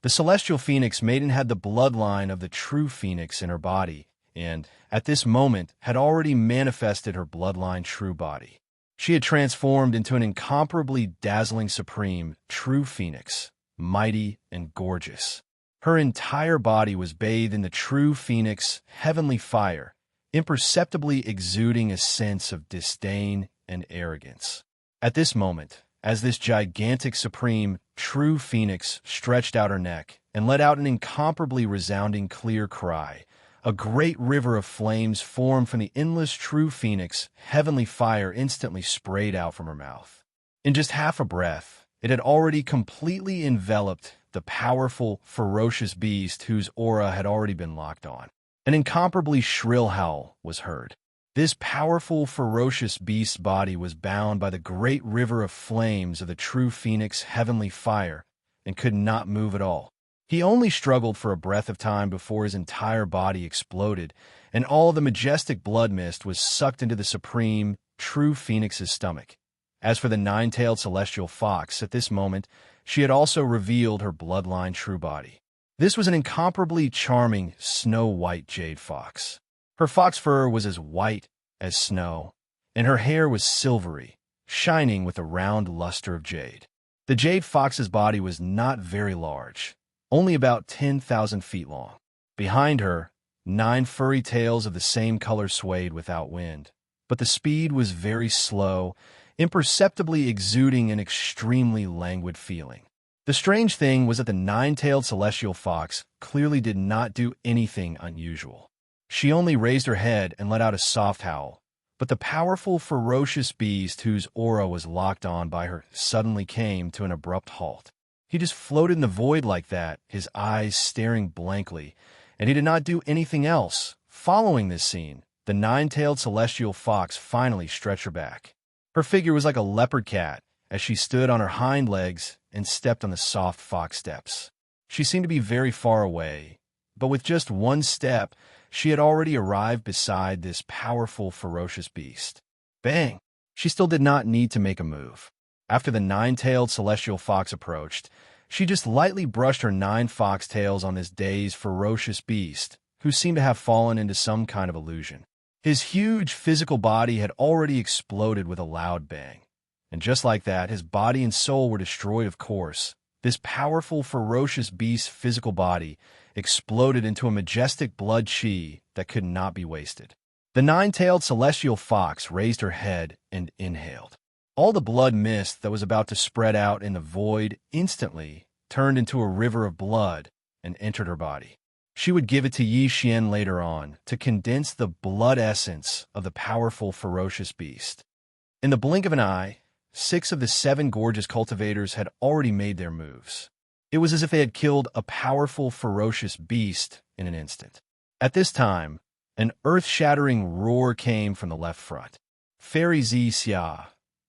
Speaker 1: The Celestial Phoenix Maiden had the bloodline of the true Phoenix in her body, and, at this moment, had already manifested her bloodline true body. She had transformed into an incomparably dazzling supreme, true Phoenix, mighty and gorgeous. Her entire body was bathed in the true Phoenix, heavenly fire, imperceptibly exuding a sense of disdain and arrogance. At this moment, as this gigantic supreme, true Phoenix stretched out her neck and let out an incomparably resounding clear cry, a great river of flames formed from the endless true Phoenix, heavenly fire instantly sprayed out from her mouth. In just half a breath, it had already completely enveloped the powerful, ferocious beast whose aura had already been locked on. An incomparably shrill howl was heard. This powerful, ferocious beast's body was bound by the great river of flames of the true Phoenix, heavenly fire, and could not move at all. He only struggled for a breath of time before his entire body exploded, and all the majestic blood mist was sucked into the supreme, true Phoenix's stomach. As for the 9-tailed celestial fox, at this moment, she had also revealed her bloodline true body. This was an incomparably charming, snow-white jade fox. Her fox fur was as white as snow, and her hair was silvery, shining with a round luster of jade. The jade fox's body was not very large, only about 10,000 feet long. Behind her, 9 furry tails of the same color swayed without wind, but the speed was very slow, imperceptibly exuding an extremely languid feeling. The strange thing was that the 9-tailed celestial fox clearly did not do anything unusual. She only raised her head and let out a soft howl, but the powerful, ferocious beast whose aura was locked on by her suddenly came to an abrupt halt. He just floated in the void like that, his eyes staring blankly, and he did not do anything else. Following this scene, the 9-tailed celestial fox finally stretched her back. Her figure was like a leopard cat as she stood on her hind legs and stepped on the soft fox steps. She seemed to be very far away, but with just one step, she had already arrived beside this powerful, ferocious beast. Bang! She still did not need to make a move. After the 9-tailed celestial fox approached, she just lightly brushed her 9 fox tails on this dazed, ferocious beast, who seemed to have fallen into some kind of illusion. His huge physical body had already exploded with a loud bang. And just like that, his body and soul were destroyed, of course. This powerful, ferocious beast's physical body exploded into a majestic blood chi that could not be wasted. The 9-tailed celestial fox raised her head and inhaled. All the blood mist that was about to spread out in the void instantly turned into a river of blood and entered her body. She would give it to Yi Xian later on to condense the blood essence of the powerful, ferocious beast. In the blink of an eye, 6 of the 7 gorgeous cultivators had already made their moves. It was as if they had killed a powerful, ferocious beast in an instant. At this time, an earth-shattering roar came from the left front. Fairy Xianxia,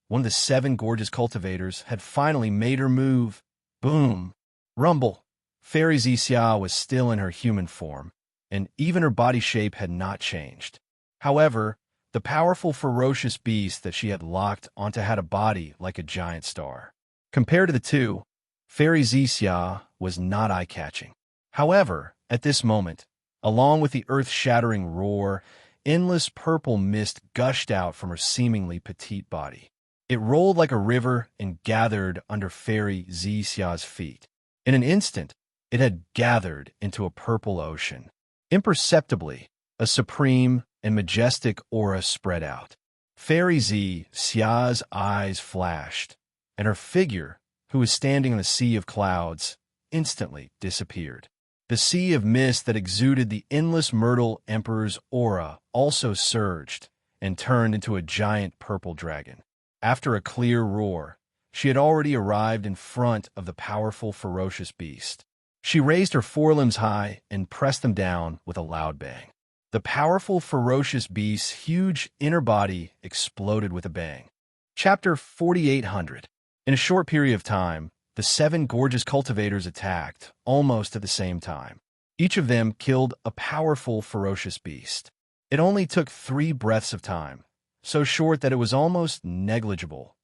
Speaker 1: one of the 7 gorgeous cultivators, had finally made her move. Boom! Rumble! Fairy Xianxia was still in her human form, and even her body shape had not changed. However, the powerful, ferocious beast that she had locked onto had a body like a giant star. Compared to the two, Fairy Xianxia was not eye-catching. However, at this moment, along with the earth-shattering roar, endless purple mist gushed out from her seemingly petite body. It rolled like a river and gathered under Fairy Xianxia's feet. In an instant, it had gathered into a purple ocean. Imperceptibly, a supreme and majestic aura spread out. Fairy Xia's eyes flashed, and her figure, who was standing in the sea of clouds, instantly disappeared. The sea of mist that exuded the endless Myrtle Emperor's aura also surged and turned into a giant purple dragon. After a clear roar, she had already arrived in front of the powerful, ferocious beast. She raised her forelimbs high and pressed them down with a loud bang. The powerful, ferocious beast's huge inner body exploded with a bang. Chapter 4800. In a short period of time, the 7 gorgeous cultivators attacked, almost at the same time. Each of them killed a powerful, ferocious beast. It only took 3 breaths of time, so short that it was almost negligible.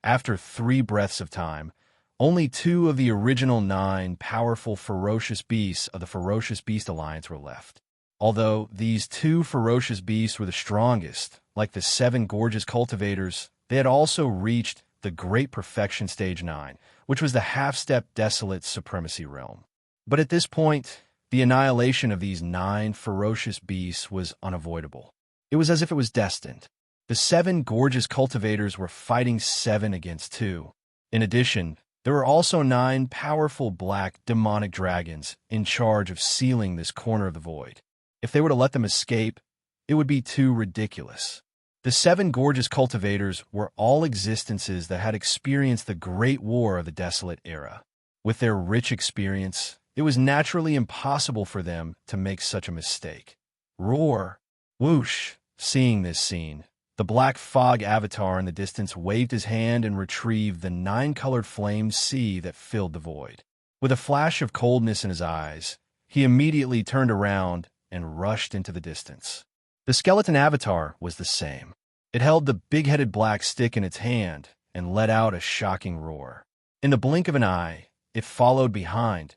Speaker 1: After 3 breaths of time, only 2 of the original 9 powerful, ferocious beasts of the Ferocious Beast Alliance were left. Although these 2 ferocious beasts were the strongest, like the 7 gorgeous cultivators, they had also reached the Great Perfection Stage 9, which was the half-step desolate supremacy realm. But at this point, the annihilation of these 9 ferocious beasts was unavoidable. It was as if it was destined. The 7 gorgeous cultivators were fighting 7 against 2. In addition, there were also 9 powerful black demonic dragons in charge of sealing this corner of the void. If they were to let them escape, it would be too ridiculous. The 7 gorgeous cultivators were all existences that had experienced the Great War of the Desolate Era. With their rich experience, it was naturally impossible for them to make such a mistake. Roar! Whoosh! Seeing this scene, the black fog avatar in the distance waved his hand and retrieved the 9-colored flame sea that filled the void. With a flash of coldness in his eyes, he immediately turned around and rushed into the distance. The skeleton avatar was the same. It held the big-headed black stick in its hand and let out a shocking roar. In the blink of an eye, it followed behind.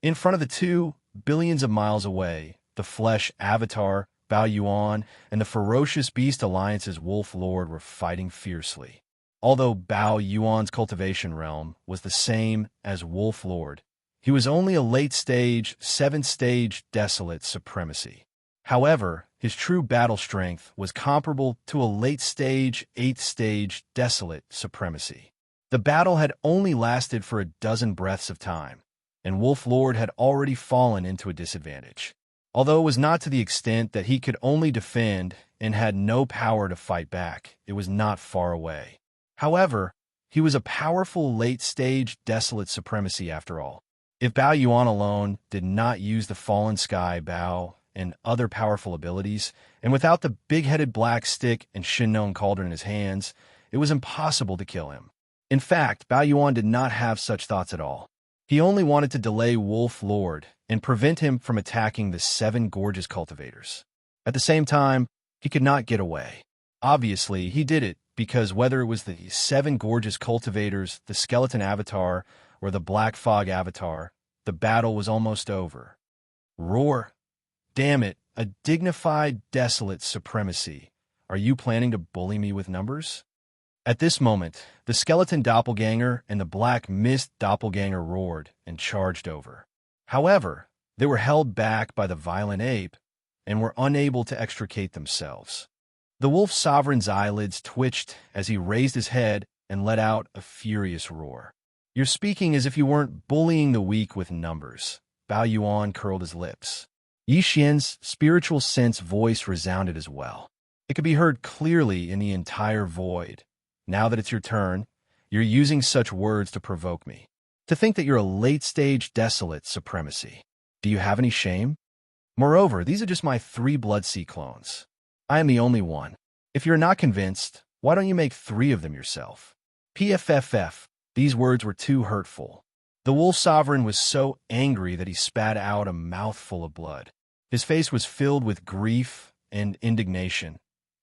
Speaker 1: In front of the 2, billions of miles away, the flesh avatar, Bao Yuan, and the Ferocious Beast Alliance's Wolf Lord were fighting fiercely. Although Bao Yuan's cultivation realm was the same as Wolf Lord, he was only a late-stage, 7th-stage desolate supremacy. However, his true battle strength was comparable to a late-stage, 8th-stage desolate supremacy. The battle had only lasted for a dozen breaths of time, and Wolf Lord had already fallen into a disadvantage. Although it was not to the extent that he could only defend and had no power to fight back, it was not far away. However, he was a powerful late-stage desolate supremacy after all. If Bao Yuan alone did not use the Fallen Sky Bao and other powerful abilities, and without the big-headed black stick and Shinnong cauldron in his hands, it was impossible to kill him. In fact, Bao Yuan did not have such thoughts at all. He only wanted to delay Wolf Lord and prevent him from attacking the 7 gorgeous cultivators. At the same time, he could not get away. Obviously, he did it because whether it was the 7 gorgeous cultivators, the skeleton avatar, or the black fog avatar, the battle was almost over. Roar! Damn it, a dignified, desolate supremacy. Are you planning to bully me with numbers? At this moment, the skeleton doppelganger and the black mist doppelganger roared and charged over. However, they were held back by the violent ape and were unable to extricate themselves. The wolf sovereign's eyelids twitched as he raised his head and let out a furious roar. You're speaking as if you weren't bullying the weak with numbers. Bao Yuan curled his lips. Yi Xian's spiritual sense voice resounded as well. It could be heard clearly in the entire void. Now that it's your turn, you're using such words to provoke me. To think that you're a late-stage desolate supremacy. Do you have any shame? Moreover, these are just my 3 Blood Sea clones. I am the only one. If you're not convinced, why don't you make 3 of them yourself? PFFF. These words were too hurtful. The wolf sovereign was so angry that he spat out a mouthful of blood. His face was filled with grief and indignation.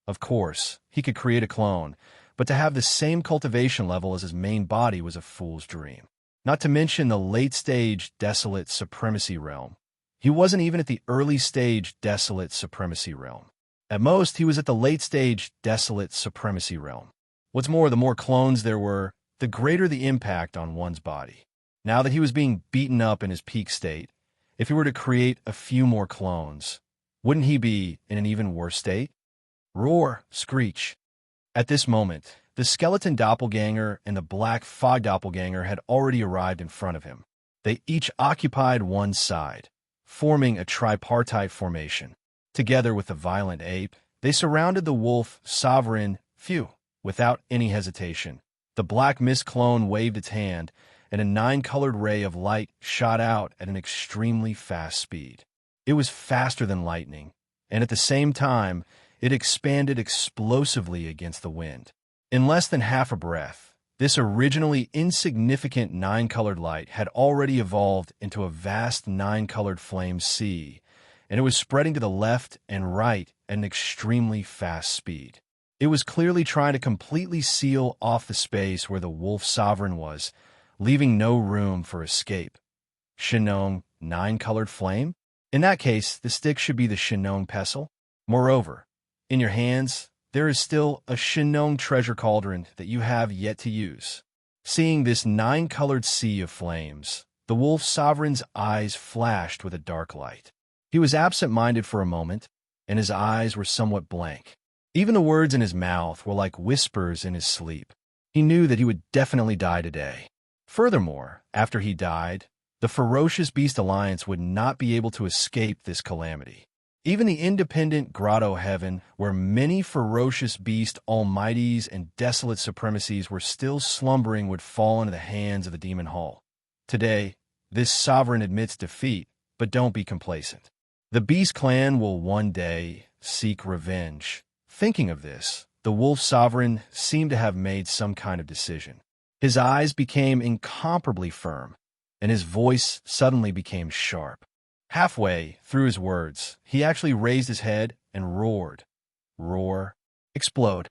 Speaker 1: Of course, he could create a clone, but to have the same cultivation level as his main body was a fool's dream. Not to mention the late-stage desolate supremacy realm. He wasn't even at the early-stage desolate supremacy realm. At most, he was at the late-stage desolate supremacy realm. What's more, the more clones there were, the greater the impact on one's body. Now that he was being beaten up in his peak state, if he were to create a few more clones, wouldn't he be in an even worse state? Roar, screech. At this moment, the skeleton doppelganger and the black fog doppelganger had already arrived in front of him. They each occupied one side, forming a tripartite formation. Together with the violent ape, they surrounded the wolf sovereign, without any hesitation. The black mist clone waved its hand, and a 9-colored ray of light shot out at an extremely fast speed. It was faster than lightning, and at the same time, it expanded explosively against the wind. In less than half a breath, this originally insignificant 9-colored light had already evolved into a vast 9-colored flame sea, and it was spreading to the left and right at an extremely fast speed. It was clearly trying to completely seal off the space where the wolf sovereign was, leaving no room for escape. Shinnong, 9-colored flame? In that case, the stick should be the Shinnong pestle. Moreover, in your hands, there is still a Shinnong treasure cauldron that you have yet to use. Seeing this 9-colored sea of flames, the wolf sovereign's eyes flashed with a dark light. He was absent-minded for a moment, and his eyes were somewhat blank. Even the words in his mouth were like whispers in his sleep. He knew that he would definitely die today. Furthermore, after he died, the Ferocious Beast Alliance would not be able to escape this calamity. Even the independent Grotto Heaven, where many ferocious beast almighties and desolate supremacies were still slumbering, would fall into the hands of the Demon Hall. Today, this sovereign admits defeat, but don't be complacent. The Beast Clan will one day seek revenge. Thinking of this, the Wolf Sovereign seemed to have made some kind of decision. His eyes became incomparably firm, and his voice suddenly became sharp. Halfway through his words, he actually raised his head and roared. Roar. Explode.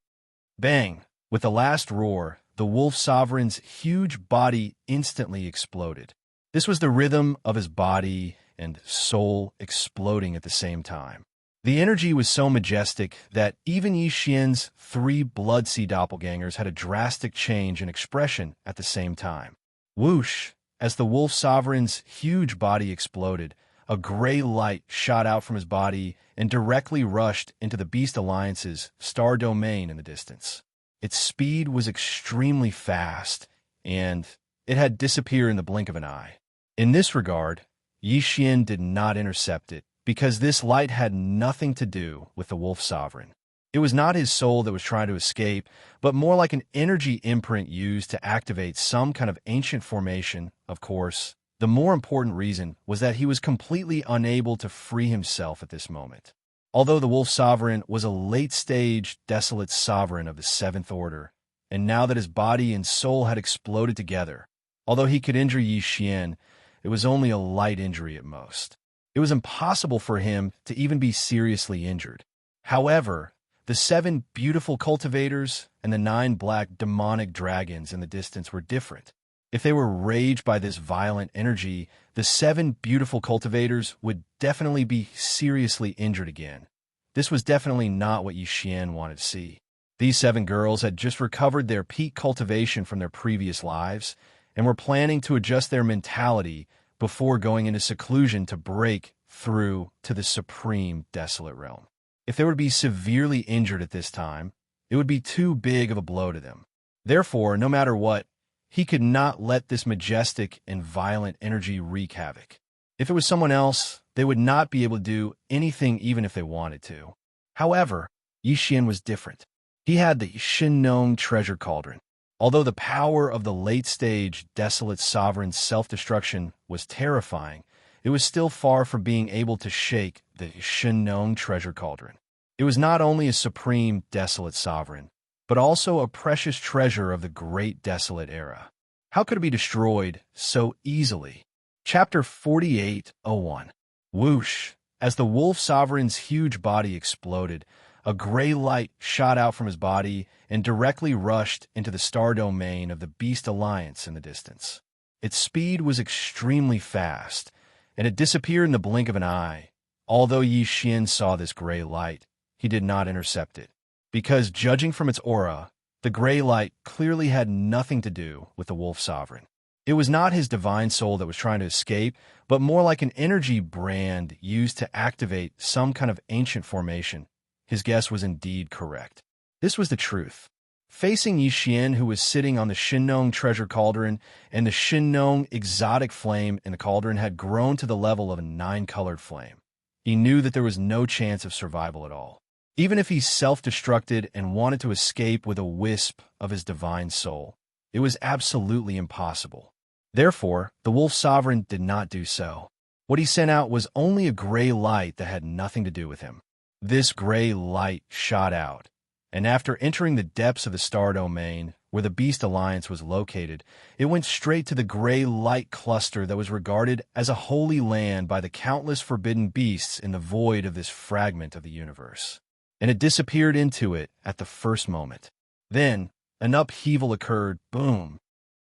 Speaker 1: Bang. With the last roar, the Wolf Sovereign's huge body instantly exploded. This was the rhythm of his body and soul exploding at the same time. The energy was so majestic that even Yi Xian's 3 Blood-Sea doppelgangers had a drastic change in expression at the same time. Whoosh! As the Wolf Sovereign's huge body exploded, a gray light shot out from his body and directly rushed into the Beast Alliance's star domain in the distance. Its speed was extremely fast, and it had disappeared in the blink of an eye. In this regard, Yi Xian did not intercept it, because this light had nothing to do with the Wolf Sovereign. It was not his soul that was trying to escape, but more like an energy imprint used to activate some kind of ancient formation. Of course, the more important reason was that he was completely unable to free himself at this moment. Although the Wolf Sovereign was a late-stage, desolate sovereign of the Seventh Order, and now that his body and soul had exploded together, although he could injure Yi Xian, it was only a light injury at most. It was impossible for him to even be seriously injured. However, the 7 beautiful cultivators and the 9 black demonic dragons in the distance were different. If they were raged by this violent energy, the 7 beautiful cultivators would definitely be seriously injured again. This was definitely not what Yi Xian wanted to see. These 7 girls had just recovered their peak cultivation from their previous lives and were planning to adjust their mentality before going into seclusion to break through to the supreme desolate realm. If they were to be severely injured at this time, it would be too big of a blow to them. Therefore, no matter what, he could not let this majestic and violent energy wreak havoc. If it was someone else, they would not be able to do anything even if they wanted to. However, Yi Xian was different. He had the Xinnong treasure cauldron. Although the power of the late-stage, desolate sovereign's self-destruction was terrifying, it was still far from being able to shake the Xinnong treasure cauldron. It was not only a supreme, desolate sovereign, but also a precious treasure of the great desolate era. How could it be destroyed so easily? Chapter 48:01. Whoosh! As the Wolf Sovereign's huge body exploded, a gray light shot out from his body and directly rushed into the star domain of the Beast Alliance in the distance. Its speed was extremely fast, and it disappeared in the blink of an eye. Although Yi Xian saw this gray light, he did not intercept it, because judging from its aura, the gray light clearly had nothing to do with the Wolf Sovereign. It was not his divine soul that was trying to escape, but more like an energy brand used to activate some kind of ancient formation. His guess was indeed correct. This was the truth. Facing Yi Xian, who was sitting on the Xinnong treasure cauldron, and the Xinnong exotic flame in the cauldron had grown to the level of a 9-colored flame. He knew that there was no chance of survival at all. Even if he self-destructed and wanted to escape with a wisp of his divine soul, it was absolutely impossible. Therefore, the Wolf Sovereign did not do so. What he sent out was only a gray light that had nothing to do with him. This gray light shot out, and after entering the depths of the star domain, where the Beast Alliance was located, it went straight to the gray light cluster that was regarded as a holy land by the countless forbidden beasts in the void of this fragment of the universe. And it disappeared into it at the first moment. Then, an upheaval occurred. Boom!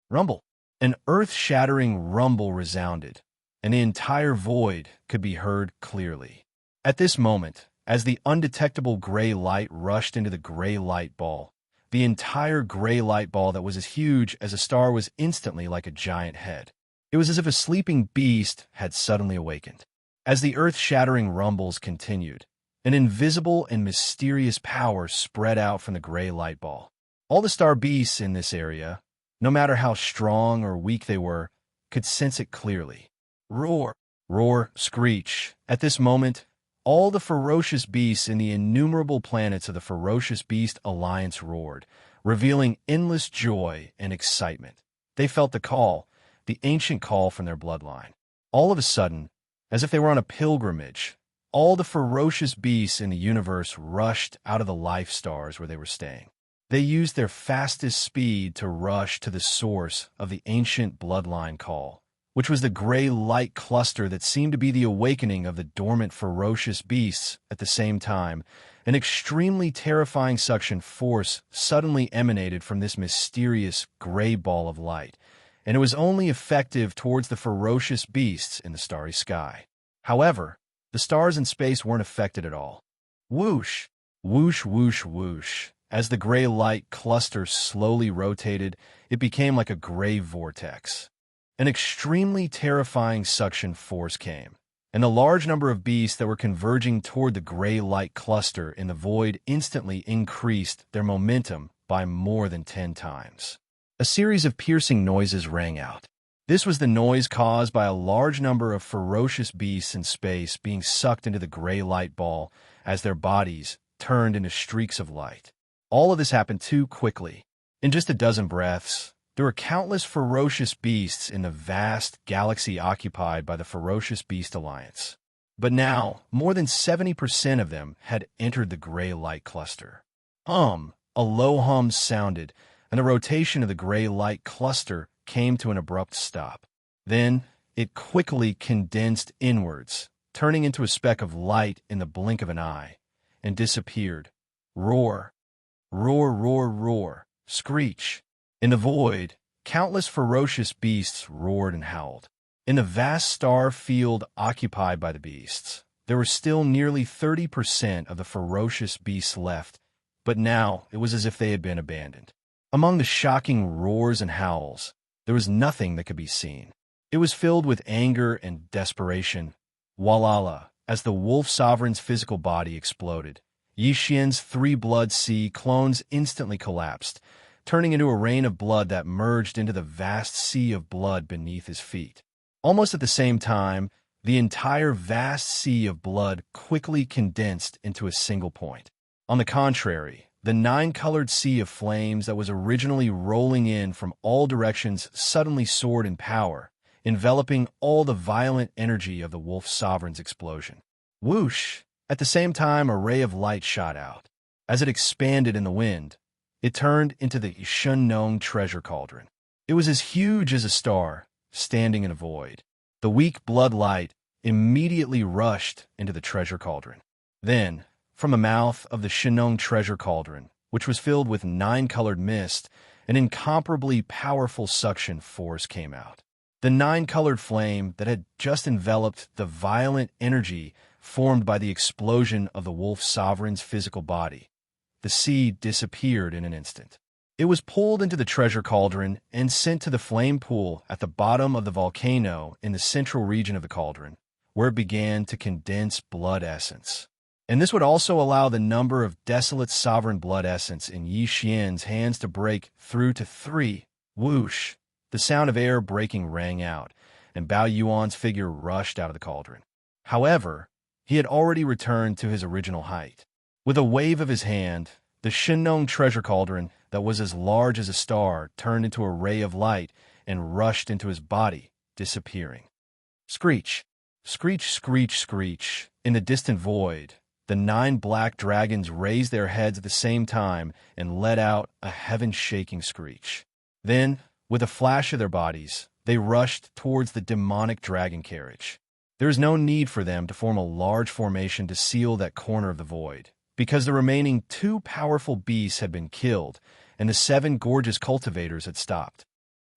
Speaker 1: Rumble! An earth-shattering rumble resounded, and the entire void could be heard clearly. At this moment, as the undetectable gray light rushed into the gray light ball, the entire gray light ball that was as huge as a star was instantly like a giant head. It was as if a sleeping beast had suddenly awakened. As the earth-shattering rumbles continued, an invisible and mysterious power spread out from the gray light ball. All the star beasts in this area, no matter how strong or weak they were, could sense it clearly. Roar! Roar! Screech! At this moment, all the ferocious beasts in the innumerable planets of the Ferocious Beast Alliance roared, revealing endless joy and excitement. They felt the call, the ancient call from their bloodline. All of a sudden, as if they were on a pilgrimage, all the ferocious beasts in the universe rushed out of the life stars where they were staying. They used their fastest speed to rush to the source of the ancient bloodline call, which was the gray light cluster that seemed to be the awakening of the dormant ferocious beasts. At the same time, an extremely terrifying suction force suddenly emanated from this mysterious gray ball of light, and it was only effective towards the ferocious beasts in the starry sky. However, the stars in space weren't affected at all. Whoosh, whoosh, whoosh, whoosh. As the gray light cluster slowly rotated, it became like a gray vortex. An extremely terrifying suction force came, and the large number of beasts that were converging toward the gray light cluster in the void instantly increased their momentum by more than 10 times. A series of piercing noises rang out. This was the noise caused by a large number of ferocious beasts in space being sucked into the gray light ball as their bodies turned into streaks of light. All of this happened too quickly. In just a dozen breaths, there were countless ferocious beasts in the vast galaxy occupied by the Ferocious Beast Alliance. But now, more than 70% of them had entered the gray light cluster. A low hum sounded, and the rotation of the gray light cluster came to an abrupt stop. Then, it quickly condensed inwards, turning into a speck of light in the blink of an eye, and disappeared. Roar, roar, roar, roar, screech. In the void, countless ferocious beasts roared and howled. In the vast star field occupied by the beasts, there were still nearly 30% of the ferocious beasts left, but now it was as if they had been abandoned. Among the shocking roars and howls, there was nothing that could be seen. It was filled with anger and desperation. Walala, as the Wolf Sovereign's physical body exploded, Yixian's 3 blood sea clones instantly collapsed, turning into a rain of blood that merged into the vast sea of blood beneath his feet. Almost at the same time, the entire vast sea of blood quickly condensed into a single point. On the contrary, the 9-colored sea of flames that was originally rolling in from all directions suddenly soared in power, enveloping all the violent energy of the Wolf Sovereign's explosion. Whoosh! At the same time, a ray of light shot out. As it expanded in the wind, it turned into the Xianxia treasure cauldron. It was as huge as a star, standing in a void. The weak blood light immediately rushed into the treasure cauldron. Then, from the mouth of the Xianxia treasure cauldron, which was filled with 9-colored mist, an incomparably powerful suction force came out. The 9-colored flame that had just enveloped the violent energy formed by the explosion of the Wolf Sovereign's physical body. The sea disappeared in an instant. It was pulled into the treasure cauldron and sent to the flame pool at the bottom of the volcano in the central region of the cauldron, where it began to condense blood essence. And this would also allow the number of desolate sovereign blood essence in Yixian's hands to break through to 3. Whoosh! The sound of air breaking rang out, and Bao Yuan's figure rushed out of the cauldron. However, he had already returned to his original height. With a wave of his hand, the Xianxia treasure cauldron that was as large as a star turned into a ray of light and rushed into his body, disappearing. Screech! Screech, screech, screech. In the distant void, the 9 black dragons raised their heads at the same time and let out a heaven-shaking screech. Then, with a flash of their bodies, they rushed towards the demonic dragon carriage. There is no need for them to form a large formation to seal that corner of the void, because the remaining 2 powerful beasts had been killed, and the 7 gorgeous cultivators had stopped.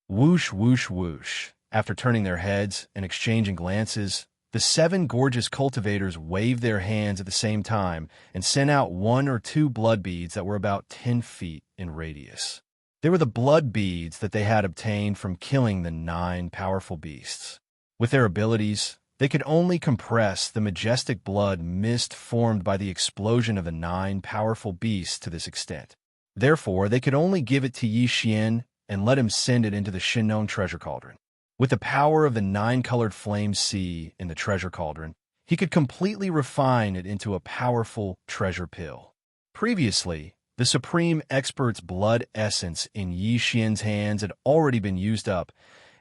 Speaker 1: Whoosh, whoosh, whoosh. After turning their heads and exchanging glances, the 7 gorgeous cultivators waved their hands at the same time and sent out 1 or 2 blood beads that were about 10 feet in radius. They were the blood beads that they had obtained from killing the 9 powerful beasts. With their abilities, they could only compress the majestic blood mist formed by the explosion of the 9 powerful beasts to this extent. Therefore, they could only give it to Yixian and let him send it into the Xianxia treasure cauldron. With the power of the 9-colored flame sea in the treasure cauldron, he could completely refine it into a powerful treasure pill. Previously, the Supreme Expert's blood essence in Yixian's hands had already been used up,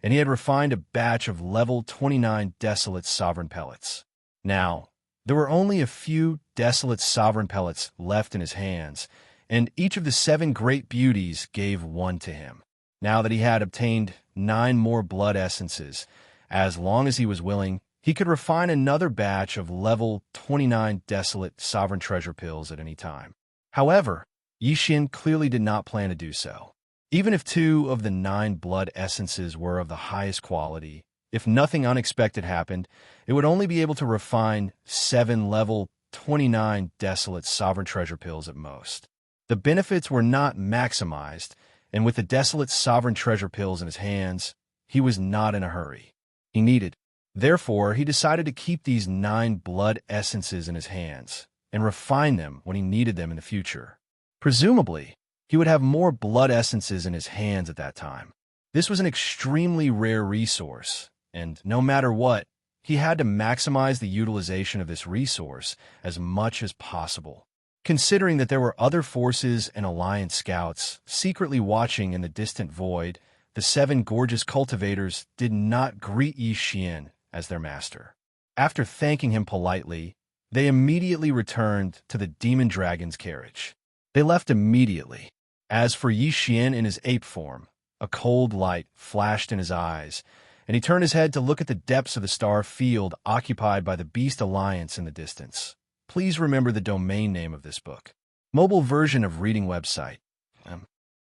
Speaker 1: and he had refined a batch of level 29 desolate sovereign pellets. Now, there were only a few desolate sovereign pellets left in his hands, and each of the 7 great beauties gave 1 to him. Now that he had obtained 9 more blood essences, as long as he was willing, he could refine another batch of level 29 desolate sovereign treasure pills at any time. However, Yixian clearly did not plan to do so. Even if 2 of the 9 blood essences were of the highest quality, if nothing unexpected happened, it would only be able to refine 7 level 29 desolate sovereign treasure pills at most. The benefits were not maximized, and with the desolate sovereign treasure pills in his hands, he was not in a hurry. Therefore, he decided to keep these 9 blood essences in his hands and refine them when he needed them in the future. Presumably, he would have more blood essences in his hands at that time. This was an extremely rare resource, and no matter what, he had to maximize the utilization of this resource as much as possible. Considering that there were other forces and Alliance scouts secretly watching in the distant void, the 7 gorgeous cultivators did not greet Xianxia as their master. After thanking him politely, they immediately returned to the demon dragon's carriage. They left immediately. As for Xianxia in his ape form, a cold light flashed in his eyes, and he turned his head to look at the depths of the star field occupied by the Beast Alliance in the distance. Please remember the domain name of this book. Mobile version of reading website.